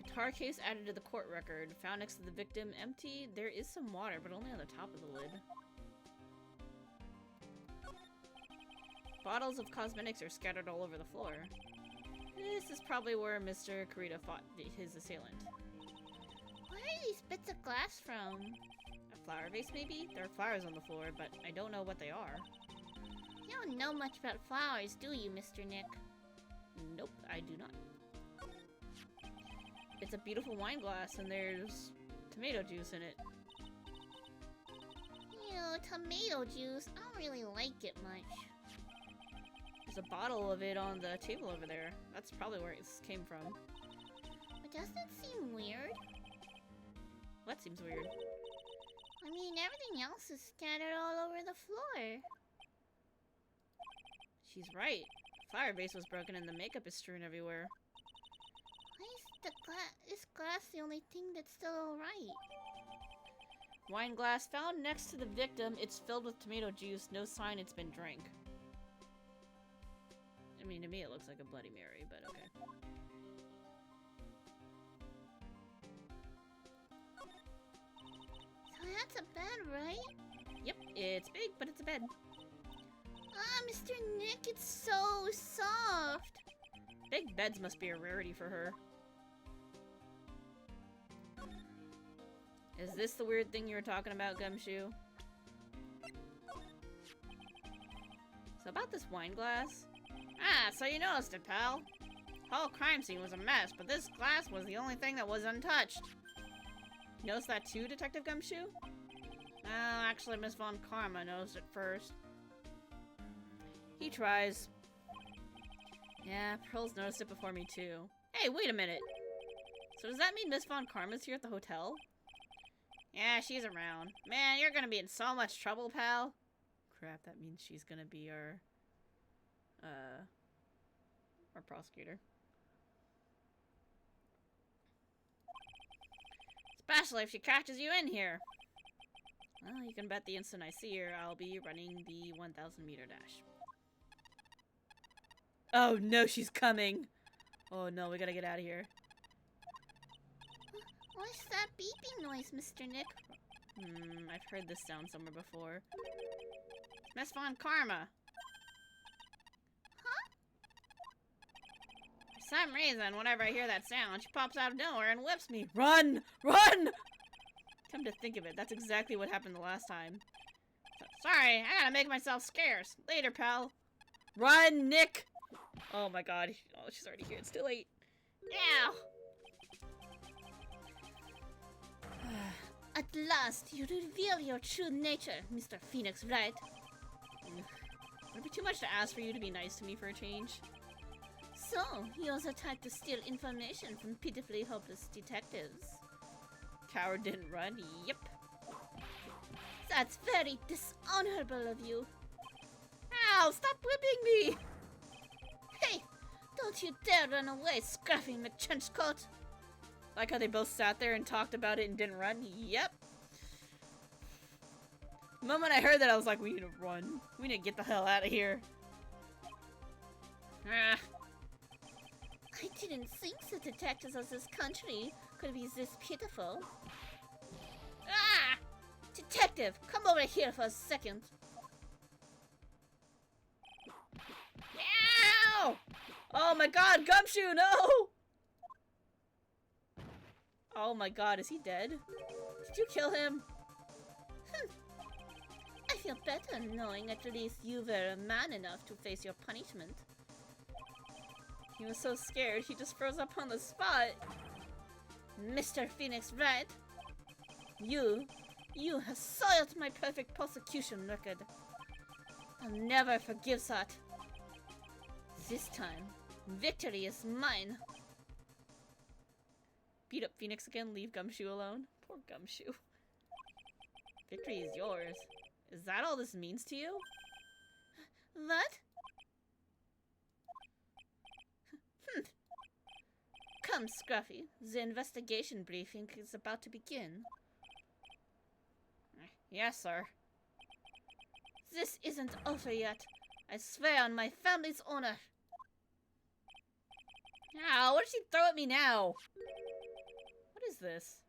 Guitar case added to the court record. Found next to the victim. Empty. There is some water, but only on the top of the lid. Bottles of cosmetics are scattered all over the floor. This is probably where Mr. Kurita fought his assailant. Where are these bits of glass from? A flower vase, maybe? There are flowers on the floor, but I don't know what they are. You don't know much about flowers, do you, Mr. Nick? Nope, I do not. It's a beautiful wine glass, and there's tomato juice in it. Ew, tomato juice. I don't really like it much. There's a bottle of it on the table over there. That's probably where it came from. But doesn't it seem weird? That seems weird. I mean, everything else is scattered all over the floor. She's right. The flower vase was broken and the makeup is strewn everywhere. Why is this glass the only thing that's still alright? Wine glass found next to the victim. It's filled with tomato juice. No sign it's been drank. I mean, to me it looks like a Bloody Mary, but okay. So that's a bed, right? Yep, it's big, but it's a bed. Ah, Mr. Nick, it's so soft. Big beds must be a rarity for her. Is this the weird thing you were talking about, Gumshoe? So about this wine glass? Ah, so you noticed it, pal. The whole crime scene was a mess, but this glass was the only thing that was untouched. You noticed that too, Detective Gumshoe? Oh, actually, Miss Von Karma noticed it first. He tries. Yeah, Pearl's noticed it before me too. Hey, wait a minute. So does that mean Miss Von Karma's here at the hotel? Yeah, she's around. Man, you're gonna be in so much trouble, pal. Crap, that means she's gonna be our prosecutor. Especially if she catches you in here. Well, you can bet the instant I see her, I'll be running the 1,000-meter dash. Oh no, she's coming! Oh no, we gotta get out of here. What's that beeping noise, Mr. Nick? I've heard this sound somewhere before. Miss Von Karma! Huh? For some reason, whenever I hear that sound, she pops out of nowhere and whips me. Run! Run! Come to think of it, that's exactly what happened the last time. Sorry, I gotta make myself scarce. Later, pal. Run, Nick! Oh my god. Oh, she's already here. It's too late. Ow! At last, you reveal your true nature, Mr. Phoenix Wright. Would it be too much to ask for you to be nice to me for a change? So, you're the type to steal information from pitifully hopeless detectives. Coward didn't run? Yep. That's very dishonorable of you. Ow! Stop whipping me! Hey! Don't you dare run away, Scruffy McChenchcoat! Like how they both sat there and talked about it and didn't run? Yep. The moment I heard that, I was like, we need to run. We need to get the hell out of here. Ah. I didn't think the detectives of this country could be this pitiful. Ah! Detective, come over here for a second. Ow! Oh my god, Gumshoe, no! Oh my god, is he dead? Did you kill him? I feel better knowing at least you were a man enough to face your punishment. He was so scared, he just froze up on the spot. Mr. Phoenix Wright, you have soiled my perfect prosecution record. I'll never forgive that. This time, victory is mine. Beat up Phoenix again, leave Gumshoe alone. Poor Gumshoe. Victory is yours. Is that all this means to you? What? Come, Scruffy. The investigation briefing is about to begin. Yes, sir. This isn't over yet. I swear on my family's honor. Ow, what did she throw at me now? What is this?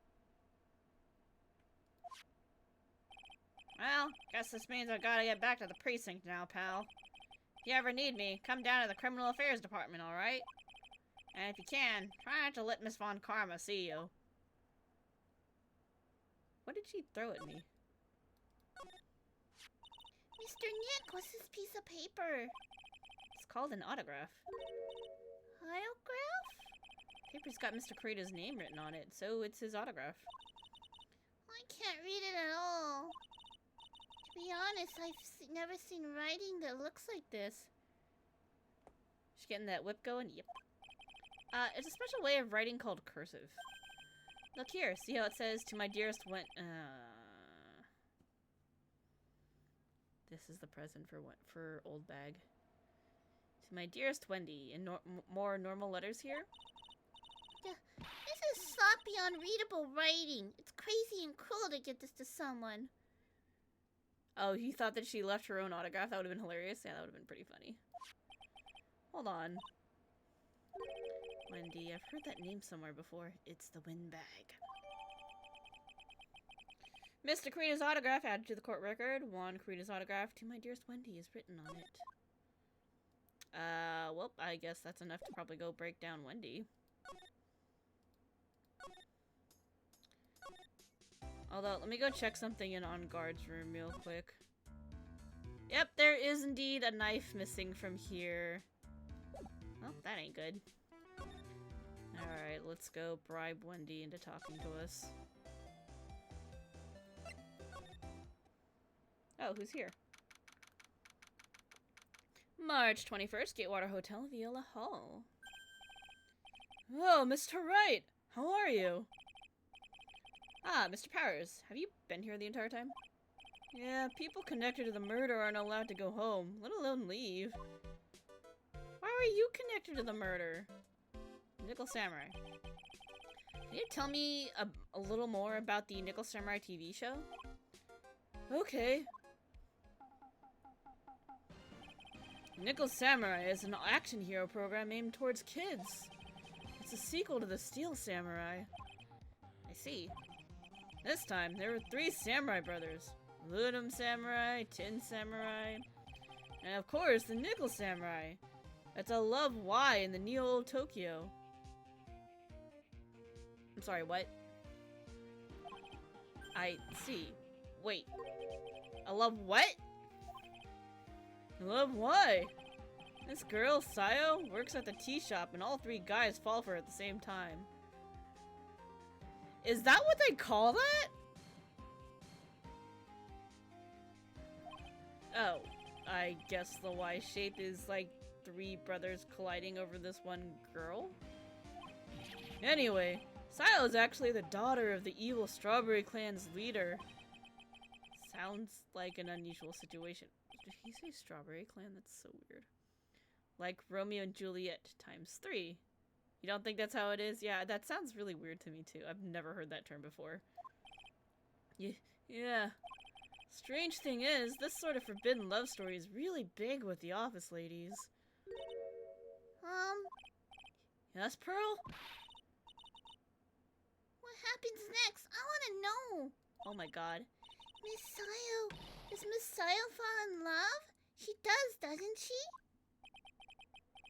Well, guess this means I gotta get back to the precinct now, pal. If you ever need me, come down to the Criminal Affairs Department, alright? And if you can, try not to let Miss Von Karma see you. What did she throw at me? Mr. Nick, what's this piece of paper? It's called an autograph. Autograph? Paper's got Mr. Kurita's name written on it, so it's his autograph. I can't read it at all. To be honest, I've never seen writing that looks like this. She's getting that whip going? Yep. It's a special way of writing called cursive. Look here, see how it says, to my dearest This is the present for Old Bag. To my dearest Wendy, in more normal letters here? This is sloppy, unreadable writing. It's crazy and cruel to get this to someone. Oh, you thought that she left her own autograph? That would have been hilarious. Yeah, that would have been pretty funny. Hold on. Wendy, I've heard that name somewhere before. It's the Windbag. Mr. Kurita's autograph added to the court record. Juan Kurita's autograph to my dearest Wendy is written on it. Well, I guess that's enough to probably go break down Wendy. Although, let me go check something in On Guard's room real quick. Yep, there is indeed a knife missing from here. Well, that ain't good. Alright, let's go bribe Wendy into talking to us. Oh, who's here? March 21st, Gatewater Hotel, Viola Hall. Oh, Mr. Wright! How are you? Ah, Mr. Powers, have you been here the entire time? Yeah, people connected to the murder aren't allowed to go home, let alone leave. Why were you connected to the murder? Nickel Samurai. Can you tell me a little more about the Nickel Samurai TV show? Okay. Nickel Samurai is an action hero program aimed towards kids. It's a sequel to the Steel Samurai. I see. This time, there were 3 samurai brothers. Aluminum Samurai, Tin Samurai, and of course, the Nickel Samurai. That's a Love Y in the Neo Tokyo. I'm sorry, what? I see. Wait. A Love what? A Love Y? This girl, Sayo, works at the tea shop and all three guys fall for her at the same time. Is that what they call that? Oh, I guess the Y shape is like three brothers colliding over this one girl? Anyway, Sayo is actually the daughter of the evil Strawberry Clan's leader. Sounds like an unusual situation. Did he say Strawberry Clan? That's so weird. Like Romeo and Juliet times 3. You don't think that's how it is? Yeah, that sounds really weird to me too. I've never heard that term before. Yeah. Strange thing is, this sort of forbidden love story is really big with the office ladies. Yes, Pearl? What happens next? I want to know. Oh my god. Miss Sayo, does Miss Sayo fall in love? She does, doesn't she?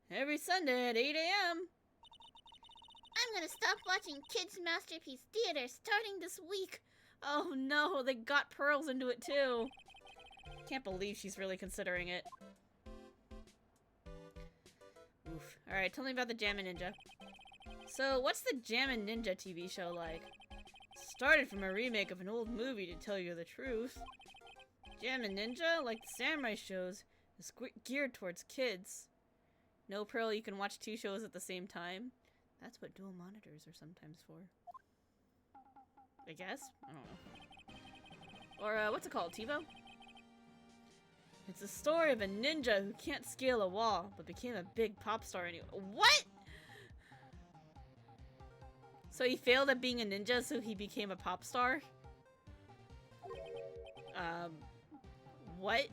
Every Sunday at 8 a.m. I'm gonna stop watching Kids Masterpiece Theater starting this week. Oh no, they got Pearls into it too. Can't believe she's really considering it. Oof. Alright, tell me about the Jammin' Ninja. So, what's the Jammin' Ninja TV show like? Started from a remake of an old movie, to tell you the truth. Jammin' Ninja, like the samurai shows, is geared towards kids. No, Pearl, you can watch 2 shows at the same time. That's what dual monitors are sometimes for. I guess? I don't know. Or, what's it called? TiVo? It's the story of a ninja who can't scale a wall, but became a big pop star anyway. What?! So he failed at being a ninja, so he became a pop star? What?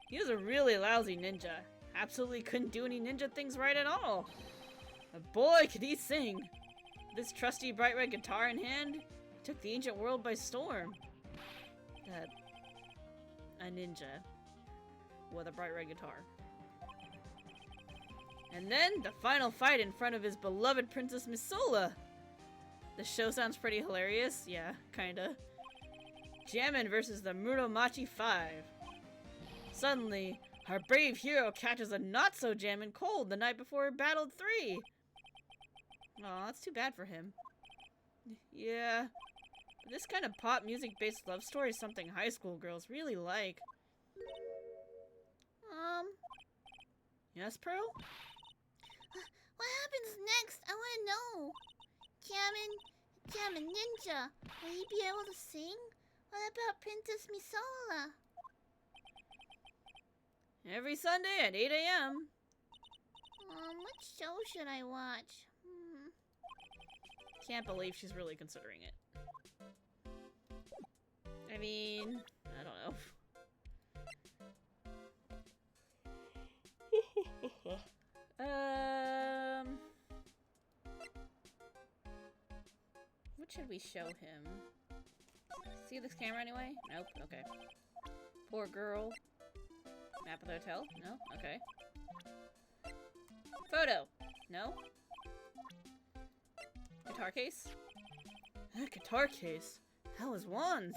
He was a really lousy ninja. Absolutely couldn't do any ninja things right at all. But boy, could he sing! With this trusty bright red guitar in hand, he took the ancient world by storm. A ninja with a bright red guitar. And then, the final fight in front of his beloved Princess Missoula! The show sounds pretty hilarious. Yeah, kinda. Jammin' versus the Muromachi 5. Suddenly, our brave hero catches a not-so-jammin' cold the night before he battled 3. Aw, that's too bad for him. Yeah. But this kind of pop music-based love story is something high school girls really like. Yes, Pearl? What happens next? I want to know. Jammin' Ninja, will he be able to sing? What about Princess Missoula? Every Sunday at 8 a.m. What show should I watch? Can't believe she's really considering it. I mean, I don't know. What should we show him? See this camera anyway? Nope, okay. Poor girl. Map of the hotel? No? Okay. Photo? No? Guitar case? A guitar case? Hell is wands?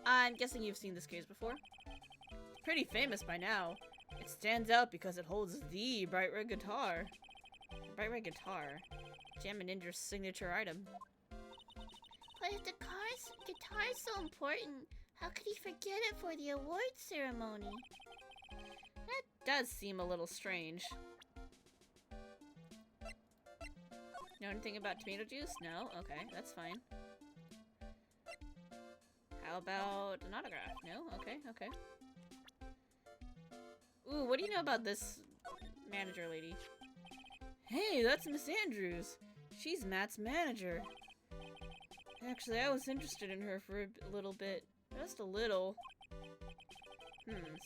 I'm guessing you've seen this case before. It's pretty famous by now. It stands out because it holds the bright red guitar. Bright red guitar. Jammin' Ninja's signature item. But if the guitar is so important, how could he forget it for the awards ceremony? That does seem a little strange. Know anything about tomato juice? No? Okay, that's fine. How about an autograph? No? Okay, okay. Ooh, what do you know about this manager lady? Hey, that's Miss Andrews. She's Matt's manager. Actually, I was interested in her for a little bit. Just a little.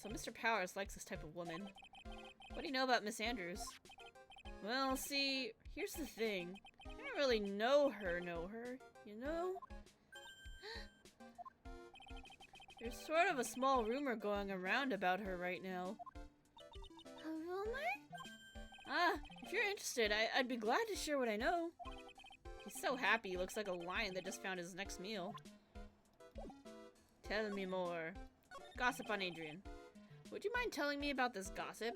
So Mr. Powers likes this type of woman. What do you know about Miss Andrews? Well, see, here's the thing. I don't really know her, you know? There's sort of a small rumor going around about her right now. A rumor? If you're interested, I'd be glad to share what I know. He's so happy, he looks like a lion that just found his next meal. Tell me more. Gossip on Adrian. Would you mind telling me about this gossip?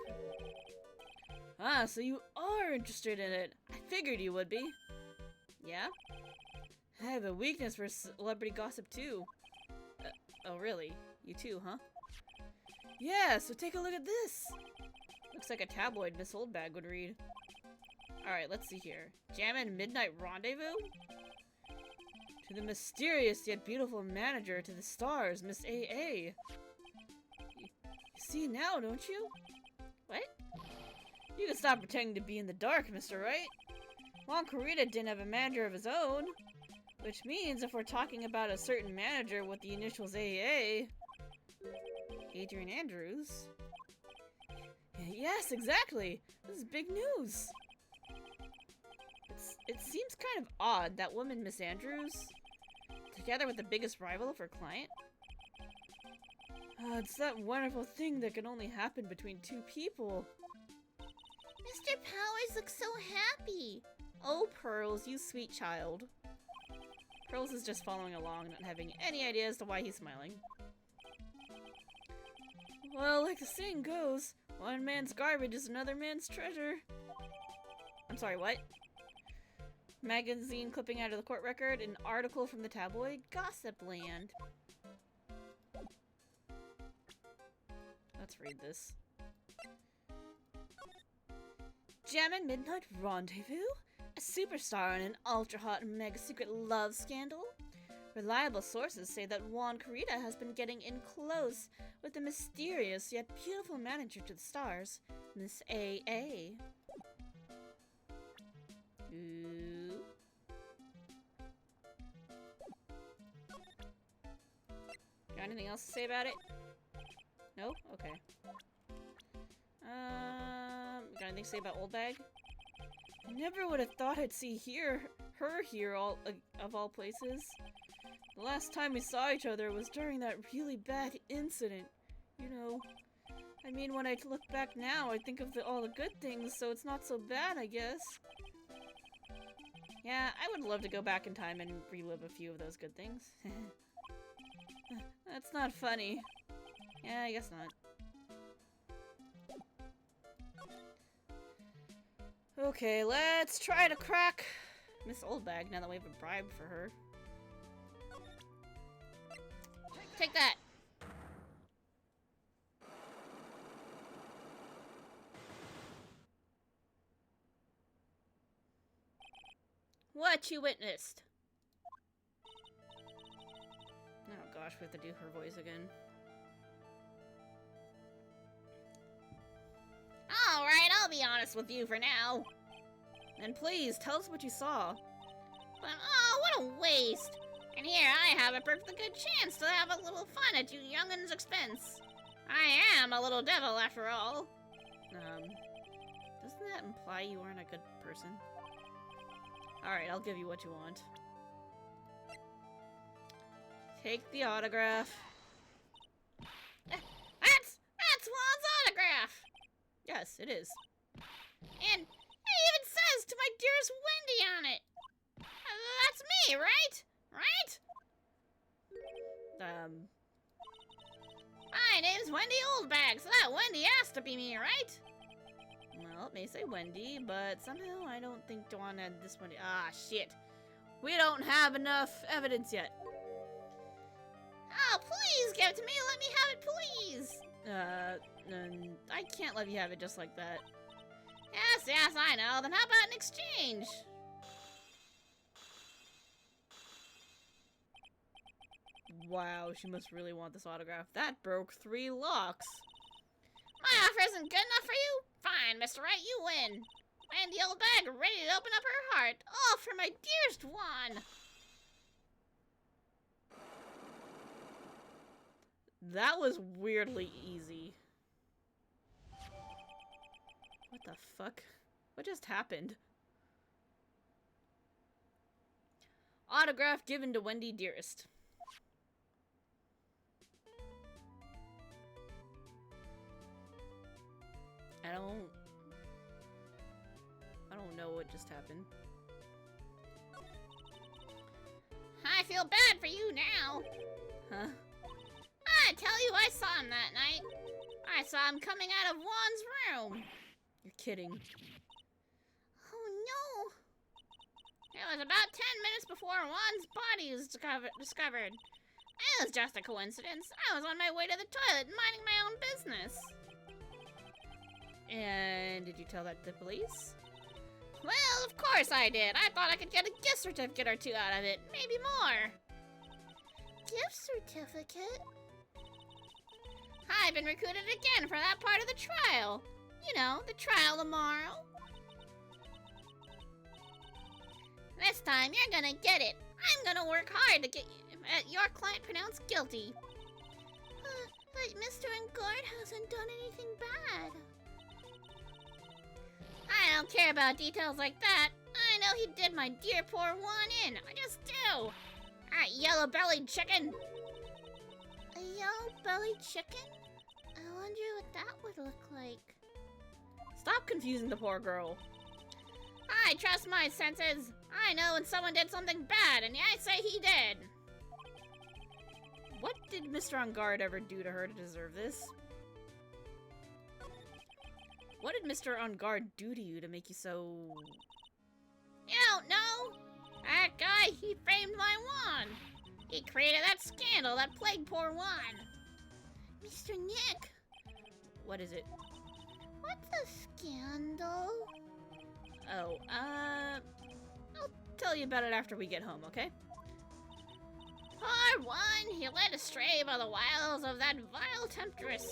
Ah, so you are interested in it. I figured you would be. Yeah? I have a weakness for celebrity gossip too. Oh really? You too, huh? Yeah, so take a look at this. Looks like a tabloid Miss Oldbag would read. Alright, let's see here. Jammin' Midnight Rendezvous? To the mysterious yet beautiful manager to the stars, Miss A.A. You see now, don't you? What? You can stop pretending to be in the dark, Mr. Wright. Juan Corrida didn't have a manager of his own. Which means if we're talking about a certain manager with the initials A.A. Adrian Andrews. Yes, exactly. This is big news. It seems kind of odd that woman, Miss Andrews, together with the biggest rival of her client. It's that wonderful thing that can only happen between two people. Mr. Powers looks so happy. Oh, Pearls, you sweet child. Pearls is just following along, not having any idea as to why he's smiling. Well, like the saying goes, one man's garbage is another man's treasure. I'm sorry, what? Magazine clipping out of the court record, an article from the tabloid Gossip Land. Let's read this. Jammin' Midnight Rendezvous? A superstar in an ultra-hot mega-secret love scandal? Reliable sources say that Juan Corrida has been getting in close with the mysterious yet beautiful manager to the stars, Miss A.A. Ooh. Got anything else to say about it? No? Okay. Got anything to say about Oldbag? I never would have thought I'd see her here of all places. The last time we saw each other was during that really bad incident. You know, I mean, when I look back now, I think of all the good things, so it's not so bad, I guess. Yeah, I would love to go back in time and relive a few of those good things. That's not funny. Yeah, I guess not. Okay, let's try to crack Miss Oldbag now that we have a bribe for her. Take that! What you witnessed? Oh gosh, we have to do her voice again. Alright, I'll be honest with you for now. And please, tell us what you saw. But, oh, what a waste! And here I have a perfectly good chance to have a little fun at you young'uns' expense. I am a little devil, after all. Doesn't that imply you aren't a good person? Alright, I'll give you what you want. Take the autograph. That's Juan's autograph! Yes, it is. And it even says to my dearest Wendy on it. That's me, right? Right? My name's Wendy Oldbag, so that Wendy has to be me, right? Well, it may say Wendy, but somehow I don't think Dawn had this Wendy. Ah, shit. We don't have enough evidence yet. Oh, please give it to me. Let me have it, please. I can't let you have it just like that. Yes, I know. Then how about an exchange? Wow, she must really want this autograph. That broke 3 locks. My offer isn't good enough for you? Fine, Mr. Wright, you win. And the old bag ready to open up her heart. All for my dearest Juan. That was weirdly easy. What the fuck? What just happened? Autograph given to Wendy Dearest. I don't know what just happened. I feel bad for you now. Huh? I tell you, I saw him that night. I saw him coming out of Juan's room. You're kidding. Oh no! It was about 10 minutes before Juan's body was discovered. It was just a coincidence. I was on my way to the toilet, minding my own business. And did you tell that to the police? Well, of course I did. I thought I could get a gift certificate or two out of it. Maybe more. Gift certificate? I've been recruited again for that part of the trial. You know, the trial tomorrow. This time, you're gonna get it. I'm gonna work hard to get your client pronounced guilty. But Mr. Engard hasn't done anything bad. I don't care about details like that. I know he did my dear poor Juan in. I just do. That yellow-bellied chicken. A yellow-bellied chicken? I wonder what that would look like. Stop confusing the poor girl. I trust my senses. I know when someone did something bad, and I say he did. What did Mr. Engard ever do to her to deserve this? What did Mr. Engard do to you to make you so... You don't know? That guy, he framed my Juan. He created that scandal that plagued poor Juan. Mr. Nick! What is it? What's a scandal? Oh, I'll tell you about it after we get home, okay? Poor Juan, he led astray by the wiles of that vile temptress.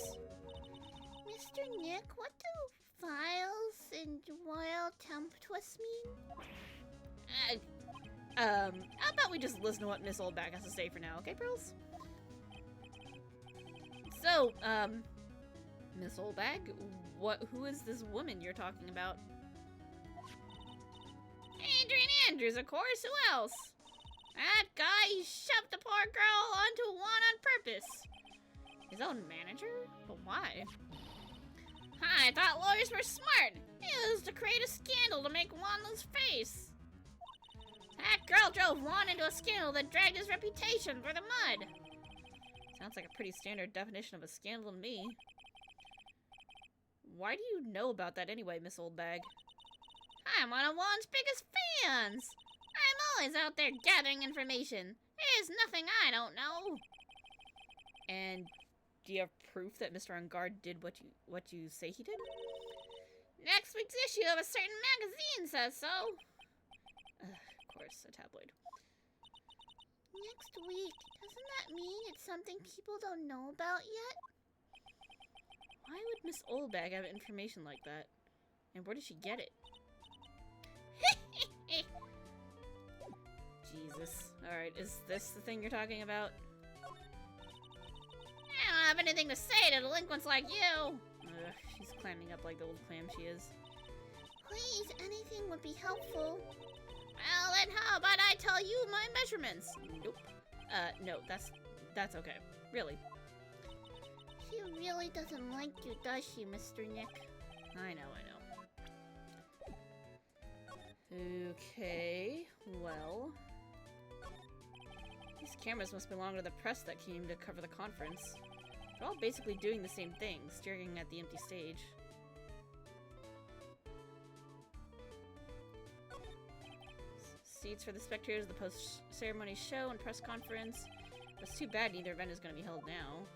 Mr. Nick, what do vials and wild temptress mean? How about we just listen to what Miss Oldback has to say for now, okay, Pearls? So, Miss Oldbag, who is this woman you're talking about? Adrian Andrews, of course, who else? That guy, he shoved the poor girl onto Juan on purpose. His own manager? But why? I thought lawyers were smart. It was to create a scandal to make Juan lose face. That girl drove Juan into a scandal that dragged his reputation through the mud. Sounds like a pretty standard definition of a scandal to me. Why do you know about that anyway, Miss Oldbag? I'm one of Juan's biggest fans. I'm always out there gathering information. There's nothing I don't know. And do you have proof that Mr. Engard did what you say he did? Next week's issue of a certain magazine says so. Of course, a tabloid. Next week? Doesn't that mean it's something people don't know about yet? Why would Miss Oldbag have information like that? And where did she get it? Jesus. Alright, is this the thing you're talking about? I don't have anything to say to delinquents like you! Ugh, she's clamming up like the old clam she is. Please, anything would be helpful. Well, then how about I tell you my measurements? Nope. No, that's okay. Really. She really doesn't like you, does she, Mr. Nick? I know. Okay, well... These cameras must belong to the press that came to cover the conference. They're all basically doing the same thing, staring at the empty stage. Seats for the spectators of the post-ceremony show and press conference. It's too bad neither event is going to be held now.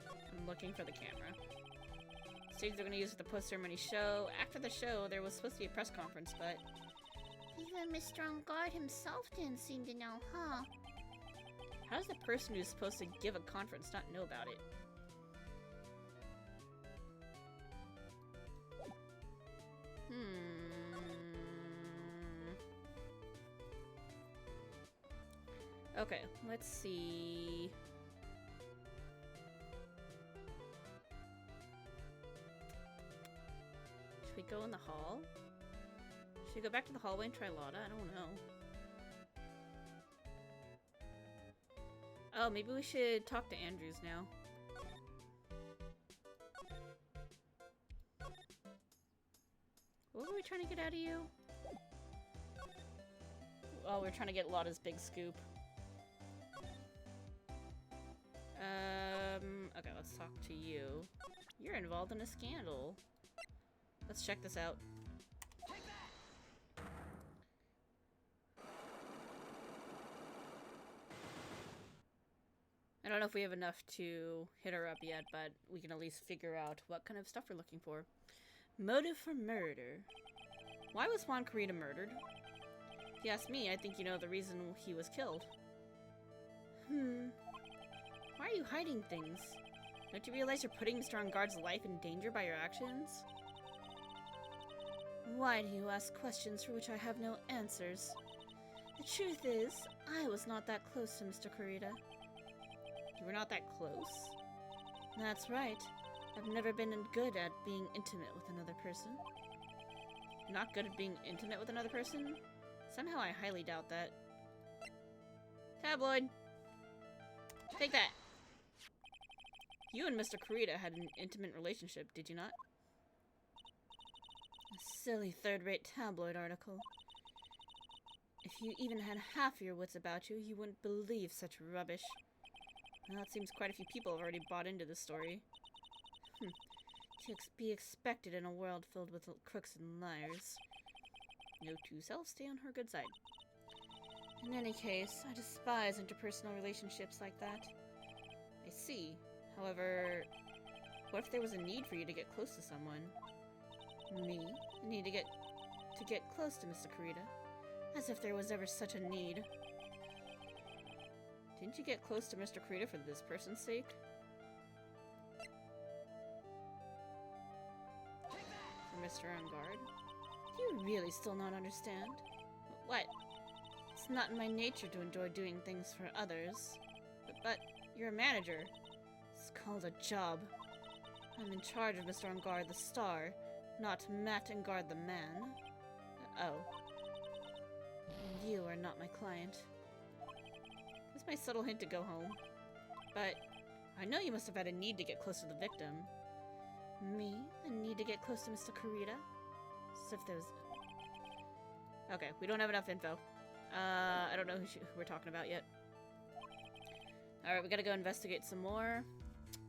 I'm looking for the camera. Stage they're going to use for the post-ceremony show. After the show, there was supposed to be a press conference, but... Even Mr. Engard himself didn't seem to know, huh? How does the person who's supposed to give a conference not know about it? Okay, let's see... Should we go in the hall? Should we go back to the hallway and try Lotta? I don't know. Oh, maybe we should talk to Andrews now. What were we trying to get out of you? Oh, we're trying to get Lotta's big scoop. Okay, let's talk to you. You're involved in a scandal. Let's check this out. I don't know if we have enough to hit her up yet, but we can at least figure out what kind of stuff we're looking for. Motive for murder. Why was Juan Carita murdered? If you ask me, I think you know the reason he was killed. Why are you hiding things? Don't you realize you're putting Mr. Engarde's life in danger by your actions? Why do you ask questions for which I have no answers? The truth is, I was not that close to Mr. Carita. You were not that close? That's right. I've never been good at being intimate with another person. You're not good at being intimate with another person? Somehow I highly doubt that. Tabloid! Take that! You and Mr. Carita had an intimate relationship, did you not? A silly third-rate tabloid article. If you even had half your wits about you, you wouldn't believe such rubbish. Well, it seems quite a few people have already bought into this story. To be expected in a world filled with crooks and liars. Note to self, stay on her good side. In any case, I despise interpersonal relationships like that. I see. However, what if there was a need for you to get close to someone? Me? A need to get close to Mr. Carita? As if there was ever such a need. Didn't you get close to Mr. Carita for this person's sake? For Mr. Engarde? Do you really still not understand? What? It's not in my nature to enjoy doing things for others. But you're a manager. It's called a job. I'm in charge of Mr. Engarde the star, not Matt Engarde the man. Oh. You are not my client. That's my subtle hint to go home. But I know you must have had a need to get close to the victim. Me? A need to get close to Mr. Carita? As if there was... Okay, we don't have enough info. I don't know who we're talking about yet. Alright, we gotta go investigate some more.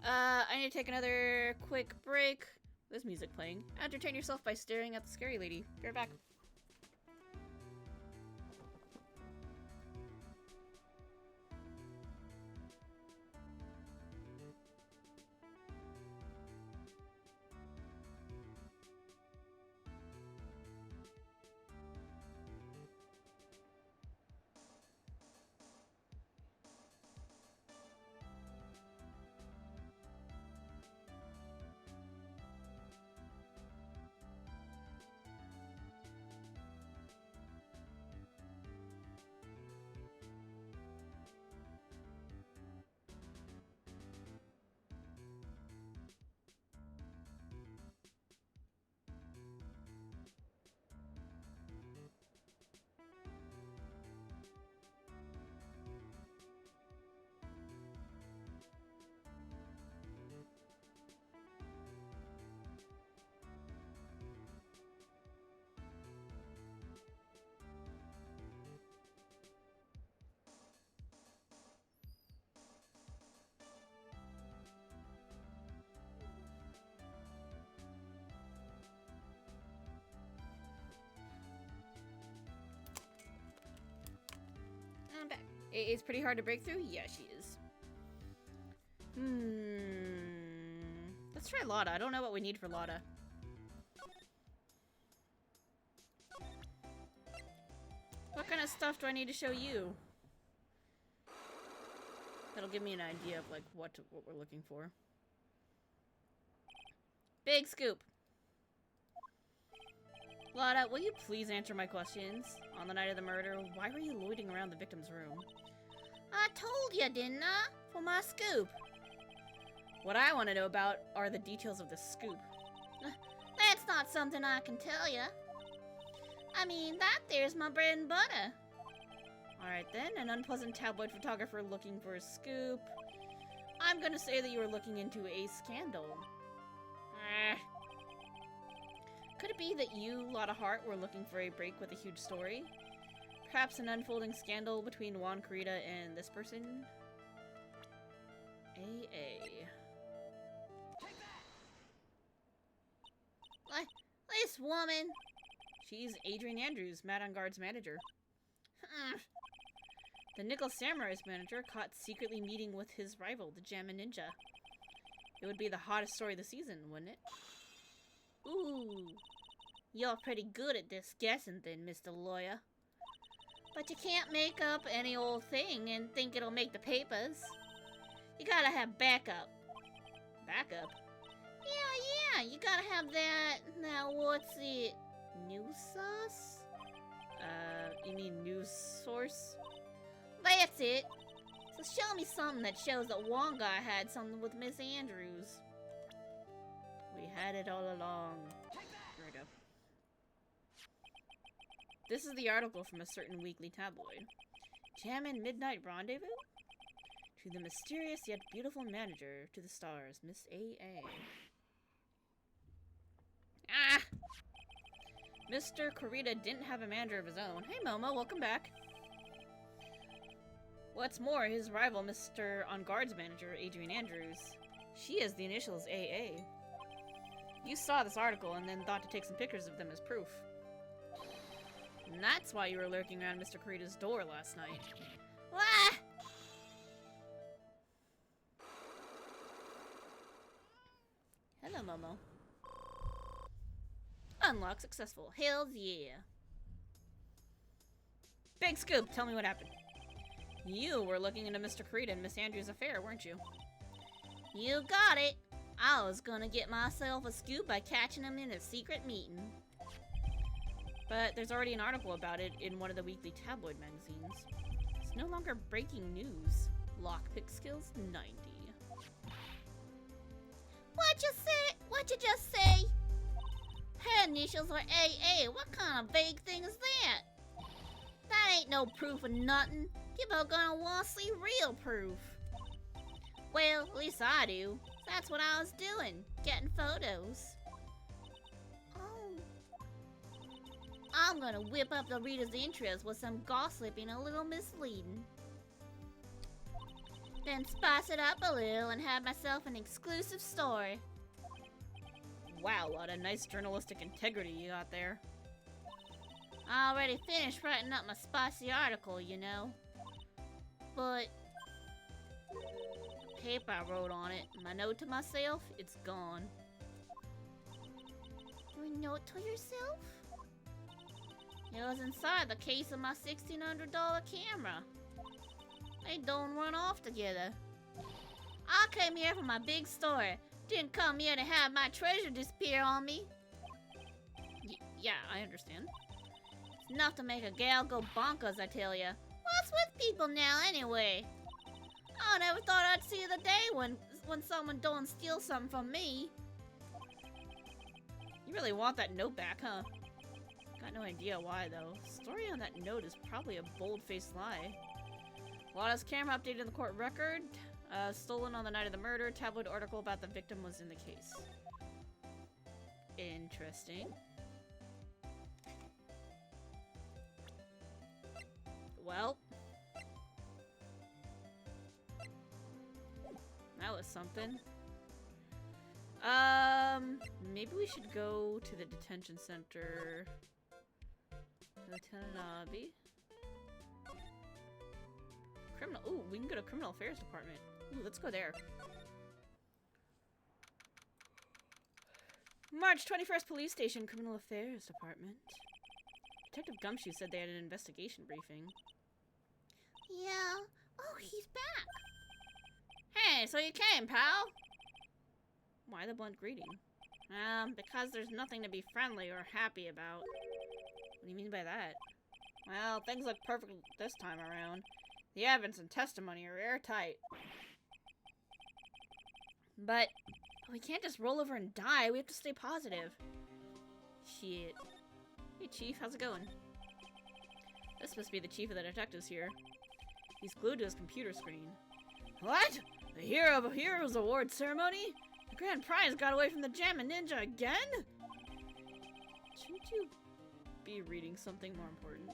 I need to take another quick break. There's music playing. Entertain yourself by staring at the scary lady. Be right back. I'm back. It's pretty hard to break through? Yeah, she is. Let's try Lotta. I don't know what we need for Lotta. What kind of stuff do I need to show you? That'll give me an idea of like what we're looking for. Big scoop. Lotta, will you please answer my questions? On the night of the murder, why were you loitering around the victim's room? I told you, didn't I? For my scoop. What I want to know about are the details of the scoop. That's not something I can tell you. I mean, that there's my bread and butter. Alright then, an unpleasant tabloid photographer looking for a scoop. I'm gonna say that you were looking into a scandal. Could it be that you, Lotta Hart, were looking for a break with a huge story? Perhaps an unfolding scandal between Juan Carita and this person? AA. this woman? She's Adrian Andrews, Mad on Guard's manager. The Nickel Samurai's manager caught secretly meeting with his rival, the Jammin' Ninja. It would be the hottest story of the season, wouldn't it? Ooh. You're pretty good at this guessing then, Mr. Lawyer. But you can't make up any old thing and think it'll make the papers. You gotta have backup. Backup? Yeah, you gotta have that. Now, what's it? News sauce? You mean news source? That's it. So show me something that shows that one guy had something with Miss Andrews. We had it all along. Here we go. This is the article from a certain weekly tabloid. Jammin' Midnight Rendezvous? To the mysterious yet beautiful manager to the stars, Miss A.A. Ah! Mr. Kurita didn't have a manager of his own. Hey Momo, welcome back. What's more, his rival, Mr. On Guard's manager, Adrian Andrews, she has the initials AA. You saw this article and then thought to take some pictures of them as proof. And that's why you were lurking around Mr. Kurita's door last night. Ah! Hello, Momo. Unlock successful. Hells yeah. Big scoop, tell me what happened. You were looking into Mr. Kurita and Miss Andrews' affair, weren't you? You got it. I was gonna get myself a scoop by catching him in a secret meeting. But there's already an article about it in one of the weekly tabloid magazines. It's no longer breaking news. Lockpick skills 90. What'd you just say? Her initials are AA. What kind of vague thing is that? That ain't no proof of nothing. People are gonna want to see real proof. Well, at least I do. That's what I was doing, getting photos. Oh. I'm gonna whip up the reader's interest with some gossiping a little misleading. Then spice it up a little and have myself an exclusive story. Wow, what a nice journalistic integrity you got there. I already finished writing up my spicy article, you know. But the paper I wrote on it, my note to myself, it's gone. Your note to yourself? It was inside the case of my $1,600 camera. They don't run off together. I came here for my big story. Didn't come here to have my treasure disappear on me. Yeah, I understand. It's enough to make a gal go bonkers, I tell ya. What's with people now, anyway? I never thought I'd see the day when someone don't steal something from me. You really want that note back, huh? Got no idea why, though. Story on that note is probably a bold-faced lie. Lada's camera updated in the court record. Stolen on the night of the murder. Tabloid article about the victim was in the case. Interesting. Well. That was something. Maybe we should go to the detention center. Lieutenant lobby. Criminal. Ooh, we can go to Criminal Affairs Department. Ooh, let's go there. March 21st Police Station, Criminal Affairs Department. Detective Gumshoe said they had an investigation briefing. Yeah. Oh, he's back. Hey, so you came, pal? Why the blunt greeting? Because there's nothing to be friendly or happy about. What do you mean by that? Well, things look perfect this time around. The evidence and testimony are airtight. But we can't just roll over and die. We have to stay positive. Shit. Hey, Chief, how's it going? This must be the chief of the detectives here. He's glued to his computer screen. What? The Hero of Heroes Award ceremony? The grand prize got away from the Jammin' Ninja again? Shouldn't you be reading something more important?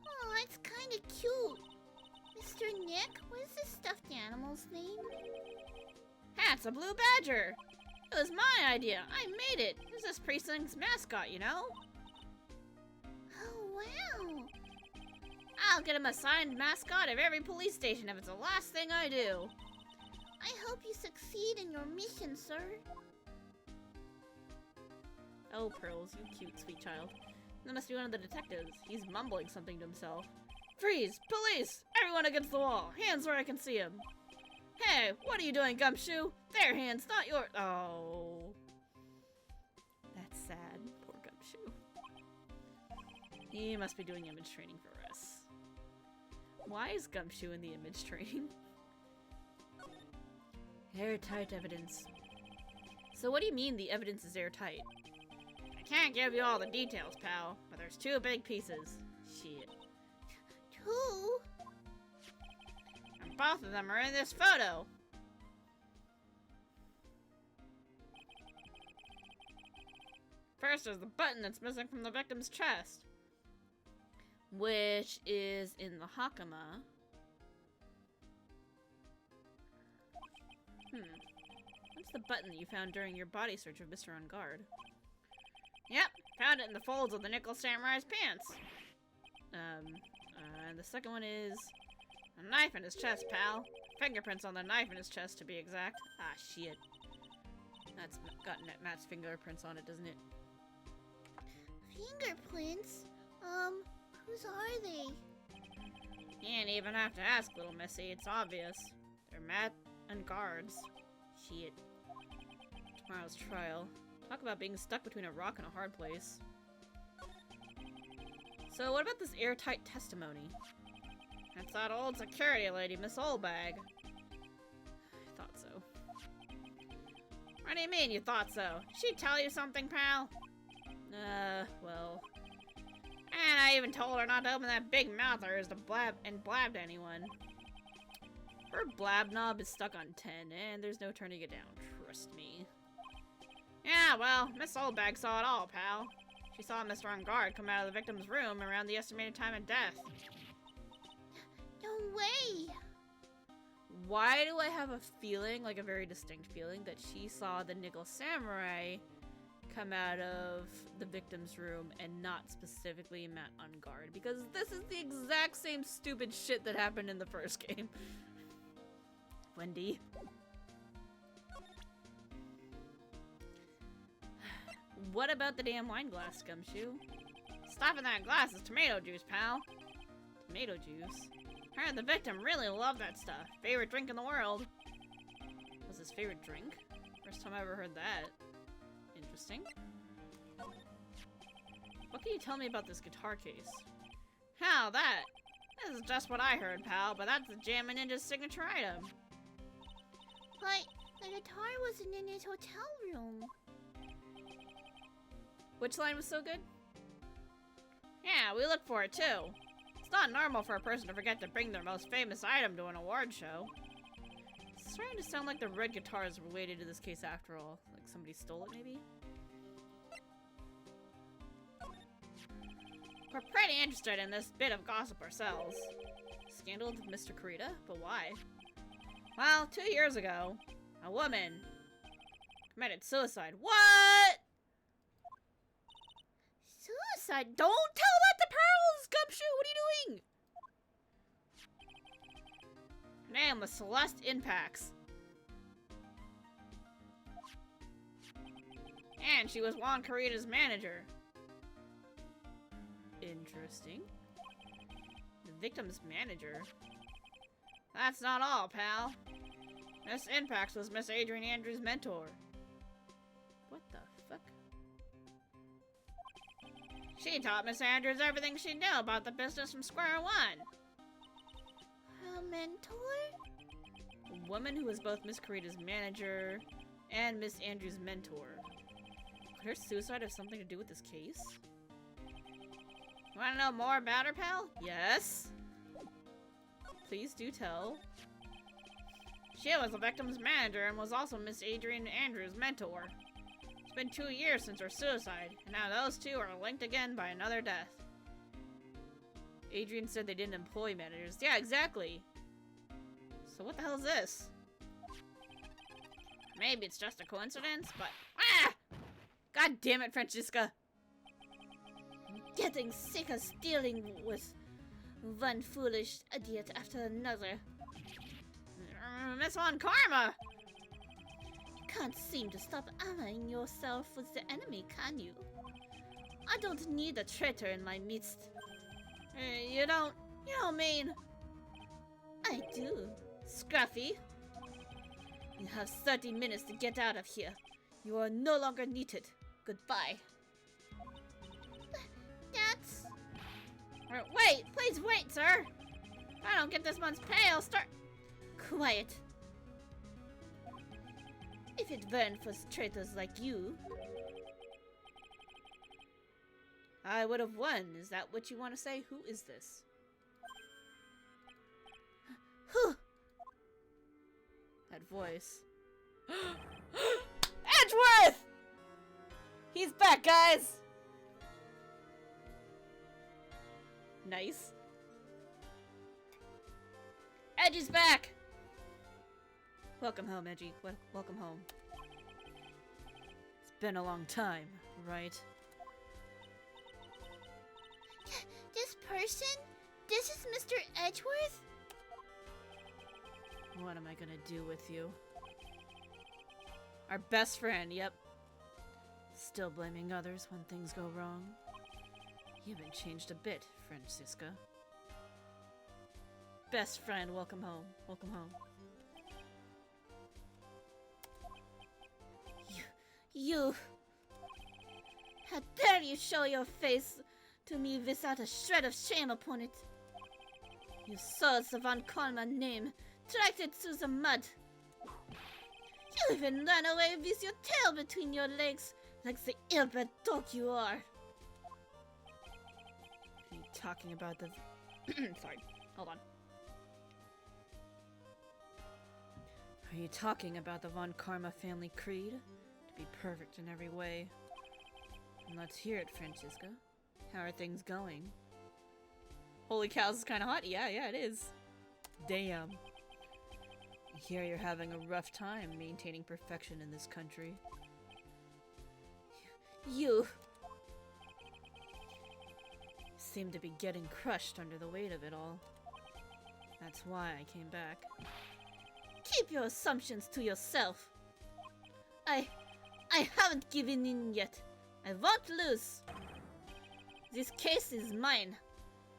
Oh, it's kind of cute. Mr. Nick, what is this stuffed animal's name? That's a blue badger! It was my idea. I made it. It's this precinct's mascot, you know? Oh, wow. I'll get him a signed mascot of every police station if it's the last thing I do. I hope you succeed in your mission, sir. Oh, Pearls, you cute, sweet child. That must be one of the detectives. He's mumbling something to himself. Freeze! Police! Everyone against the wall! Hands where I can see him! Hey, what are you doing, Gumshoe? Their hands, not yours! Oh. That's sad. Poor Gumshoe. He must be doing image training for us. Why is Gumshoe in the image training? Airtight evidence. So what do you mean the evidence is airtight? I can't give you all the details, pal, but there's 2 big pieces. Shit. 2? And both of them are in this photo. First is the button that's missing from the victim's chest, which is in the Hakama. What's the button that you found during your body search of Mr. On Guard? Yep, found it in the folds of the Nickel Samurai's pants. And the second one is a knife in his chest, pal. Fingerprints on the knife in his chest, to be exact. Ah, shit. That's got Matt's fingerprints on it, doesn't it? Fingerprints? Whose are they? You ain't even have to ask, little missy. It's obvious. They're Matt and Guard's. Shit. Tomorrow's trial. Talk about being stuck between a rock and a hard place. So what about this airtight testimony? That's that old security lady, Miss Oldbag. I thought so. What do you mean you thought so? She tell you something, pal? Well... And I even told her not to open that big mouth of hers to blab to anyone. Her blab knob is stuck on 10, and there's no turning it down, trust me. Yeah, well, Miss Oldbag saw it all, pal. She saw Mr. On Guard come out of the victim's room around the estimated time of death. No way! Why do I have a feeling, like a very distinct feeling, that she saw the Nickel Samurai come out of the victim's room and not specifically Matt On Guard? Because this is the exact same stupid shit that happened in the first game. Wendy. What about the damn wine glass, Gumshoe? Stuff in that glass is tomato juice, pal. Tomato juice? Heard the victim really loved that stuff. Favorite drink in the world. Was his favorite drink? First time I ever heard that. Interesting. What can you tell me about this guitar case? How that? This is just what I heard, pal, but that's the Jammin' Ninja's signature item. But the guitar wasn't in his hotel room. Which line was so good? Yeah, we looked for it too. It's not normal for a person to forget to bring their most famous item to an award show. It's starting to sound like the red guitar is related to this case after all. Like somebody stole it, maybe? We're pretty interested in this bit of gossip ourselves. Scandal with Mr. Kurita? But why? Well, 2 years ago, a woman committed suicide. What? Suicide? Don't tell that to Pearls, Gumshoe! What are you doing? Her name was Celeste Impacts. And she was Juan Kurita's manager. Interesting. The victim's manager? That's not all, pal. Miss Impacts was Miss Adrian Andrews' mentor. What the fuck? She taught Miss Andrews everything she knew about the business from square one. Her mentor? A woman who was both Miss Kurita's manager and Miss Andrews' mentor. Could her suicide have something to do with this case? Want to know more about her, pal? Yes. Please do tell. She was the victim's manager and was also Miss Adrian Andrews' mentor. It's been 2 years since her suicide, and now those two are linked again by another death. Adrian said they didn't employ managers. Yeah, exactly. So what the hell is this? Maybe it's just a coincidence, but... Ah! God damn it, Francisca! I'm getting sick of dealing with one foolish idiot after another. Miss Von Karma! Can't seem to stop allying yourself with the enemy, can you? I don't need a traitor in my midst. You don't mean... I do. Scruffy. You have 30 minutes to get out of here. You are no longer needed. Goodbye. That's... Wait! Please wait, sir! If I don't get this month's pay, I'll start... Quiet. If it weren't for traitors like you... I would have won. Is that what you want to say? Who is this? Whew. That voice. Edgeworth! He's back, guys! Nice. Edge is back! Welcome home, Edgy. Welcome home. It's been a long time, right? This person? This is Mr. Edgeworth? What am I gonna do with you? Our best friend, yep. Still blaming others when things go wrong. You haven't changed a bit, Francisca. Best friend, welcome home. Welcome home. You... How dare you show your face to me without a shred of shame upon it? You soiled the Von Karma name, dragged it through the mud. You even ran away with your tail between your legs, like the ill-bred dog you are. Are you talking about the... Sorry, hold on. Are you talking about the Von Karma family creed? To be perfect in every way. And let's hear it, Francisca. How are things going? Holy cow, this is kind of hot. Yeah, it is. Damn. I hear you're having a rough time maintaining perfection in this country. You... seem to be getting crushed under the weight of it all. That's why I came back. Keep your assumptions to yourself. I haven't given in yet. I won't lose. This case is mine.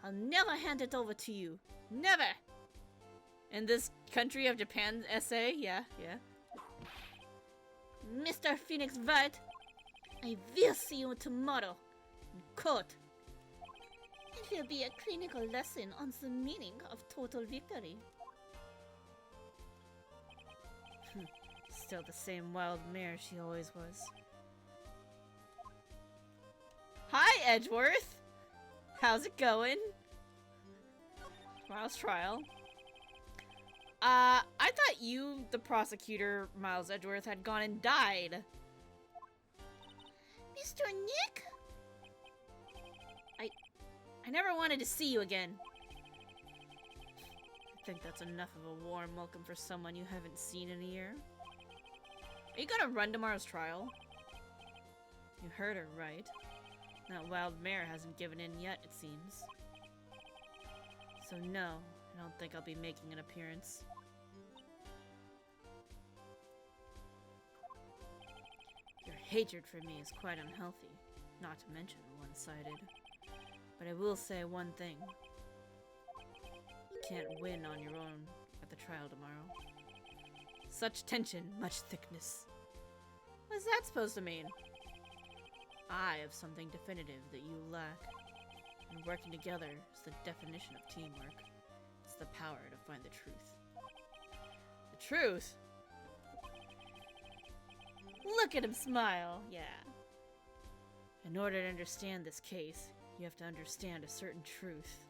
I'll never hand it over to you. Never! In this country of Japan essay? Yeah. Mr. Phoenix Wright, I will see you tomorrow in court. It will be a clinical lesson on the meaning of total victory. Still the same wild mare she always was. Hi, Edgeworth! How's it going? Tomorrow's trial. I thought you, the prosecutor, Miles Edgeworth, had gone and died. Mr. Nick? I never wanted to see you again. I think that's enough of a warm welcome for someone you haven't seen in a year. Are you gonna run tomorrow's trial? You heard her, right? That wild mare hasn't given in yet, it seems. So no, I don't think I'll be making an appearance. Your hatred for me is quite unhealthy, not to mention one-sided. But I will say one thing. You can't win on your own at the trial tomorrow. Such tension, much thickness. What's that supposed to mean? I have something definitive that you lack. And working together is the definition of teamwork. It's the power to find the truth. The truth? Look at him smile, yeah. In order to understand this case, you have to understand a certain truth.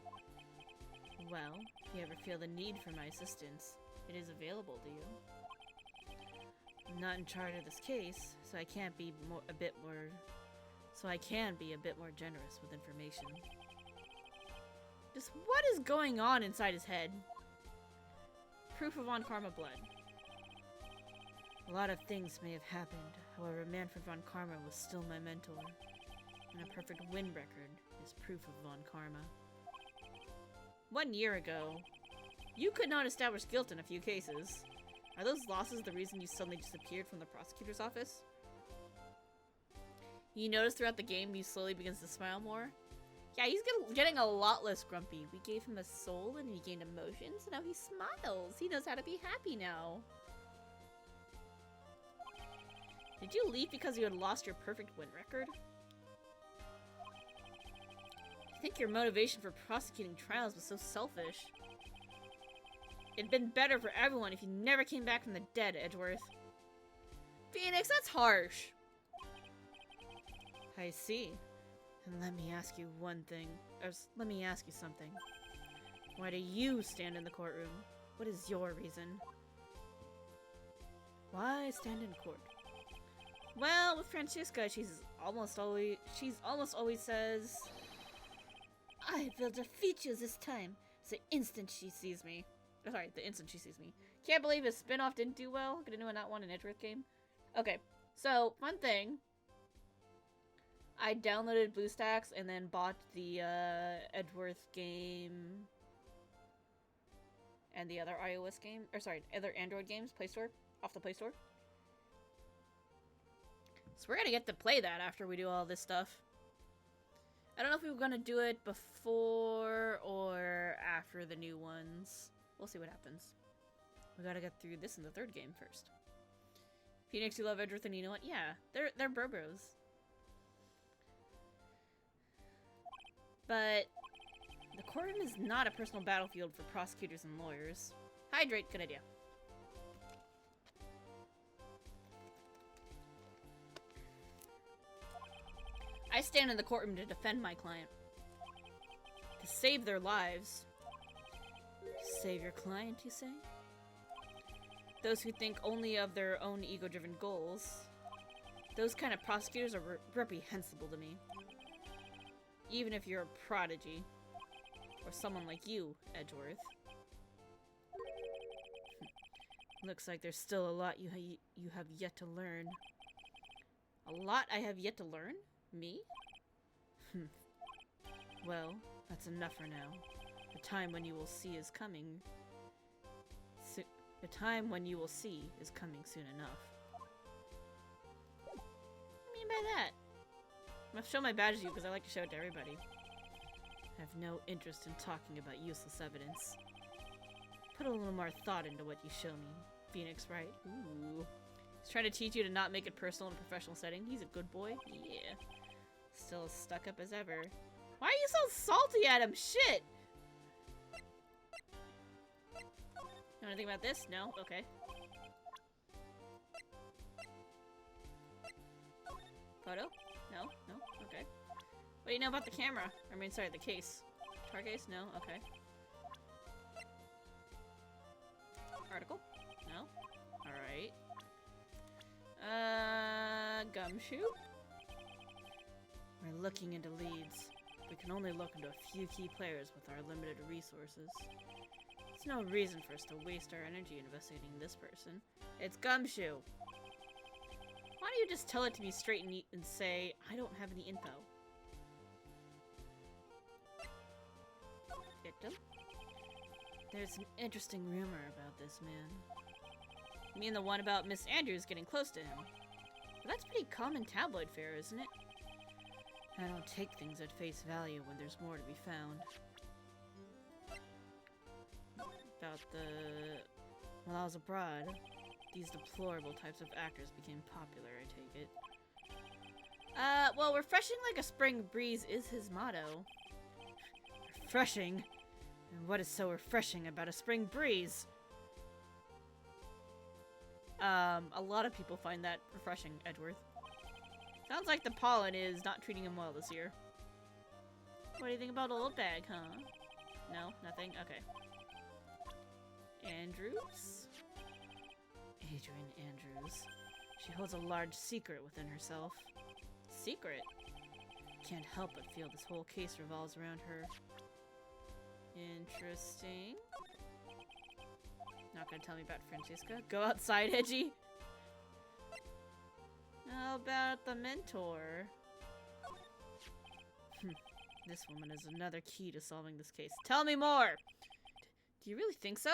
Well, if you ever feel the need for my assistance, it is available to you. I'm not in charge of this case, so I can be a bit more generous with information. Just what is going on inside his head? Proof of Von Karma blood. A lot of things may have happened, however Manfred von Karma was still my mentor, and a perfect win record is proof of von Karma. 1 year ago, you could not establish guilt in a few cases. Are those losses the reason you suddenly disappeared from the prosecutor's office? You notice throughout the game he slowly begins to smile more? Yeah, he's getting a lot less grumpy. We gave him a soul and he gained emotions, and now he smiles. He knows how to be happy now. Did you leave because you had lost your perfect win record? I think your motivation for prosecuting trials was so selfish. It'd been better for everyone if you never came back from the dead, Edgeworth. Phoenix, that's harsh. I see. And let me ask you one thing. Let me ask you something. Why do you stand in the courtroom? What is your reason? Why stand in court? Well, with Francisca, she's almost always says, I will defeat you this time. It's the instant she sees me. Oh, sorry, the instant she sees me. Can't believe his spin-off didn't do well. Could anyone not want an Edgeworth game? Okay, so, fun thing. I downloaded BlueStacks and then bought the Edgeworth game and the other iOS game, or sorry, other Android games, Play Store, off the Play Store. So we're gonna get to play that after we do all this stuff. I don't know if we were gonna do it before or after the new ones. We'll see what happens. We gotta get through this in the third game first. Phoenix, you love Edgeworth, and you know what? Yeah, they're bros. But the courtroom is not a personal battlefield for prosecutors and lawyers. Hydrate, good idea. I stand in the courtroom to defend my client. To save their lives. Save your client, you say? Those who think only of their own ego-driven goals. Those kind of prosecutors are reprehensible to me. Even if you're a prodigy. Or someone like you, Edgeworth. Looks like there's still a lot you have yet to learn. A lot I have yet to learn? Me? Well, that's enough for now. The time when you will see is coming. The time when you will see is coming soon enough. What do you mean by that? I'm gonna show my badge to you because I like to show it to everybody. I have no interest in talking about useless evidence. Put a little more thought into what you show me. Phoenix, right? Ooh. He's trying to teach you to not make it personal in a professional setting. He's a good boy. Yeah. Still as stuck up as ever. Why are you so salty at him? Shit! Know anything about this? No? Okay. Photo? No? No? Okay. What do you know about the camera? I mean, sorry, the case. Tar case? No? Okay. Article? No? Alright. Gumshoe? We're looking into leads. We can only look into a few key players with our limited resources. There's no reason for us to waste our energy investigating this person. It's Gumshoe! Why don't you just tell it to me straight and say, I don't have any info? Victim? There's an interesting rumor about this man. You mean the one about Miss Andrews getting close to him? Well, that's pretty common tabloid fare, isn't it? I don't take things at face value when there's more to be found. About the... While I was abroad, these deplorable types of actors became popular, I take it. Well, refreshing like a spring breeze is his motto. Refreshing? And what is so refreshing about a spring breeze? A lot of people find that refreshing, Edgeworth. Sounds like the pollen is not treating him well this year. What do you think about a little bag, huh? No? Nothing? Okay. Andrews? Adrian Andrews. She holds a large secret within herself. Secret? Can't help but feel this whole case revolves around her. Interesting. Not gonna tell me about Francisca? Go outside, Edgy! How about the mentor? This woman is another key to solving this case. Tell me more! Do you really think so?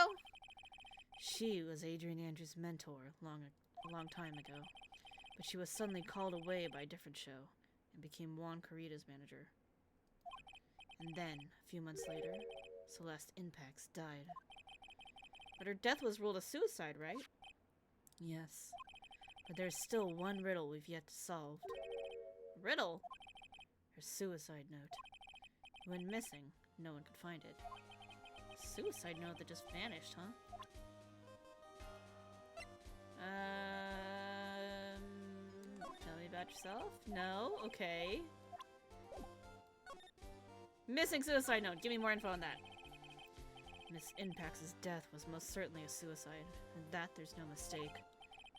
She was Adrian Andrews' mentor a long time ago, but she was suddenly called away by a different show and became Juan Corrida's manager. And then, a few months later, Celeste Impax died. But her death was ruled a suicide, right? Yes. But there's still one riddle we've yet to solve. Riddle? Her suicide note. It went missing. No one could find it. Suicide note that just vanished, huh? Tell me about yourself? No? Okay. Missing suicide note. Give me more info on that. Miss Impax's death was most certainly a suicide, and that there's no mistake.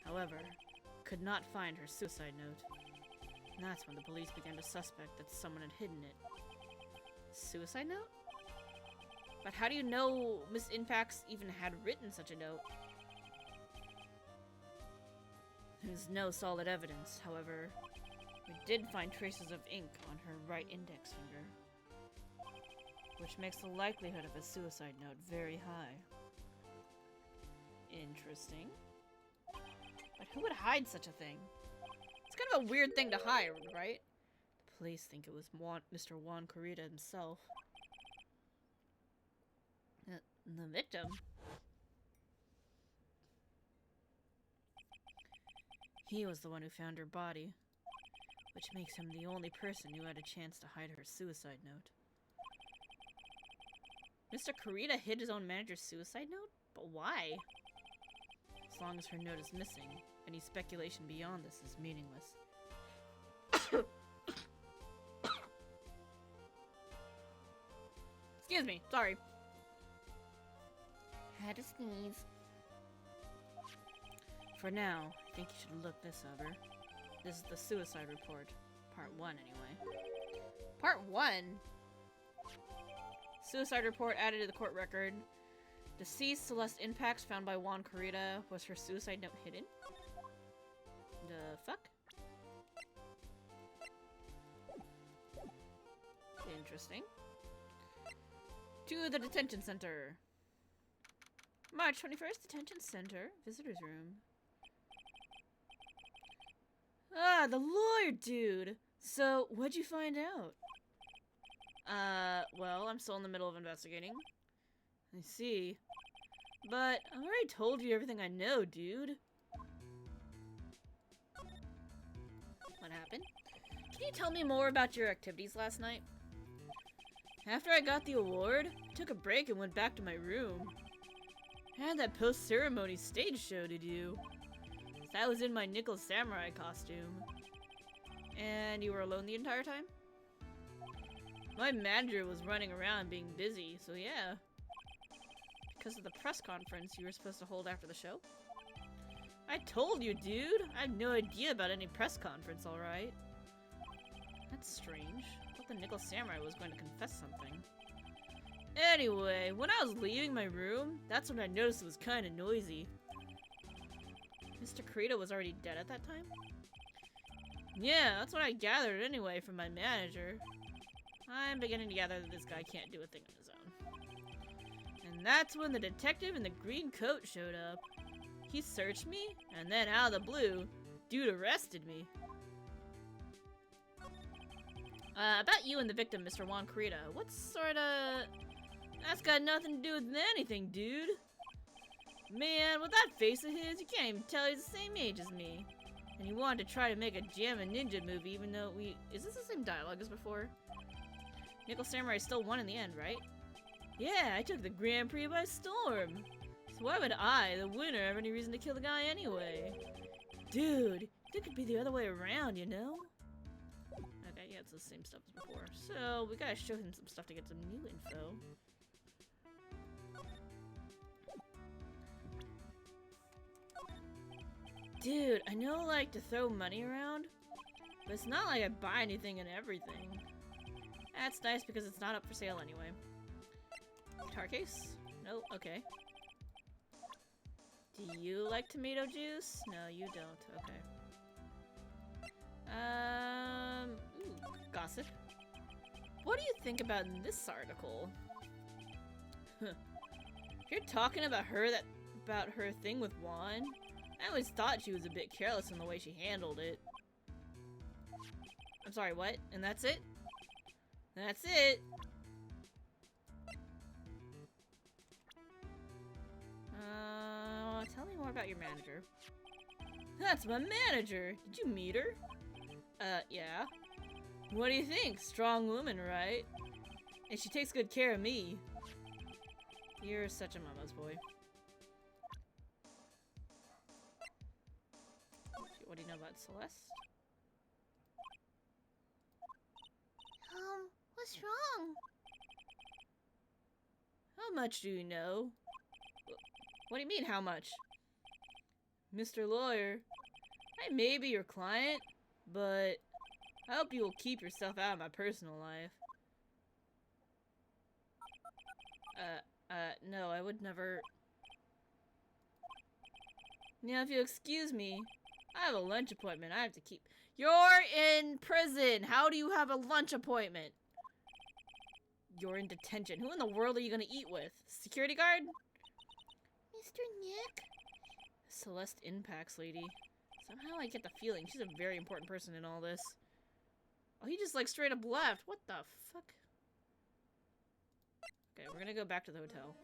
However, could not find her suicide note. And that's when the police began to suspect that someone had hidden it. Suicide note? But how do you know Miss Impax even had written such a note? There's no solid evidence, however. We did find traces of ink on her right index finger, which makes the likelihood of a suicide note very high. Interesting. But who would hide such a thing? It's kind of a weird thing to hide, right? The police think it was Mr. Juan Corrida himself. The victim? He was the one who found her body, which makes him the only person who had a chance to hide her suicide note. Mr. Corrida hid his own manager's suicide note? But why? As long as her note is missing, any speculation beyond this is meaningless. Excuse me, sorry. Had to sneeze. For now, I think you should look this over. This is the suicide report. Part 1, anyway. Part 1? Suicide report added to the court record. Deceased Celeste Impax found by Juan Corrida. Was her suicide note hidden? The fuck? Interesting. To the detention center. March 21st, detention center. Visitor's room. Ah, the lawyer dude! So, what'd you find out? Well, I'm still in the middle of investigating. I see. But, I already told you everything I know, dude. What happened? Can you tell me more about your activities last night? After I got the award, I took a break and went back to my room. I had that post-ceremony stage show to do. So I was in my nickel samurai costume. And you were alone the entire time? My manager was running around being busy, so yeah. Because of the press conference you were supposed to hold after the show? I told you, dude! I had no idea about any press conference, alright? That's strange. I thought the nickel samurai was going to confess something. Anyway, when I was leaving my room, that's when I noticed it was kind of noisy. Mr. Corrida was already dead at that time? Yeah, that's what I gathered anyway from my manager. I'm beginning to gather that this guy can't do a thing on his own. And that's when the detective in the green coat showed up. He searched me, and then out of the blue, dude arrested me. About you and the victim, Mr. Juan Corrida, what sorta... That's got nothing to do with anything, dude. Man, with that face of his, you can't even tell he's the same age as me. And he wanted to try to make a Jammin' Ninja movie even though we... Is this the same dialogue as before? Nickel Samurai still won in the end, right? Yeah, I took the Grand Prix by storm. So why would I, the winner, have any reason to kill the guy anyway? Dude, it could be the other way around, you know? Okay, yeah, it's the same stuff as before. So, we gotta show him some stuff to get some new info. Dude, I know I like to throw money around, but it's not like I buy anything and everything. That's nice because it's not up for sale anyway. Guitar case? No, okay. Do you like tomato juice? No, you don't. Okay. Ooh, gossip. What do you think about this article? You're talking about about her thing with Juan? I always thought she was a bit careless in the way she handled it. I'm sorry, what? And that's it? That's it! Tell me more about your manager. That's my manager! Did you meet her? Yeah. What do you think? Strong woman, right? And she takes good care of me. You're such a mama's boy. What do you know about Celeste? What's wrong? How much do you know? What do you mean, how much? Mr. Lawyer, I may be your client, but I hope you will keep yourself out of my personal life. No, I would never... Now, if you excuse me, I have a lunch appointment I have to keep. You're in prison! How do you have a lunch appointment? You're in detention. Who in the world are you gonna eat with? Security guard? Mr. Nick? Celeste Impacts lady. Somehow I get the feeling she's a very important person in all this. Oh, he just like straight up left. What the fuck? Okay, we're gonna go back to the hotel.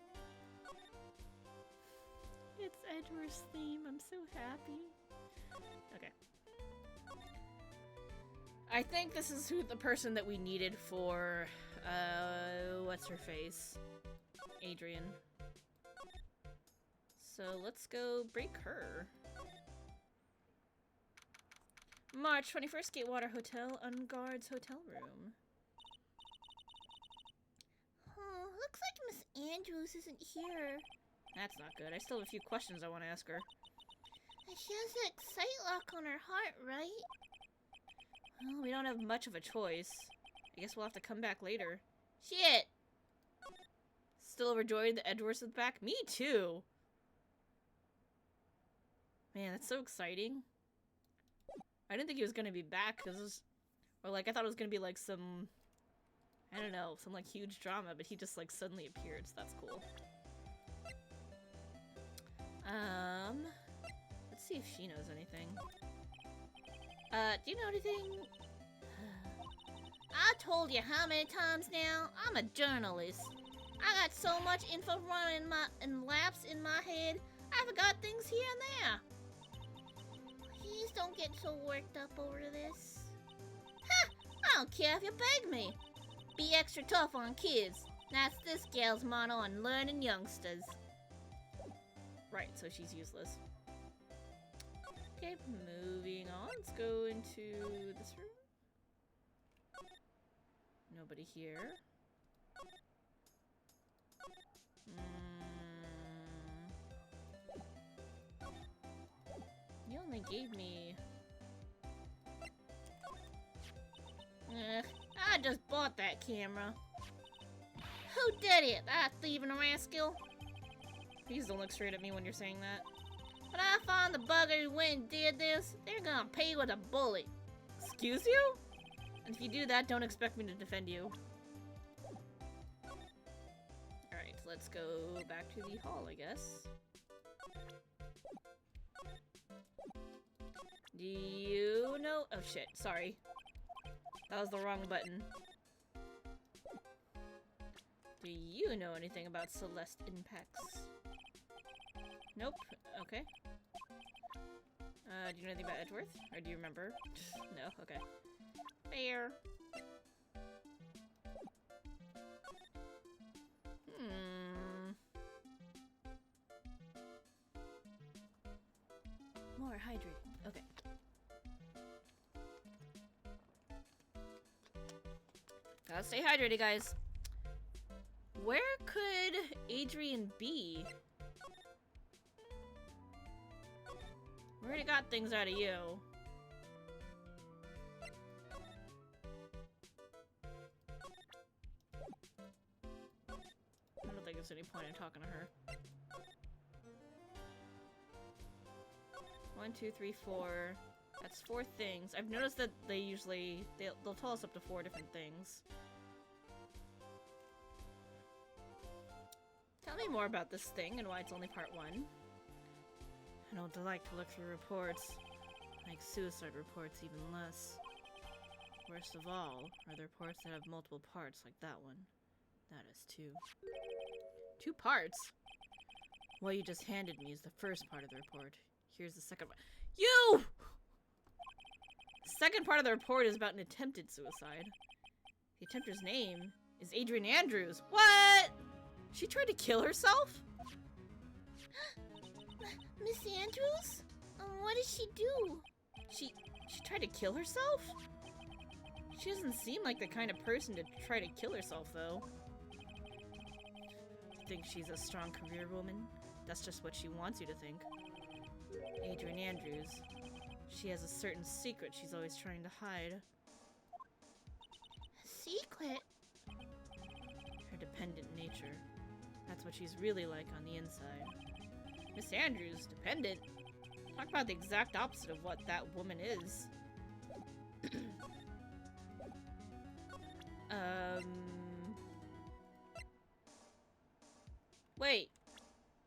It's Edward's theme. I'm so happy. Okay. I think this is the person that we needed for, what's her face? Adrian. So let's go break her. March 21st, Gatewater Hotel, Unguard's hotel room. Oh, looks like Miss Andrews isn't here. That's not good. I still have a few questions I want to ask her. She has that sight lock on her heart, right? Well, we don't have much of a choice. I guess we'll have to come back later. Shit! Still overjoyed that Edwards is back? Me too! Man, that's so exciting. I didn't think he was gonna be back, because or like, I thought it was gonna be like some, I don't know, some like huge drama, but he just like suddenly appeared, so that's cool. Let's see if she knows anything. Do you know anything? I told you how many times now? I'm a journalist. I got so much info running in laps in my head, I forgot things here and there. Please don't get so worked up over this. Ha! I don't care if you beg me. Be extra tough on kids. That's this gal's motto on learning youngsters. Right, so she's useless. Okay, moving on. Let's go into this room. Nobody here. You only gave me... I just bought that camera. Who did it? That thieving rascal? Please don't look straight at me when you're saying that. When I find the bugger who went and did this, they're gonna pay with a bullet. Excuse you? And if you do that, don't expect me to defend you. Alright, let's go back to the hall, I guess. Do you know? Oh shit, sorry. That was the wrong button. Do you know anything about Celeste Impacts? Nope. Okay. Do you know anything about Edgeworth? Or do you remember? No? Okay. Fair. More hydrated. Okay. Gotta stay hydrated, guys. Where could Adrian be? We already got things out of you. I don't think there's any point in talking to her. 1, 2, 3, 4. That's 4 things. I've noticed that they usually... They'll tell us up to 4 different things. Tell me more about this thing and why it's only part 1. I don't like to look through reports. Like suicide reports, even less. Worst of all are the reports that have multiple parts, like that one. That is 2. 2 parts? What you just handed me is the first part of the report. Here's the second one. You! The second part of the report is about an attempted suicide. The attempter's name is Adrian Andrews. What? She tried to kill herself? Miss Andrews? What did she do? She tried to kill herself? She doesn't seem like the kind of person to try to kill herself, though. Think she's a strong career woman? That's just what she wants you to think. Adrian Andrews. She has a certain secret she's always trying to hide. A secret? Her dependent nature. That's what she's really like on the inside. Miss Andrews, dependent? Talk about the exact opposite of what that woman is. Wait.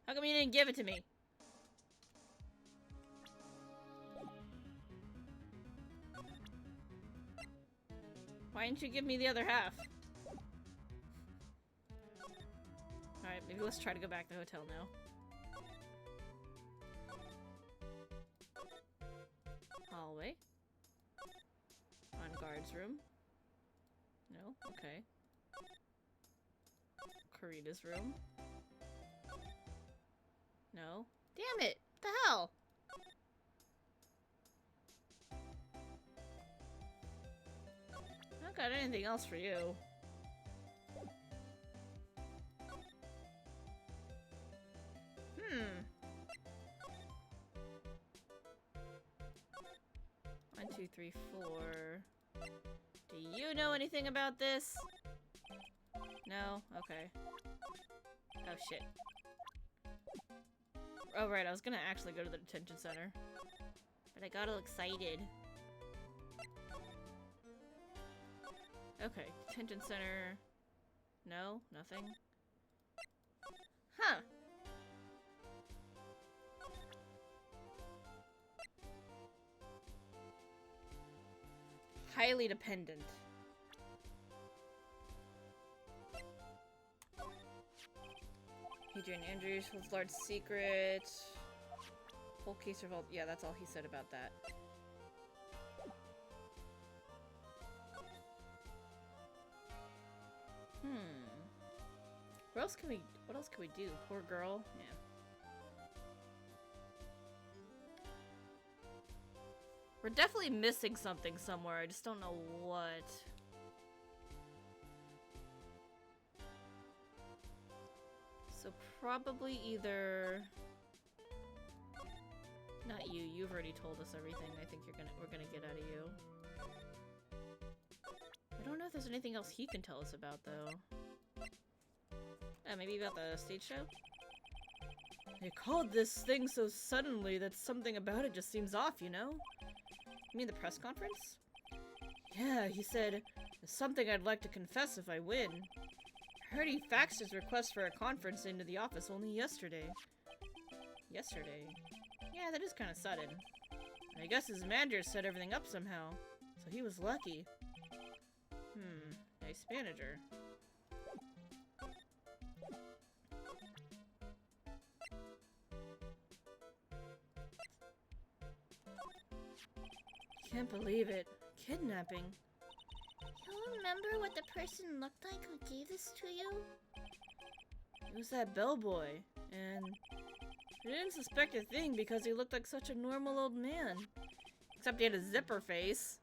How come you didn't give it to me? Why didn't you give me the other half? Alright, maybe let's try to go back to the hotel now. Hallway. On guard's room. No? Okay. Karina's room. No. Damn it! What the hell? I don't got anything else for you. Hmm. 1, 2, 3, 4. Do you know anything about this? No? Okay. Oh shit. Oh right, I was gonna actually go to the detention center. But I got all excited. Okay, detention center. No? Nothing? Huh. Highly dependent. Adrian Andrews holds large secret. Whole case revolved. Yeah, that's all he said about that. What else can we do? Poor girl? Yeah. We're definitely missing something somewhere. I just don't know what. So probably either... Not you. You've already told us everything I think we're gonna get out of you. I don't know if there's anything else he can tell us about, though. Maybe about the stage show? They called this thing so suddenly that something about it just seems off, you know? You mean the press conference? Yeah, he said, there's something I'd like to confess if I win. I heard he faxed his request for a conference into the office only yesterday. Yesterday? Yeah, that is kind of sudden. I guess his manager set everything up somehow, so he was lucky. Nice manager. Can't believe it. Kidnapping. You remember what the person looked like who gave this to you? It was that bellboy, and I didn't suspect a thing because he looked like such a normal old man. Except he had a zipper face.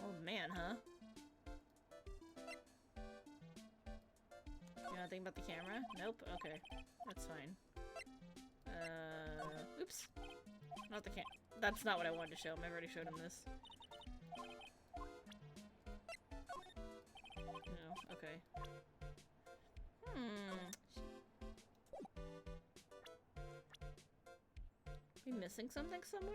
Old man, huh? You know anything about the camera? Nope? Okay. That's fine. Oops. Not the That's not what I wanted to show him. I've already showed him this. No, okay. We missing something somewhere?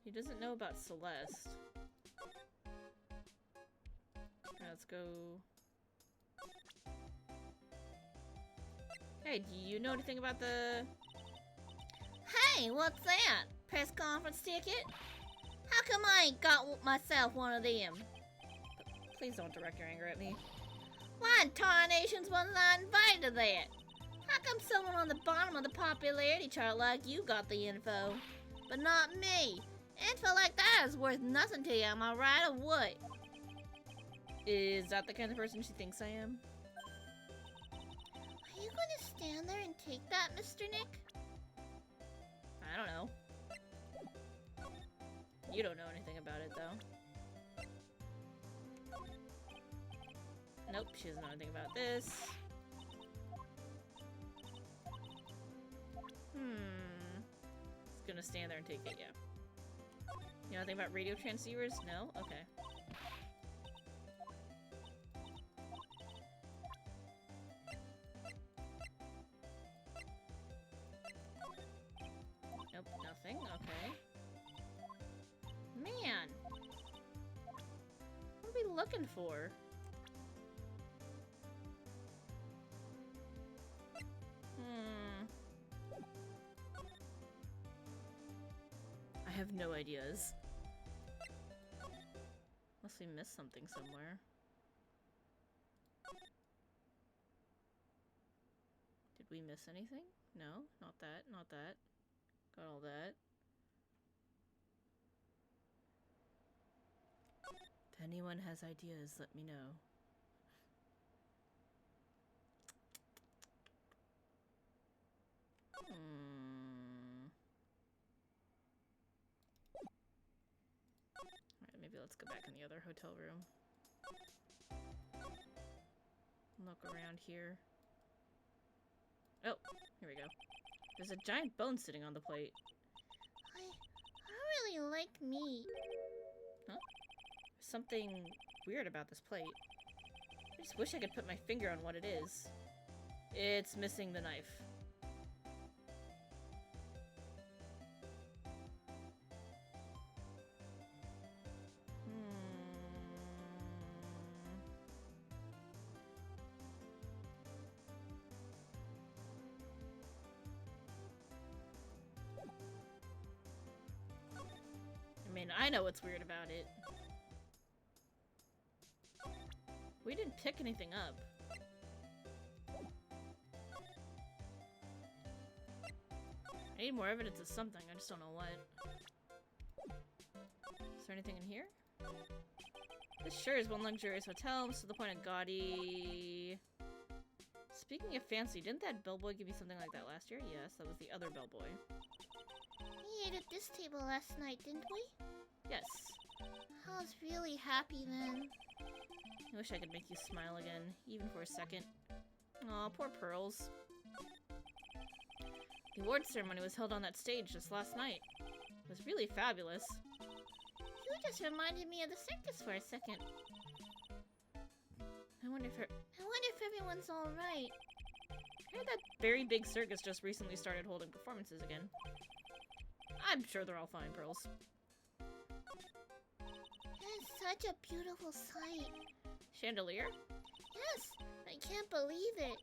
He doesn't know about Celeste. Alright, let's go. Hey, do you know anything about the... Hey, what's that? Press conference ticket? How come I ain't got myself one of them? Please don't direct your anger at me. Why in tarnations wasn't I invited to that? How come someone on the bottom of the popularity chart like you got the info, but not me? Info like that is worth nothing to you, am I right or what? Is that the kind of person she thinks I am? Are you going to stand there and take that, Mr. Nick? I don't know. You don't know anything about it, though. Nope, she doesn't know anything about this. It's gonna stand there and take it, yeah. You know anything about radio transceivers? No? Okay. Nope, nothing. Okay. Man! What are we looking for? I have no ideas. Unless we missed something somewhere. Did we miss anything? No, not that, not that. Got all that. If anyone has ideas, let me know. Alright, maybe let's go back in the other hotel room. Look around here. Oh, here we go. There's a giant bone sitting on the plate. I don't really like meat. Huh? There's something weird about this plate. I just wish I could put my finger on what it is. It's missing the knife. I mean, I know what's weird about it. We didn't pick anything up. I need more evidence of something, I just don't know what. Is there anything in here? This sure is one luxurious hotel, to the point of gaudy. Speaking of fancy, didn't that bellboy give you something like that last year? Yes, that was the other bellboy. We ate at this table last night, didn't we? Yes. I was really happy then. I wish I could make you smile again, even for a second. Aw, poor Pearls. The award ceremony was held on that stage just last night. It was really fabulous. You just reminded me of the circus for a second. I wonder if everyone's alright. I heard that very big circus just recently started holding performances again. I'm sure they're all fine, Pearls. That is such a beautiful sight. Chandelier? Yes, I can't believe it.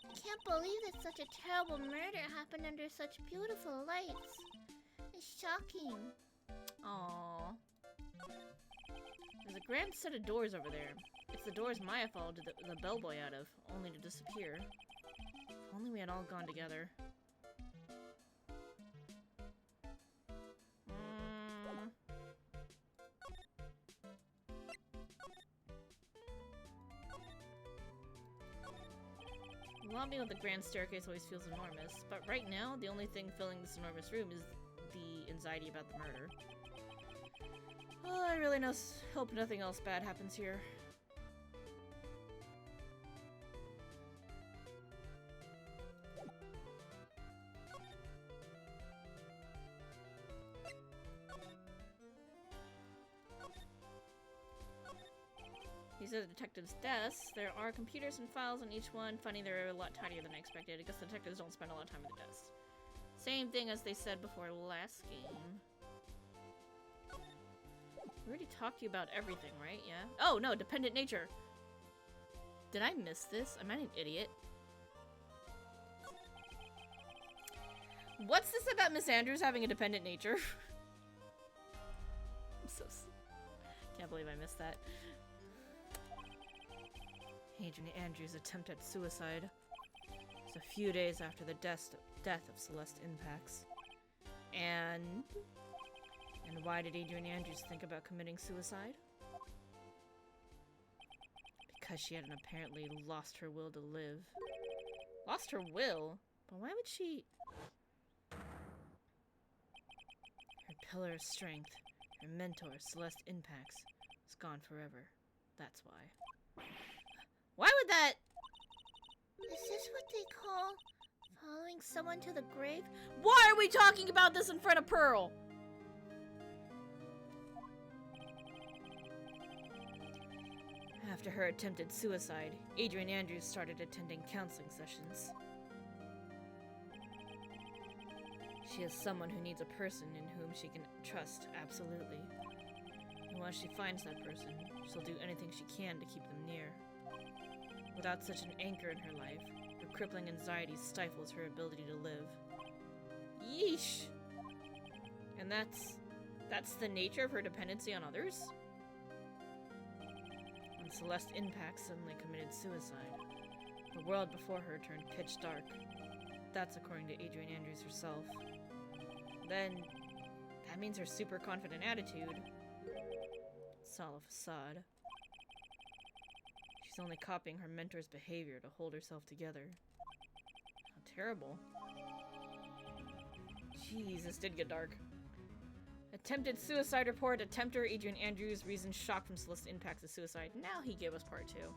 I can't believe that such a terrible murder happened under such beautiful lights. It's shocking. Aww. There's a grand set of doors over there. It's the doors Maya followed the bellboy out of, only to disappear. If only we had all gone together. The lobby with the grand staircase always feels enormous, but right now, the only thing filling this enormous room is the anxiety about the murder. Oh, I really hope nothing else bad happens here. These are the detectives' desks. There are computers and files on each one. Funny, they're a lot tidier than I expected. I guess the detectives don't spend a lot of time at the desks. Same thing as they said before last game. We already talked to you about everything, right? Yeah? Oh, no, dependent nature. Did I miss this? Am I an idiot? What's this about Miss Andrews having a dependent nature? I'm so... Can't believe I missed that. Adrian Andrews' attempt at suicide. It's a few days after the death of Celeste Impacts. And why did Adrian Andrews think about committing suicide? Because she had apparently lost her will to live. Lost her will? But why would she... Her pillar of strength, her mentor, Celeste Impacts, is gone forever. That's why. Why would that... Is this what they call following someone to the grave? Why are we talking about this in front of Pearl? After her attempted suicide, Adrian Andrews started attending counseling sessions. She is someone who needs a person in whom she can trust, absolutely. And once she finds that person, she'll do anything she can to keep them near. Without such an anchor in her life, her crippling anxiety stifles her ability to live. Yeesh! And that's the nature of her dependency on others? When Celeste Impact suddenly committed suicide, the world before her turned pitch dark. That's according to Adrian Andrews herself. Then, that means her super confident attitude. It's all a facade. She's only copying her mentor's behavior to hold herself together. How terrible. Jeez, this did get dark. Attempted suicide report. Attempter Adrian Andrews. Reason shock from Celeste Impacts of suicide. Now he gave us part 2.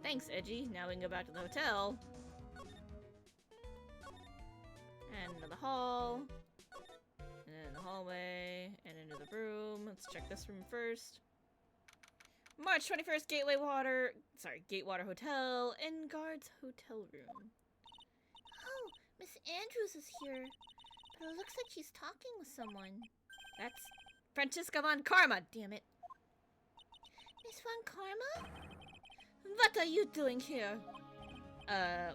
Thanks, Edgy. Now we can go back to the hotel. And into the hall. And then in the hallway. And into the room. Let's check this room first. March 21st, Gatewater Hotel and Guards Hotel Room. Oh, Miss Andrews is here. But it looks like she's talking with someone. That's Francisca Von Karma, damn it. Miss Von Karma? What are you doing here?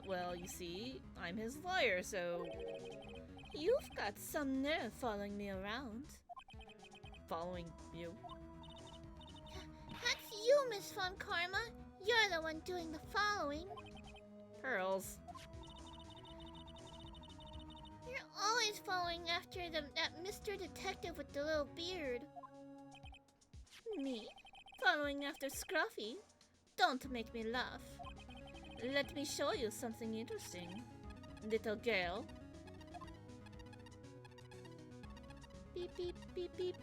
Well, you see, I'm his lawyer, so... You've got some nerve following me around. Following you? That's you, Miss Von Karma. You're the one doing the following. Pearls. You're always following after that Mr. Detective with the little beard. Me? Following after Scruffy? Don't make me laugh. Let me show you something interesting, little girl. Beep, beep, beep, beep.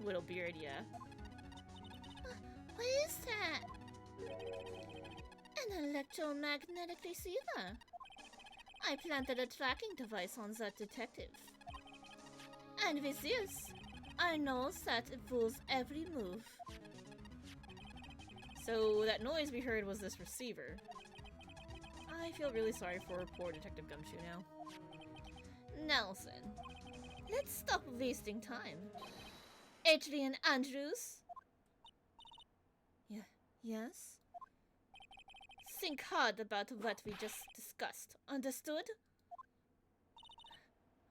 Little beard, yeah. What is that? An electromagnetic receiver. I planted a tracking device on that detective. And with this, I know that it fools every move. So that noise we heard was this receiver. I feel really sorry for poor Detective Gumshoe now. Nelson, let's stop wasting time. Adrian Andrews? Yes? Think hard about what we just discussed. Understood?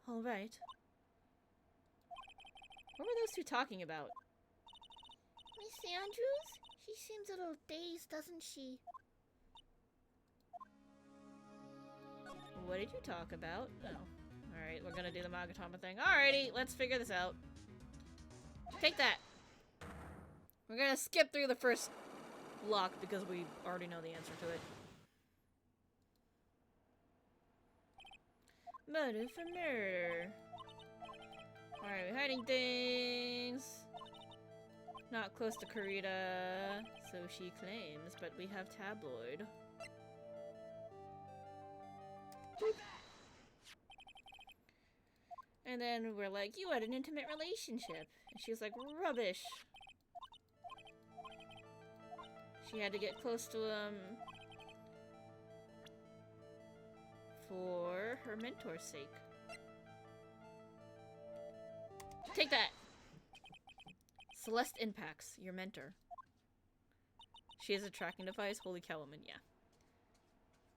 All right. What were those two talking about? Miss Andrews? She seems a little dazed, doesn't she? What did you talk about? Oh. Alright, we're gonna do the Magatama thing. Alrighty, let's figure this out. Take that! We're gonna skip through the first block because we already know the answer to it. Murder for murder. Alright, we're hiding things. Not close to Kurita, so she claims, but we have tabloid. And then we're like, you had an intimate relationship. And she's like, rubbish. She had to get close to him for her mentor's sake. Take that! Celeste Impacts, your mentor. She has a tracking device? Holy cow, woman, yeah.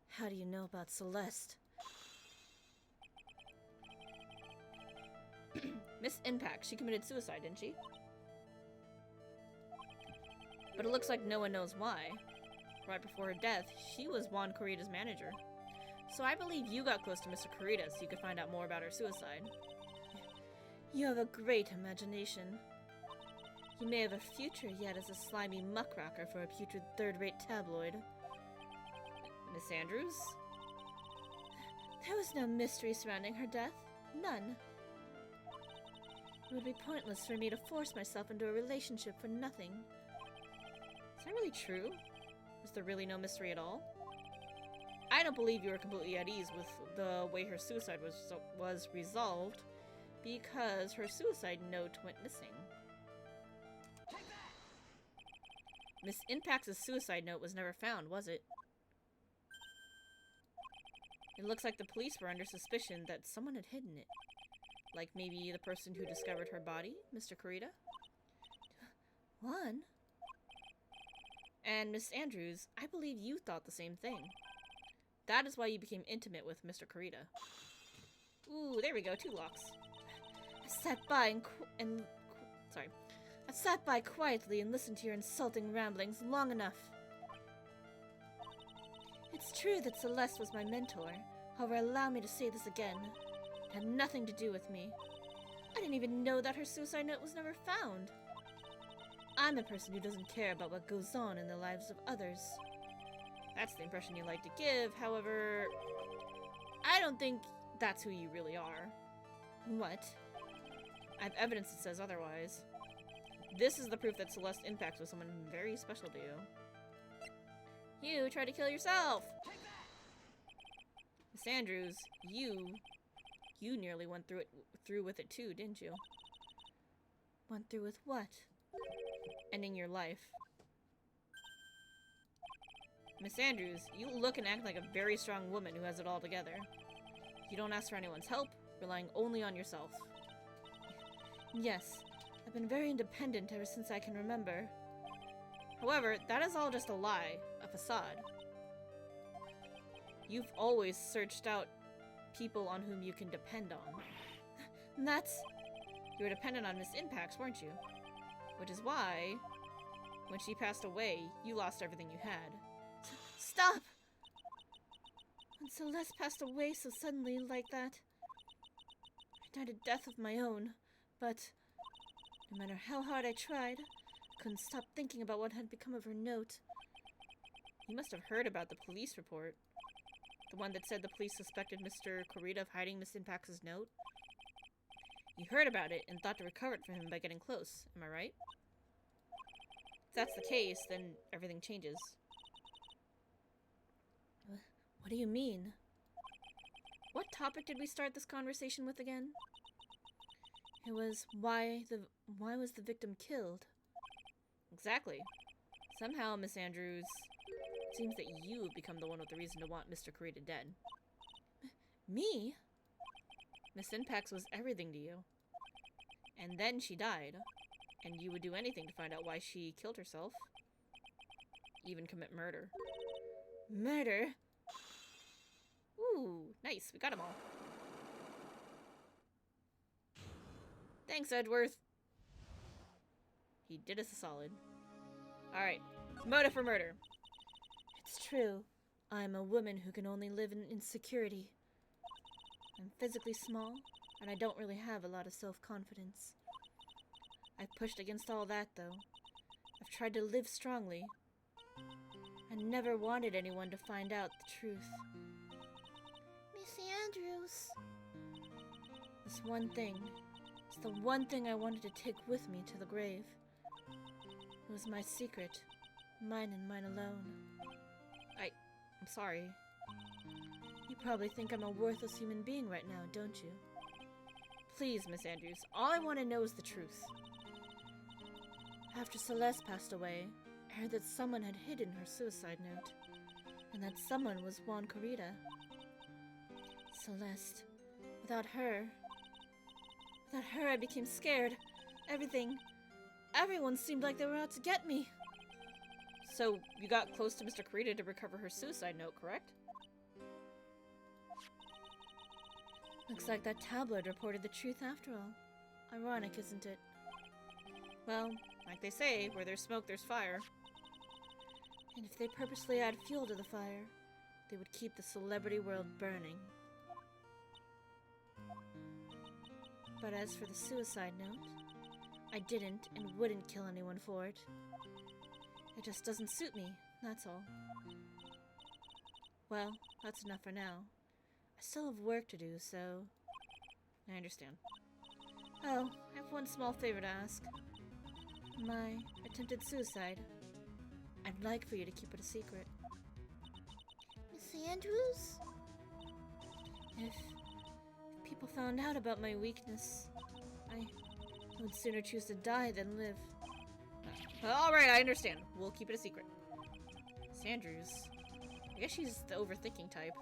How do you know about Celeste? Miss Impact, she committed suicide, didn't she? But it looks like no one knows why. Right before her death, she was Juan Corrida's manager. So I believe you got close to Mr. Corrida so you could find out more about her suicide. You have a great imagination. You may have a future yet as a slimy muckraker for a putrid third-rate tabloid. Miss Andrews? There was no mystery surrounding her death. None. It would be pointless for me to force myself into a relationship for nothing. Is that really true? Is there really no mystery at all? I don't believe you were completely at ease with the way her suicide was resolved, because her suicide note went missing. Miss Impact's suicide note was never found, was it? It looks like the police were under suspicion that someone had hidden it. Like maybe the person who discovered her body, Mr. Corrida? One? And Miss Andrews, I believe you thought the same thing. That is why you became intimate with Mr. Corrida. Ooh, there we go, 2 locks. I sat by quietly and listened to your insulting ramblings long enough. It's true that Celeste was my mentor. However, allow me to say this again. It had nothing to do with me. I didn't even know that her suicide note was never found. I'm a person who doesn't care about what goes on in the lives of others. That's the impression you like to give, however, I don't think that's who you really are. What? I have evidence that says otherwise. This is the proof that Celeste Impacts was someone very special to you. You tried to kill yourself! Miss Andrews, you nearly went through with it too, didn't you? Went through with what? Ending your life. Miss Andrews, you look and act like a very strong woman who has it all together. You don't ask for anyone's help, relying only on yourself. Yes, I've been very independent ever since I can remember. However, that is all just a lie, a facade. You've always searched out people on whom you can depend on. You were dependent on Miss Impacts, weren't you? Which is why, when she passed away, you lost everything you had. Stop! When Celeste passed away so suddenly like that, I died a death of my own, but no matter how hard I tried, I couldn't stop thinking about what had become of her note. You must have heard about the police report. The one that said the police suspected Mr. Corrida of hiding Miss Impacts' note. You heard about it and thought to recover it from him by getting close, am I right? If that's the case, then everything changes. What do you mean? What topic did we start this conversation with again? It was why was the victim killed? Exactly. Somehow, Miss Andrews, it seems that you have become the one with the reason to want Mr. Corrida dead. Me? Miss Impacts was everything to you. And then she died. And you would do anything to find out why she killed herself. Even commit murder. Murder? Ooh, nice. We got them all. Thanks, Edgeworth. He did us a solid. Alright. Motive for murder. It's true. I'm a woman who can only live in insecurity. I'm physically small, and I don't really have a lot of self-confidence. I've pushed against all that, though. I've tried to live strongly. I never wanted anyone to find out the truth. Miss Andrews. This one thing. It's the one thing I wanted to take with me to the grave. It was my secret. Mine and mine alone. I'm sorry. You probably think I'm a worthless human being right now, don't you? Please, Miss Andrews, all I want to know is the truth. After Celeste passed away, I heard that someone had hidden her suicide note, and that someone was Juan Corrida. Celeste. Without her, Without her, I became scared. Everyone seemed like they were out to get me. So, you got close to Mr. Kurita to recover her suicide note, correct? Looks like that tabloid reported the truth after all. Ironic, isn't it? Well, like they say, where there's smoke, there's fire. And if they purposely add fuel to the fire, they would keep the celebrity world burning. But as for the suicide note, I didn't and wouldn't kill anyone for it. It just doesn't suit me, that's all. Well, that's enough for now. I still have work to do, so... I understand. Oh, I have one small favor to ask. My attempted suicide. I'd like for you to keep it a secret. Miss Andrews? If people found out about my weakness, I would sooner choose to die than live. Alright, I understand. We'll keep it a secret. Sanders. I guess she's the overthinking type.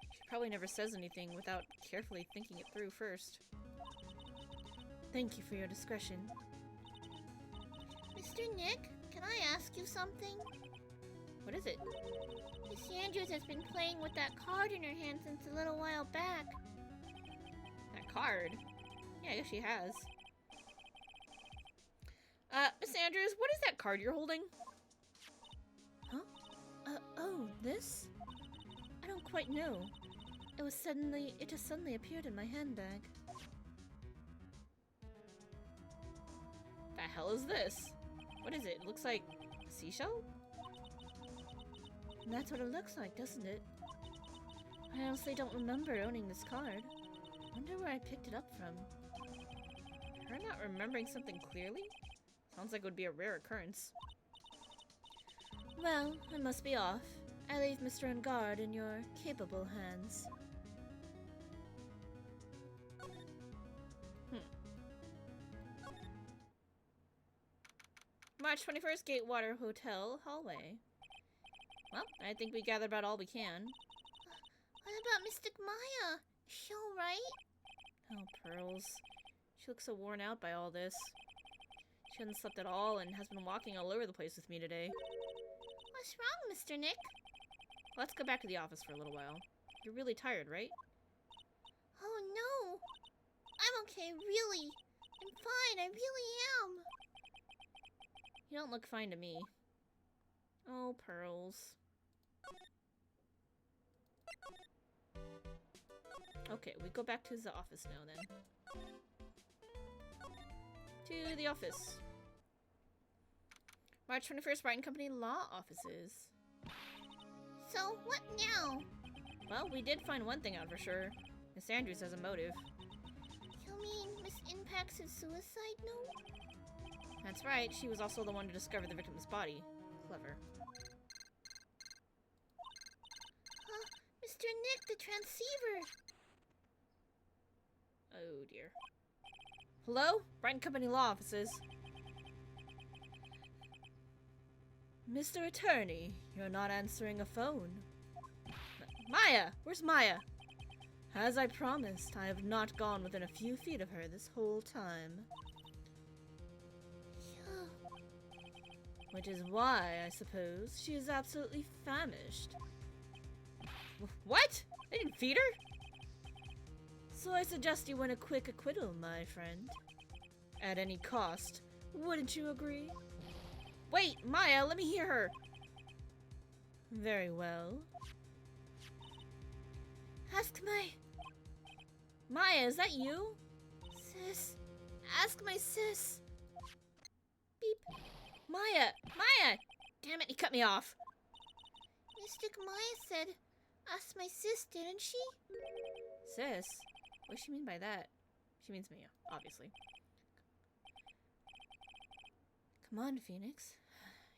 She probably never says anything without carefully thinking it through first. Thank you for your discretion. Mr. Nick, can I ask you something? What is it? Miss Andrews has been playing with that card in her hand since a little while back. That card? Yeah, I guess she has. Miss Andrews, what is that card you're holding? Huh? Oh, this? I don't quite know. It just suddenly appeared in my handbag. The hell is this? What is it? It looks like a seashell? That's what it looks like, doesn't it? I honestly don't remember owning this card. Wonder where I picked it up from. Her not remembering something clearly? Sounds like it would be a rare occurrence. Well, I must be off. I leave Mr. Ungard in your capable hands. March 21st, Gatewater Hotel hallway. Well, I think we gathered about all we can. What about Mystic Maya? Is she alright? Oh, Pearls. She looks so worn out by all this. She hasn't slept at all and has been walking all over the place with me today. What's wrong, Mr. Nick? Let's go back to the office for a little while. You're really tired, right? Oh no! I'm okay, really. I'm fine, I really am. You don't look fine to me. Oh, Pearls. Okay, we go back to the office now then. To the office. March 21st, Wright & Company Law Offices. So, what now? Well, we did find one thing out for sure. Miss Andrews has a motive. You mean Miss Impact's suicide note? That's right, she was also the one to discover the victim's body. Clever. Mr. Nick, the transceiver! Oh dear. Hello? Wright & Company Law Offices. Mr. Attorney, you're not answering a phone. Maya! Where's Maya? As I promised, I have not gone within a few feet of her this whole time. Which is why, I suppose, she is absolutely famished. What? They didn't feed her? So I suggest you win a quick acquittal, my friend. At any cost, wouldn't you agree? Wait, Maya, let me hear her. Very well. Ask my... Maya, is that you? sis. Ask my sis. Beep. Maya! Maya! Damn it, he cut me off. Mystic Maya said, ask my sis, didn't she? Sis? What does she mean by that? She means Mia, obviously. Come on, Phoenix.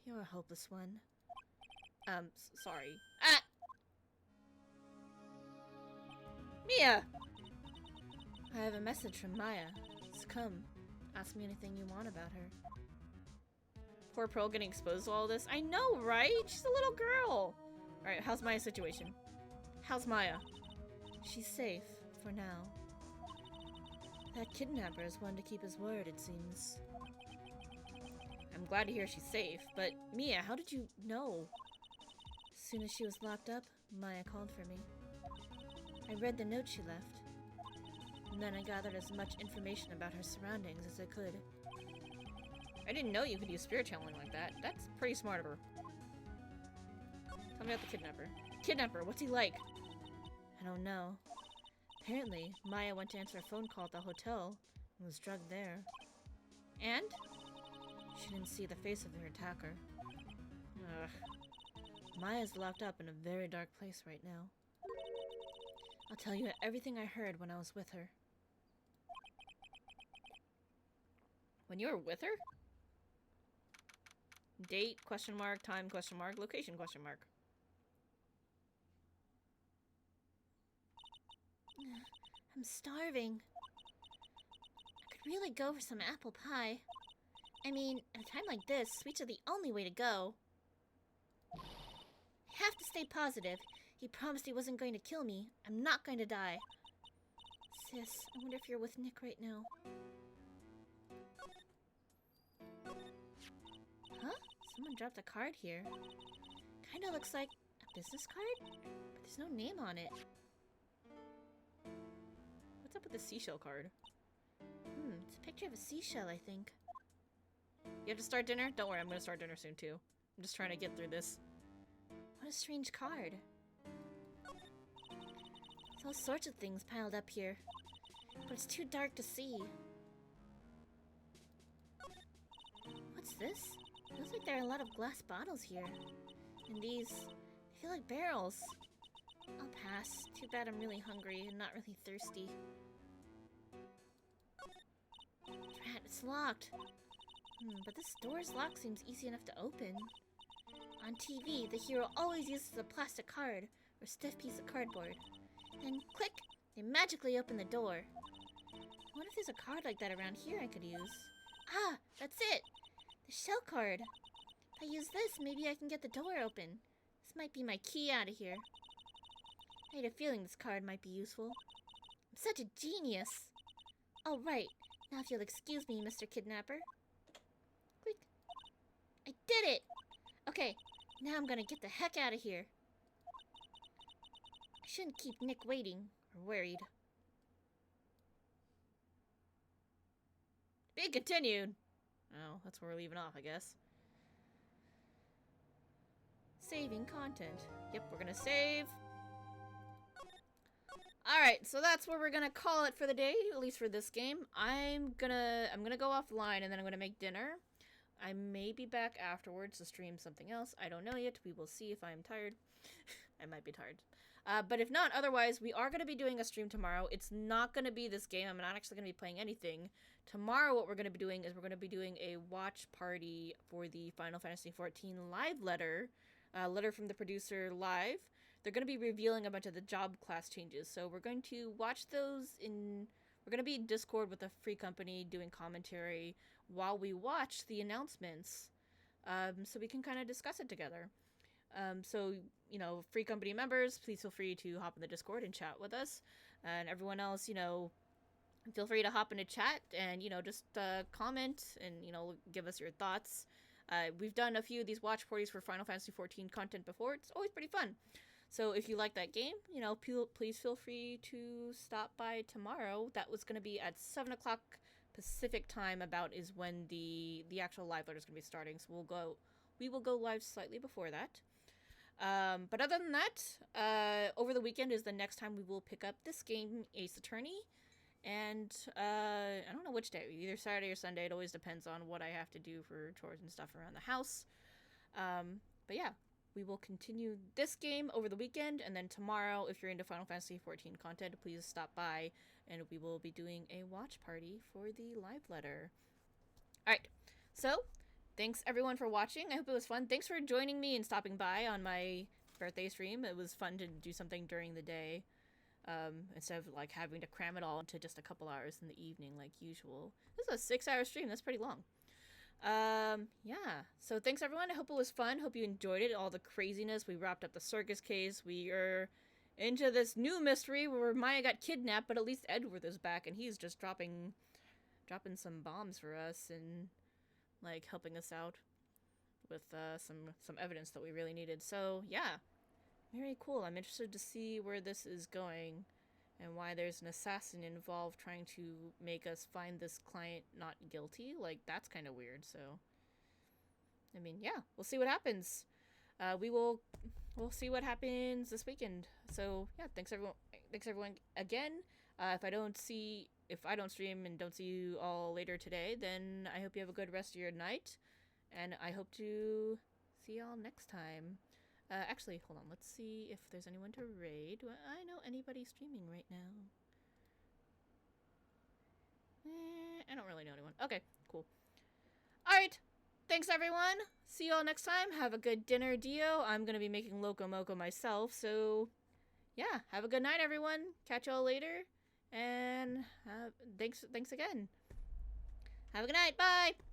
You're a hopeless one. Sorry. Ah! Mia! I have a message from Maya. So come, ask me anything you want about her. Poor Pearl getting exposed to all this. I know, right? She's a little girl. Alright, how's Maya's situation? How's Maya? She's safe, for now. That kidnapper is one to keep his word, it seems. I'm glad to hear she's safe, but Mia, how did you know? As soon as she was locked up, Maya called for me. I read the note she left, and then I gathered as much information about her surroundings as I could. I didn't know you could use spirit channeling like that. That's pretty smart of her. Tell me about the kidnapper. Kidnapper, what's he like? I don't know. Apparently, Maya went to answer a phone call at the hotel and was drugged there. And? She didn't see the face of her attacker. Ugh. Maya's locked up in a very dark place right now. I'll tell you everything I heard when I was with her. When you were with her? Date, question mark, time, question mark, location, question mark. I'm starving. I could really go for some apple pie. I mean, at a time like this, sweets are the only way to go. I have to stay positive. He promised he wasn't going to kill me. I'm not going to die. Sis, I wonder if you're with Nick right now. Huh? Someone dropped a card here. Kinda looks like a business card, but there's no name on it. What's up with the seashell card? It's a picture of a seashell, I think. You have to start dinner? Don't worry, I'm gonna start dinner soon too. I'm just trying to get through this. What a strange card. There's all sorts of things piled up here, but it's too dark to see. What's this? Looks like there are a lot of glass bottles here. And these, they feel like barrels. I'll pass. Too bad I'm really hungry and not really thirsty. Drat, it's locked. But this door's lock seems easy enough to open. On TV, the hero always uses a plastic card or stiff piece of cardboard. Then, click, they magically open the door. I wonder if there's a card like that around here I could use. Ah, that's it! The shell card. If I use this, maybe I can get the door open. This might be my key out of here. I had a feeling this card might be useful. I'm such a genius! Oh, right. Now if you'll excuse me, Mr. Kidnapper. Click. I did it! Okay, now I'm gonna get the heck out of here. I shouldn't keep Nick waiting, or worried. Be continued! Oh, that's where we're leaving off, I guess. Saving content. Yep, we're gonna save. Alright, so that's where we're gonna call it for the day, at least for this game. I'm gonna go offline and then I'm gonna make dinner. I may be back afterwards to stream something else. I don't know yet. We will see if I'm tired. I might be tired. But if not, otherwise, we are going to be doing a stream tomorrow. It's not going to be this game. I'm not actually going to be playing anything. Tomorrow, what we're going to be doing is we're going to be doing a watch party for the Final Fantasy XIV live letter. Letter from the producer live. They're going to be revealing a bunch of the job class changes. So we're going to watch those in... We're going to be in Discord with a free company doing commentary while we watch the announcements, so we can kind of discuss it together. So, you know, free company members, please feel free to hop in the Discord and chat with us. And everyone else, you know, feel free to hop in a chat and, you know, just comment and, you know, give us your thoughts. We've done a few of these watch parties for Final Fantasy XIV content before. It's always pretty fun. So if you like that game, you know, please feel free to stop by tomorrow. That was going to be at 7 o'clock Pacific time about is when the actual live letter is going to be starting. So we will go live slightly before that. But other than that, over the weekend is the next time we will pick up this game, Ace Attorney. And I don't know which day, either Saturday or Sunday. It always depends on what I have to do for chores and stuff around the house. But yeah, we will continue this game over the weekend, and then tomorrow, if you're into Final Fantasy XIV content, please stop by, and we will be doing a watch party for the live letter. Alright, so, thanks everyone for watching. I hope it was fun. Thanks for joining me and stopping by on my birthday stream. It was fun to do something during the day, instead of like having to cram it all into just a couple hours in the evening like usual. This is a 6-hour stream. That's pretty long. Yeah, so thanks everyone. I hope it was fun. Hope you enjoyed it, all the craziness. We wrapped up the circus case. We are into this new mystery where Maya got kidnapped, but at least Edward is back, and he's just dropping some bombs for us and, like, helping us out with some evidence that we really needed. So, yeah. Very cool. I'm interested to see where this is going and why there's an assassin involved trying to make us find this client not guilty. Like, that's kind of weird, so... I mean, yeah, we'll see what happens. We'll see what happens this weekend. So, yeah, thanks everyone again. If I don't stream and don't see you all later today, then I hope you have a good rest of your night. And I hope to see y'all next time. Actually, hold on. Let's see if there's anyone to raid. Do I know anybody streaming right now? I don't really know anyone. Okay, cool. Alright. Thanks, everyone. See y'all next time. Have a good dinner, Dio. I'm gonna be making Loco Moco myself, so... yeah, have a good night, everyone. Catch y'all later. And thanks again. Have a good night. Bye!